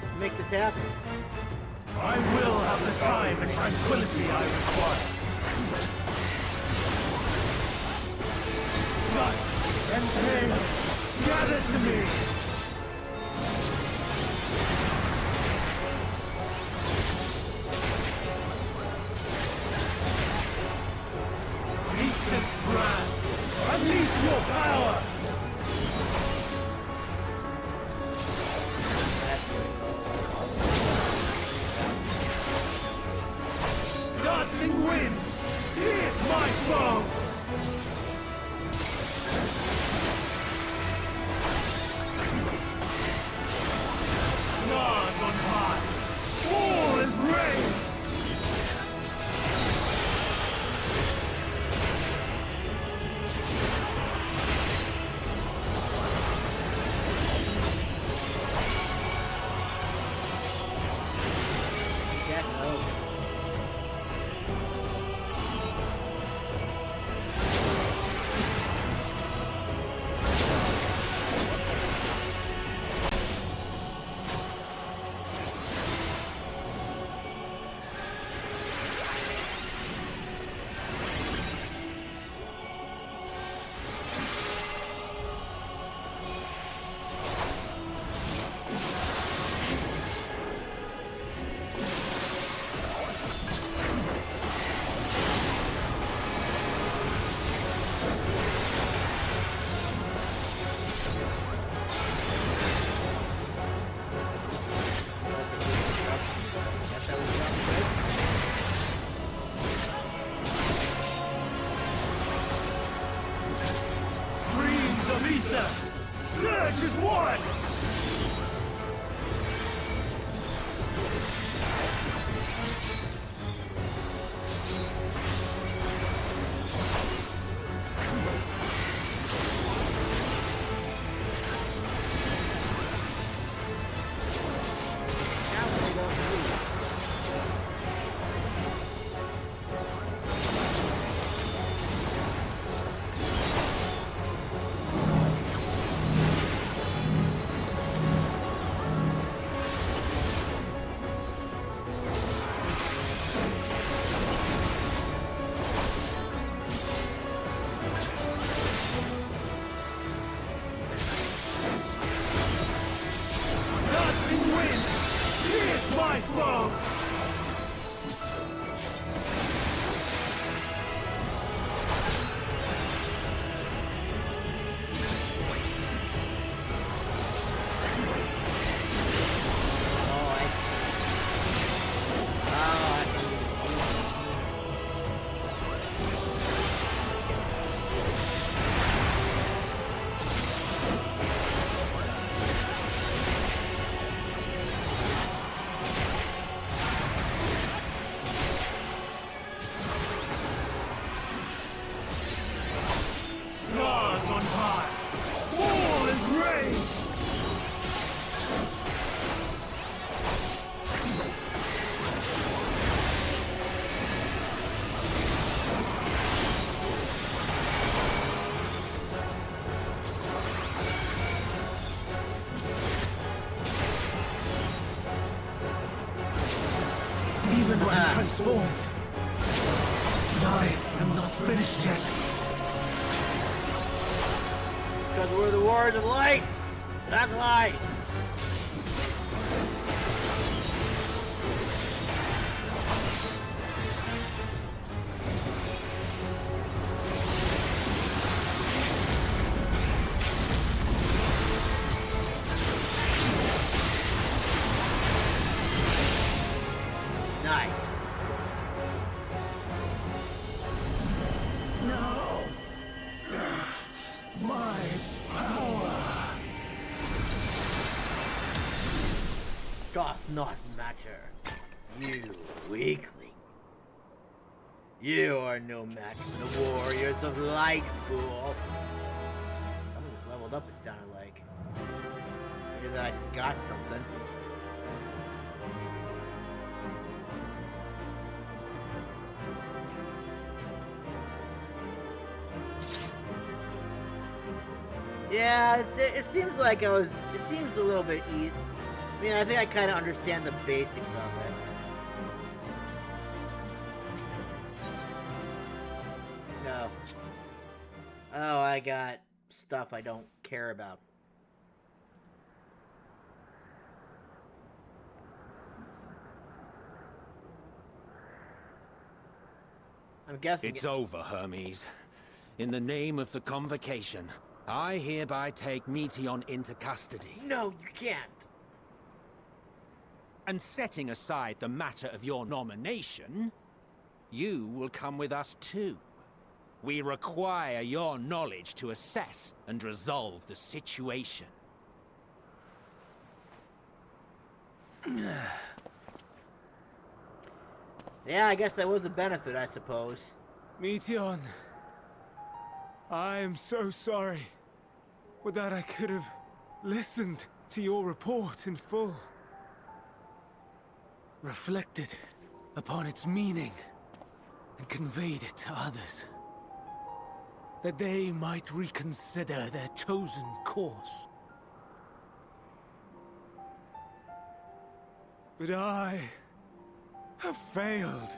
Let's make this happen. I will have the time and tranquility I require. Lust and pain, gather to me. Ancient brand, unleash your power. Dancing wind, here's my foe! Stars on high, all is rain! Surge is one! Even when transformed, I am not finished yet. Because we're the warriors of light, not light. Doth not matter, you weakling. You are no match for the warriors of light, fool. Someone just leveled up, it sounded like. Maybe that I just got something. Yeah, it seems like it seems a little bit easy. I mean, I think I kind of understand the basics of it. No. Oh, I got stuff I don't care about. I'm guessing it's over, Hermes. In the name of the Convocation, I hereby take Meteion into custody. No, you can't. And setting aside the matter of your nomination, you will come with us too. We require your knowledge to assess and resolve the situation. Yeah, I guess that was a benefit, I suppose. Meteion, I am so sorry. Would that I could have listened to your report in full. Reflected upon its meaning and conveyed it to others. That they might reconsider their chosen course. But I have failed,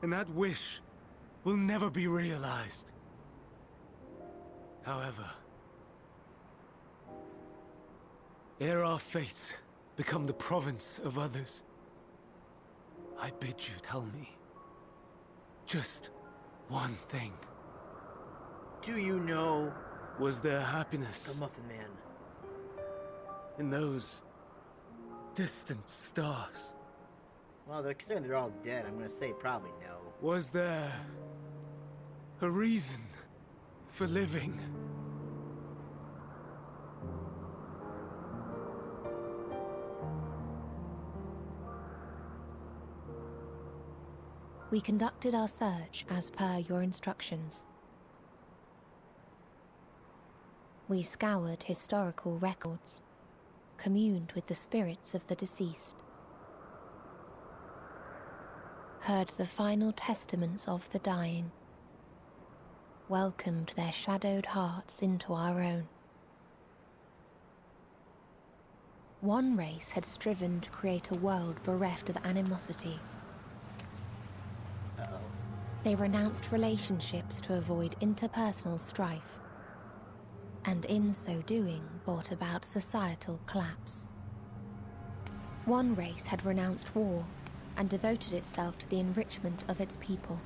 and that wish will never be realized. However, ere our fates become the province of others, I bid you tell me just one thing. Do you know? Was there happiness The Muffin Man. in those distant stars? Well, considering they're all dead, I'm gonna say probably no. Was there a reason for living? We conducted our search as per your instructions. We scoured historical records, communed with the spirits of the deceased, heard the final testaments of the dying, welcomed their shadowed hearts into our own. One race had striven to create a world bereft of animosity. Uh-oh. They renounced relationships to avoid interpersonal strife, and in so doing brought about societal collapse. One race had renounced war and devoted itself to the enrichment of its people.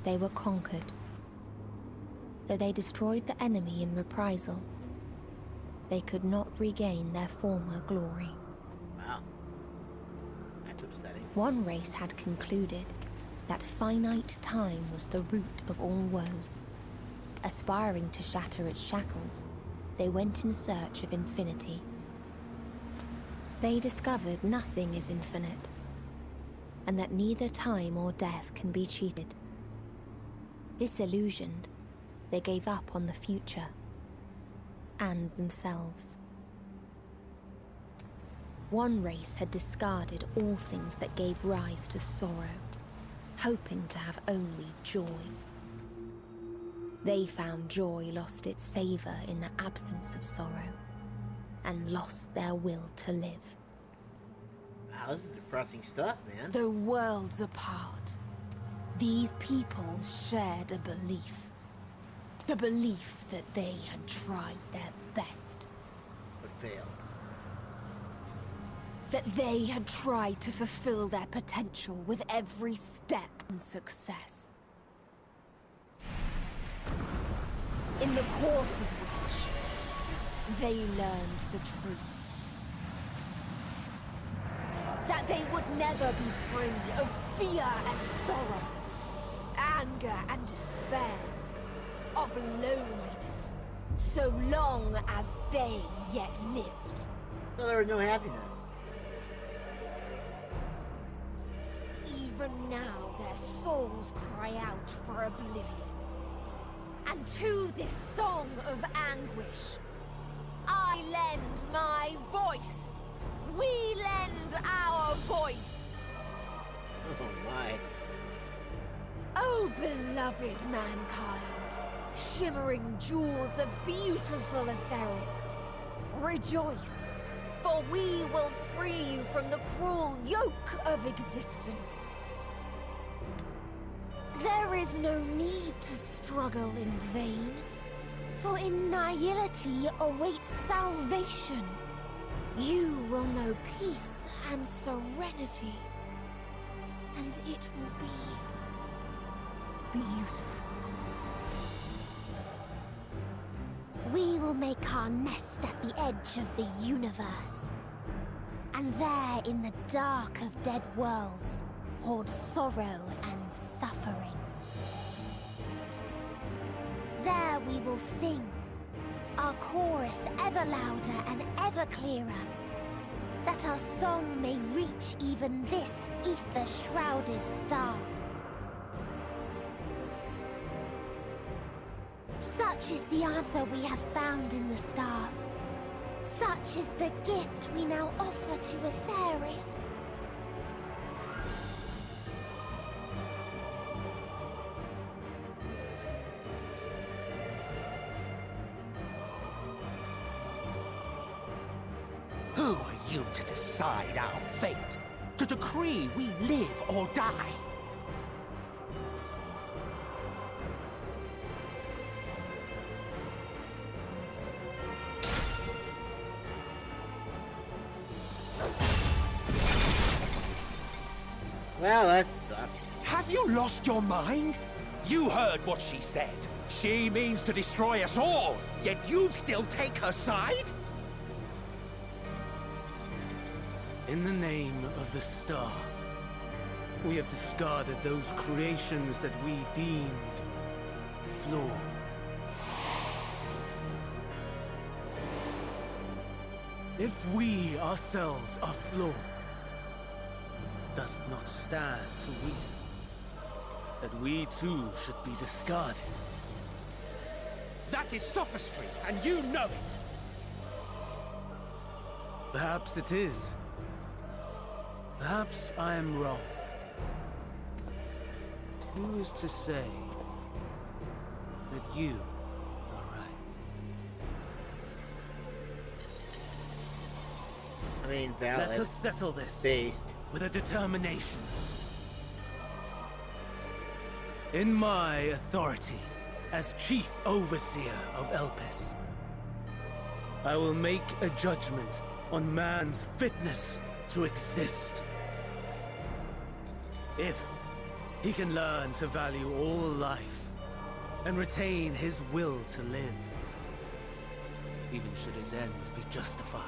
They were conquered. Though they destroyed the enemy in reprisal, they could not regain their former glory. Wow. That's upsetting. One race had concluded that finite time was the root of all woes. Aspiring to shatter its shackles, they went in search of infinity. They discovered nothing is infinite, and that neither time or death can be cheated. Disillusioned, they gave up on the future and themselves. One race had discarded all things that gave rise to sorrow, hoping to have only joy. They found joy lost its savor in the absence of sorrow, and lost their will to live. Wow, this is depressing stuff, man. Though worlds apart, these peoples shared a belief. The belief that they had tried their best. But failed. That they had tried to fulfill their potential with every step in success. In the course of which, they learned the truth. That they would never be free of fear and sorrow, anger and despair, of loneliness, so long as they yet lived. So there was no happiness. Even now their souls cry out for oblivion. And to this song of anguish, I lend my voice. We lend our voice. Oh my. Oh, beloved mankind, shimmering jewels of beautiful AETHERs. Rejoice, for we will free you from the cruel yoke of existence. There is no need to struggle in vain, for in nihility awaits salvation. You will know peace and serenity, and it will be beautiful. We will make our nest at the edge of the universe. And there, in the dark of dead worlds, hoard sorrow and suffering. There we will sing, our chorus ever louder and ever clearer, that our song may reach even this ether-shrouded star. Such is the answer we have found in the stars. Such is the gift we now offer to AETHERs. Who are you to decide our fate? To decree we live or die? Well, that sucks. Have you lost your mind? You heard what she said. She means to destroy us all, yet you'd still take her side? In the name of the star, we have discarded those creations that we deemed flawed. If we ourselves are flawed, does not stand to reason that we too should be discarded. That is sophistry, and you know it! Perhaps it is. Perhaps I am wrong. Who is to say that you are right? I mean, valid. Let us settle this Based. with a determination. In my authority as Chief Overseer of Elpis, I will make a judgment on man's fitness to exist. If he can learn to value all life and retain his will to live, even should his end be justified,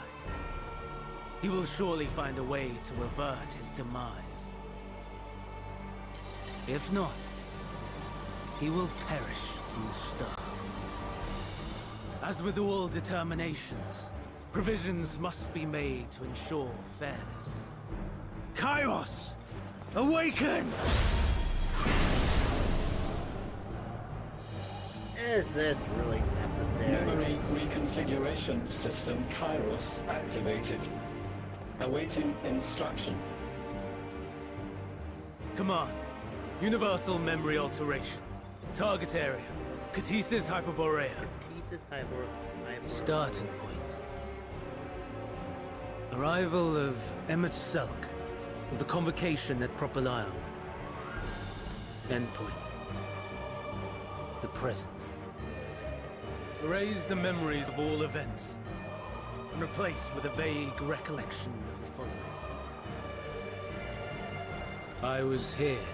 he will surely find a way to avert his demise. If not, he will perish in the star. As with all determinations, provisions must be made to ensure fairness. Kairos! Awaken! Is this really necessary? Memory reconfiguration system Kairos activated. Awaiting instruction. Command. Universal memory alteration. Target area. Ktisis Hyperboreia. Ktisis Hyperboreia. Starting point. Arrival of MSQ of the convocation at Propylion. Endpoint. The present. Erase the memories of all events, and replace with a vague recollection of the following. I was here,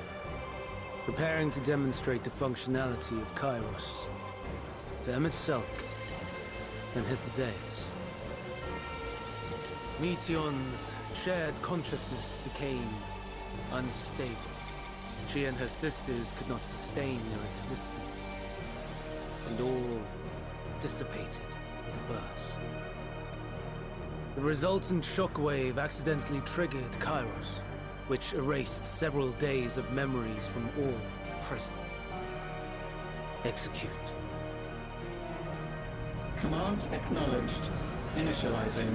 preparing to demonstrate the functionality of Kairos to MSQ and Hyperboreia. Meteion's shared consciousness became unstable. She and her sisters could not sustain their existence, and all dissipated with a burst. The resultant shockwave accidentally triggered Kairos, which erased several days of memories from all present. Execute. Command acknowledged. Initializing.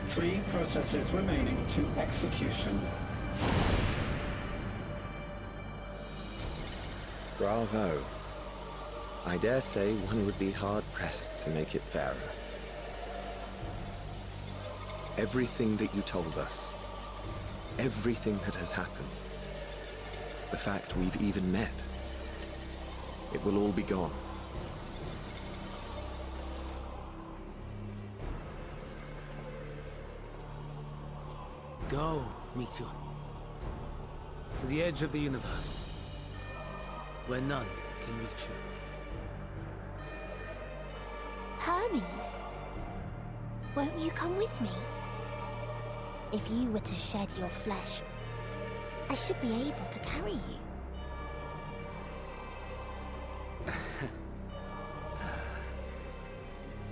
3 processes remaining to execution. Bravo. I dare say one would be hard-pressed to make it fairer. Everything that you told us, everything that has happened, the fact we've even met, it will all be gone. Go, Meteor. To the edge of the universe, where none can reach you. Hermes, won't you come with me? If you were to shed your flesh, I should be able to carry you.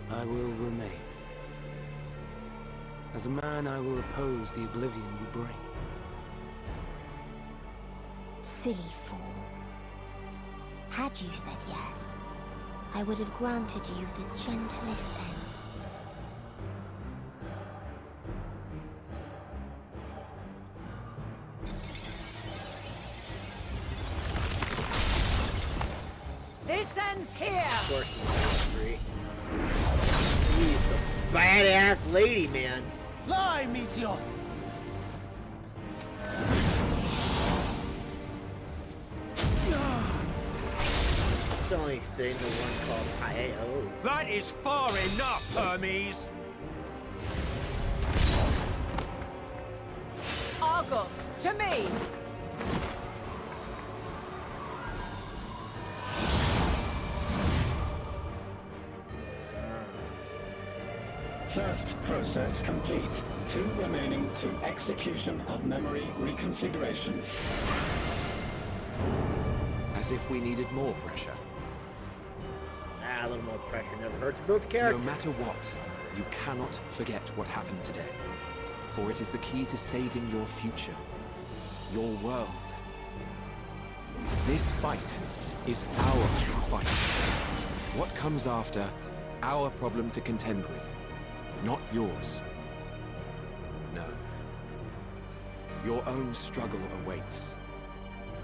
I will remain. As a man, I will oppose the oblivion you bring. Silly fool. Had you said yes, I would have granted you the gentlest end. This ends here! Of course, she's a badass lady, man. Fly, Meteor! It's only thing the one called IAO. That is far enough, Hermes! Argos, to me! First process complete. 2 remaining to execution of memory reconfiguration. As if we needed more pressure. Ah, a little more pressure never hurts to build a character. No matter what, you cannot forget what happened today. For it is the key to saving your future. Your world. This fight is our fight. What comes after, our problem to contend with. Not yours. No. Your own struggle awaits.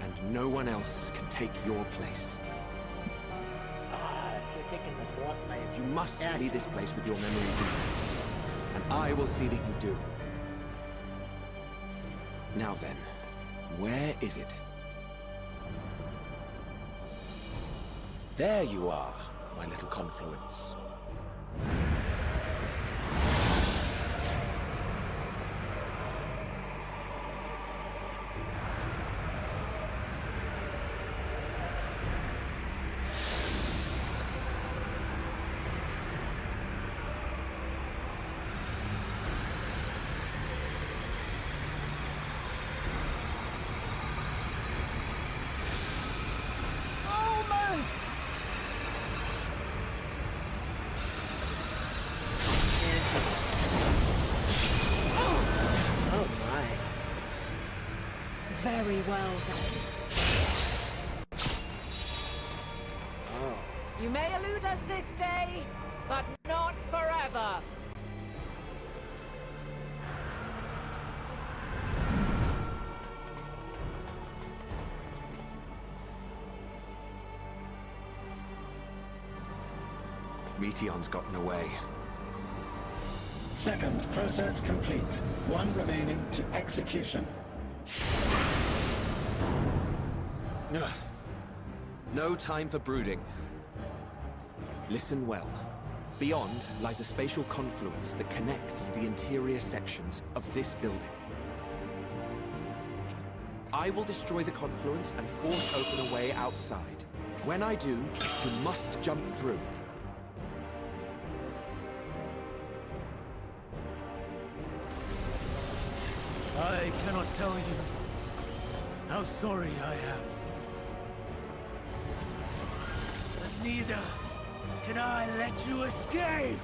And no one else can take your place. You must flee this place with your memories intact. And I will see that you do. Now then, where is it? There you are, my little confluence. Very well, then. Oh. You may elude us this day, but not forever. Meteon's gotten away. Second process complete. 1 remaining to execution. Ugh. No time for brooding. Listen well. Beyond lies a spatial confluence that connects the interior sections of this building. I will destroy the confluence and force open a way outside. When I do, you must jump through. I cannot tell you how sorry I am. But neither can I let you escape!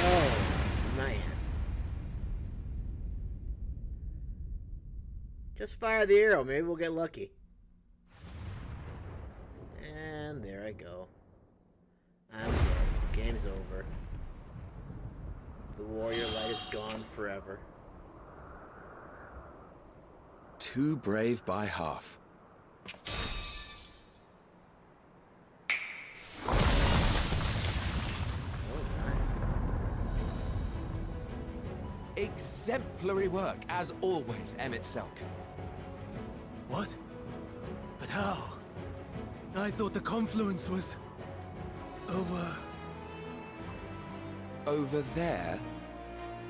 Oh, man. Just fire the arrow, maybe we'll get lucky. And there I go. I'm dead. Game's over. The warrior light is gone forever. Too brave by half. Exemplary work, as always, Selk. What? But how? I thought the confluence was... over... Over there?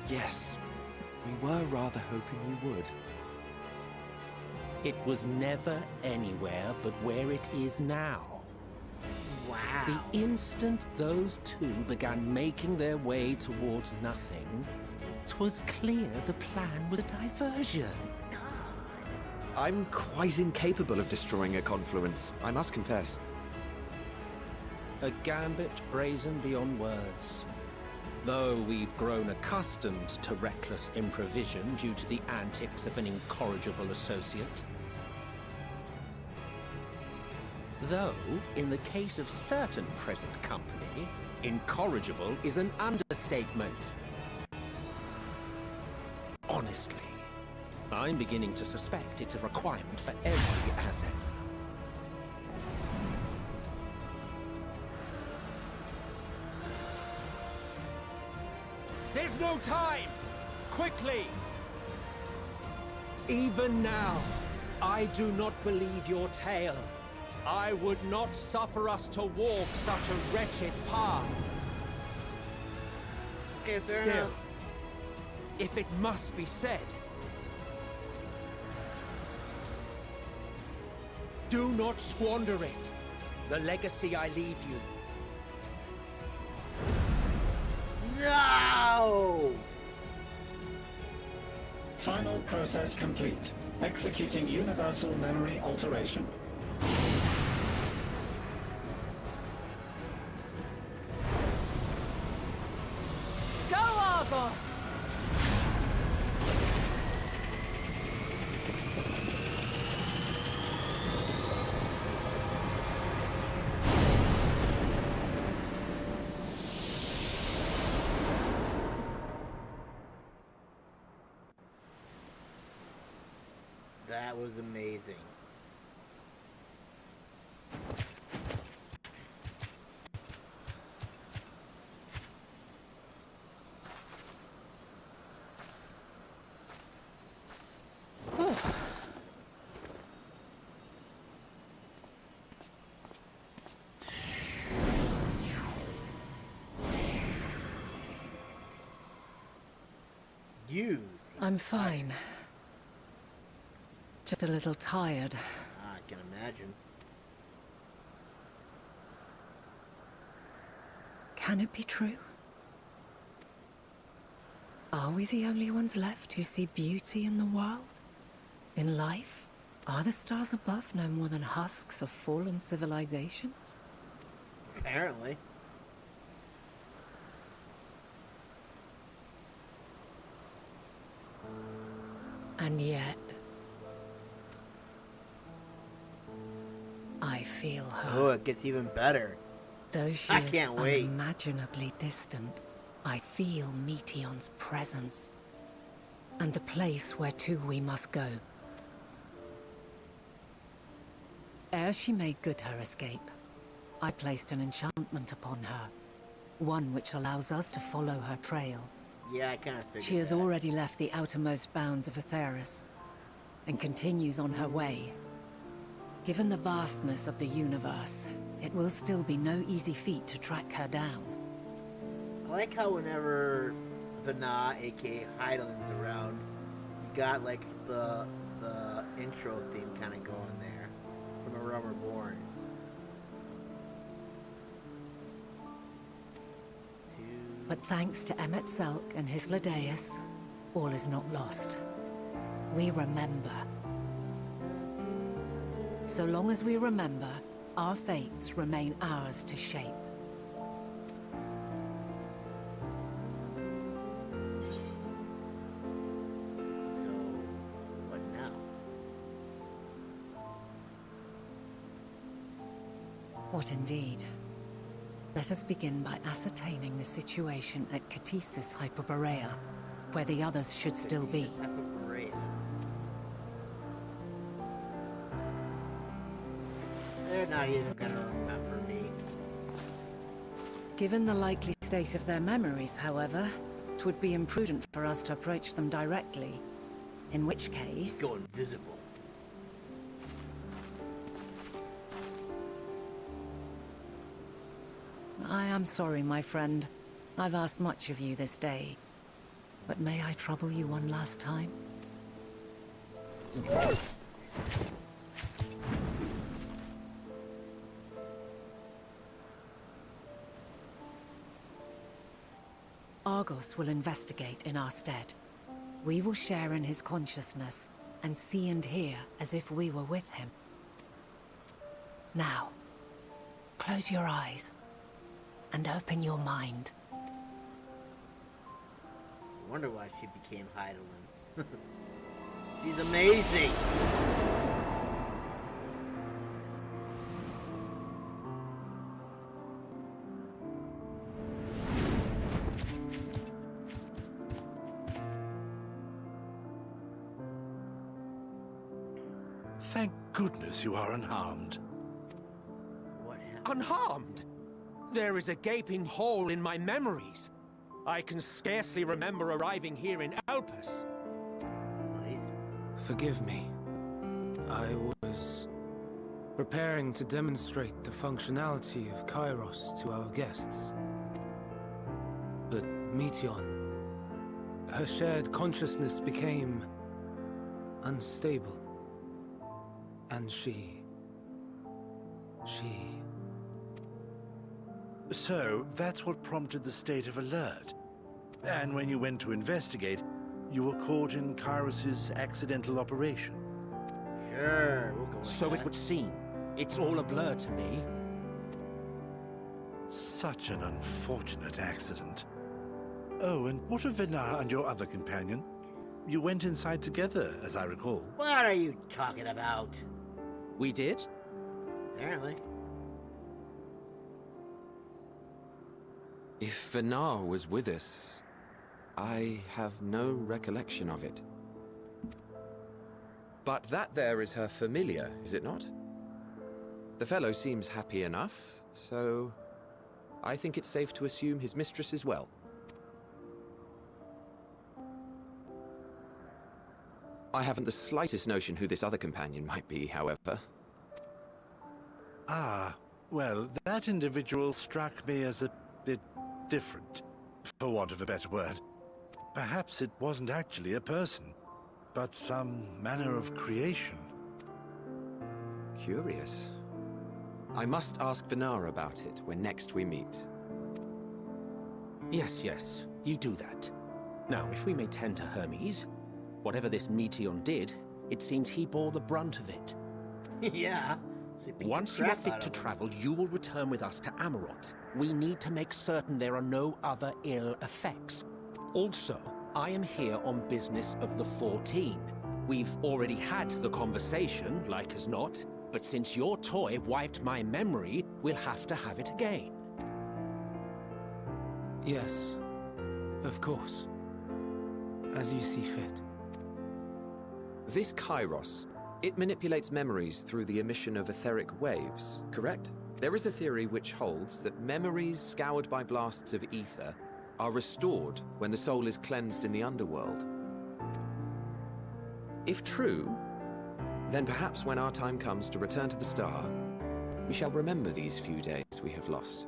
Yes. We were rather hoping you would. It was never anywhere but where it is now. Wow. The instant those two began making their way towards nothing, 'twas clear the plan was a diversion. I'm quite incapable of destroying a confluence, I must confess. A gambit brazen beyond words. Though we've grown accustomed to reckless improvision due to the antics of an incorrigible associate. Though, in the case of certain present company, incorrigible is an understatement. Honestly, I'm beginning to suspect it's a requirement for every Azen. There's no time! Quickly! Even now, I do not believe your tale. I would not suffer us to walk such a wretched path. Okay, fair Still, enough. if it must be said, do not squander it. The legacy I leave you. No! Final process complete. Executing universal memory alteration. Go, Argos! That was amazing. You. I'm fine. Just a little tired. I can imagine. Can it be true? Are we the only ones left who see beauty in the world? In life? Are the stars above no more than husks of fallen civilizations? Apparently. And yet... I feel her. Oh, it gets even better. Though she I is can't wait. unimaginably distant, I feel Meteon's presence. And the place where to we must go. Ere she made good her escape, I placed an enchantment upon her. One which allows us to follow her trail. Yeah, I kind of figured She has that. already left the outermost bounds of AETHER, and continues on her way. Given the vastness of the universe, it will still be no easy feat to track her down. I like how whenever Vana, aka Hydalin's around, you got like the intro theme kind of going there from A Realm Reborn. But thanks to Selk and his Ladeus, all is not lost. We remember. So long as we remember, our fates remain ours to shape. So, what now? What indeed? Let us begin by ascertaining the situation at Ktisis Hyperboreia, where the others should still be. Hyperboreia. They're not even gonna remember me. Given the likely state of their memories, however, it would be imprudent for us to approach them directly. In which case... Go invisible. I am sorry, my friend. I've asked much of you this day. But may I trouble you one last time? Argos will investigate in our stead. We will share in his consciousness and see and hear as if we were with him. Now, close your eyes and open your mind. I wonder why she became Hyderlin. She's amazing! Thank goodness you are unharmed. What happened? Unharmed? There is a gaping hole in my memories. I can scarcely remember arriving here in Alpus. Forgive me. I was preparing to demonstrate the functionality of Kairos to our guests. But Meteion, her shared consciousness became unstable. And she... So, that's what prompted the state of alert. And when you went to investigate, you were caught in Kairos' accidental operation. Sure, we'll go with So that. it would seem. It's all a blur to me. Such an unfortunate accident. Oh, and what of Venar and your other companion? You went inside together, as I recall. What are you talking about? We did? Apparently. If Venar was with us, I have no recollection of it. But that there is her familiar, is it not? The fellow seems happy enough, so I think it's safe to assume his mistress as well. I haven't the slightest notion who this other companion might be, however. Ah, well, that individual struck me as a bit different, for want of a better word. Perhaps it wasn't actually a person, but some manner of creation. Curious. I must ask Venar about it when next we meet. Yes, you do that. Now, if we may tend to Hermes, whatever this Meteion did, it seems he bore the brunt of it. Yeah. So beat the Once you are crap fit out to of him. travel, you will return with us to Amarot. We need to make certain there are no other ill effects. Also, I am here on business of the 14. We've already had the conversation, like as not, but since your toy wiped my memory, we'll have to have it again. Yes, of course. As you see fit. This Kairos, it manipulates memories through the emission of etheric waves, correct? There is a theory which holds that memories scoured by blasts of ether are restored when the soul is cleansed in the underworld. If true, then perhaps when our time comes to return to the star, we shall remember these few days we have lost.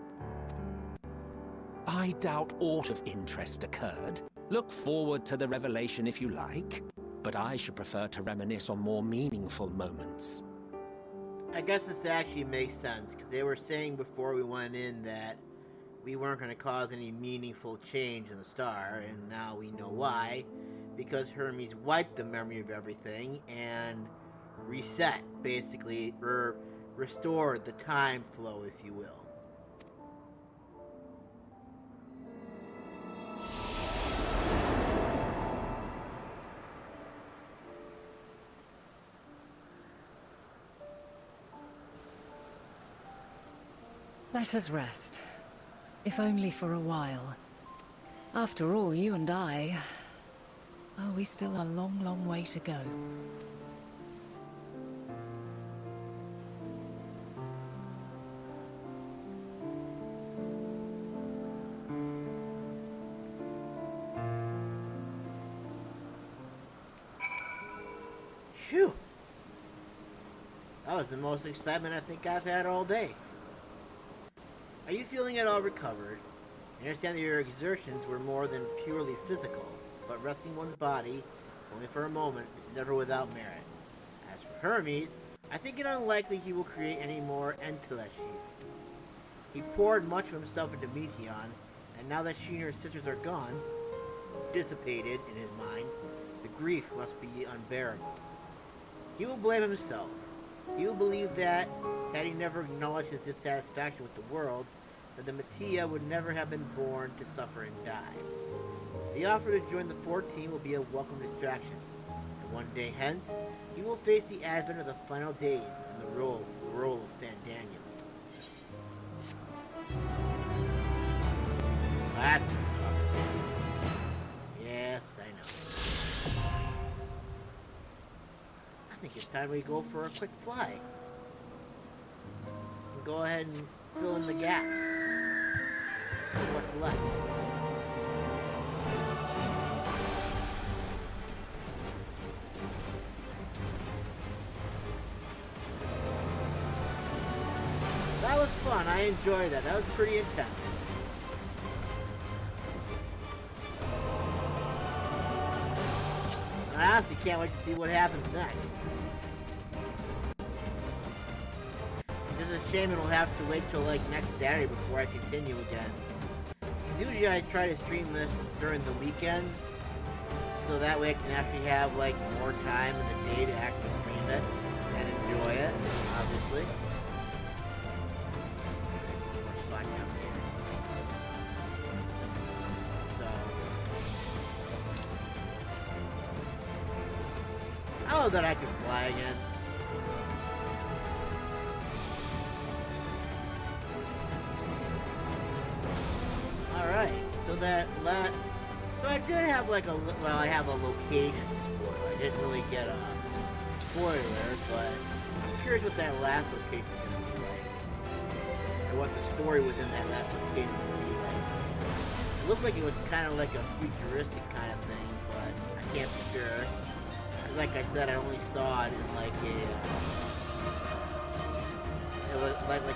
I doubt aught of interest occurred. Look forward to the revelation if you like, but I should prefer to reminisce on more meaningful moments. I guess this actually makes sense, because they were saying before we went in that we weren't going to cause any meaningful change in the star, and now we know why. Because Hermes wiped the memory of everything and reset, basically, or restored the time flow, if you will. Let us rest. If only for a while. After all, you and I... Oh, we still a long, long way to go. Phew. That was the most excitement I think I've had all day. Are you feeling at all recovered? I understand that your exertions were more than purely physical, but resting one's body, only for a moment, is never without merit. As for Hermes, I think it unlikely he will create any more Ktisis. He poured much of himself into Meteon, and now that she and her sisters are gone, dissipated in his mind, the grief must be unbearable. He will blame himself. He will believe that, had he never acknowledged his dissatisfaction with the world, that the Metea would never have been born to suffer and die. The offer to join the 14 will be a welcome distraction, and one day hence, he will face the advent of the final days in the role of Fandaniel. That sucks. Yes, I know. I think it's time we go for a quick fly. And go ahead and fill in the gaps. What's left? That was fun. I enjoyed that. That was pretty intense. I honestly can't wait to see what happens next. It's a shame it'll have to wait till like next Saturday before I continue again. Usually I try to stream this during the weekends, so that way I can actually have like more time in the day to actually stream it and enjoy it, obviously. Oh, that I can fly again. Alright, so I did have like I have a location spoiler. I didn't really get a spoiler, but I'm curious what that last location is going to be like. Or what the story within that last location will be like. It looked like it was kind of like a futuristic kind of thing, but I can't be sure. Like I said, I only saw it in like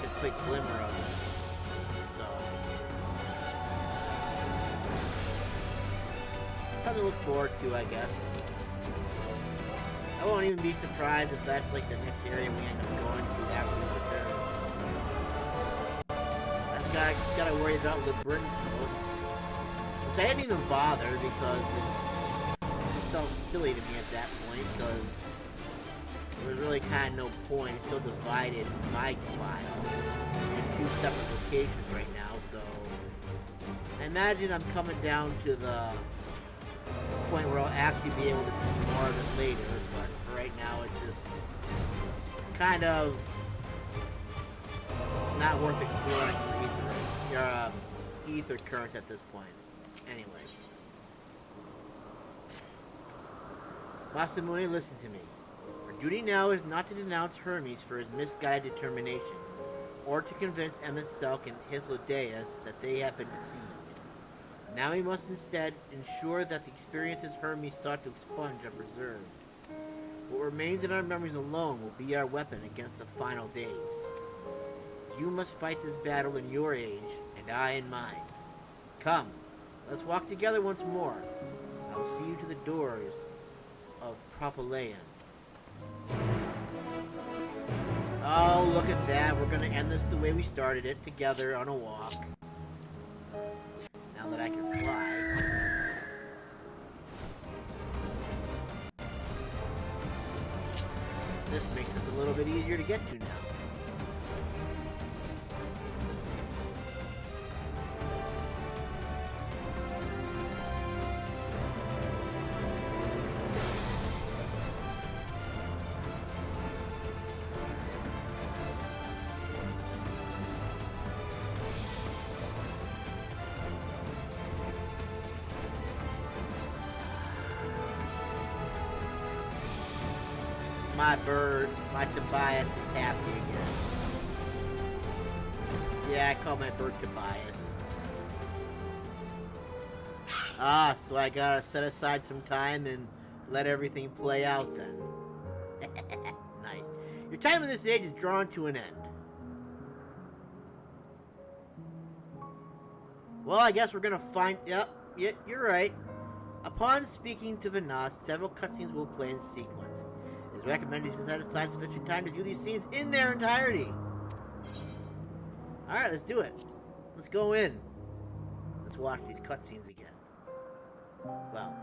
a quick glimmer of it. So something to look forward to, I guess. I won't even be surprised if that's like the next area we end up going to after we return. I just gotta worry about Labyrinthos, which I didn't even bother because it felt silly to me at that point, because there was really kind of no point. It's still divided my file in 2 separate locations right now, so I imagine I'm coming down to the point where I'll actually be able to see more of it later, but for right now it's just kind of not worth exploring for ether current at this point. Anyway. Masamune, listen to me. Our duty now is not to denounce Hermes for his misguided determination, or to convince Emet-Selch and Hythlodaeus that they have been deceived. Now we must instead ensure that the experiences Hermes sought to expunge are preserved. What remains in our memories alone will be our weapon against the final days. You must fight this battle in your age, and I in mine. Come, let's walk together once more. I will see you to the doors of Propylaeon. Oh, look at that. We're gonna end this the way we started it, together on a walk. Now that I can fly. This makes this a little bit easier to get to now. My bird, my Tobias is happy again. Yeah, I call my bird Tobias. Ah, so I gotta set aside some time and let everything play out then. Nice. Your time in this age is drawn to an end. Well, I guess we're gonna find... Yep, you're right. Upon speaking to Vinas, several cutscenes will play in sequence. It is recommended to set aside sufficient time to view these scenes in their entirety. Alright, let's do it. Let's go in. Let's watch these cutscenes again. Well,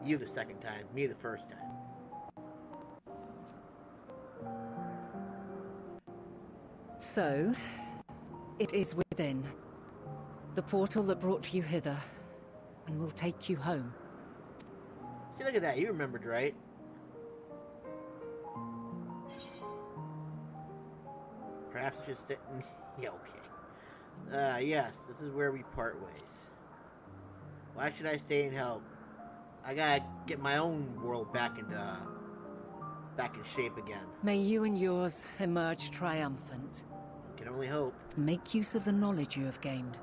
you the second time, me the first time. So, it is within. The portal that brought you hither, and will take you home. See, look at that. You remembered, right? Perhaps just sit in... Yeah, okay. Yes, this is where we part ways. Why should I stay and help? I gotta get my own world back in shape again. May you and yours emerge triumphant. Can only hope. Make use of the knowledge you have gained.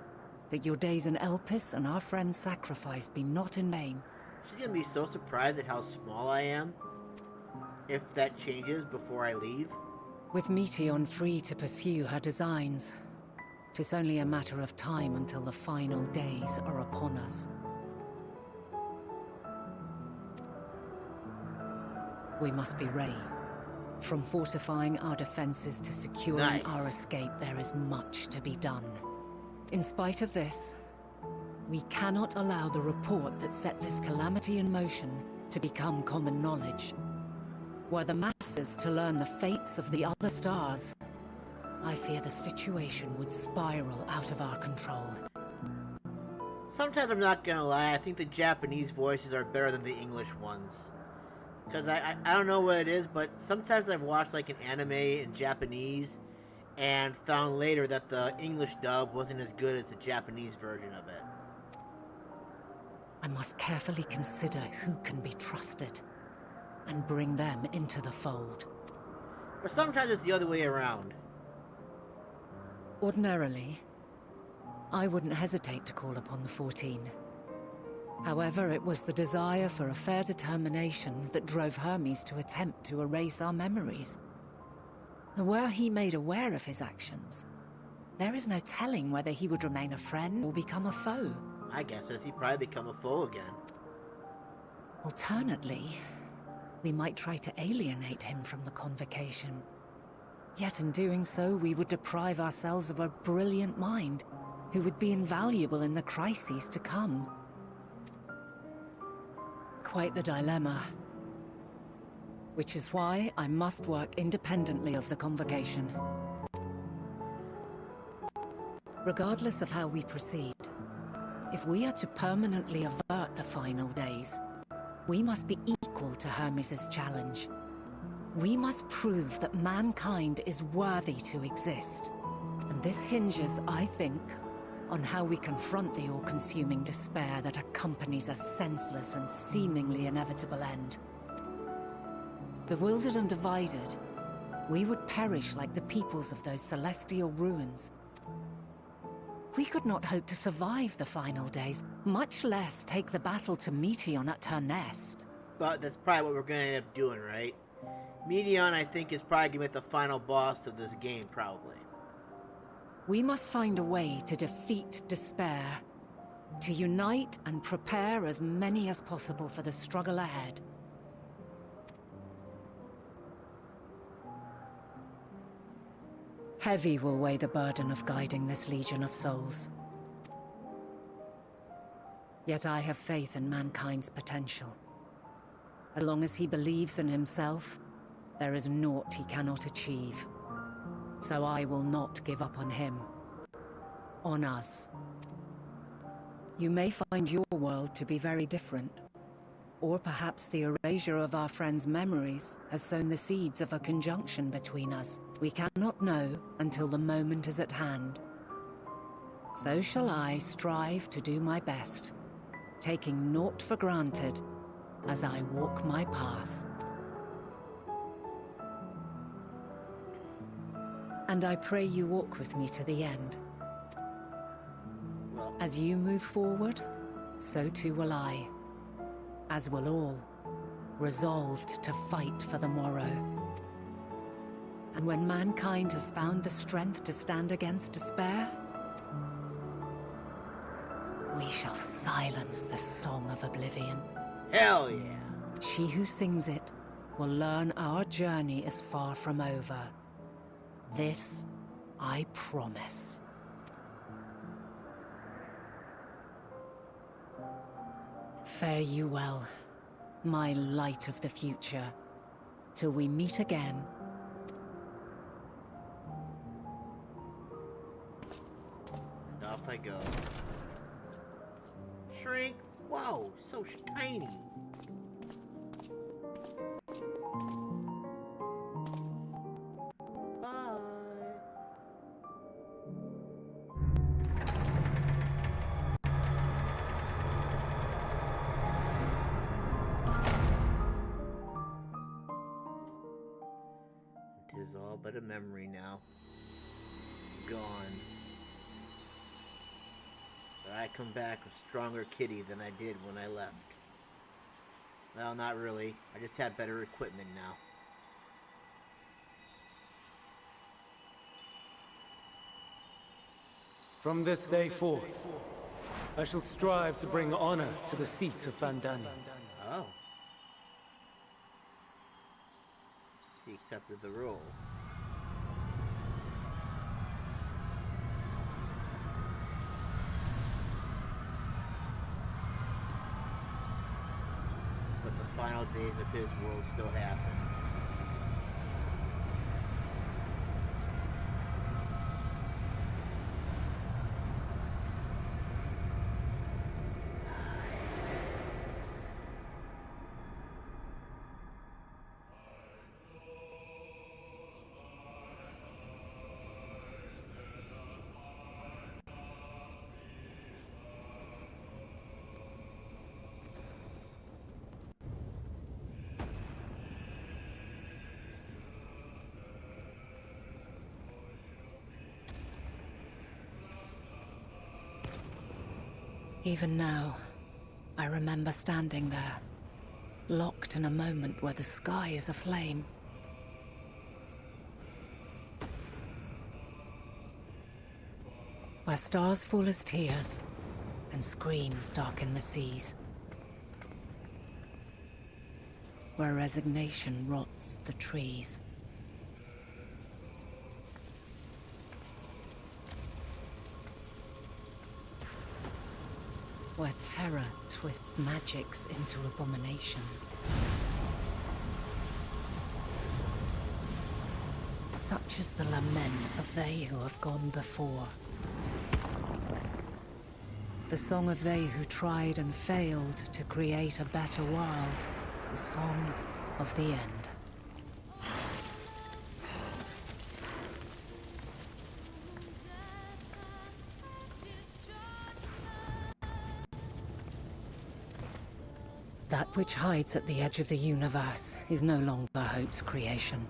That your days in Elpis and our friend's sacrifice be not in vain. She's gonna be so surprised at how small I am. If that changes before I leave. With Meteion free to pursue her designs, 'tis only a matter of time until the final days are upon us. We must be ready. From fortifying our defenses to securing our escape, there is much to be done. In spite of this, we cannot allow the report that set this calamity in motion to become common knowledge. Were the masses to learn the fates of the other stars, I fear the situation would spiral out of our control. Sometimes I'm not gonna lie, I think the Japanese voices are better than the English ones. Because I don't know what it is, but sometimes I've watched like an anime in Japanese and found later that the English dub wasn't as good as the Japanese version of it. I must carefully consider who can be trusted and bring them into the fold. But sometimes it's the other way around. Ordinarily, I wouldn't hesitate to call upon the 14. However, it was the desire for a fair determination that drove Hermes to attempt to erase our memories. Were he made aware of his actions, there is no telling whether he would remain a friend or become a foe. My guess is he'd probably become a foe again. Alternately, we might try to alienate him from the convocation. Yet in doing so, we would deprive ourselves of a brilliant mind, who would be invaluable in the crises to come. Quite the dilemma. Which is why I must work independently of the convocation. Regardless of how we proceed, if we are to permanently avert the final days, we must be equal to Hermes' challenge. We must prove that mankind is worthy to exist. And this hinges, I think, on how we confront the all-consuming despair that accompanies a senseless and seemingly inevitable end. Bewildered and divided, we would perish like the peoples of those celestial ruins. We could not hope to survive the final days, much less take the battle to Meteion at her nest. But that's probably what we're going to end up doing, right? Meteion, I think, is probably going to be the final boss of this game, probably. We must find a way to defeat despair, to unite and prepare as many as possible for the struggle ahead. Heavy will weigh the burden of guiding this legion of souls. Yet I have faith in mankind's potential. As long as he believes in himself, there is naught he cannot achieve. So I will not give up on him. On us. You may find your world to be very different. Or perhaps the erasure of our friend's memories has sown the seeds of a conjunction between us. We cannot know until the moment is at hand. So shall I strive to do my best, taking naught for granted as I walk my path. And I pray you walk with me to the end. As you move forward, so too will I. As will all. resolved to fight for the morrow. And when mankind has found the strength to stand against despair, we shall silence the Song of Oblivion. Hell yeah! She who sings it will learn our journey is far from over. This I promise. Fare you well, my light of the future, till we meet again. And off I go. Shrink! Whoa, so tiny! Bye! It is all but a memory now. Gone. But I come back a stronger kitty than I did when I left. Well, not really. I just have better equipment now. From this day forth, I shall strive to bring honor to the seat of Vandani. Oh. She accepted the role. But the final days of his world still happen. Even now, I remember standing there, locked in a moment where the sky is aflame. Where stars fall as tears, and screams darken the seas. Where resignation rots the trees. Where terror twists magics into abominations. Such is the lament of they who have gone before. The song of they who tried and failed to create a better world. The song of the end. That which hides at the edge of the universe is no longer hope's creation.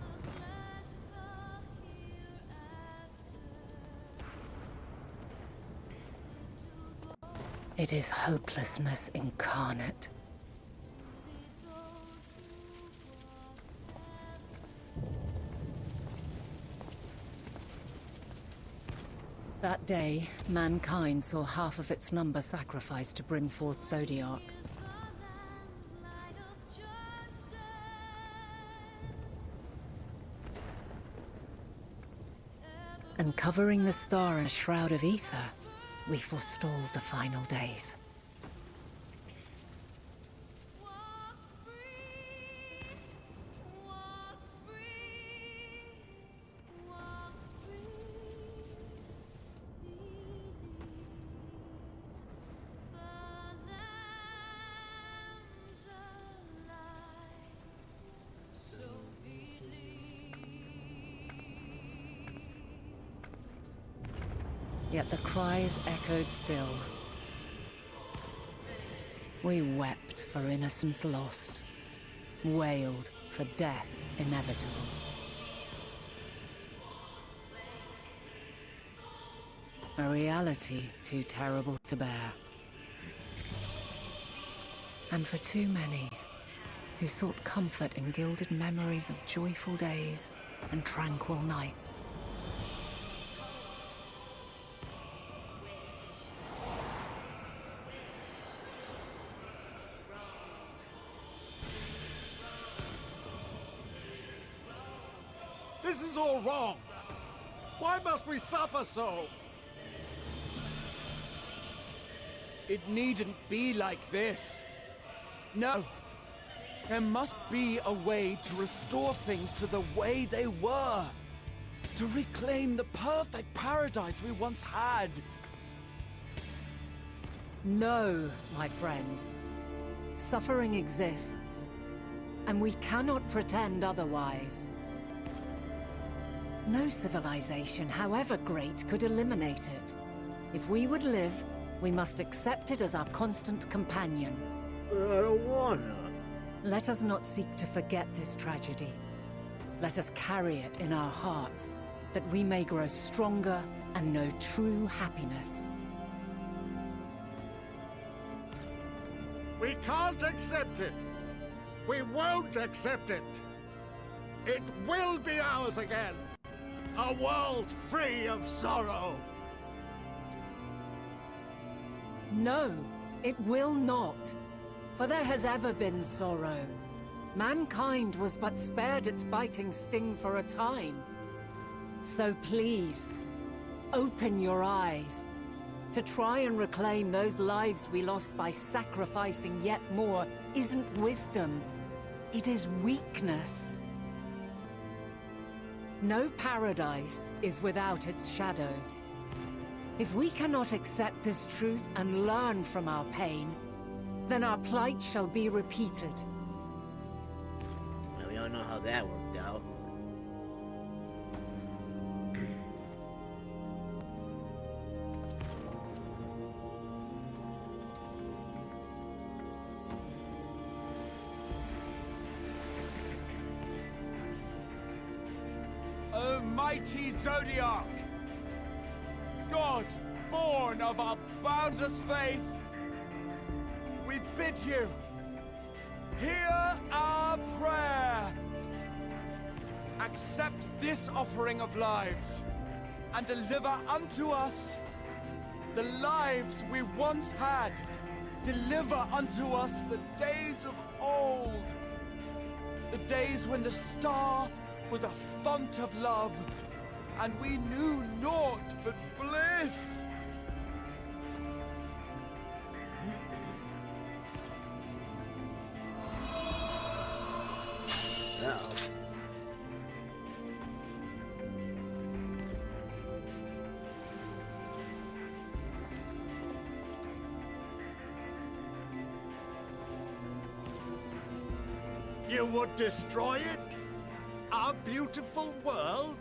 It is hopelessness incarnate. That day, mankind saw half of its number sacrificed to bring forth Zodiark. And covering the star in a shroud of ether, we forestalled the final days. Yet the cries echoed still. We wept for innocence lost, wailed for death inevitable. A reality too terrible to bear. And for too many, who sought comfort in gilded memories of joyful days and tranquil nights. This is all wrong! Why must we suffer so? It needn't be like this. No. There must be a way to restore things to the way they were. To reclaim the perfect paradise we once had. No, my friends. Suffering exists, and we cannot pretend otherwise. No civilization, however great, could eliminate it. If we would live, we must accept it as our constant companion. But I don't wanna. Let us not seek to forget this tragedy. Let us carry it in our hearts, that we may grow stronger and know true happiness. We can't accept it! We won't accept it! It will be ours again! A world free of sorrow! No, it will not. For there has ever been sorrow. Mankind was but spared its biting sting for a time. So please, open your eyes. To try and reclaim those lives we lost by sacrificing yet more isn't wisdom. It is weakness. No paradise is without its shadows. If we cannot accept this truth and learn from our pain, then our plight shall be repeated. Well, we all know how that worked out. O mighty Zodiac! God, born of our boundless faith, we bid you, hear our prayer. Accept this offering of lives, and deliver unto us the lives we once had. Deliver unto us the days of old, the days when the star was a font of love, and we knew naught but bliss. Uh-oh. You would destroy it? Our beautiful world?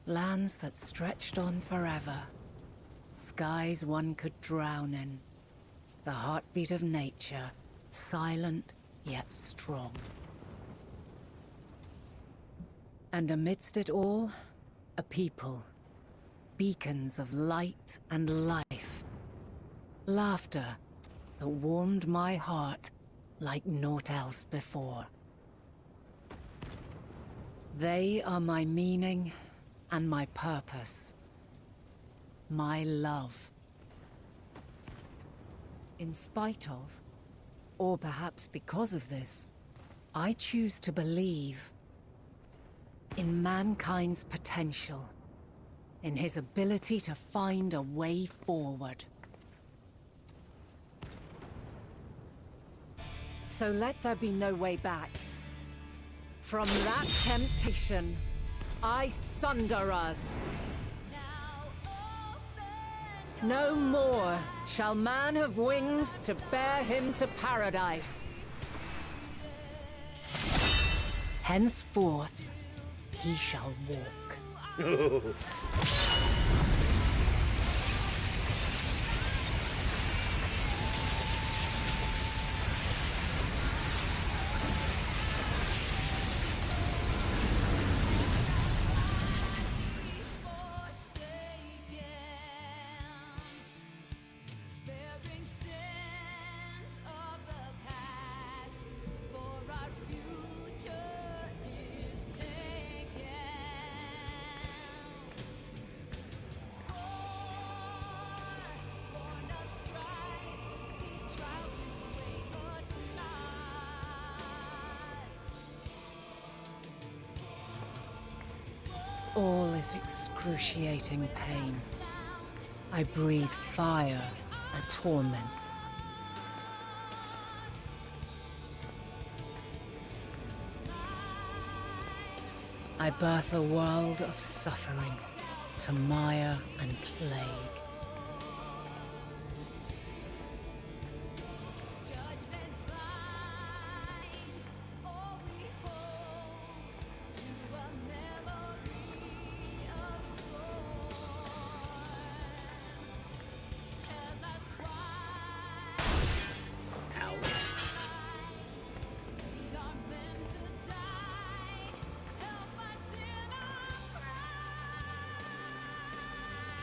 Lands that stretched on forever. Skies one could drown in. The heartbeat of nature, silent yet strong. And amidst it all, a people. Beacons of light and life. Laughter that warmed my heart like naught else before. They are my meaning and my purpose. My love. In spite of, or perhaps because of this, I choose to believe in mankind's potential, in his ability to find a way forward. So let there be no way back. From that temptation, I sunder us. No more shall man have wings to bear him to paradise. Henceforth, he shall walk. all is excruciating pain. I breathe fire and torment. I birth a world of suffering to mire and plague.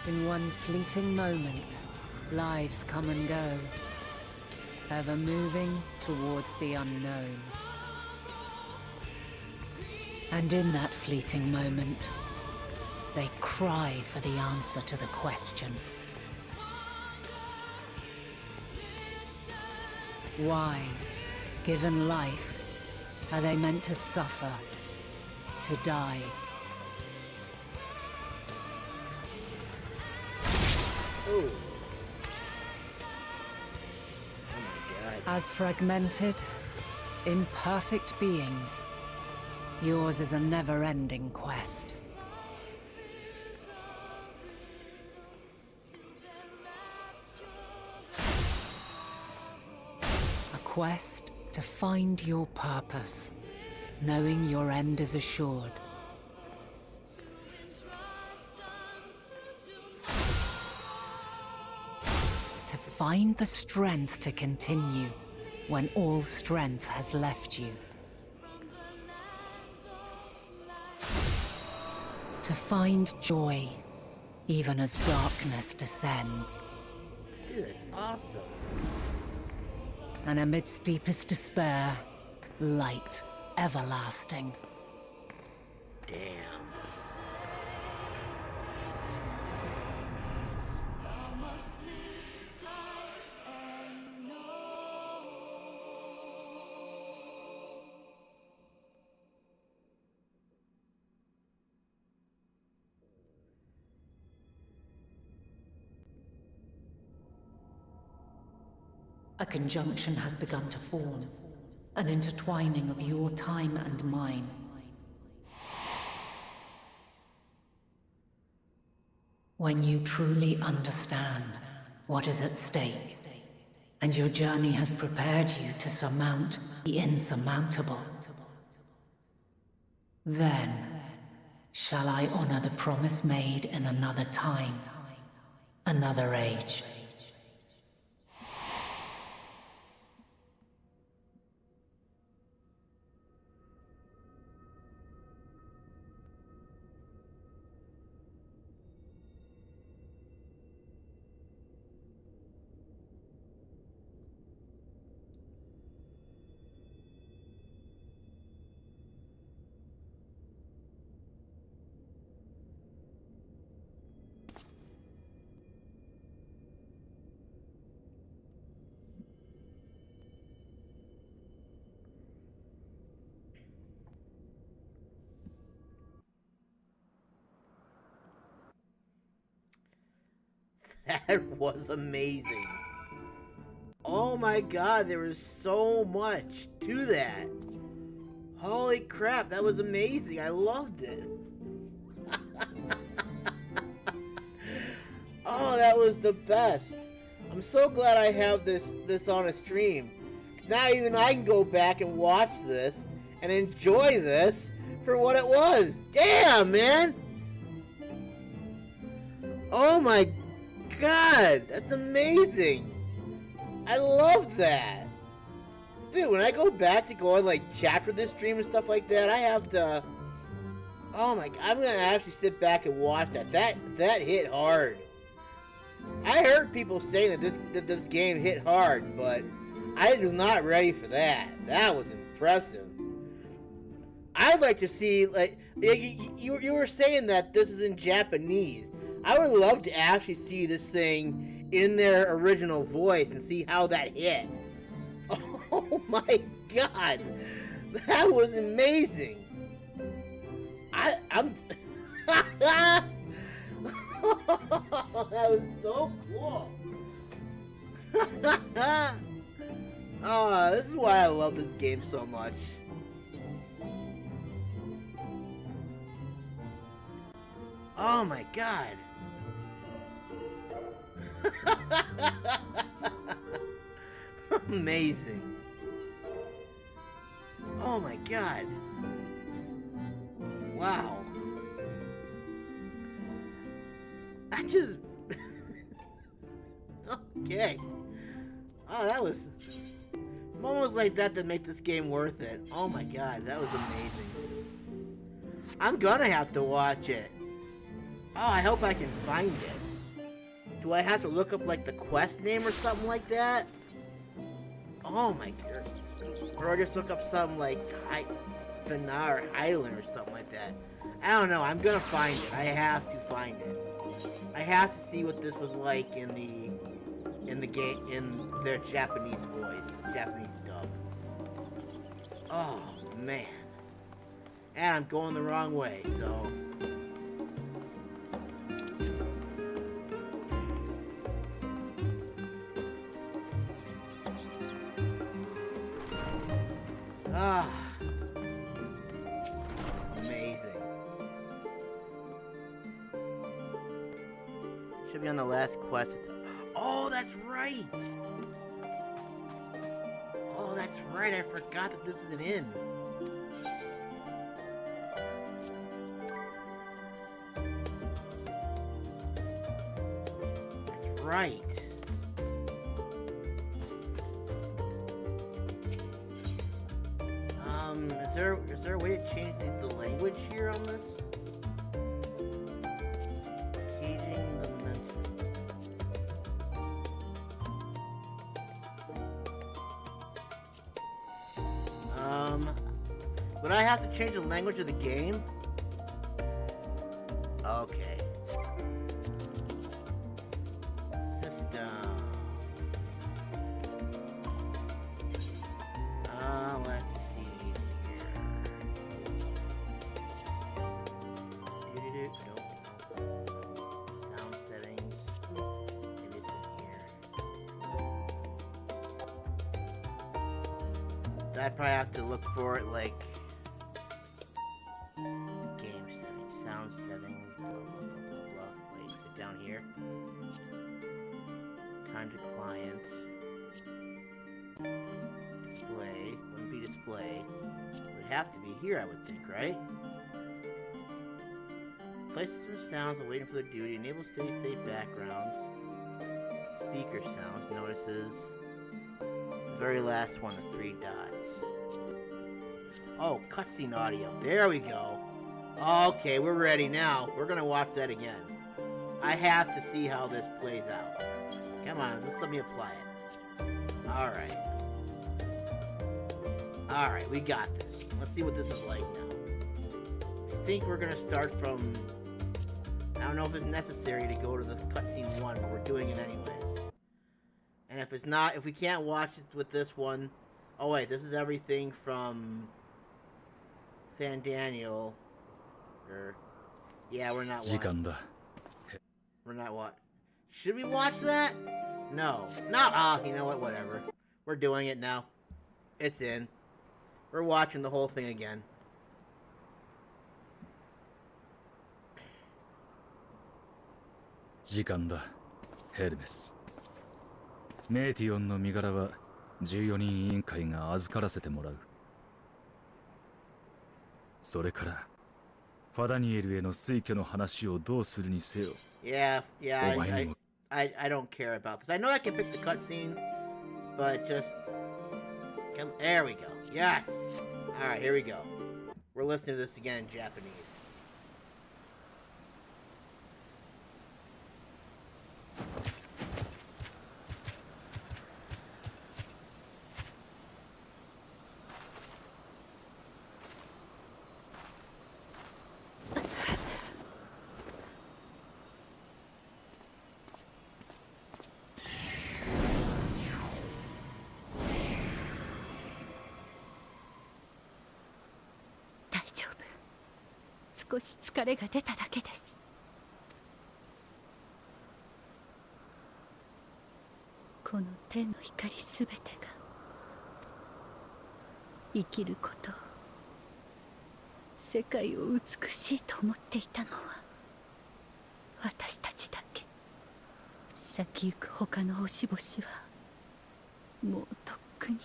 In one fleeting moment, lives come and go, ever moving towards the unknown. And in that fleeting moment, they cry for the answer to the question. Why, given life, are they meant to suffer, to die? Oh. Oh my God. As fragmented, imperfect beings, yours is a never-ending quest. A quest to find your purpose, knowing your end is assured. To find the strength to continue when all strength has left you. To find joy, even as darkness descends. Dude, that's awesome. And amidst deepest despair, light everlasting. Damn. A conjunction has begun to form, an intertwining of your time and mine. When you truly understand what is at stake, and your journey has prepared you to surmount the insurmountable, then shall I honor the promise made in another time, another age. That was amazing. Oh my God, there was so much to that. Holy crap, that was amazing. I loved it. Oh, that was the best. I'm so glad I have this on a stream. Now even I can go back and watch this and enjoy this for what it was. Damn, man. Oh my God, that's amazing. I love that. Dude, when I go back to go on like chapter this stream and stuff like that, I have to... Oh my God, I'm gonna actually sit back and watch that. That hit hard. I heard people saying that this game hit hard, but I was not ready for that. That was impressive. I'd like to see, like, you were saying that this is in Japanese. I would love to actually see this thing in their original voice and see how that hit. Oh my God, that was amazing. I'm That was so cool. Oh, this is why I love this game so much. Oh my god. Amazing. Oh my god. Wow. I just... Okay. Oh, that was... Moments like that that make this game worth it. Oh my god, that was amazing. I'm gonna have to watch it. Oh, I hope I can find it. Do I have to look up, like, the quest name or something like that? Oh my god. Or just look up some, like, Dinar Island or something like that. I don't know, I'm gonna find it. I have to find it. I have to see what this was like in the game, in their Japanese voice, Japanese dub. Oh, man. And I'm going the wrong way, so... Ah. Amazing. Should be on the last quest. Oh, that's right! Oh, that's right, I forgot that this is an inn. That's right. Is there a way to change the language here on this? Caging the Messenger. Would I have to change the language of the game? Okay. System. Let's see here. Nope. Sound settings. It isn't here. I probably have to look for it like game settings, sound settings, blah blah blah blah blah. Wait, is it down here? Time to client. Display. Wouldn't be display. It would have to be here, I would think, right? Places for sounds while waiting for their duty. Enable safe backgrounds. Speaker sounds, notices. The very last one, the 3 dots. Oh, cutscene audio. There we go. Okay, we're ready now. We're gonna watch that again. I have to see how this plays out. Come on, just let me apply it. Alright. Alright, we got this. Let's see what this is like now. I think we're gonna start from... I don't know if it's necessary to go to the cutscene 1, but we're doing it anyways. And if it's not, if we can't watch it with this one... Oh wait, this is everything from... Daniel. Yeah, we're not watching. We're not watching. Should we watch that? No. No. You know what? Whatever. We're doing it now. It's in. We're watching the whole thing again. Hermes. メーティオンの身柄は14人委員会が預からせてもらう。それからファダニエルへの推挙の話をどうするにせよ。Yeah, I don't care about this. I know I can pick the cutscene, but just come. There we go. Yes. All right, here we go. We're listening to this again in Japanese. 少し疲れが出ただけです。この天の光すべてが生きること、世界を美しいと思っていたのは私たちだけ。先行く他の星々はもうとっくに。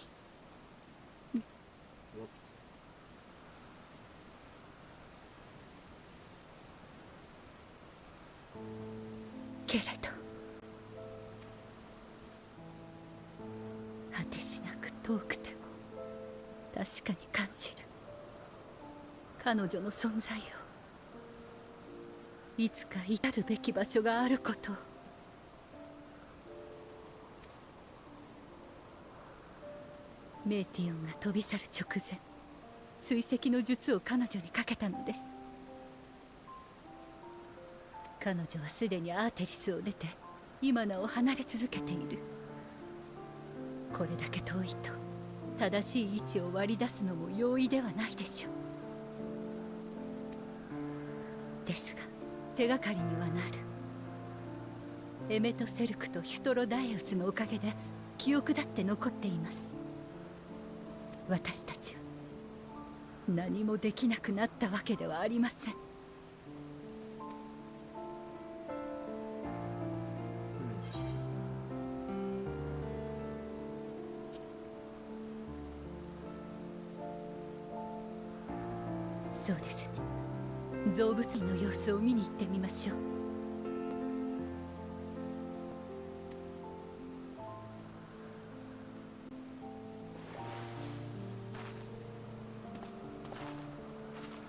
けれど果てしなく遠くても確かに感じる彼女の存在を。いつか至るべき場所があることを。メーティオンが飛び去る直前、追跡の術を彼女にかけたのです。彼女はすでにアーテリスを出て今なお離れ続けている。これだけ遠いと正しい位置を割り出すのも容易ではないでしょう。ですが手がかりにはなる。エメトセルクとヒュトロダイウスのおかげで記憶だって残っています。私たちは何もできなくなったわけではありません。そうですね。造物院の様子を見に行ってみましょう。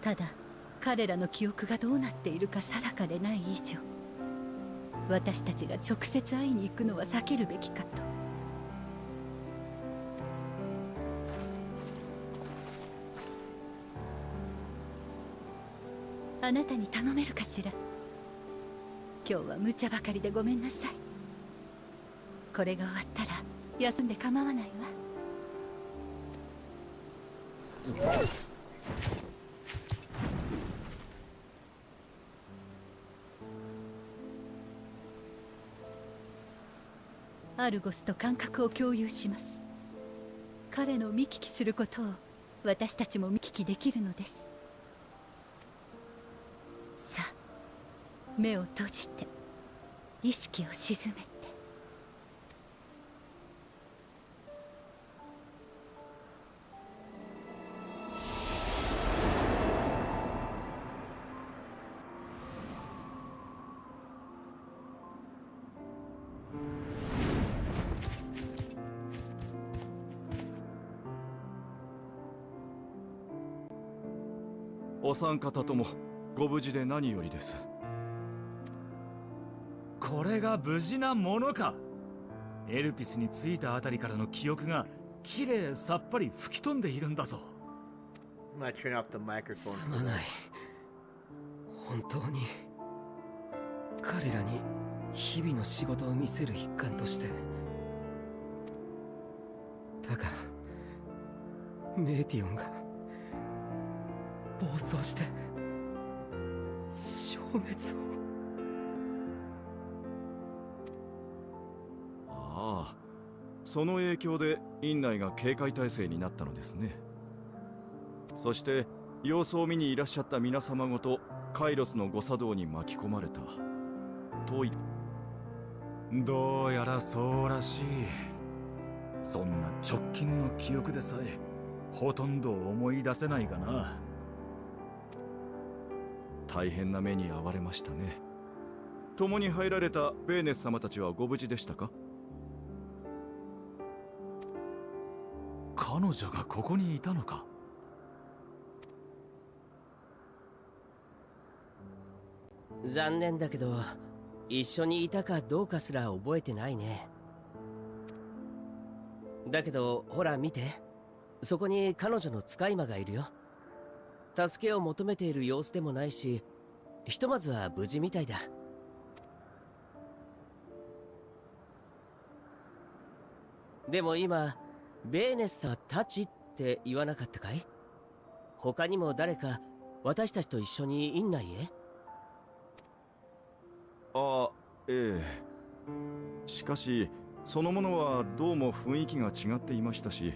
ただ彼らの記憶がどうなっているか定かでない以上、私たちが直接会いに行くのは避けるべきかと。あなたに頼めるかしら。今日は無茶ばかりでごめんなさい。これが終わったら休んで構わないわ。アルゴスと感覚を共有します。彼の見聞きすることを私たちも見聞きできるのです。さあ、目を閉じて意識を静めて。お三方ともご無事で何よりです。これが無事なものか。エルピスに着いたあたりからの記憶がきれいさっぱり吹き飛んでいるんだぞ。すまない。本当に彼らに日々の仕事を見せる一環として。だからメーティオンが暴走して消滅を。ああ、その影響で院内が警戒態勢になったのですね。そして様子を見にいらっしゃった皆様ごとカイロスの誤作動に巻き込まれたとい。どうやらそうらしい。そんな直近の記憶でさえほとんど思い出せないがな。大変な目に遭われましたね。共に入られたベーネス様たちはご無事でしたか？彼女がここにいたのか。残念だけど一緒にいたかどうかすら覚えてないね。だけどほら見て、そこに彼女の使い魔がいるよ。助けを求めている様子でもないし、ひとまずは無事みたいだ。でも今ベーネスさんたちって言わなかったかい？他にも誰か私たちと一緒に院内へ？あ、ええ。しかし、そのものはどうも雰囲気が違っていましたし、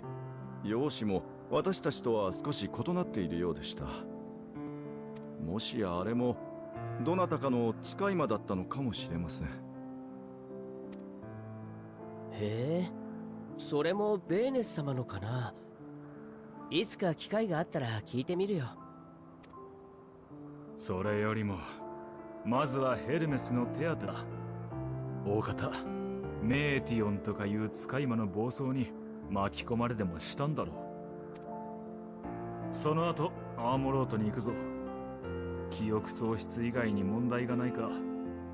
容姿も私たちとは少し異なっているようでした。もしやあれもどなたかの使い魔だったのかもしれません。へえ、それもベーネス様のかな。いつか機会があったら聞いてみるよ。それよりもまずはヘルメスの手当てだ。大方メーティオンとかいう使い魔の暴走に巻き込まれでもしたんだろう。その後アーモロートに行くぞ。記憶喪失以外に問題がないか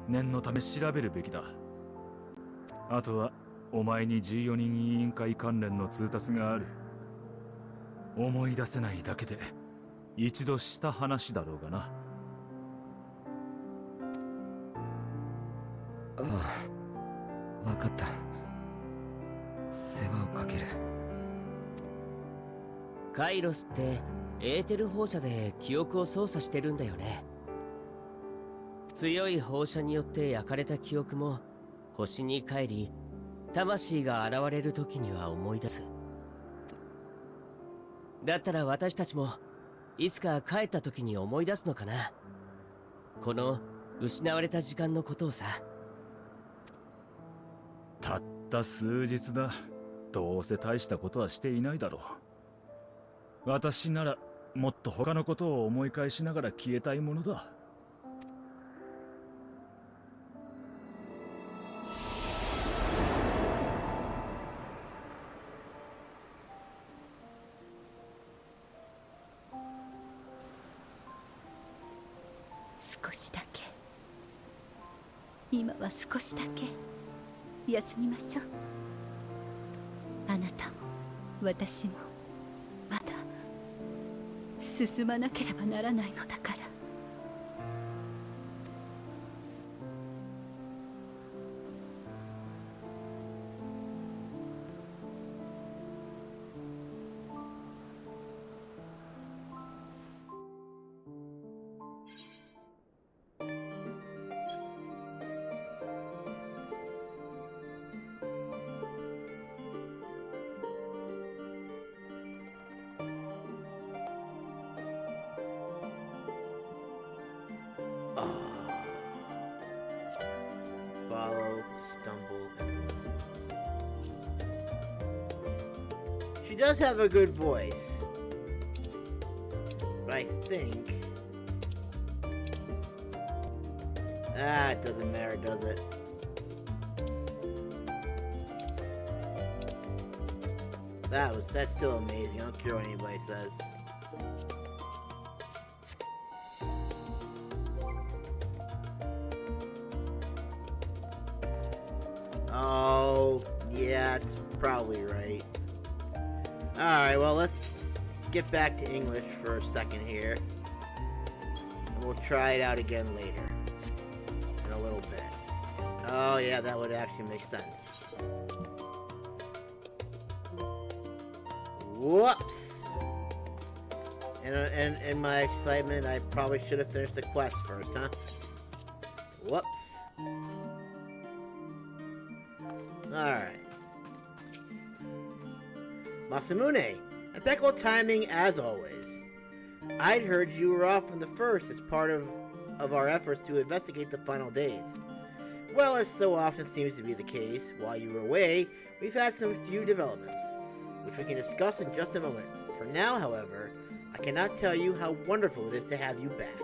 念のため調べるべきだ。あとはお前に14人委員会関連の通達がある。思い出せないだけで一度した話だろうがな。ああ、わかった。世話をかける。カイロスってエーテル放射で記憶を操作してるんだよね。強い放射によって焼かれた記憶も星に帰り、魂が現れる時には思い出す。だったら私たちもいつか帰った時に思い出すのかな。この失われた時間のことをさ。たった数日だ。どうせ大したことはしていないだろう。私ならもっと他のことを思い返しながら消えたいものだ。少しだけ、今は少しだけ休みましょう。あなたも私もまだ進まなければならないのだから。Follow, stumble, and she does have a good voice, but I think it doesn't matter, does it? That's still amazing. I don't care what anybody says. Oh, yeah, that's probably right. Alright, well, let's get back to English for a second here. And we'll try it out again later. In a little bit. Oh, yeah, that would actually make sense. Whoops! In my excitement, I probably should have finished the quest first, huh? Whoops. Alright. Masamune, impeccable timing as always. I'd heard you were off from the first as part of our efforts to investigate the final days. Well, as so often seems to be the case, while you were away, we've had some few developments, which we can discuss in just a moment. For now, however, I cannot tell you how wonderful it is to have you back.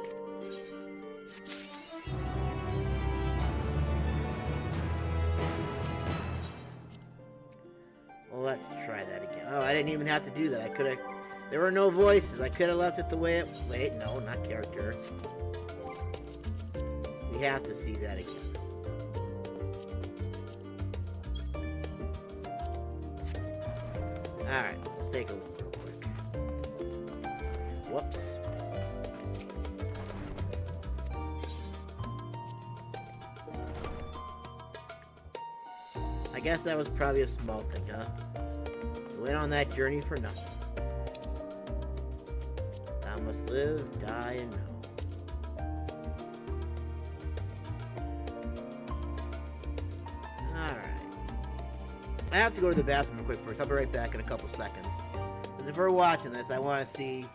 Well, let's try that again. Oh, I didn't even have to do that. I could have... There were no voices. I could have left it the way it... Wait, no, not character. We have to see that again. Alright, let's take a look real quick. Whoops. I guess that was probably a small thing, huh? We went on that journey for nothing. One must live, die, and know. Alright. I have to go to the bathroom real quick first. I'll be right back in a couple seconds. Because if we're watching this, I want to see...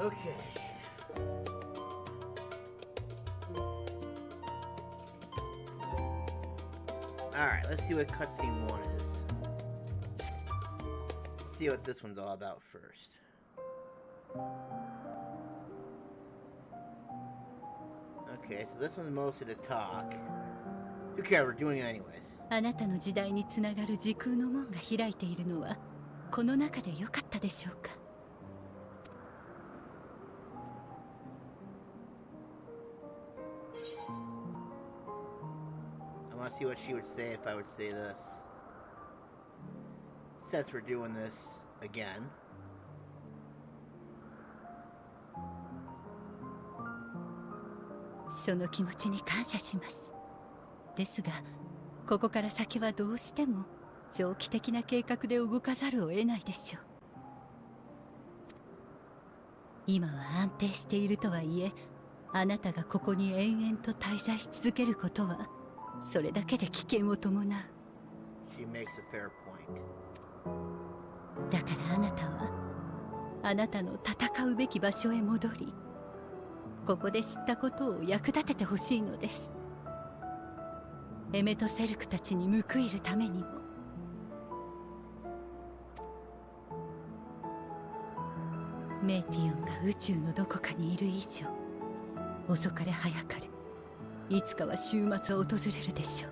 Okay. Alright, let's see what cutscene 1 is. Let's see what this one's all about first. Okay, so this one's mostly the talk. Who cares? We're doing it anyways. あなたの時代につながる時空の門が開いているのはこの中でよかったでしょうか。I want to see what she would say if I would say this. Since we're doing this again. その気持ちに感謝します。ですが、ここから先はどうしても長期的な計画で動かざるを得ないでしょう。今は安定しているとはいえ、あなたがここに延々と滞在し続けることはそれだけで危険を伴う。She makes a fair point. だからあなたはあなたの戦うべき場所へ戻り、ここで知ったことを役立ててほしいのです。エメとセルクたちに報いるためにも。メーティオンが宇宙のどこかにいる以上、遅かれ早かれいつかは終末を訪れるでしょう。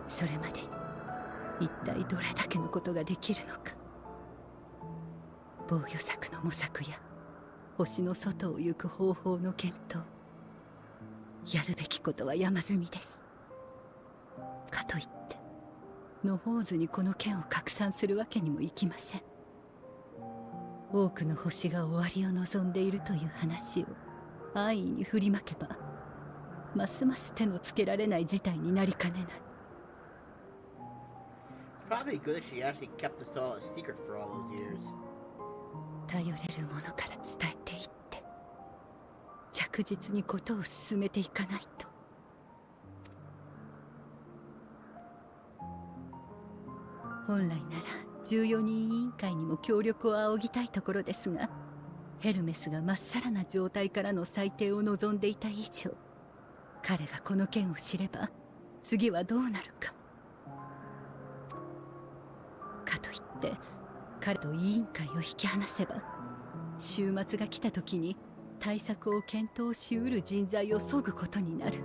それまでに一体どれだけのことができるのか。防御策の模索や星の外を行く方法の検討、やるべきことは山積みです。かといって野放図にこの剣を拡散するわけにもいきません。多くの星が終わりを望んでいるという話を安易に振りまけば、ますます手のつけられない事態になりかねない。Probably good if she actually kept this all a secret for all those years. 頼れるものから伝えていって着実にことを進めていかないと。本来なら14人委員会にも協力を仰ぎたいところですが、ヘルメスがまっさらな状態からの裁定を望んでいた以上、彼がこの件を知れば次はどうなるか。かといって彼と委員会を引き離せば、終末が来た時に対策を検討しうる人材を削ぐことになる。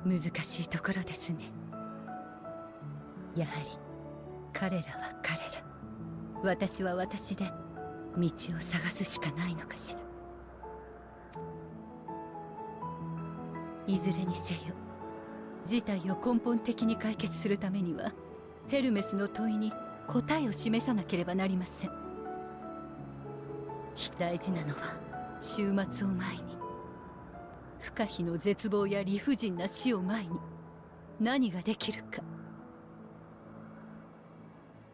難しいところですね。やはり彼らは彼ら、私は私で道を探すしかないのかしら。いずれにせよ事態を根本的に解決するためにはヘルメスの問いに答えを示さなければなりません。大事なのは終末を前に、不可避の絶望や理不尽な死を前に何ができるか。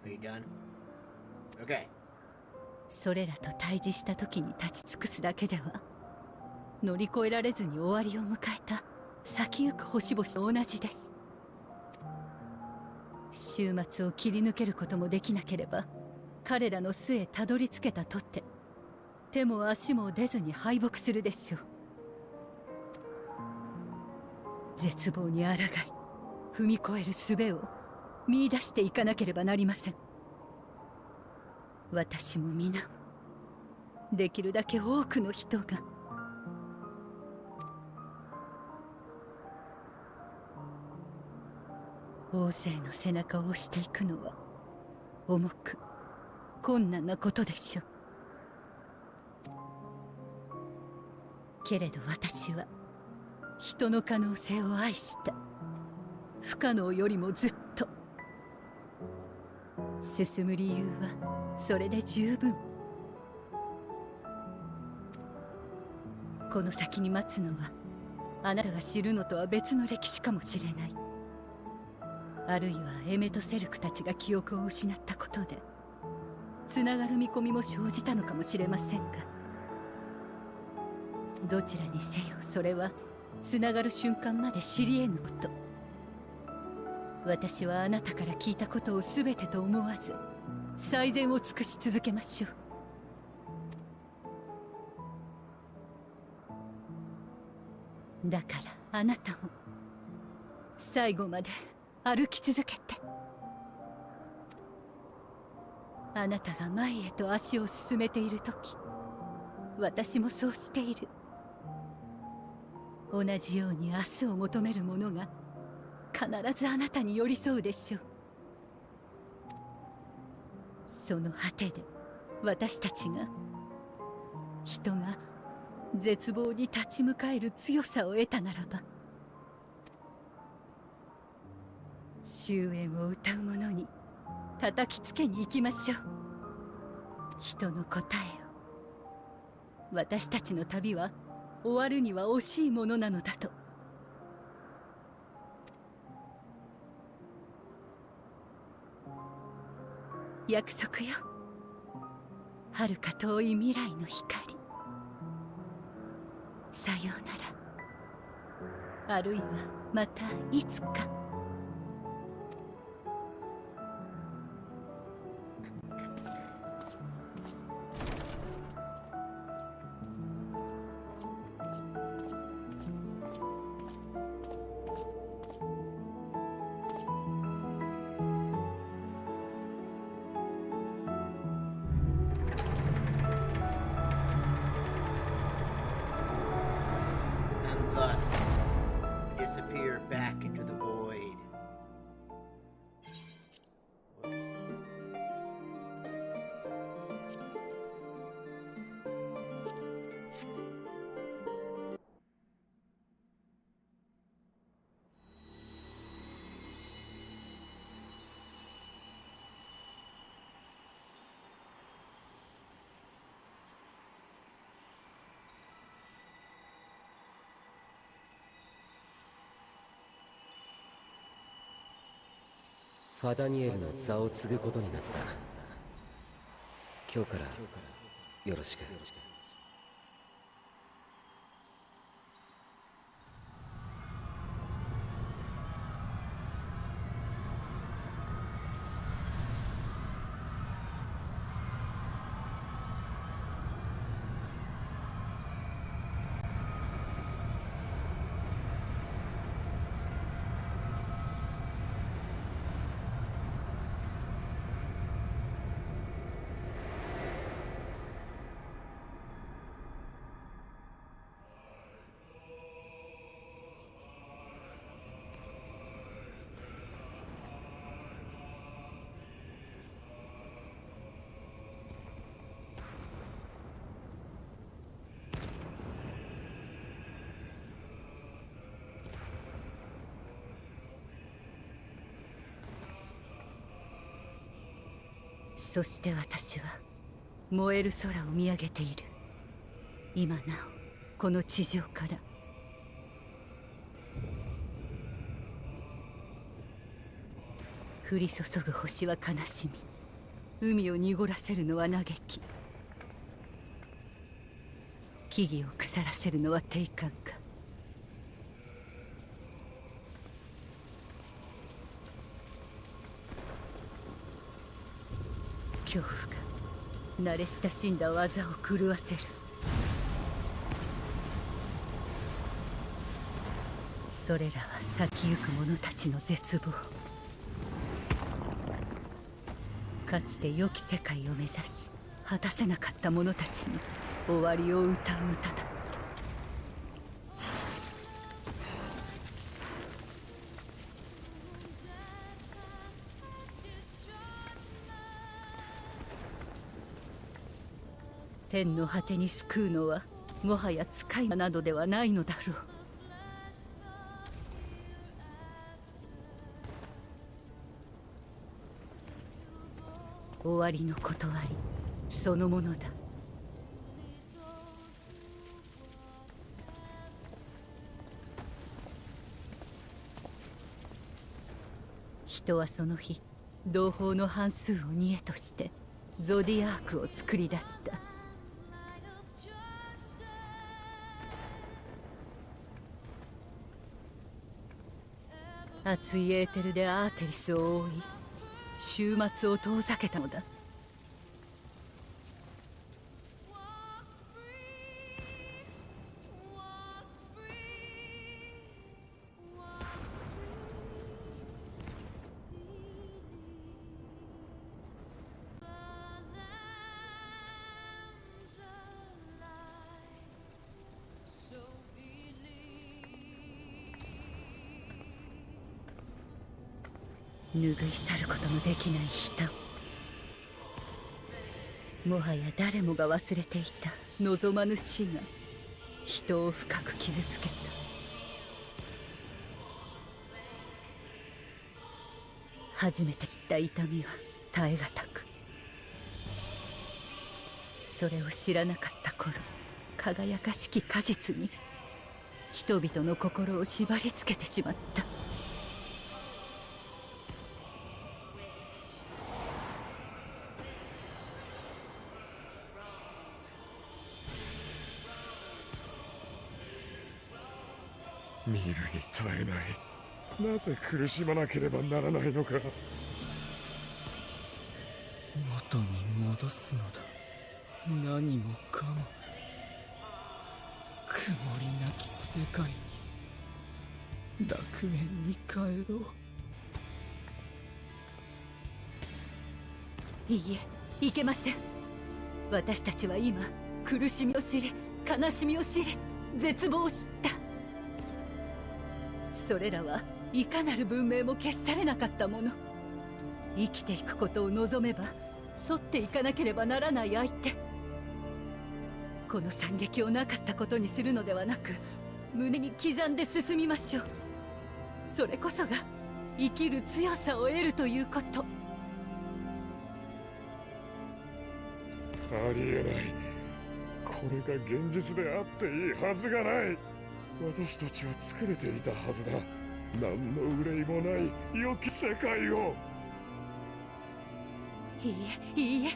Are you done? Okay. それらと対峙した時に立ち尽くすだけでは乗り越えられずに終わりを迎えた先行く星々と同じです。終末を切り抜けることもできなければ彼らの巣へたどり着けたとって手も足も出ずに敗北するでしょう。絶望に抗い踏み越える術を見出していかなければなりません。私も皆もできるだけ多くの人が大勢の背中を押していくのは重く困難なことでしょう。けれど私は人の可能性を愛した。不可能よりもずっと進む理由はそれで十分。この先に待つのはあなたが知るのとは別の歴史かもしれない。あるいはエメとセルクたちが記憶を失ったことでつながる見込みも生じたのかもしれませんが、どちらにせよそれはつながる瞬間まで知り得ぬこと。私はあなたから聞いたことを全てと思わず最善を尽くし続けましょう。だからあなたも最後まで歩き続けて。あなたが前へと足を進めているとき私もそうしている。同じように明日を求める者が必ずあなたに寄り添うでしょう。その果てで私たちが人が絶望に立ち向かえる強さを得たならば、終焉を歌う者に叩きつけに行きましょう。人の答えを。私たちの旅は終わるには惜しいものなのだと。約束よ。遥か遠い未来の光。さようなら。あるいはまたいつか。ファダニエルの座を継ぐことになった。今日からよろしく。そして私は燃える空を見上げている。今なおこの地上から降り注ぐ星は悲しみ、海を濁らせるのは嘆き、木々を腐らせるのは定感か。恐怖が慣れ親しんだ技を狂わせる。それらは先行く者たちの絶望。かつて良き世界を目指し果たせなかった者たちに終わりを歌う歌だった。天の果てに救うのはもはや使い魔などではないのだろう。終わりの断りそのものだ。人はその日同胞の半数を煮えとしてゾディアークを作り出した。熱いエーテルでアーテリスを覆い終末を遠ざけたのだ。拭い去ることのできない悲嘆。もはや誰もが忘れていた望まぬ死が人を深く傷つけた。初めて知った痛みは耐え難く、それを知らなかった頃、輝かしき果実に人々の心を縛り付けてしまった。見るに耐えない。なぜ苦しまなければならないのか。元に戻すのだ。何もかも曇りなき世界に、楽園に帰ろう。いいえ、いけません。私たちは今苦しみを知り、悲しみを知り、絶望を知った。それらはいかなる文明も消し去れなかったもの。生きていくことを望めば沿っていかなければならない相手。この惨劇をなかったことにするのではなく、胸に刻んで進みましょう。それこそが生きる強さを得るということ。ありえない。これが現実であっていいはずがない。私たちは作れていたはずだ。何の憂いもない良き世界を。いいえ、いいえ、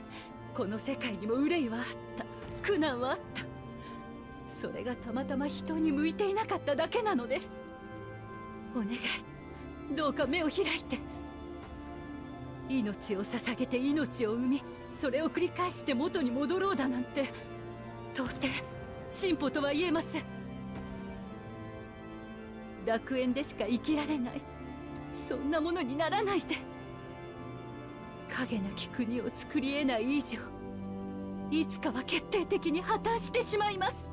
この世界にも憂いはあった、苦難はあった。それがたまたま人に向いていなかっただけなのです。お願い、どうか目を開いて。命を捧げて命を生み、それを繰り返して元に戻ろうだなんて到底進歩とは言えません。楽園でしか生きられない、そんなものにならないで。影なき国を作り得ない以上、いつかは決定的に破綻してしまいます。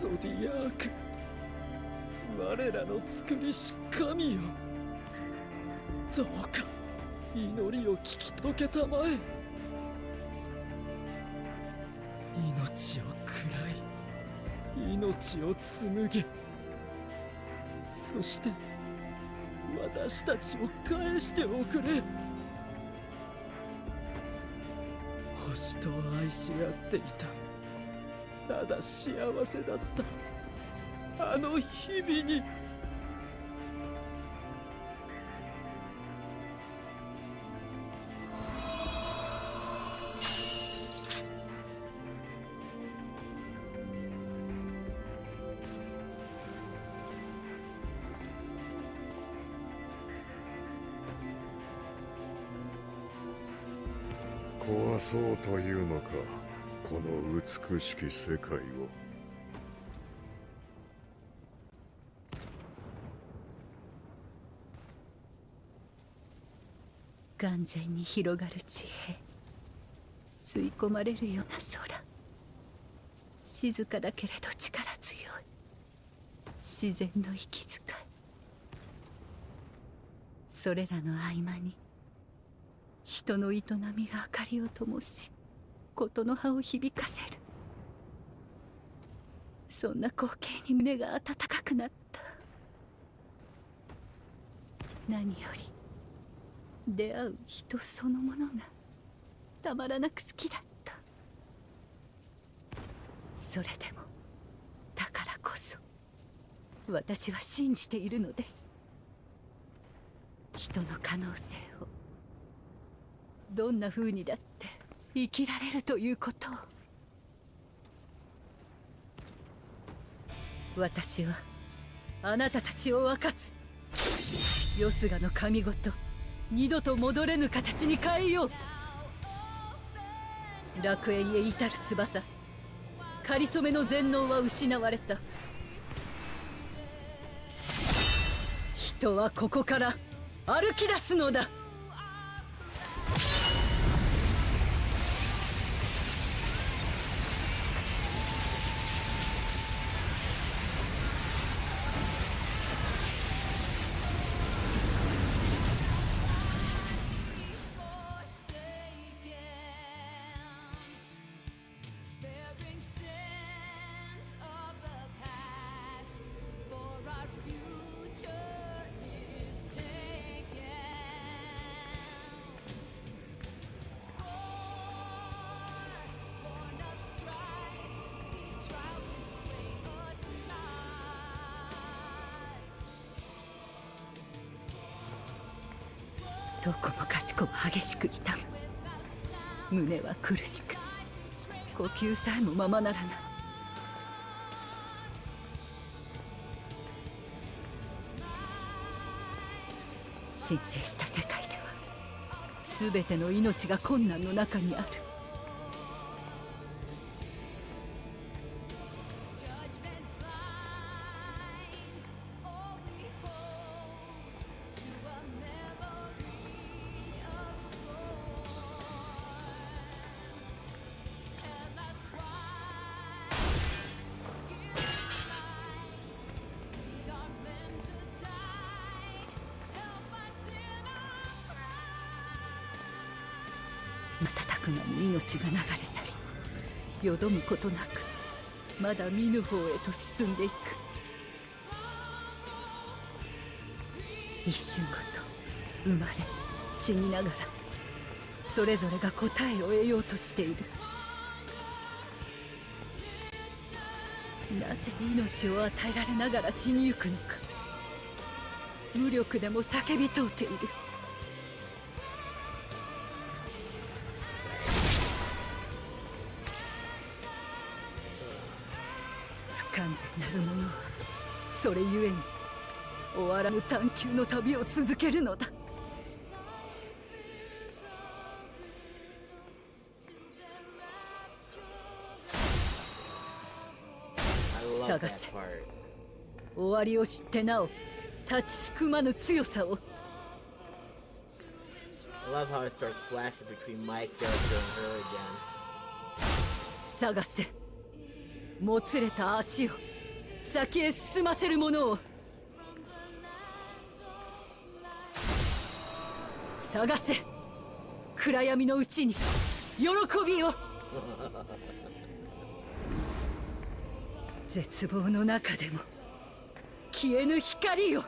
ゾディアーク、我らの作りし神よ。どうか祈りを聞き届けたまえ。命を喰らい、命を紡げ、そして私たちを返しておくれ。星と愛し合っていた。ただ幸せだったあの日々に。壊そうというのか、この美しき世界を。眼前に広がる地平、吸い込まれるような空、静かだけれど力強い自然の息遣い。それらの合間に人の営みが明かりを灯し、事の葉を響かせる。そんな光景に胸が温かくなった。何より出会う人そのものがたまらなく好きだった。それでもだからこそ私は信じているのです。人の可能性を、どんな風にだって生きられるということを。私はあなたたちを分かつ。よすがの神ごと二度と戻れぬ形に変えよう。楽園へ至る翼、かりそめの全能は失われた。人はここから歩き出すのだ。どこもかしこも激しく痛む。胸は苦しく、呼吸さえもままならない。神聖した世界では全ての命が困難の中にある。瞬く間に命が流れ去り、よどむことなくまだ見ぬ方へと進んでいく。一瞬ごと生まれ死にながら、それぞれが答えを得ようとしている。なぜ命を与えられながら死にゆくのか。無力でも叫び問うている。不完全なるものはそれゆえに終わらぬ探求の旅を続けるのだ。探せ、終わりを知ってなお立ちすくまぬ強さを。I love how it starts flashing between my character and her again. 探せ、もつれた足を先へ進ませるものを。探せ。暗闇のうちに喜びを。絶望の中でも消えぬ光を。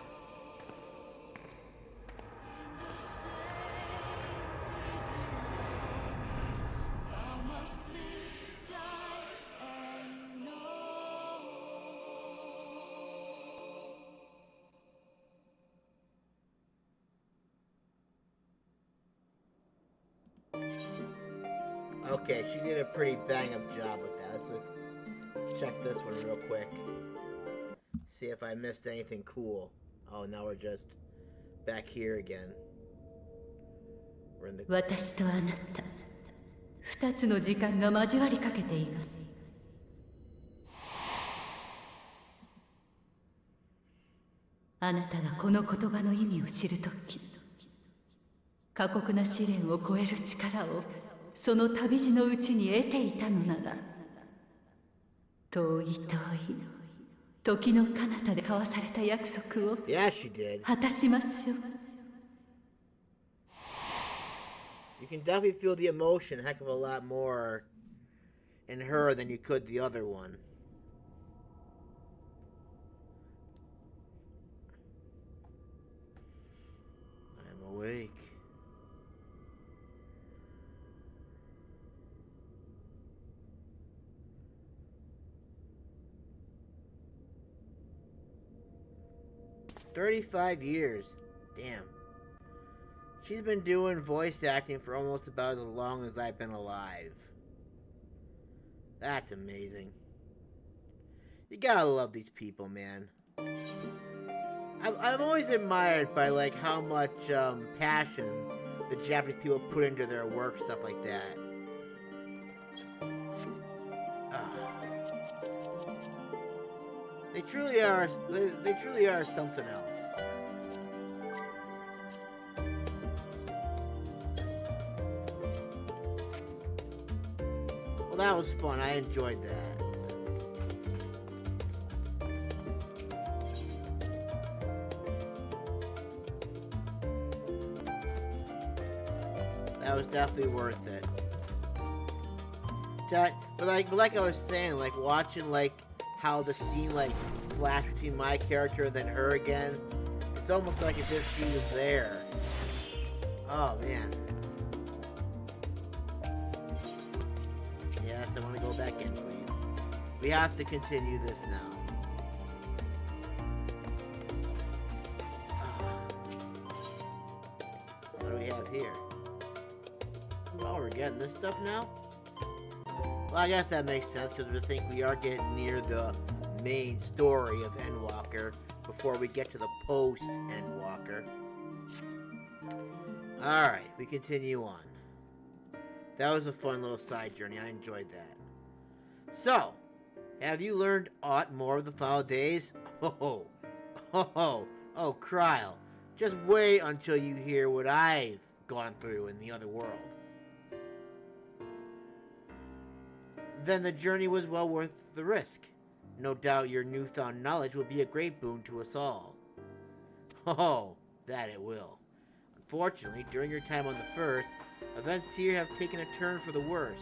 Okay, she did a pretty bang-up job with that. Let's just check this one real quick. See if I missed anything cool. Oh, now we're just back here again. We're in the... 私とあなた、二つの時間が交わりかけています。あなたがこの言葉の意味を知るとき、過酷な試練を超える力をその旅路のうちに得ていたのなら、遠い遠い時の彼方で交わされた約束を果たしましょう。You can definitely feel the emotion a heck of a lot more in her than you could the other one. I'm awake. "35 years. Damn. She's been doing voice acting for almost about as long as I've been alive. That's amazing. You gotta love these people, man. I'm always admired by, like, how much passion the Japanese people put into their work, stuff like that. They truly are. They truly are something else. Well, that was fun. I enjoyed that. That was definitely worth it. But like I was saying, like watching like how the scene like flashed between my character and then her again. It's almost like as if she was there. Oh man. Yes, I want to go back in, please. We have to continue this now. What do we have here? Oh, we're getting this stuff now? Well, I guess that makes sense, because we think we are getting near the main story of Endwalker before we get to the post-Endwalker. Alright, we continue on. That was a fun little side journey. I enjoyed that. So, have you learned aught more of the final days? Oh, Kryl. Just wait until you hear what I've gone through in the other world. Then the journey was well worth the risk. No doubt your newfound knowledge will be a great boon to us all. Oh, that it will. Unfortunately, during your time on the First, events here have taken a turn for the worse,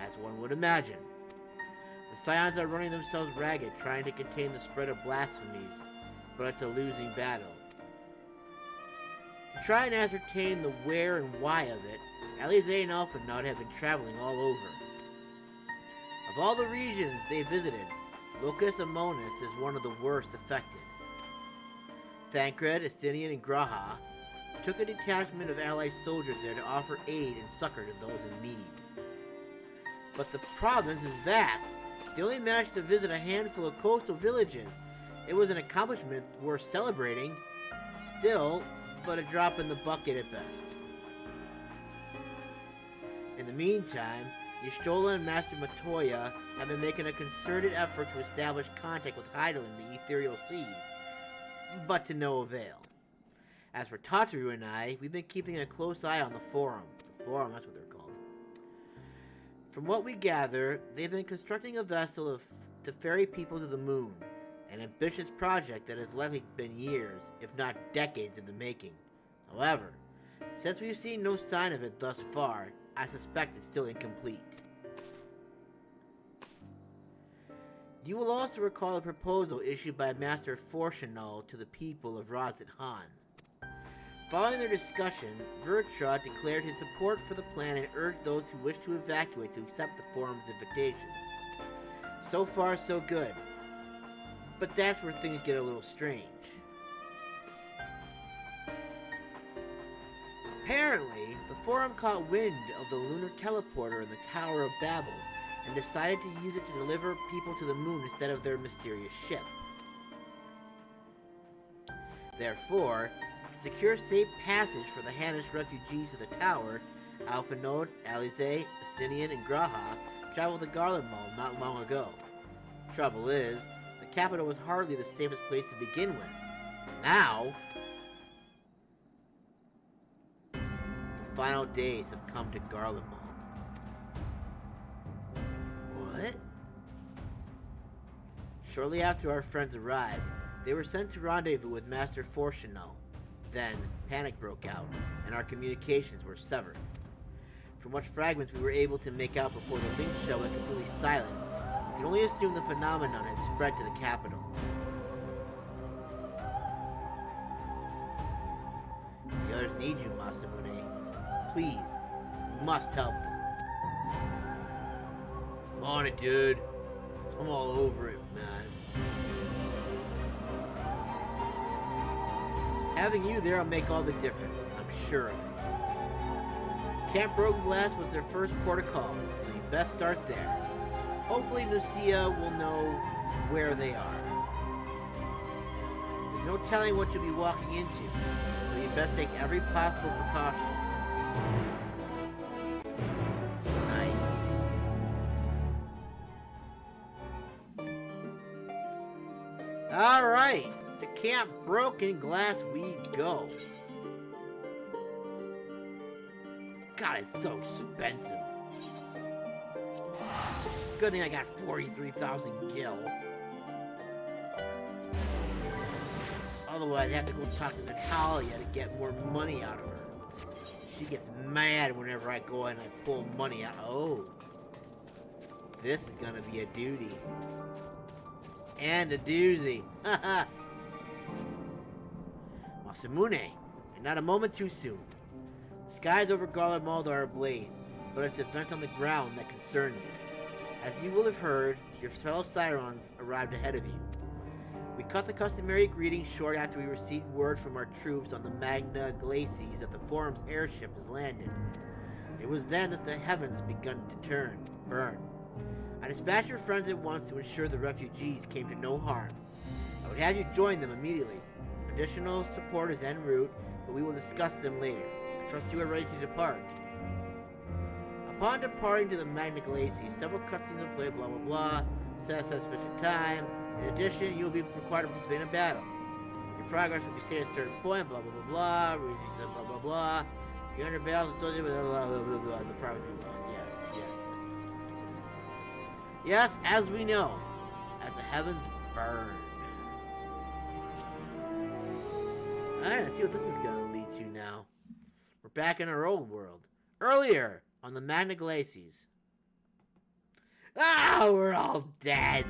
as one would imagine. The Scions are running themselves ragged, trying to contain the spread of blasphemies, but it's a losing battle. To try and ascertain the where and why of it, Alize and Alphanut have been traveling all over. Of all the regions they visited, Locus Amonis is one of the worst affected. Thancred, Estinian, and Graha took a detachment of allied soldiers there to offer aid and succor to those in need. But the province is vast. They only managed to visit a handful of coastal villages. It was an accomplishment worth celebrating, still, but a drop in the bucket at best. In the meantime, Y'shtola and Master Matoya have been making a concerted effort to establish contact with Hyperboreia in the Ethereal Sea, but to no avail. As for Tataru and I, we've been keeping a close eye on the Forum. The Forum, that's what they're called. From what we gather, they've been constructing a vessel to ferry people to the moon, an ambitious project that has likely been years, if not decades, in the making. However, Since we've seen no sign of it thus far, I suspect it's still incomplete. You will also recall a proposal issued by Master Fortunal to the people of Razat Han. Following their discussion, Batrachoi declared his support for the plan and urged those who wish to evacuate to accept the forum's invitation. So far, so good. But that's where things get a little strange. Apparently, the forum caught wind of the lunar teleporter in the Tower of Babel and decided to use it to deliver people to the moon instead of their mysterious ship. Therefore, to secure safe passage for the Hanish refugees of the tower, Alphanode, Alize, Estinian, and Graha traveled to Garlemald not long ago. Trouble is, the capital was hardly the safest place to begin with. Now, the final days have come to Garlemald. What? Shortly after our friends arrived, they were sent to rendezvous with Master Fortunal. Then, panic broke out, and our communications were severed. From what fragments we were able to make out before the link shell went completely silent, we can only assume the phenomenon has spread to the capital. The others need you, Masamune. Please, you must help them. I'm on it, dude. I'm all over it, man. Having you there will make all the difference, I'm sure of it. Camp Broken Glass was their first port of call, so you best start there. Hopefully Lucia will know where they are. There's no telling what you'll be walking into, so you best take every possible precaution. Alright, to Camp Broken Glass we go. God, it's so expensive. Good thing I got 43,000 gil. Otherwise, I have to go talk to Natalia to get more money out of her. She gets mad whenever I go in and I pull money out. Oh. This is gonna be a duty. And a doozy. Haha. Masamune, and not a moment too soon. The skies over Garlemald are ablaze, but it's events on the ground that concern me. As you will have heard, your fellow Sirens arrived ahead of you. We cut the customary greeting short after we received word from our troops on the Magna Glacies that the Forum's airship has landed. It was then that the heavens begun to burn. I dispatched your friends at once to ensure the refugees came to no harm. I would have you join them immediately. Additional support is en route, but we will discuss them later. I trust you are ready to depart. Upon departing to the Magna Glacies, several cutscenes will play, blah blah blah. Set aside sufficient time. In addition, you will be required to participate in a battle. Your progress will be saved at a certain point, blah blah blah blah, blah blah blah. If you're under battles associated with blah blah blah blah, the progress will be lost. Yes, as we know, as the heavens burn. Alright, let's see what this is going to lead to now. We're back in our old world. Earlier, on the Magna Glacies. Ah, we're all dead!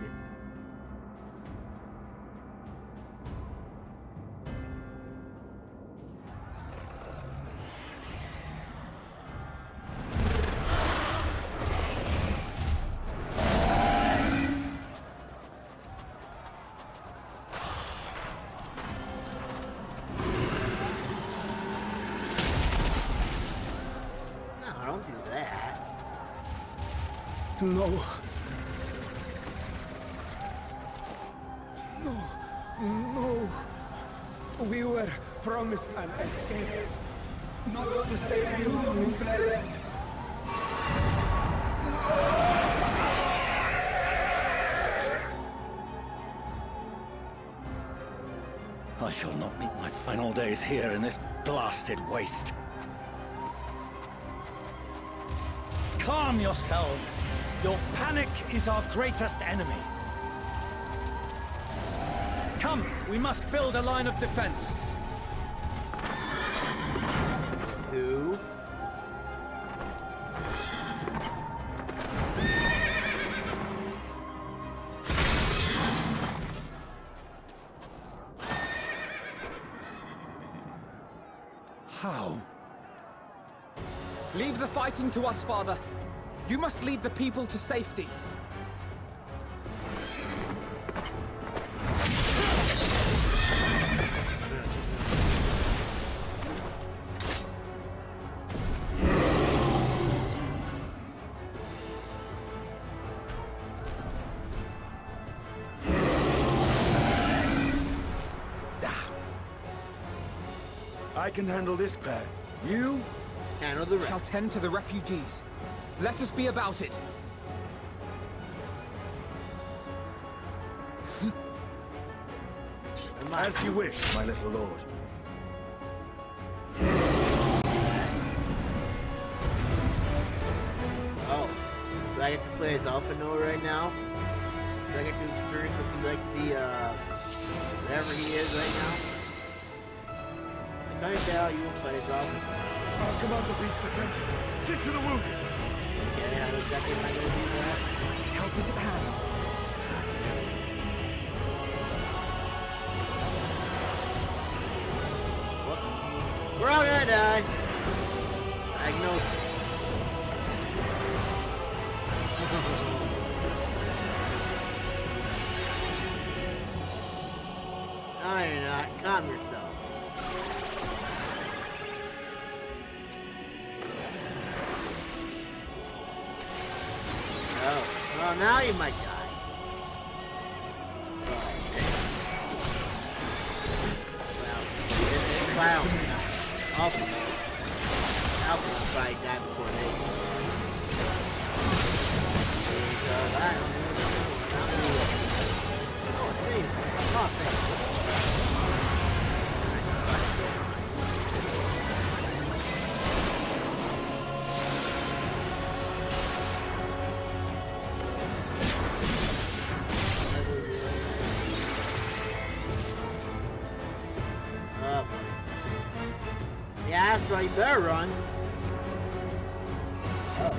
No. No. No. We were promised an escape. Not the same you who fled. I shall not meet my final days here in this blasted waste. Calm yourselves. Your panic is our greatest enemy. Come, we must build a line of defense. Leave the fighting to us, Father. You must lead the people to safety. I can handle this pair. You handle the rest. Shall tend to the refugees. Let us be about it. As you wish, my little lord. Oh, do I get to play as Alpha Noah right now? Do I get to experience what he like to be, whatever he is right now? Can I tell you will play as Alpha? I'll command the beast's attention. See to the wounded. Okay, how exactly am I going to do that? Help is at hand. We're all gonna die. Diagnosis. No, you're not. Calm yourself. Oh, well, now you might die. Wow. Alpha. Alpha probably died before they. Yeah, that's right, you better run. Oh.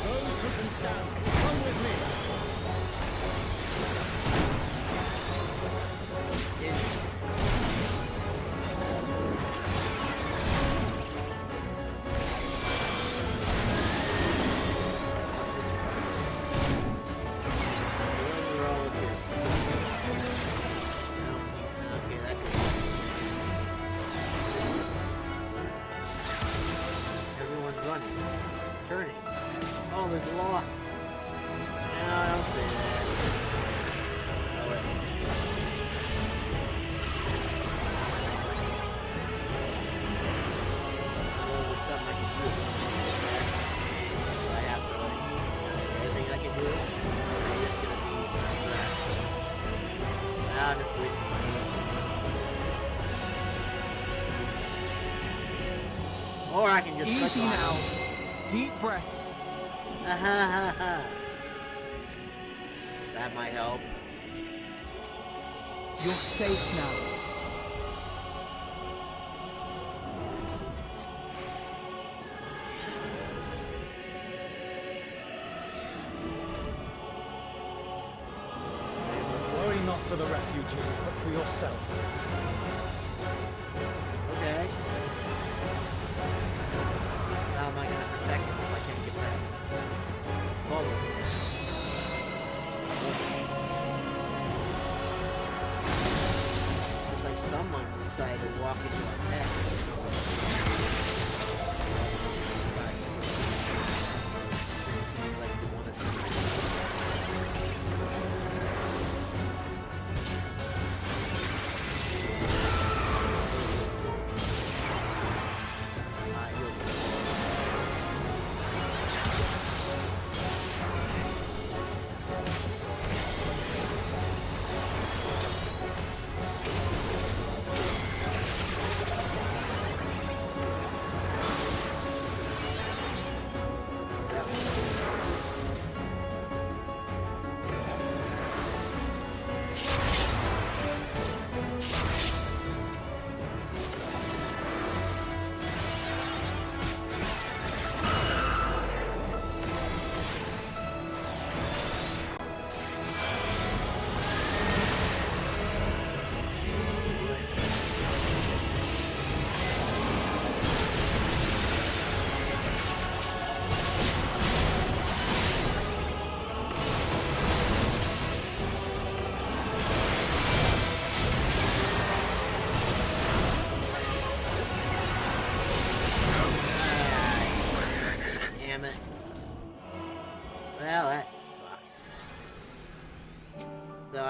Those who can stand, come with me. Or I can just easy now. Deep breaths. That might help. You're safe now. Worry not for the refugees, but for yourself. Okay. How am I going to protect them if I can't get back? Follow me. Looks like someone decided to walk into our nest. Like the one that's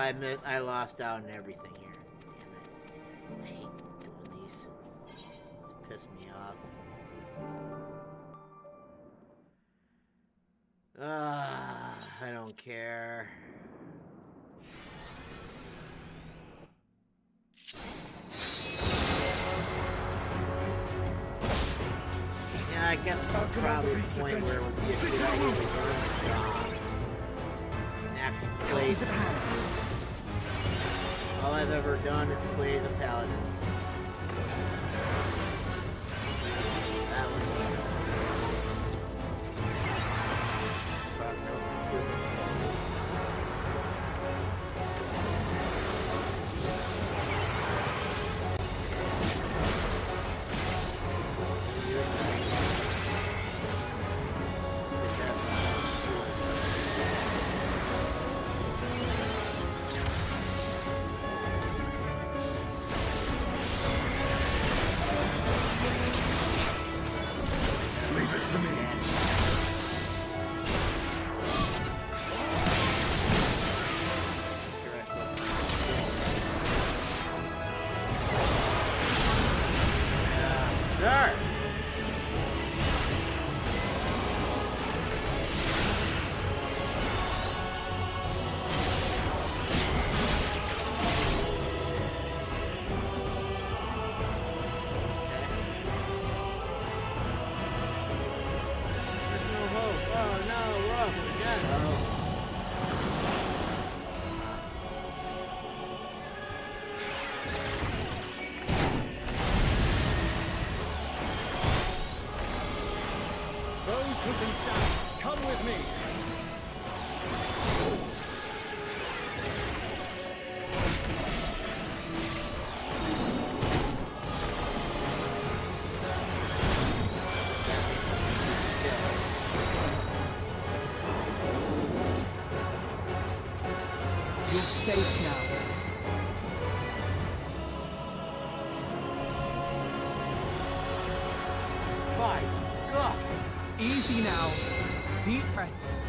I lost out on everything here. Damn it. I hate doing these. It's pissed me off. I don't care. Yeah, I guess that's probably the point where it would be a good idea to learn the job. Actually play as a paladin. All I've ever done is play as a paladin. That was Who can stand? Come with me! You're safe now. my God! Easy now. Deep breaths.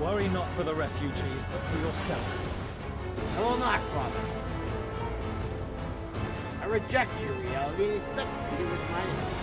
Worry not for the refugees, but for yourself. I will not, Father. I reject your reality and substitute with mine.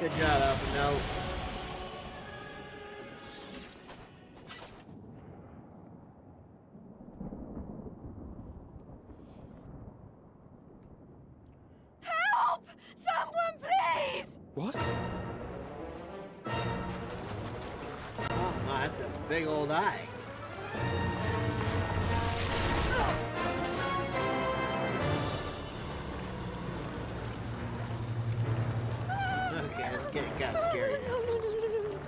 Good job, Alpha. No. Help! Someone, please! What? Oh my, that's a big old eye. Okay, it's getting kind of scary now. No.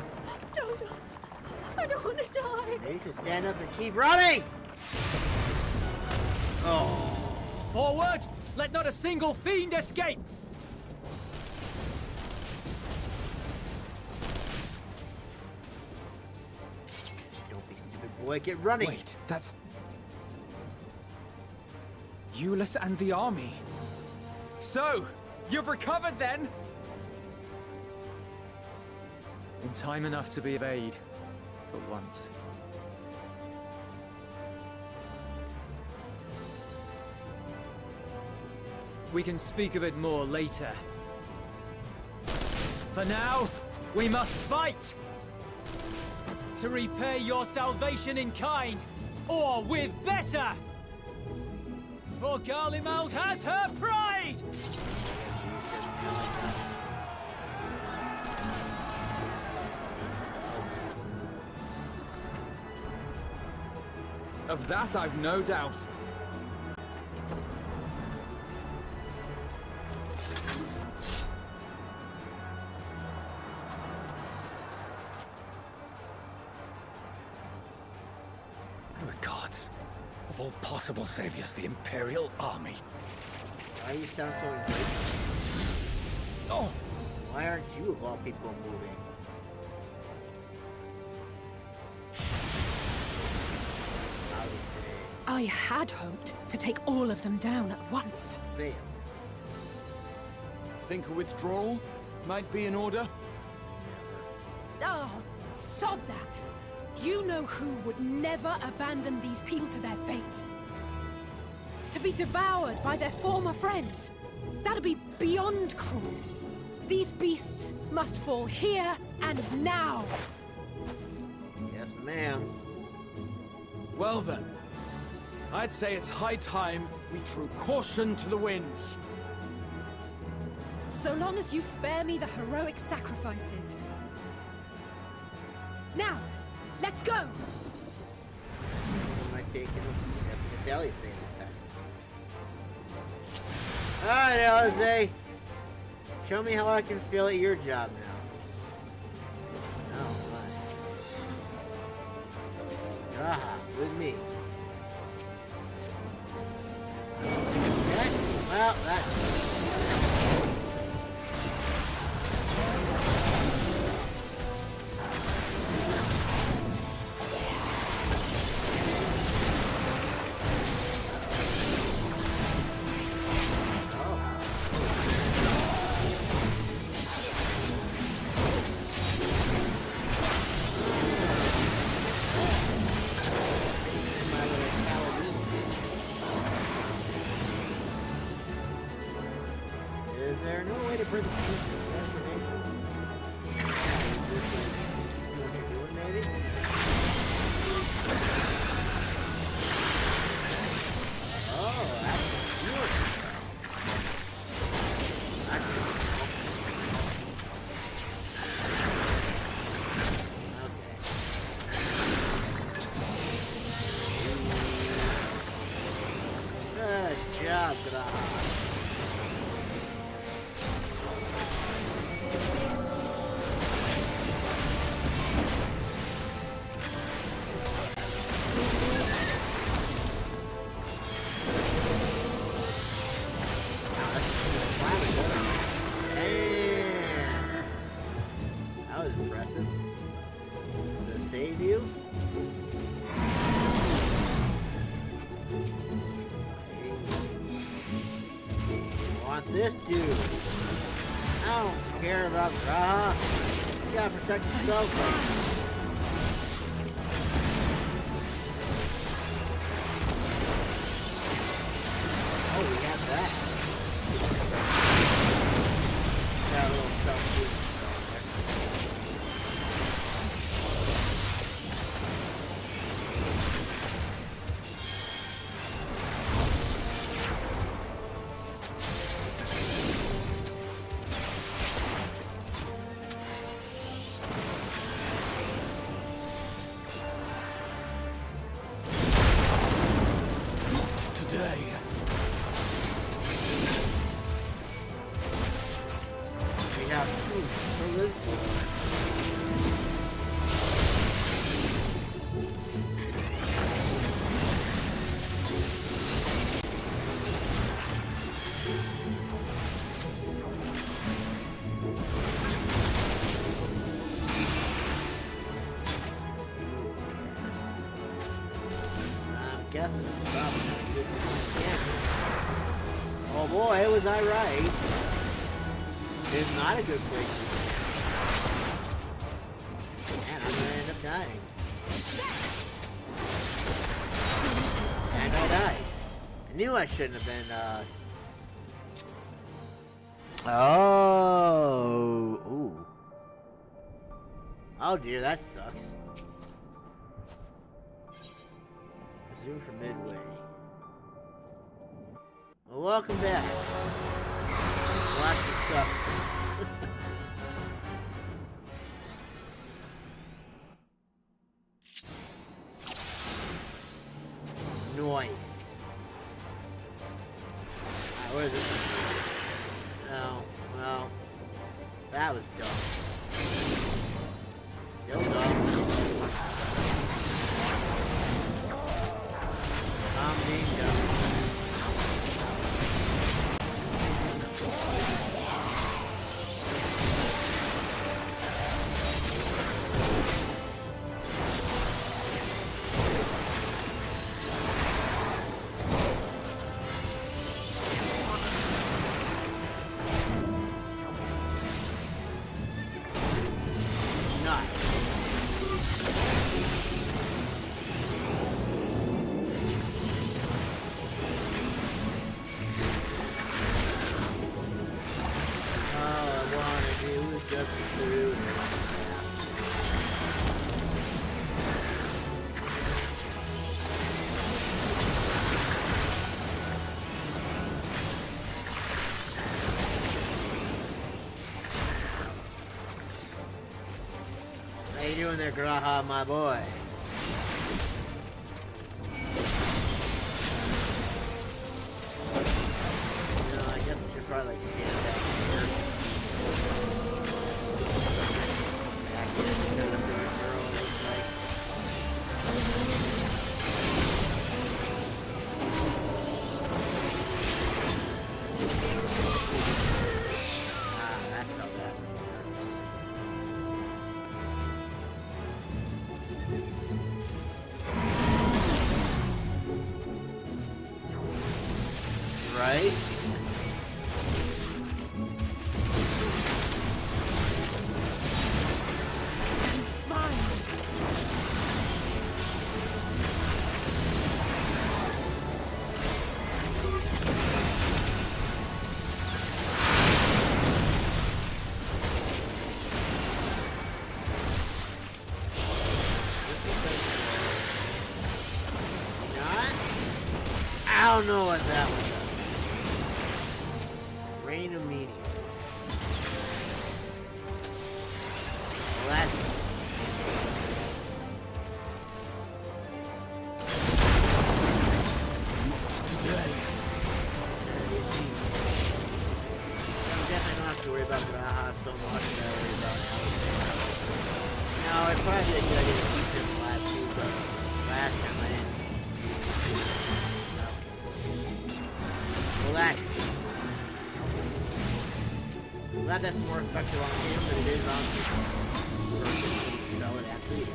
Don't. I don't want to die. You should stand up and keep running! Oh. Forward! Let not a single fiend escape! Don't be stupid, boy. Get running! Wait, that's... Euless and the army. So, you've recovered then? In time enough to be of aid, for once. We can speak of it more later. For now, we must fight! To repay your salvation in kind, or with better! For Garlemald has her pride! Of that I've no doubt. Good gods. Of all possible saviors, the Imperial Army. Why you sound so engaged? Oh! Why aren't you of all people moving? I had hoped to take all of them down at once. Fail. Think a withdrawal might be in order? Oh, sod that. You know who would never abandon these people to their fate. To be devoured by their former friends. That'd be beyond cruel. These beasts must fall here and now. Yes, ma'am. Well then, I'd say it's high time we threw caution to the winds. So long as you spare me the heroic sacrifices. Now, let's go! Am I taking Miss Ellie's saying this time? Alright, Alize. Show me how I can feel at your job now. Oh my. Ah, with me. Okay, well, that's... Is there no way to bring the piece to destination? Maybe? Oh, that's beautiful. Okay. Good job, Grah. That was impressive. Does it save you? I want this dude. I don't care about Graha. You gotta protect yourself. Oh, we got that. Got a little tough dude. Guessing it's probably not a good thing. Oh boy, was I right. It's not a good place. And I'm gonna end up dying. And I died. I knew I shouldn't have been, Oh. Ooh. Oh dear, that sucks. Resume from midway. Well, welcome back. Watch the stuff. Noise. Alright, where is this? No, well, that was dumb. Still dumb. I'm being dumb. How you doing there, Graha, my boy? You know, I guess we should probably like stand back here. Back here, because I'm doing a girl, it looks like. Ah, that's how that was. Right? I don't know what that was. Rain of meteors. Well, that's today. I'm definitely don't have to worry about Graha so much as I worry about Alexander. No, it's probably a good idea to keep him last too, but last time I didn't. Relax. I'm glad that's more effective on him than it is on solid athlete.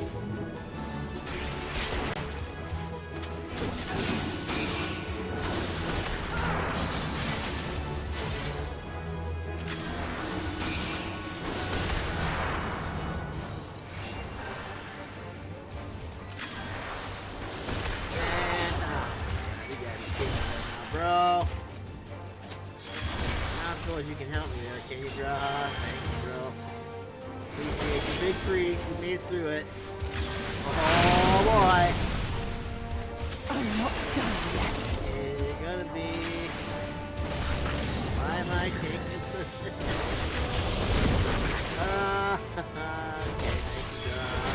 Bro. If you can help me there, can you, Graha? Thank you, bro. Appreciate you, big freak. You made it through it. Oh boy. I'm not done yet. It's gonna be. Why am I taking this? Okay, thank you, Graha.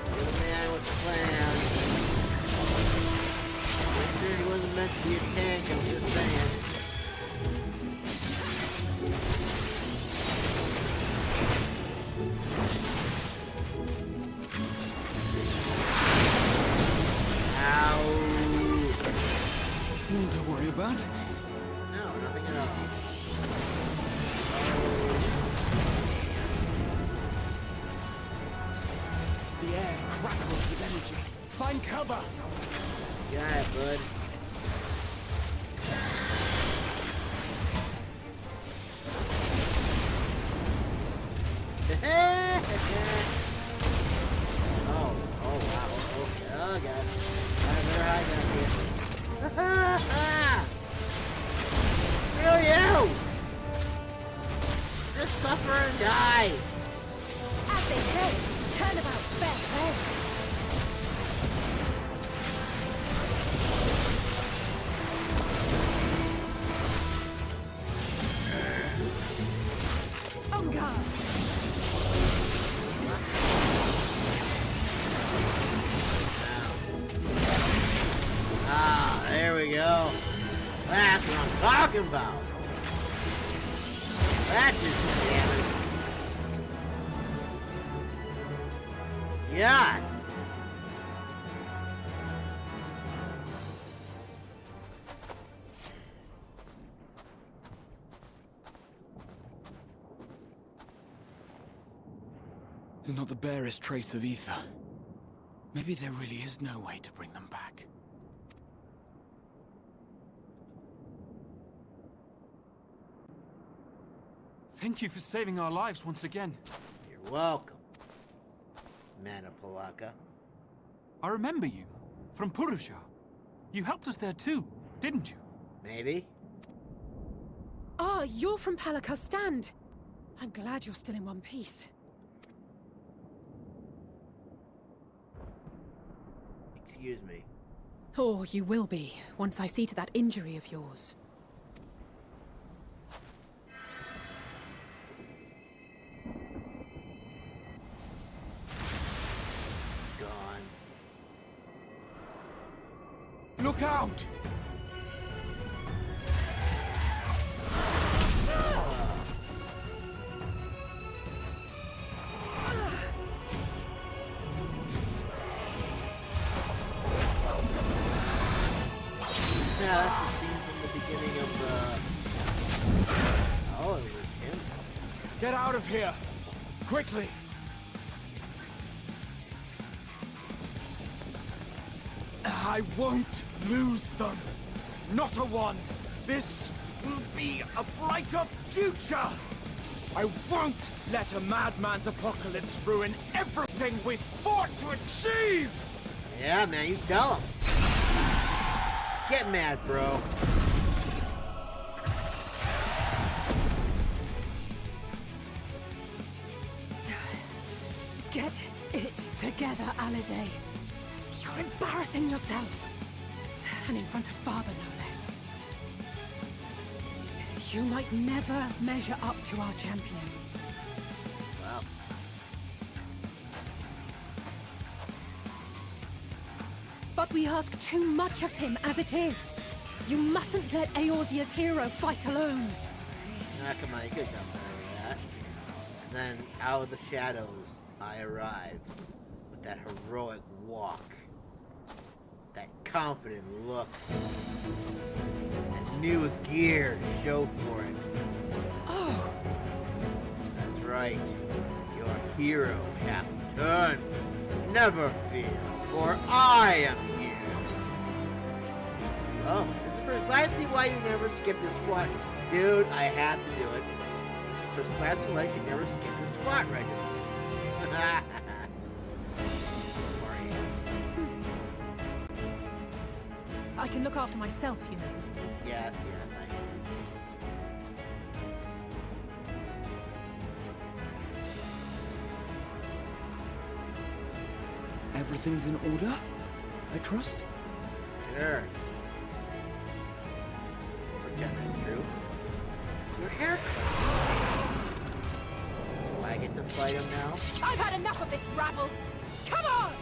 You're the man with the plan. I'm sure he wasn't meant to be a tank, I'm just saying. No, nothing at all. The air crackles with energy. Find cover! Yeah, bud. Oh wow. Okay. Oh god. I better hide down here. Screw you! Just suffer and die. As they say, turnabout's fair play. On guard. Ah, there we go. That's what I'm talking about. That's just damage. Yes. There's not the barest trace of ether. Maybe there really is no way to bring them back. Thank you for saving our lives once again. You're welcome, Manapalaka. I remember you, from Purusha. You helped us there too, didn't you? Maybe. Ah, you're from Palaka's stand. I'm glad you're still in one piece. Excuse me. Oh, you will be, once I see to that injury of yours. Gone. Look out! Yeah, that's the scene from the beginning of the... Oh, it was him. Get out of here! Quickly! I won't lose them! Not a one! This will be a brighter future! I won't let a madman's apocalypse ruin everything we've fought to achieve! Yeah, man, you tell him. Get mad, bro. Get it together, Alize. You're embarrassing yourself. And in front of Father, no less. You might never measure up to our champion. Wow. But we ask too much of him as it is. You mustn't let Eorzea's hero fight alone. Ah, come on, you could have done better with that. And then, out of the shadows, I arrived. With that heroic walk. That confident look. And new gear to show for it. Oh! That's right. Your hero, Captain. Never fear, for I am here. Oh, this is precisely why you never skip your squat. Dude, I have to do it. Precisely why you should never skip your squat regimen. I can look after myself, you know. Yes, yes, I know. Everything's in order? I trust? Sure. Pretend that's true. Your haircut. Do I get to fight him now? I've had enough of this rabble! Come on!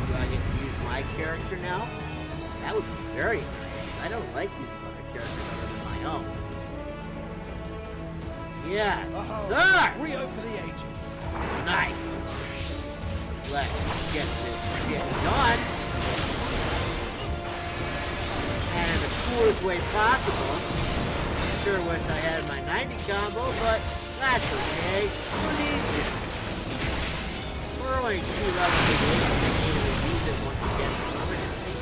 Do I get to use my character now? That would be very nice. I don't like using other characters other than my own. Yes, sir! Rio for the ages. Nice. Let's get this shit done. And coolest way possible. Sure wish I had my 90 combo, but that's okay. Who needs it? We're only 2 levels away from being able to use it once again permanently.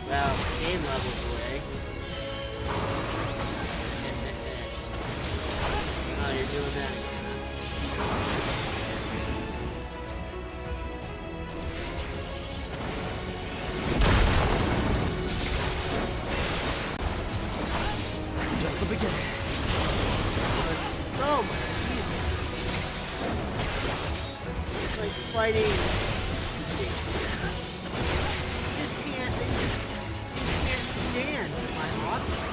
Well, game levels away. Oh, you're doing that again, huh? Just the beginning. So much easier. It's like fighting. You can't stand my offense.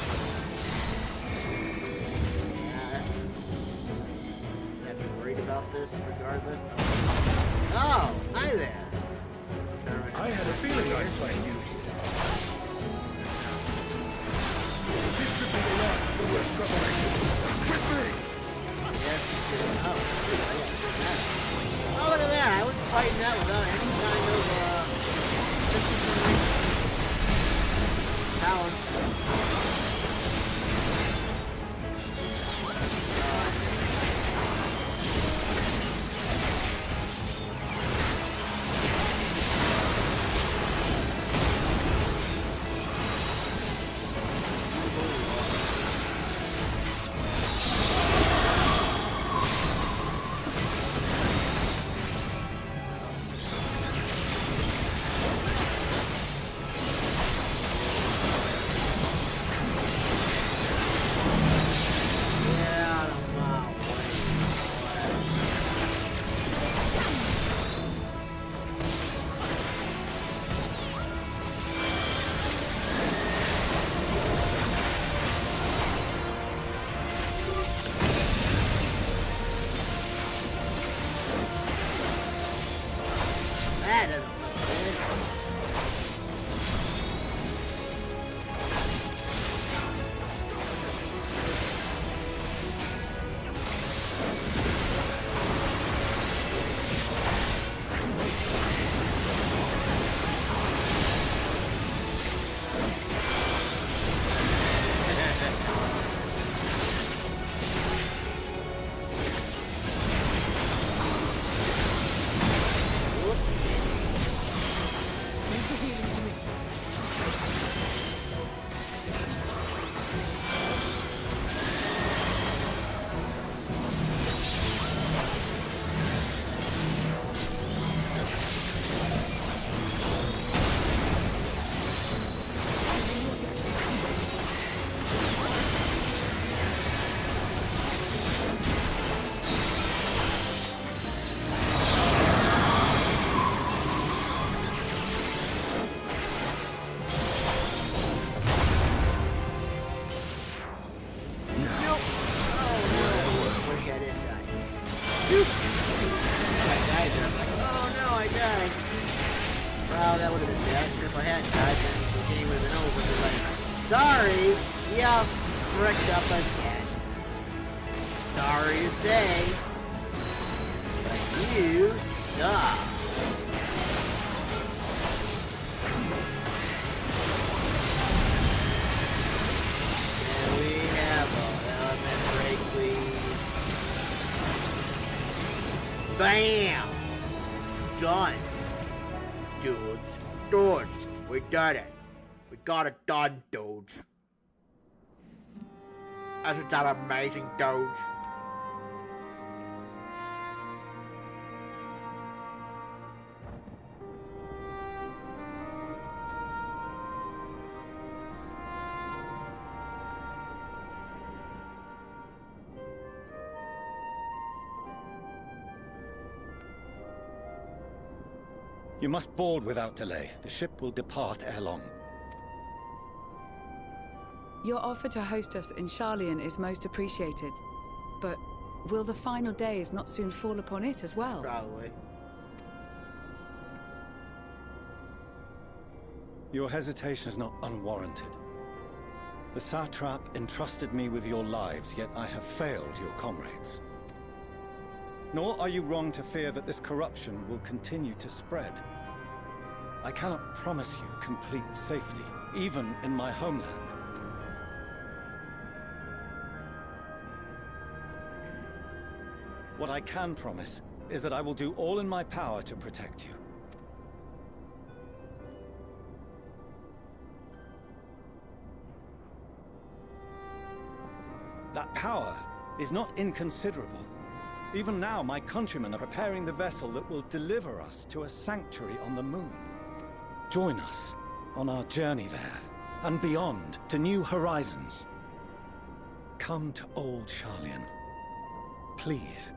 Have you worried about this regardless? Oh, hi there. I had a feeling I'd find you here. This should be the last of the worst trouble. With me! Yes, oh, look at that! I was fighting that without any kind of talent. Well, that would have been bad. If I hadn't died, then the game would have been over. Like, sorry, yeah, wrecked up again. Sorry to say, but you suck. And we have an element break, please. Bam! Done. Dudes. Dudes. We did it. We got it done, dudes. Isn't that amazing, dudes? You must board without delay. The ship will depart ere long. Your offer to host us in Sharlayan is most appreciated. But will the final days not soon fall upon it as well? Probably. Your hesitation is not unwarranted. The satrap entrusted me with your lives, yet I have failed your comrades. Nor are you wrong to fear that this corruption will continue to spread. I cannot promise you complete safety, even in my homeland. What I can promise is that I will do all in my power to protect you. That power is not inconsiderable. Even now, my countrymen are preparing the vessel that will deliver us to a sanctuary on the moon. Join us on our journey there, and beyond, to new horizons. Come to old Charlian. Please.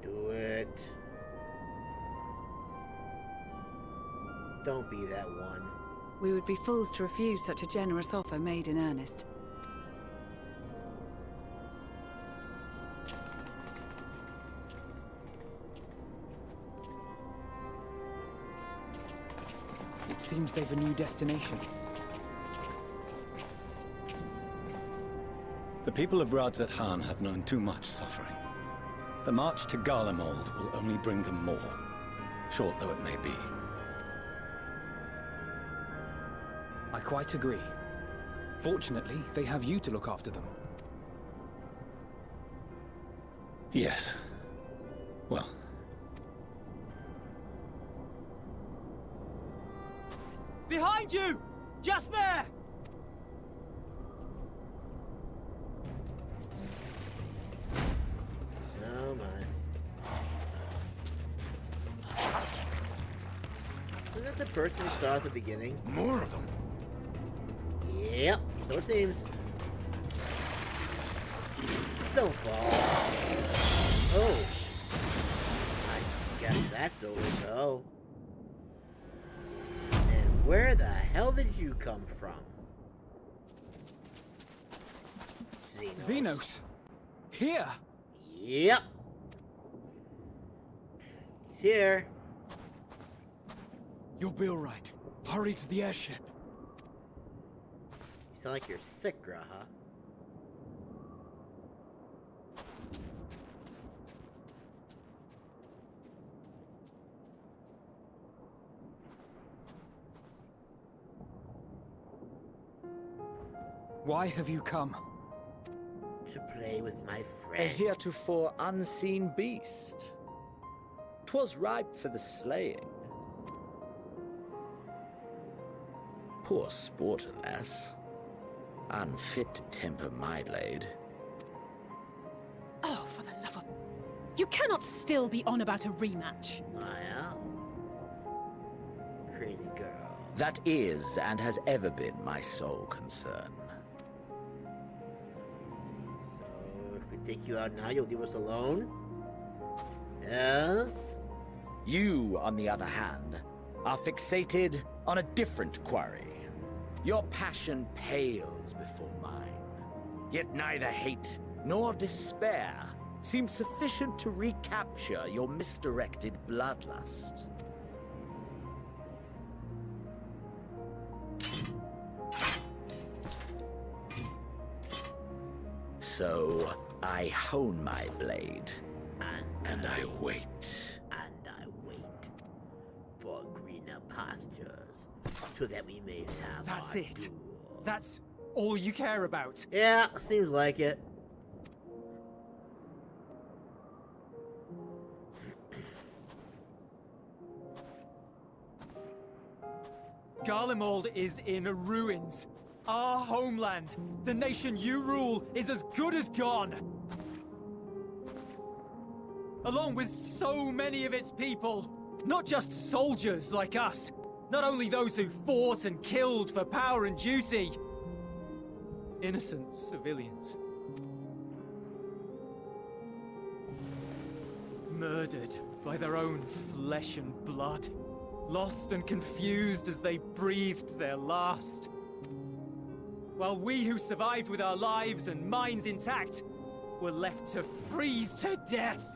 Do it. Don't be that one. We would be fools to refuse such a generous offer made in earnest. It seems they've a new destination. The people of Radzat-Han have known too much suffering. The march to Garlemald will only bring them more, short though it may be. I quite agree. Fortunately, they have you to look after them. Yes. Well. Behind you! Just there! Oh my. Was that the person we saw at the beginning? More of them. Yep, so it seems. Don't fall. Oh. I guess that's over though. And where the hell did you come from? Xenos? Here? Yep. He's here. You'll be alright. Hurry to the airship. You sound like you're sick, Graha. Why have you come? To play with my A friend. heretofore unseen beast. 'Twas ripe for the slaying. Poor sport, alas. Unfit to temper my blade. Oh, for the love of... You cannot still be on about a rematch. I am. Crazy girl. That is, and has ever been, my sole concern. So, if we take you out now, you'll leave us alone? Yes? You, on the other hand, are fixated on a different quarry. Your passion pales before mine. Yet neither hate nor despair seems sufficient to recapture your misdirected bloodlust. So, I hone my blade, and I wait. And I wait for greener pastures, so that we may have That's our it. duel. That's all you care about. Yeah, seems like it. Garlemald is in ruins. Our homeland, the nation you rule, is as good as gone. Along with so many of its people. Not just soldiers like us. Not only those who fought and killed for power and duty. Innocent civilians. Murdered by their own flesh and blood. Lost and confused as they breathed their last. While we who survived with our lives and minds intact were left to freeze to death.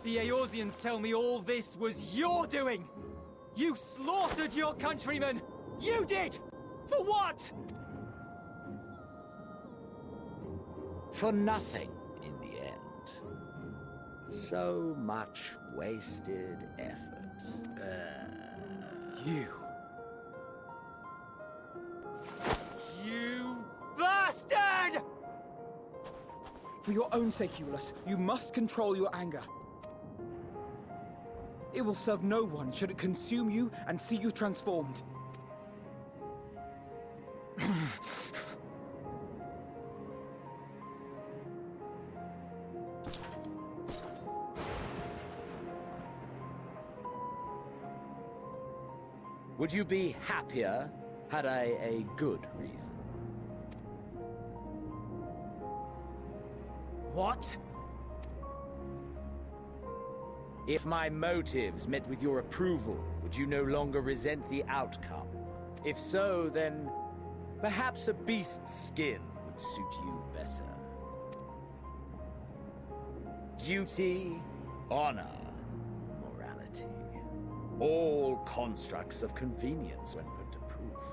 The Eorzeans tell me all this was your doing! You slaughtered your countrymen! You did! For what? For nothing, in the end. So much wasted effort. You bastard! For your own sake, Eulus, you must control your anger. It will serve no one should it consume you and see you transformed. Would you be happier had I a good reason? What? If my motives met with your approval, would you no longer resent the outcome? If so, then perhaps a beast's skin would suit you better. Duty, honor, morality. All constructs of convenience when put to proof.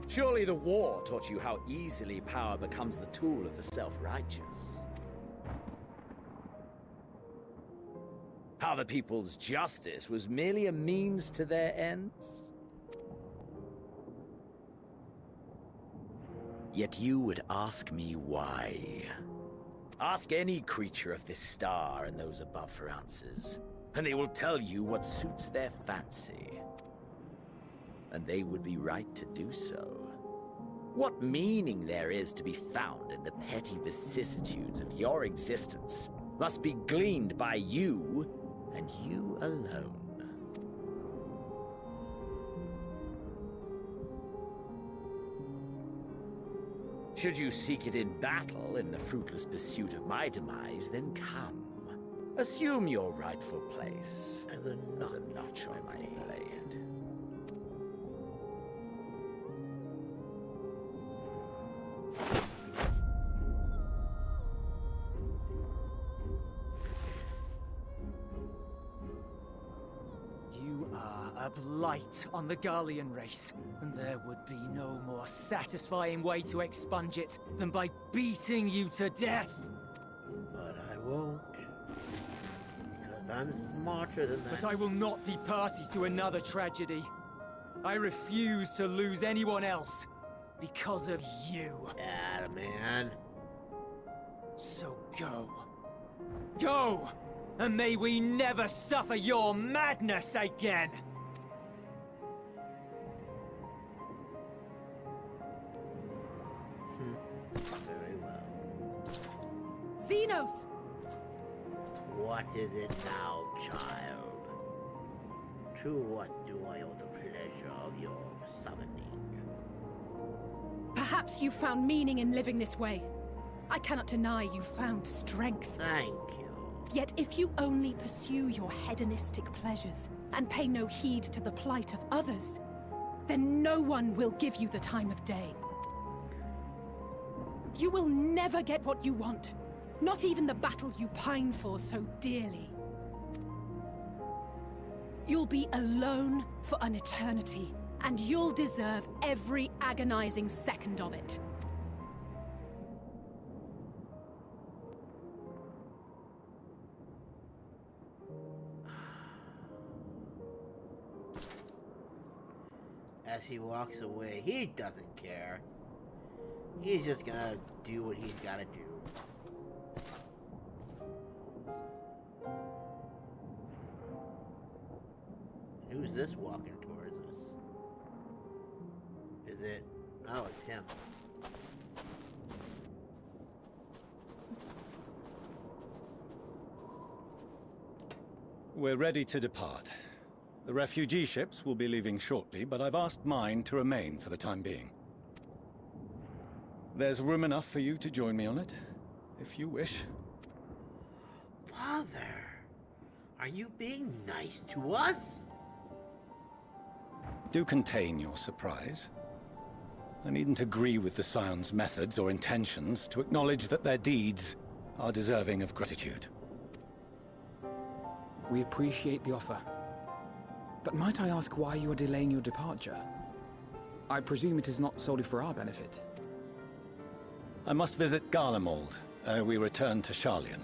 Surely the war taught you how easily power becomes the tool of the self-righteous. How the people's justice was merely a means to their ends? Yet you would ask me why. Ask any creature of this star and those above for answers, and they will tell you what suits their fancy. And they would be right to do so. What meaning there is to be found in the petty vicissitudes of your existence must be gleaned by you, and you alone. Should you seek it in battle in the fruitless pursuit of my demise, then come. Assume your rightful place as a notch on my blade. A blight on the Garlean race, and there would be no more satisfying way to expunge it than by beating you to death. But I won't. Because I'm smarter than that. But I will not be party to another tragedy. I refuse to lose anyone else because of you. Yeah, man. So go. Go! And may we never suffer your madness again! Very well. Xenos! What is it now, child? To what do I owe the pleasure of your summoning? Perhaps you found meaning in living this way. I cannot deny you found strength. Thank you. Yet if you only pursue your hedonistic pleasures and pay no heed to the plight of others, then no one will give you the time of day. You will never get what you want. Not even the battle you pine for so dearly. You'll be alone for an eternity, and you'll deserve every agonizing second of it. As he walks away, he doesn't care. He's just gonna do what he's gotta do. Who's this walking towards us? Is it? Oh, it's him. We're ready to depart. The refugee ships will be leaving shortly, but I've asked mine to remain for the time being. There's room enough for you to join me on it, if you wish. Father, are you being nice to us? Do contain your surprise. I needn't agree with the Scion's methods or intentions to acknowledge that their deeds are deserving of gratitude. We appreciate the offer. But might I ask why you are delaying your departure? I presume it is not solely for our benefit. I must visit Garlemald ere we return to Charlian.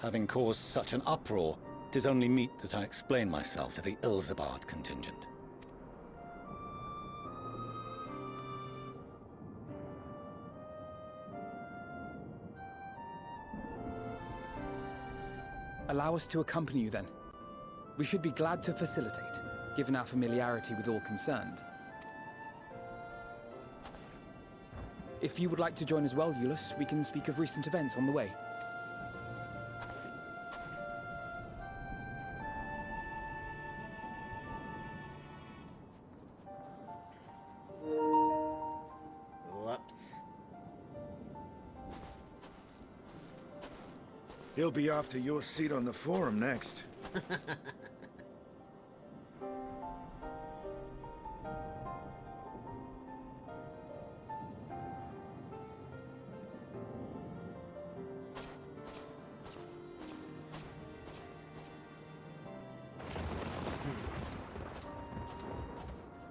Having caused such an uproar, 'tis only meet that I explain myself to the Ilzabard contingent. Allow us to accompany you then. We should be glad to facilitate, given our familiarity with all concerned. If you would like to join as well, Eulus, we can speak of recent events on the way. Whoops. He'll be after your seat on the forum next.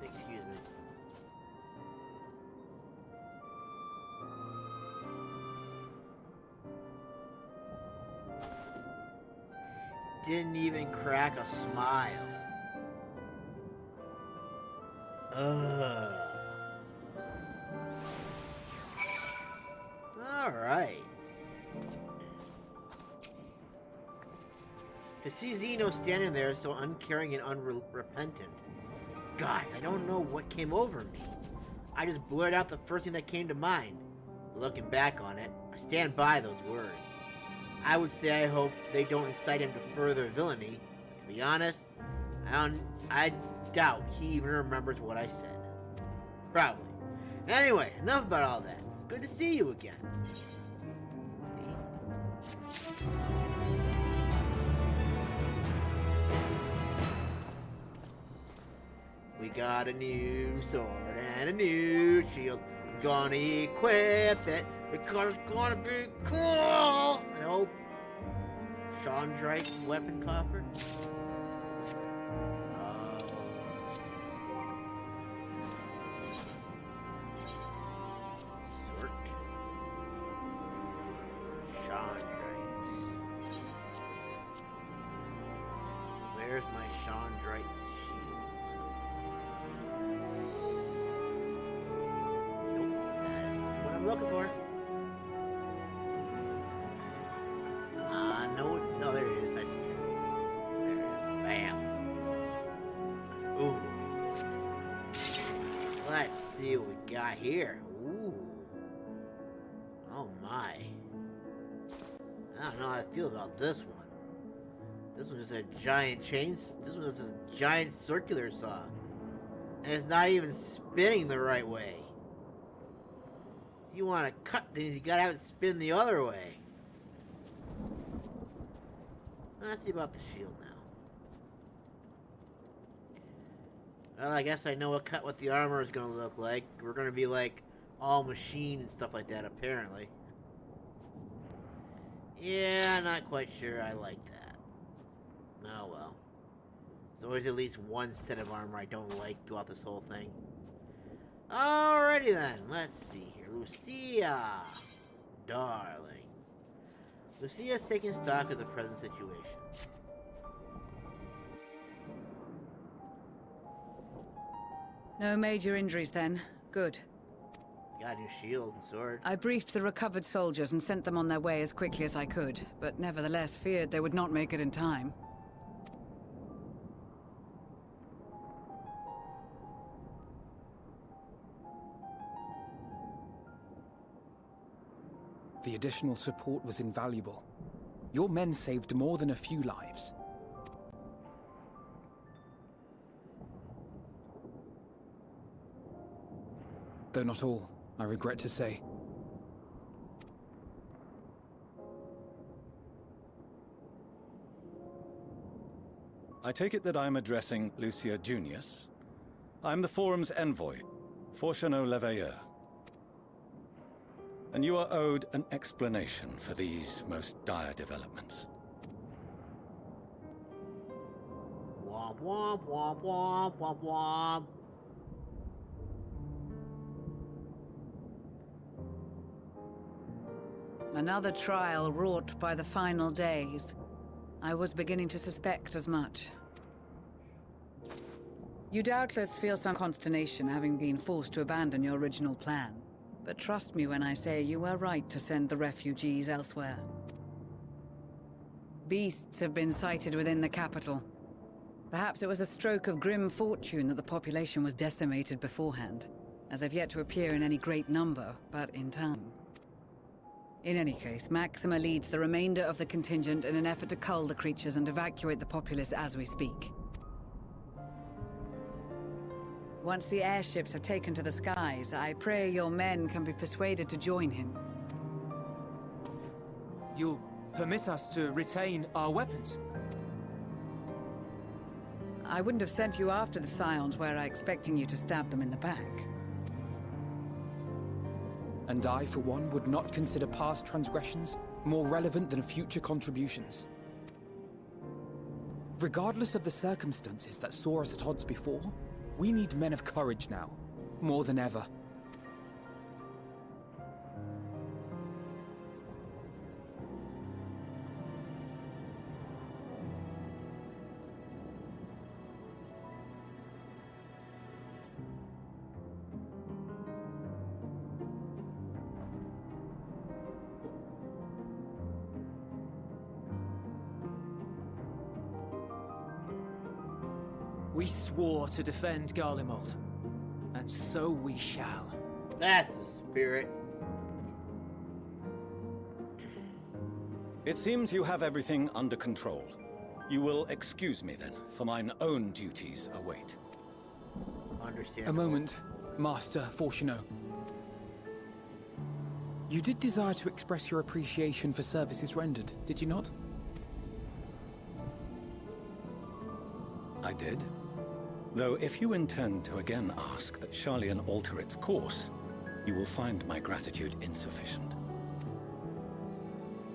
Excuse me. Didn't even crack a smile. Ugh. Alright. To see Zeno standing there so uncaring and unrepentant. God, I don't know what came over me. I just blurted out the first thing that came to mind. Looking back on it, I stand by those words. I would say I hope they don't incite him to further villainy. But to be honest, I doubt he even remembers what I said. Probably. Anyway, enough about all that. It's good to see you again. We got a new sword and a new shield. Gonna equip it because it's gonna be cool. I hope. Chandrite's weapon coffer. Sort. Chandrite. Where's my Chandrite shield? Nope, that is what I'm looking for. No, it's... Oh, there it is. I see it. There it is. Bam. Ooh. Let's see what we got here. Ooh. Oh, my. I don't know how I feel about this one. This one's just a giant chain... This one's just a giant circular saw. And it's not even spinning the right way. If you want to cut things, you gotta have it spin the other way. Let's see about the shield now. Well, I guess I know what the armor is going to look like. We're going to be like all machine and stuff like that, apparently. Yeah, not quite sure I like that. Oh well. There's always at least one set of armor I don't like throughout this whole thing. Alrighty then, let's see here. Lucia, darling. Lucia's taking stock of the present situation. No major injuries then. Good. Got a new shield and sword. I briefed the recovered soldiers and sent them on their way as quickly as I could, but nevertheless feared they would not make it in time. The additional support was invaluable. Your men saved more than a few lives. Though not all, I regret to say. I take it that I'm addressing Lucia Junius. I'm the forum's envoy, Forchano Leveilleur. And you are owed an explanation for these most dire developments. Womp womp womp womp womp womp. Another trial wrought by the final days. I was beginning to suspect as much. You doubtless feel some consternation having been forced to abandon your original plan. But trust me when I say you were right to send the refugees elsewhere. Beasts have been sighted within the capital. Perhaps it was a stroke of grim fortune that the population was decimated beforehand, as they've yet to appear in any great number, but in time. In any case, Maxima leads the remainder of the contingent in an effort to cull the creatures and evacuate the populace as we speak. Once the airships have taken to the skies, I pray your men can be persuaded to join him. You'll permit us to retain our weapons? I wouldn't have sent you after the Scions were I expecting you to stab them in the back. And I, for one, would not consider past transgressions more relevant than future contributions. Regardless of the circumstances that saw us at odds before, we need men of courage now, more than ever. We swore to defend Garlemald, and so we shall. That's the spirit. It seems you have everything under control. You will excuse me then, for mine own duties await. Understand. A moment, Master Fortuno. You did desire to express your appreciation for services rendered, did you not? I did. Though if you intend to again ask that Charlian alter its course, you will find my gratitude insufficient.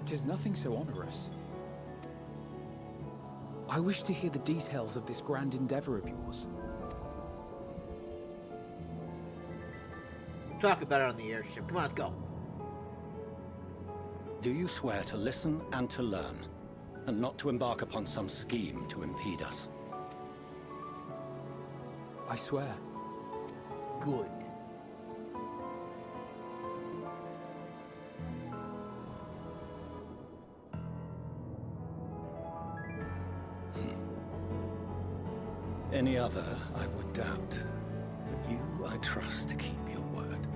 'Tis nothing so onerous. I wish to hear the details of this grand endeavor of yours. We'll talk about it on the airship. Come on, let's go. Do you swear to listen and to learn, and not to embark upon some scheme to impede us? I swear. Good. Any other I would doubt, but you I trust to keep your word.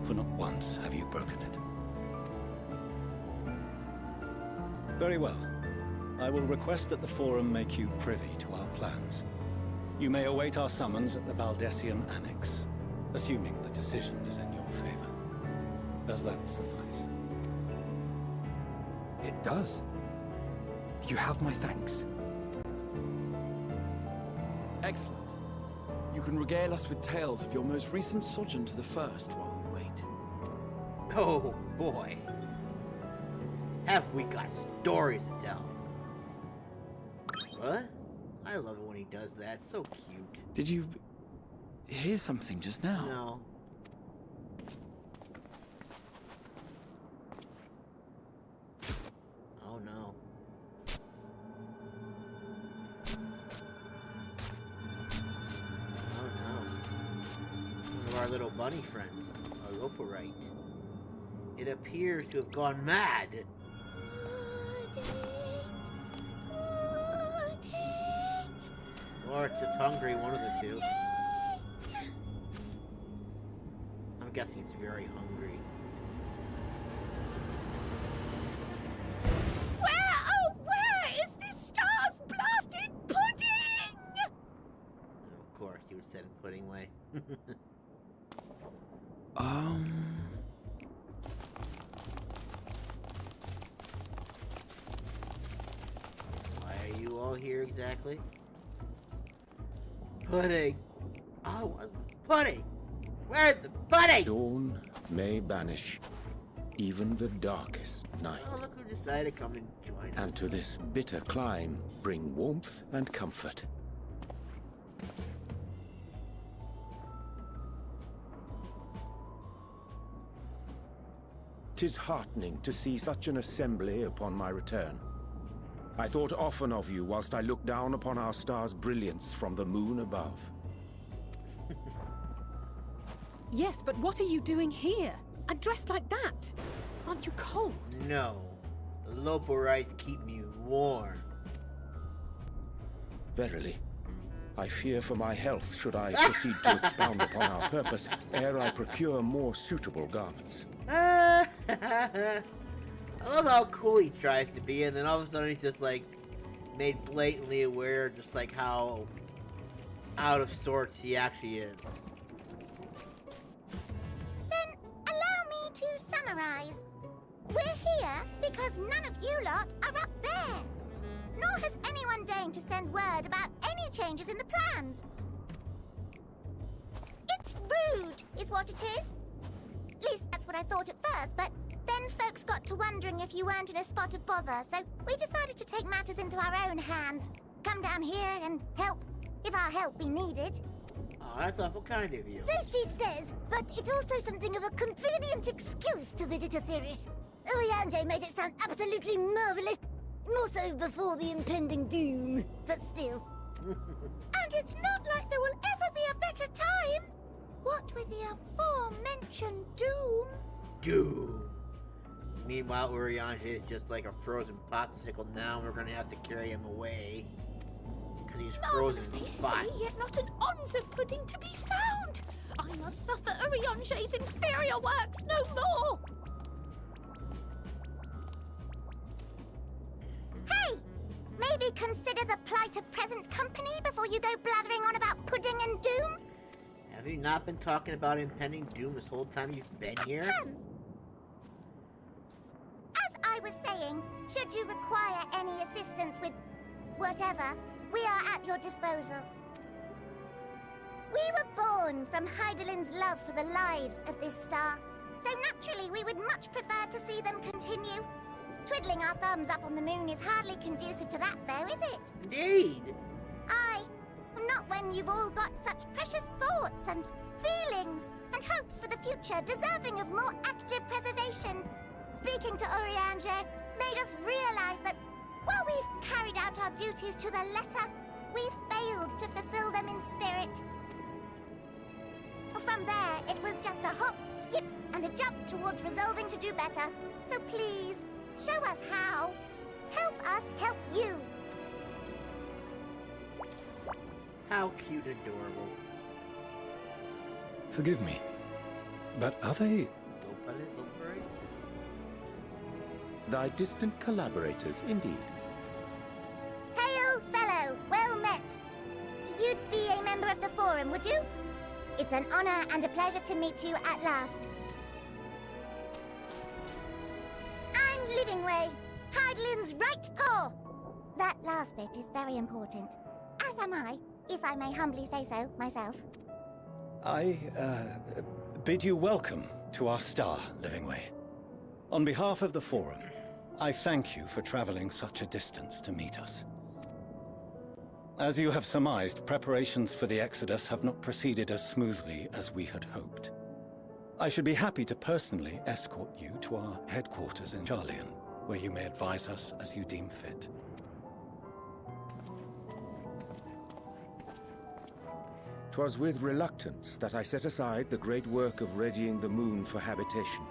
For not once have you broken it. Very well. I will request that the Forum make you privy to our plans. You may await our summons at the Baldessian Annex, assuming the decision is in your favor. Does that suffice? It does. You have my thanks. Excellent. You can regale us with tales of your most recent sojourn to the First while we wait. Oh boy. Have we got stories to tell? What? I love it when he does that. So cute. Did you hear something just now? No. Oh no. Oh no. One of our little bunny friends, a Loporite. It appears to have gone mad. Or it's just hungry, one of the two. I'm guessing it's very hungry. Where is this star's blasted pudding? Of course, he would send pudding away. Why are you all here exactly? Pudding! Oh, pudding! Where's the pudding? Dawn may banish even the darkest night. Oh, look who decided to come and join us. And to this bitter clime bring warmth and comfort. 'Tis heartening to see such an assembly upon my return. I thought often of you whilst I looked down upon our star's brilliance from the moon above. Yes, but what are you doing here? And dressed like that? Aren't you cold? No. The Loporites keep me warm. Verily, I fear for my health should I proceed to expound upon our purpose ere I procure more suitable garments. I love how cool he tries to be, and then all of a sudden he's just like made blatantly aware just like how out of sorts he actually is. Then allow me to summarize. We're here because none of you lot are up there. Nor has anyone deigned to send word about any changes in the plans. It's rude, is what it is. At least that's what I thought at first, but then folks got to wondering if you weren't in a spot of bother, so we decided to take matters into our own hands. Come down here and help, if our help be needed. Oh, that's awful kind of you. So she says, but it's also something of a convenient excuse to visit AETHER. Urianger made it sound absolutely marvelous. More so before the impending doom, but still. And it's not like there will ever be a better time. What with the aforementioned doom? Doom. Meanwhile, Urianger is just like a frozen popsicle now, and we're gonna have to carry him away. Because he's frozen in They spot. say, yet not an ounce of pudding to be found. I must suffer Urianger's inferior works no more. Hey! Maybe consider the plight of present company before you go blathering on about pudding and doom? Have you not been talking about impending doom this whole time you've been here? As I was saying, should you require any assistance with whatever, we are at your disposal. We were born from Hydalin's love for the lives of this star, so naturally we would much prefer to see them continue. Twiddling our thumbs up on the moon is hardly conducive to that, though, is it? Indeed. Aye. Not when you've all got such precious thoughts and feelings and hopes for the future deserving of more active preservation. Speaking to Urianger made us realize that while we've carried out our duties to the letter, we've failed to fulfill them in spirit. From there, it was just a hop, skip, and a jump towards resolving to do better. So please, show us how. Help us help you. How cute and adorable. Forgive me, but are they... Thy distant collaborators, indeed. Hail, fellow, well met. You'd be a member of the Forum, would you? It's an honor and a pleasure to meet you at last. I'm Livingway, Hydalin's right paw. That last bit is very important, as am I, if I may humbly say so myself. I, bid you welcome to our star, Livingway. On behalf of the Forum, I thank you for traveling such a distance to meet us. As you have surmised, preparations for the Exodus have not proceeded as smoothly as we had hoped. I should be happy to personally escort you to our headquarters in Charybdis, where you may advise us as you deem fit. 'Twas with reluctance that I set aside the great work of readying the moon for habitation.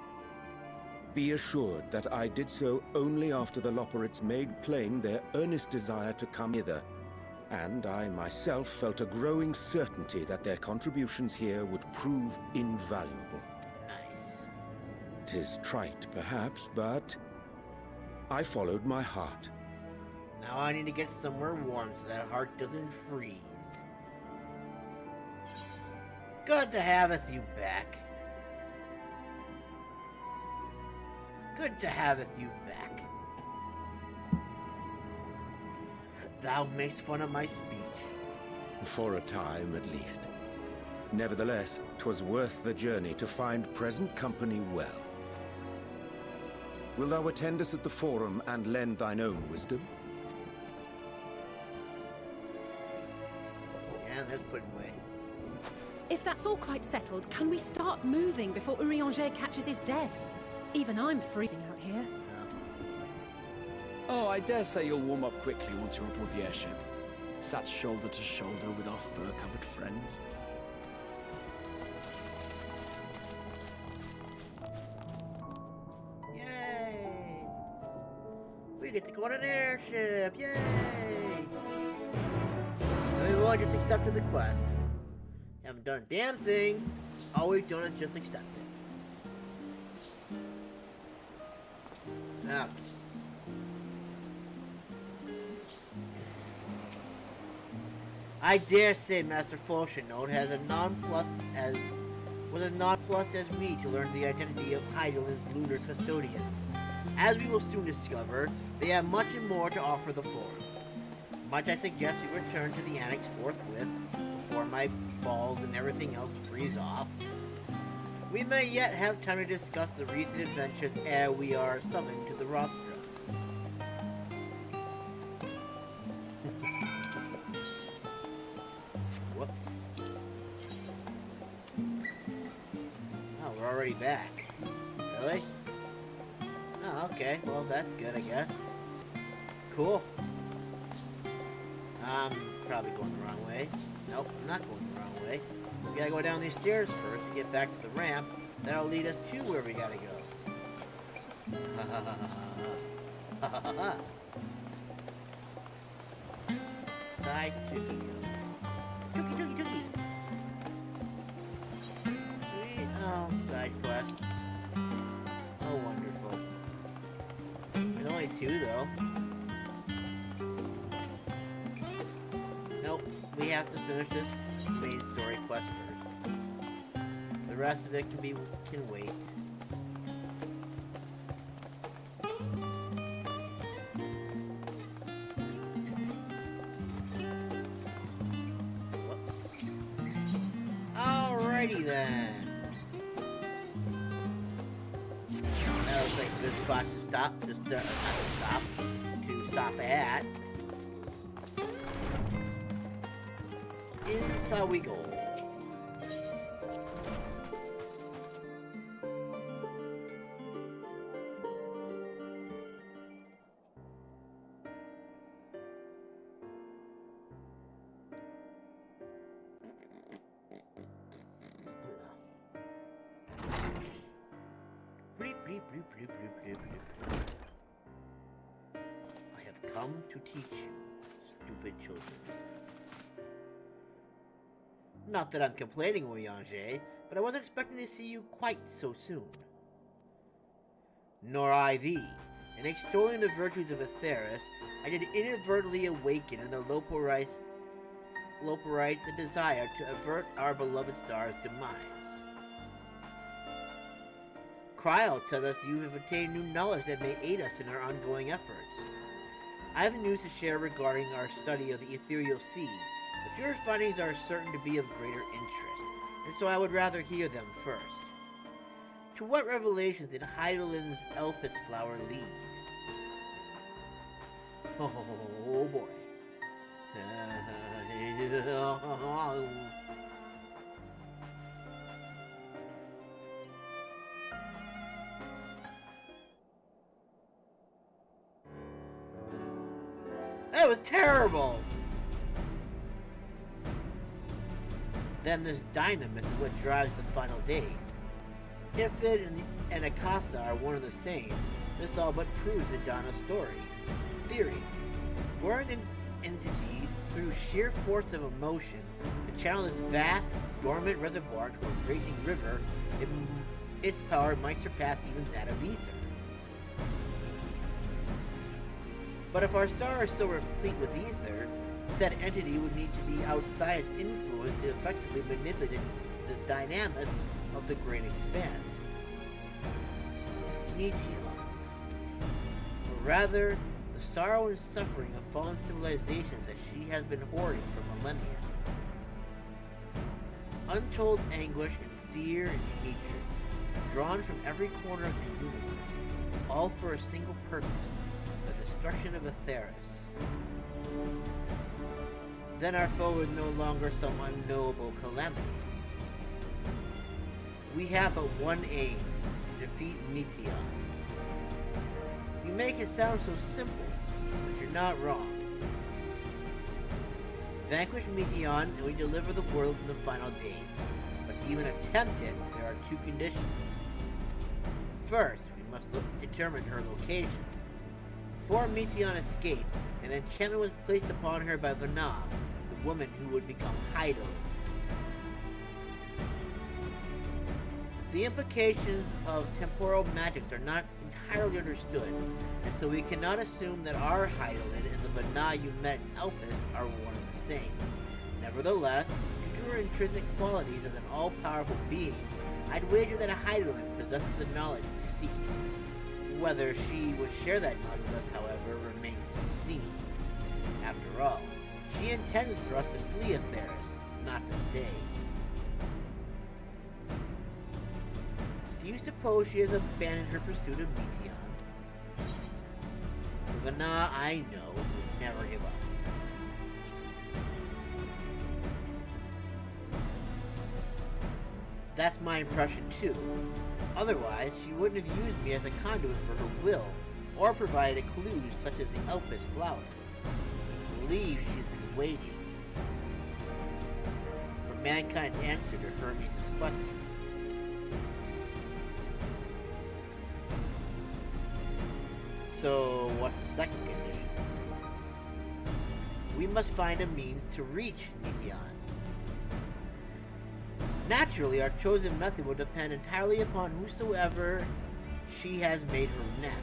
Be assured that I did so only after the Loporites made plain their earnest desire to come hither, and I myself felt a growing certainty that their contributions here would prove invaluable. Nice. 'Tis trite, perhaps, but I followed my heart. Now I need to get somewhere warm so that heart doesn't freeze. Good to have you back. Good to have you back. Thou makest fun of my speech. For a time, at least. Nevertheless, 'twas worth the journey to find present company well. Will thou attend us at the Forum and lend thine own wisdom? Yeah, that's putting away. If that's all quite settled, can we start moving before Urianger catches his death? Even I'm freezing out here. Oh, I dare say you'll warm up quickly once you're aboard the airship. Sat shoulder to shoulder with our fur-covered friends. Yay! We get to go on an airship! Yay! And we've only just accepted the quest. Haven't done a damn thing. All we've done is just accept it. Now. I dare say Master Floshenote has a was as nonplussed as me to learn the identity of Heidel's lunar custodians. As we will soon discover, they have much and more to offer the Forum. Much I suggest we return to the Annex forthwith, before my balls and everything else freeze off. We may yet have time to discuss the recent adventures ere we are summoned to the rostrum. Whoops. Oh, we're already back. Really? Oh, okay. Well, that's good, I guess. Cool. I'm probably going the wrong way. Nope, I'm not going the wrong way. We gotta go down these stairs first to get back to the ramp. That'll lead us to where we gotta go. Side Tookie. Tookie. Sweet. Oh, side quest. Oh, wonderful. There's only 2, though. Nope, we have to finish this main story quest first. The rest of it can wait. Whoops. Alrighty then. That looks like a good spot to stop. To stop at. Inside we go. I have come to teach you, stupid children. Not that I'm complaining, Oyanje, but I wasn't expecting to see you quite so soon. Nor I thee. In extolling the virtues of AETHER, I did inadvertently awaken in the Loporites a desire to avert our beloved star's demise. Kryl tells us you have obtained new knowledge that may aid us in our ongoing efforts. I have news to share regarding our study of the ethereal sea, but your findings are certain to be of greater interest, and so I would rather hear them first. To what revelations did Heidel's Elpis flower lead? Oh boy. That was terrible! Then this dynamite is what drives the final days. If it and Akasa are one and the same, this all but proves the Donna story. Theory. We're an entity through sheer force of emotion to channel this vast, dormant reservoir to a raging river. Its power might surpass even that of AETHER. But if our star is so replete with AETHER, said entity would need to be outside its influence to effectively manipulate the dynamics of the great expanse. Netion. Or rather, the sorrow and suffering of fallen civilizations that she has been hoarding for millennia. Untold anguish and fear and hatred, drawn from every corner of the universe, all for a single purpose, the destruction of AETHER. Then our foe is no longer some unknowable calamity. We have but one aim, defeat Meteon. You make it sound so simple, but you're not wrong. Vanquish Meteon and we deliver the world from the final days. But to even attempt it, there are two conditions. First, we must determine her location. Before Meteon escaped, an enchantment was placed upon her by Vana, the woman who would become Eidos. The implications of temporal magics are not entirely understood, and so we cannot assume that our Heidelin and the Vana you met in Elpis are one and the same. Nevertheless, due to her intrinsic qualities as an all-powerful being, I'd wager that a Heidelin possesses the knowledge we seek. Whether she would share that knowledge with us, however, remains to be seen. After all, she intends for us to flee Aetheris, not to stay. Do you suppose she has abandoned her pursuit of Meteon? The Vana I know would never give up. That's my impression too. Otherwise, she wouldn't have used me as a conduit for her will, or provided clues such as the Elpis flower. I believe she's been waiting for mankind's answer to Hermes' question. So, what's the second condition? We must find a means to reach Meteon. Naturally, our chosen method will depend entirely upon whosoever she has made her nest.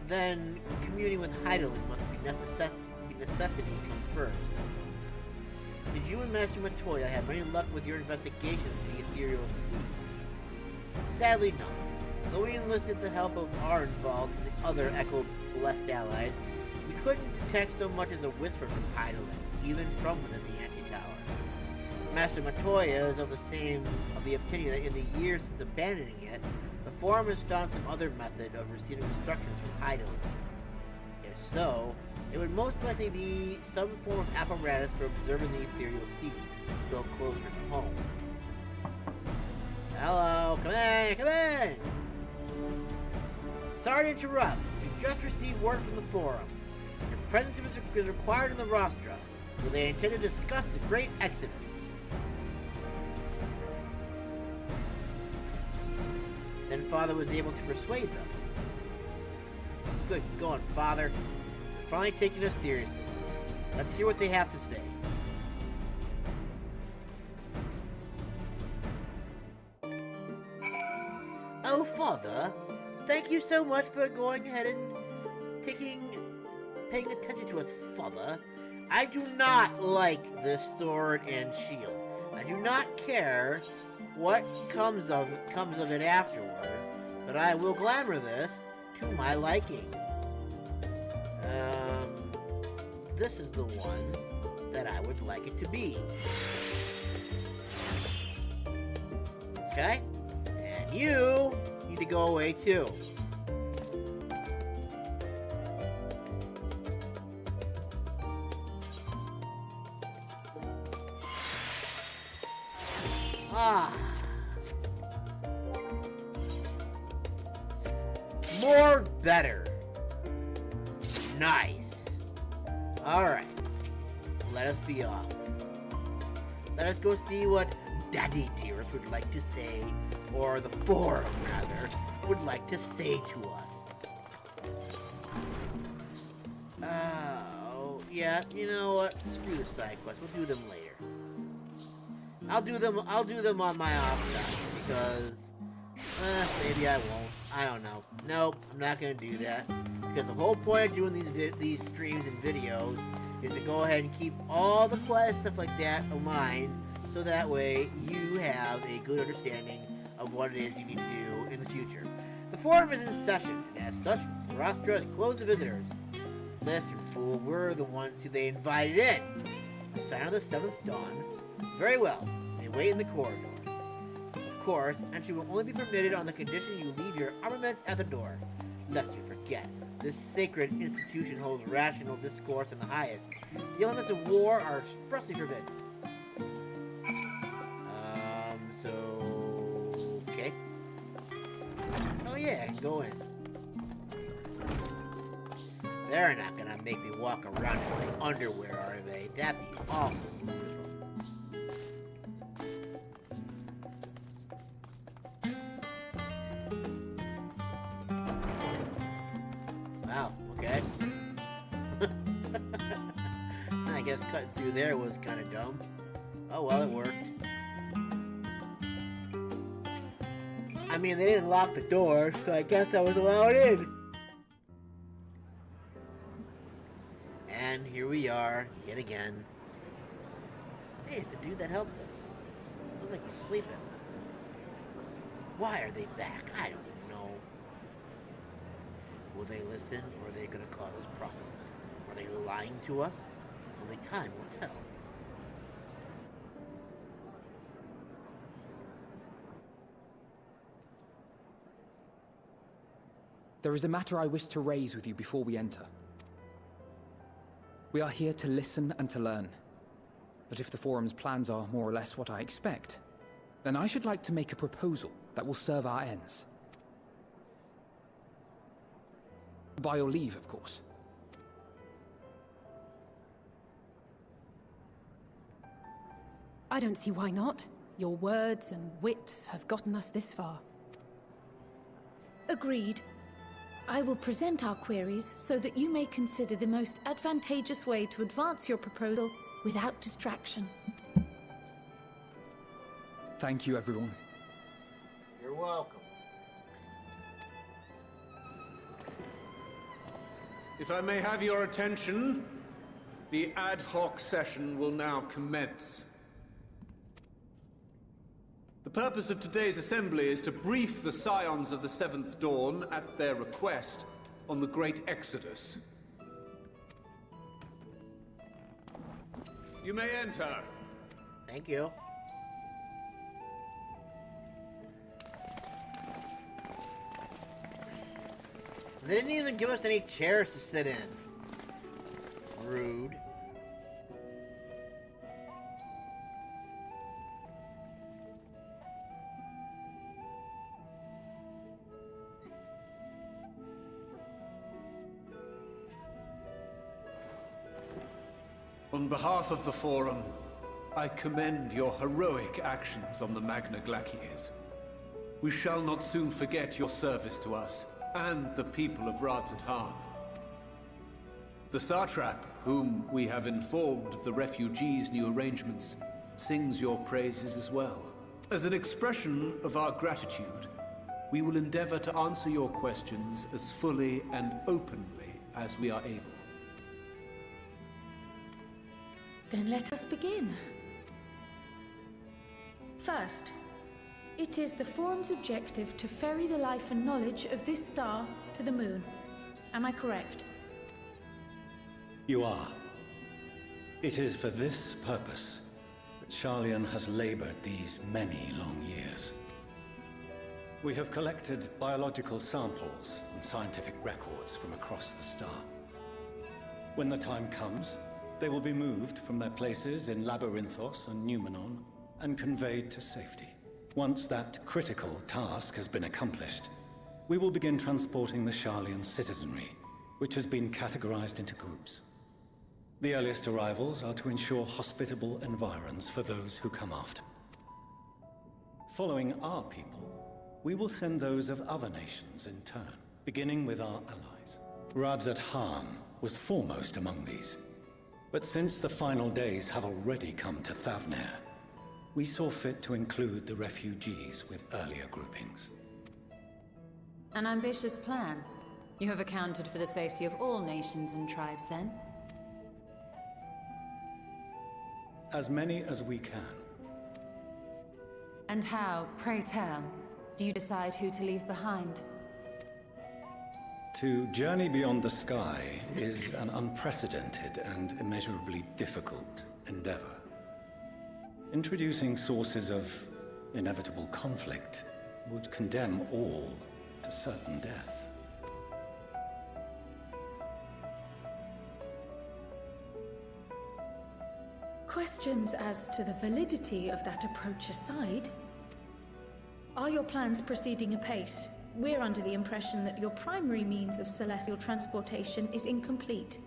Then, communing with Heidelin must be necessity come first. Did you and Master Matoya have any luck with your investigation of the ethereal sea? Sadly not. Though we enlisted the help of our involved and the other Echo-blessed allies, we couldn't detect so much as a whisper from Heidelin, even from within the anti-tower. Master Matoya is of the opinion that in the years since abandoning it, the Forum has found some other method of receiving instructions from Heidelin. If so, it would most likely be some form of apparatus for observing the ethereal sea, built closer to home. Hello, come in! Sorry to interrupt. We've just received word from the Forum. Your presence is required in the rostra, where they intend to discuss the Great Exodus. Then Father was able to persuade them. Good going, Father. You're finally taking us seriously. Let's hear what they have to say. Oh, Father, thank you so much for going ahead and paying attention to us, Father. I do not like this sword and shield. I do not care what comes of it afterwards, but I will glamour this to my liking. This is the one that I would like it to be. Okay? And you need to go away too. More better. Nice. Alright. Let us be off. Let us go see what Daddy Dearest would like to say, or the Forum, rather, would like to say to us. Oh, yeah, you know what? Screw the side quests. We'll do them later. I'll do them on my off time, because maybe I won't. I don't know. Nope, I'm not gonna do that. Because the whole point of doing these streams and videos is to go ahead and keep all the quests, stuff like that, in mind, so that way you have a good understanding of what it is you need to do in the future. The Forum is in session, and as such, Rostra has closed to visitors. Listen, fool, we're the ones who they invited in. A sign of the 7th dawn. Very well. They wait in the corridor. Of course, entry will only be permitted on the condition you leave your armaments at the door. Lest you forget, this sacred institution holds rational discourse in the highest. The elements of war are expressly forbidden. They're not gonna make me walk around in my underwear, are they? That'd be awful. Wow, okay. I guess cutting through there was kind of dumb. Oh well, it worked. I mean, they didn't lock the door, so I guess I was allowed in. And here we are, yet again. Hey, it's the dude that helped us. Looks like he's sleeping. Why are they back? I don't know. Will they listen, or are they going to cause us problems? Are they lying to us? Only time will tell. There is a matter I wish to raise with you before we enter. We are here to listen and to learn. But if the Forum's plans are more or less what I expect, then I should like to make a proposal that will serve our ends. By your leave, of course. I don't see why not. Your words and wits have gotten us this far. Agreed. I will present our queries so that you may consider the most advantageous way to advance your proposal without distraction. Thank you, everyone. You're welcome. If I may have your attention, the ad hoc session will now commence. The purpose of today's assembly is to brief the Scions of the Seventh Dawn, at their request, on the Great Exodus. You may enter. Thank you. They didn't even give us any chairs to sit in. Rude. On behalf of the Forum, I commend your heroic actions on the Magna Glaciers. We shall not soon forget your service to us and the people of Radzadhan. The Satrap, whom we have informed of the refugees' new arrangements, sings your praises as well. As an expression of our gratitude, we will endeavor to answer your questions as fully and openly as we are able. Then let us begin. First, it is the Forum's objective to ferry the life and knowledge of this star to the moon. Am I correct? You are. It is for this purpose that Sharlayan has labored these many long years. We have collected biological samples and scientific records from across the star. When the time comes, they will be moved from their places in Labyrinthos and Numenon and conveyed to safety. Once that critical task has been accomplished, we will begin transporting the Sharlayan citizenry, which has been categorized into groups. The earliest arrivals are to ensure hospitable environs for those who come after. Following our people, we will send those of other nations in turn, beginning with our allies. Radzadhan was foremost among these. But since the final days have already come to Thavnair, we saw fit to include the refugees with earlier groupings. An ambitious plan. You have accounted for the safety of all nations and tribes, then? As many as we can. And how, pray tell, do you decide who to leave behind? To journey beyond the sky is an unprecedented and immeasurably difficult endeavor. Introducing sources of inevitable conflict would condemn all to certain death. Questions as to the validity of that approach aside, are your plans proceeding apace? we're under the impression that your primary means of celestial transportation is incomplete.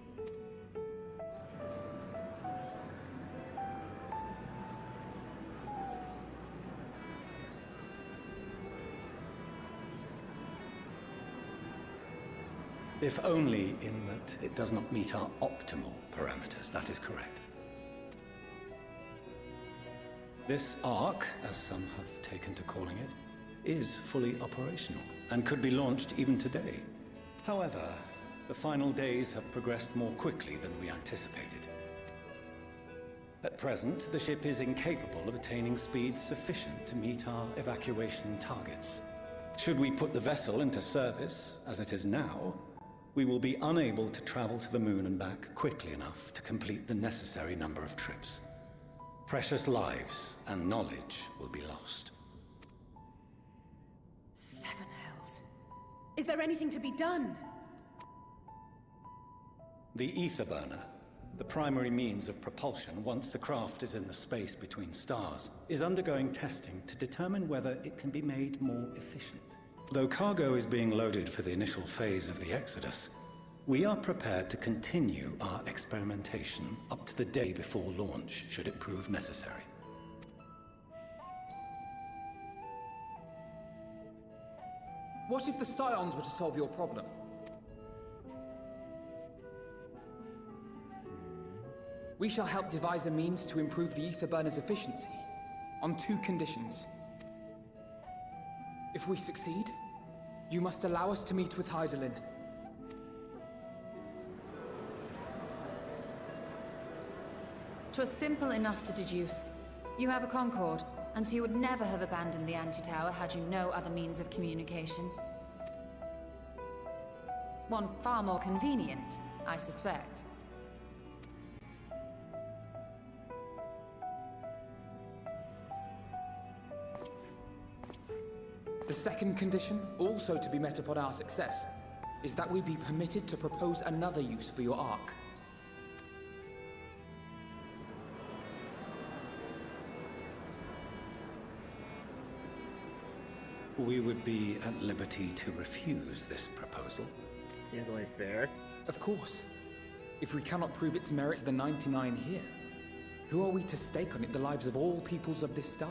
If only in that it does not meet our optimal parameters, that is correct. This Ark, as some have taken to calling it, is fully operational and could be launched even today. However, the final days have progressed more quickly than we anticipated. At present, the ship is incapable of attaining speeds sufficient to meet our evacuation targets. Should we put the vessel into service, as it is now, we will be unable to travel to the moon and back quickly enough to complete the necessary number of trips. Precious lives and knowledge will be lost. Seven hells. Is there anything to be done? The ether burner, the primary means of propulsion once the craft is in the space between stars, is undergoing testing to determine whether it can be made more efficient. Though cargo is being loaded for the initial phase of the Exodus, we are prepared to continue our experimentation up to the day before launch, should it prove necessary. What if the Scions were to solve your problem? We shall help devise a means to improve the ether burner's efficiency, on 2 conditions. If we succeed, you must allow us to meet with Hyderlin. 'Twas simple enough to deduce. You have a Concord, and so you would never have abandoned the Anti-Tower had you no other means of communication. One far more convenient, I suspect. The second condition, also to be met upon our success, is that we be permitted to propose another use for your Ark. We would be at liberty to refuse this proposal. Seems only fair. Of course. If we cannot prove its merit to the 99 here, who are we to stake on it the lives of all peoples of this star?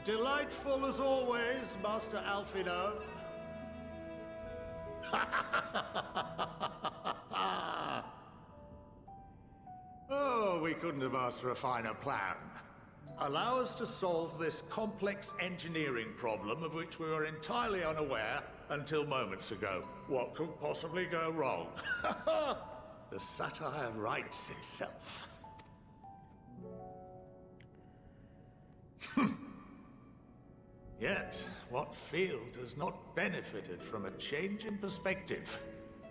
Delightful as always, Master Alfino. Oh, we couldn't have asked for a finer plan. Allow us to solve this complex engineering problem of which we were entirely unaware until moments ago. What could possibly go wrong? The satire writes itself. Yet, what field has not benefited from a change in perspective?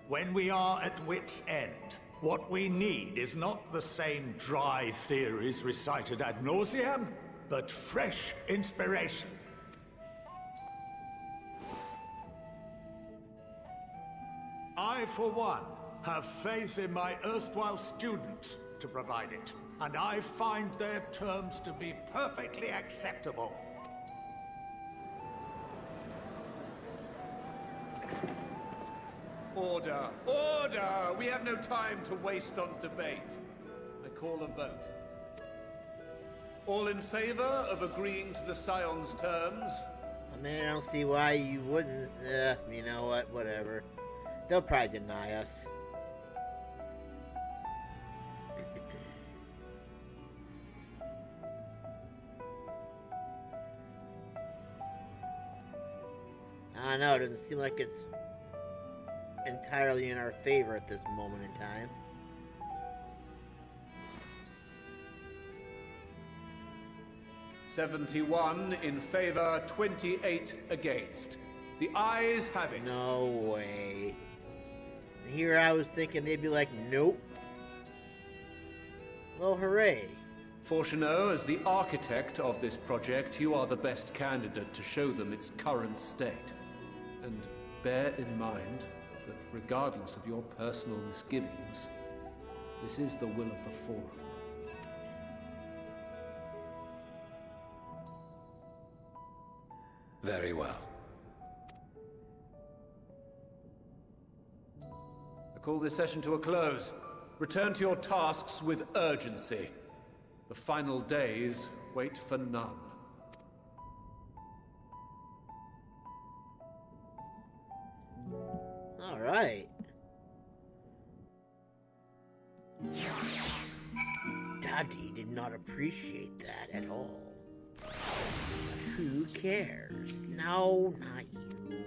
When we are at wit's end, what we need is not the same dry theories recited ad nauseam, but fresh inspiration. I, for one, have faith in my erstwhile students to provide it, and I find their terms to be perfectly acceptable. Order! Order! We have no time to waste on debate. I call a vote. All in favor of agreeing to the Scion's terms? I mean, I don't see why you wouldn't. You know what? Whatever. They'll probably deny us. I don't know, it doesn't seem like it's entirely in our favor at this moment in time. "71 in favor, 28 against. The ayes have it. No way. Here I was thinking they'd be like, nope. Well, hooray. Fortuneau, as the architect of this project, you are the best candidate to show them its current state. And bear in mind that regardless of your personal misgivings, this is the will of the Forum. Very well. I call this session to a close. Return to your tasks with urgency. The final days wait for none. All right. Daddy did not appreciate that at all. But who cares? No, not you.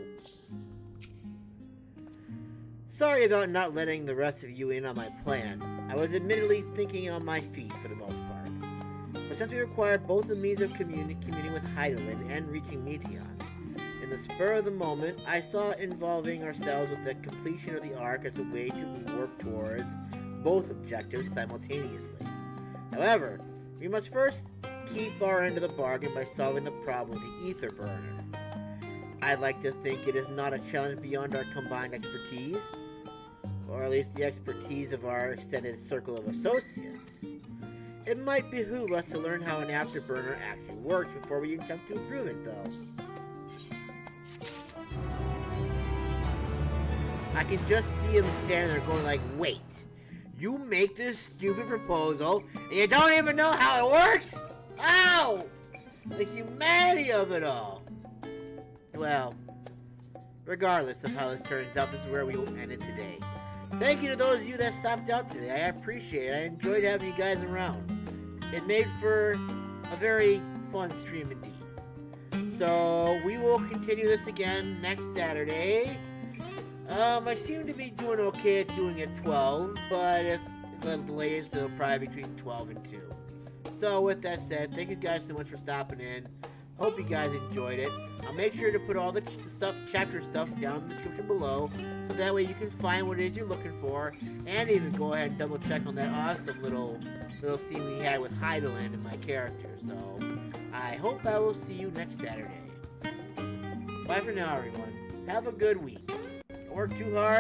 Sorry about not letting the rest of you in on my plan. I was admittedly thinking on my feet for the most part. But since we required both the means of communing with Hyperboreia and reaching Meteion, in the spur of the moment, I saw involving ourselves with the completion of the arc as a way to work towards both objectives simultaneously. However, we must first keep our end of the bargain by solving the problem with the Aether Burner. I'd like to think it is not a challenge beyond our combined expertise, or at least the expertise of our extended circle of associates. It might behoove us to learn how an afterburner actually works before we attempt to improve it, though. I can just see him standing there going like, wait, you make this stupid proposal and you don't even know how it works? Ow! The humanity of it all. Well, regardless of how this turns out, this is where we will end it today. Thank you to those of you that stopped out today. I appreciate it. I enjoyed having you guys around. It made for a very fun stream indeed. So, we will continue this again next Saturday. I seem to be doing okay at doing it 12, but if the latest, it'll probably be between 12 and 2. So, with that said, thank you guys so much for stopping in. Hope you guys enjoyed it. I'll make sure to put all the chapter stuff down in the description below, so that way you can find what it is you're looking for, and even go ahead and double check on that awesome little scene we had with Hyperboreia and my character. So, I hope I will see you next Saturday. Bye for now, everyone. Have a good week. Don't work too hard.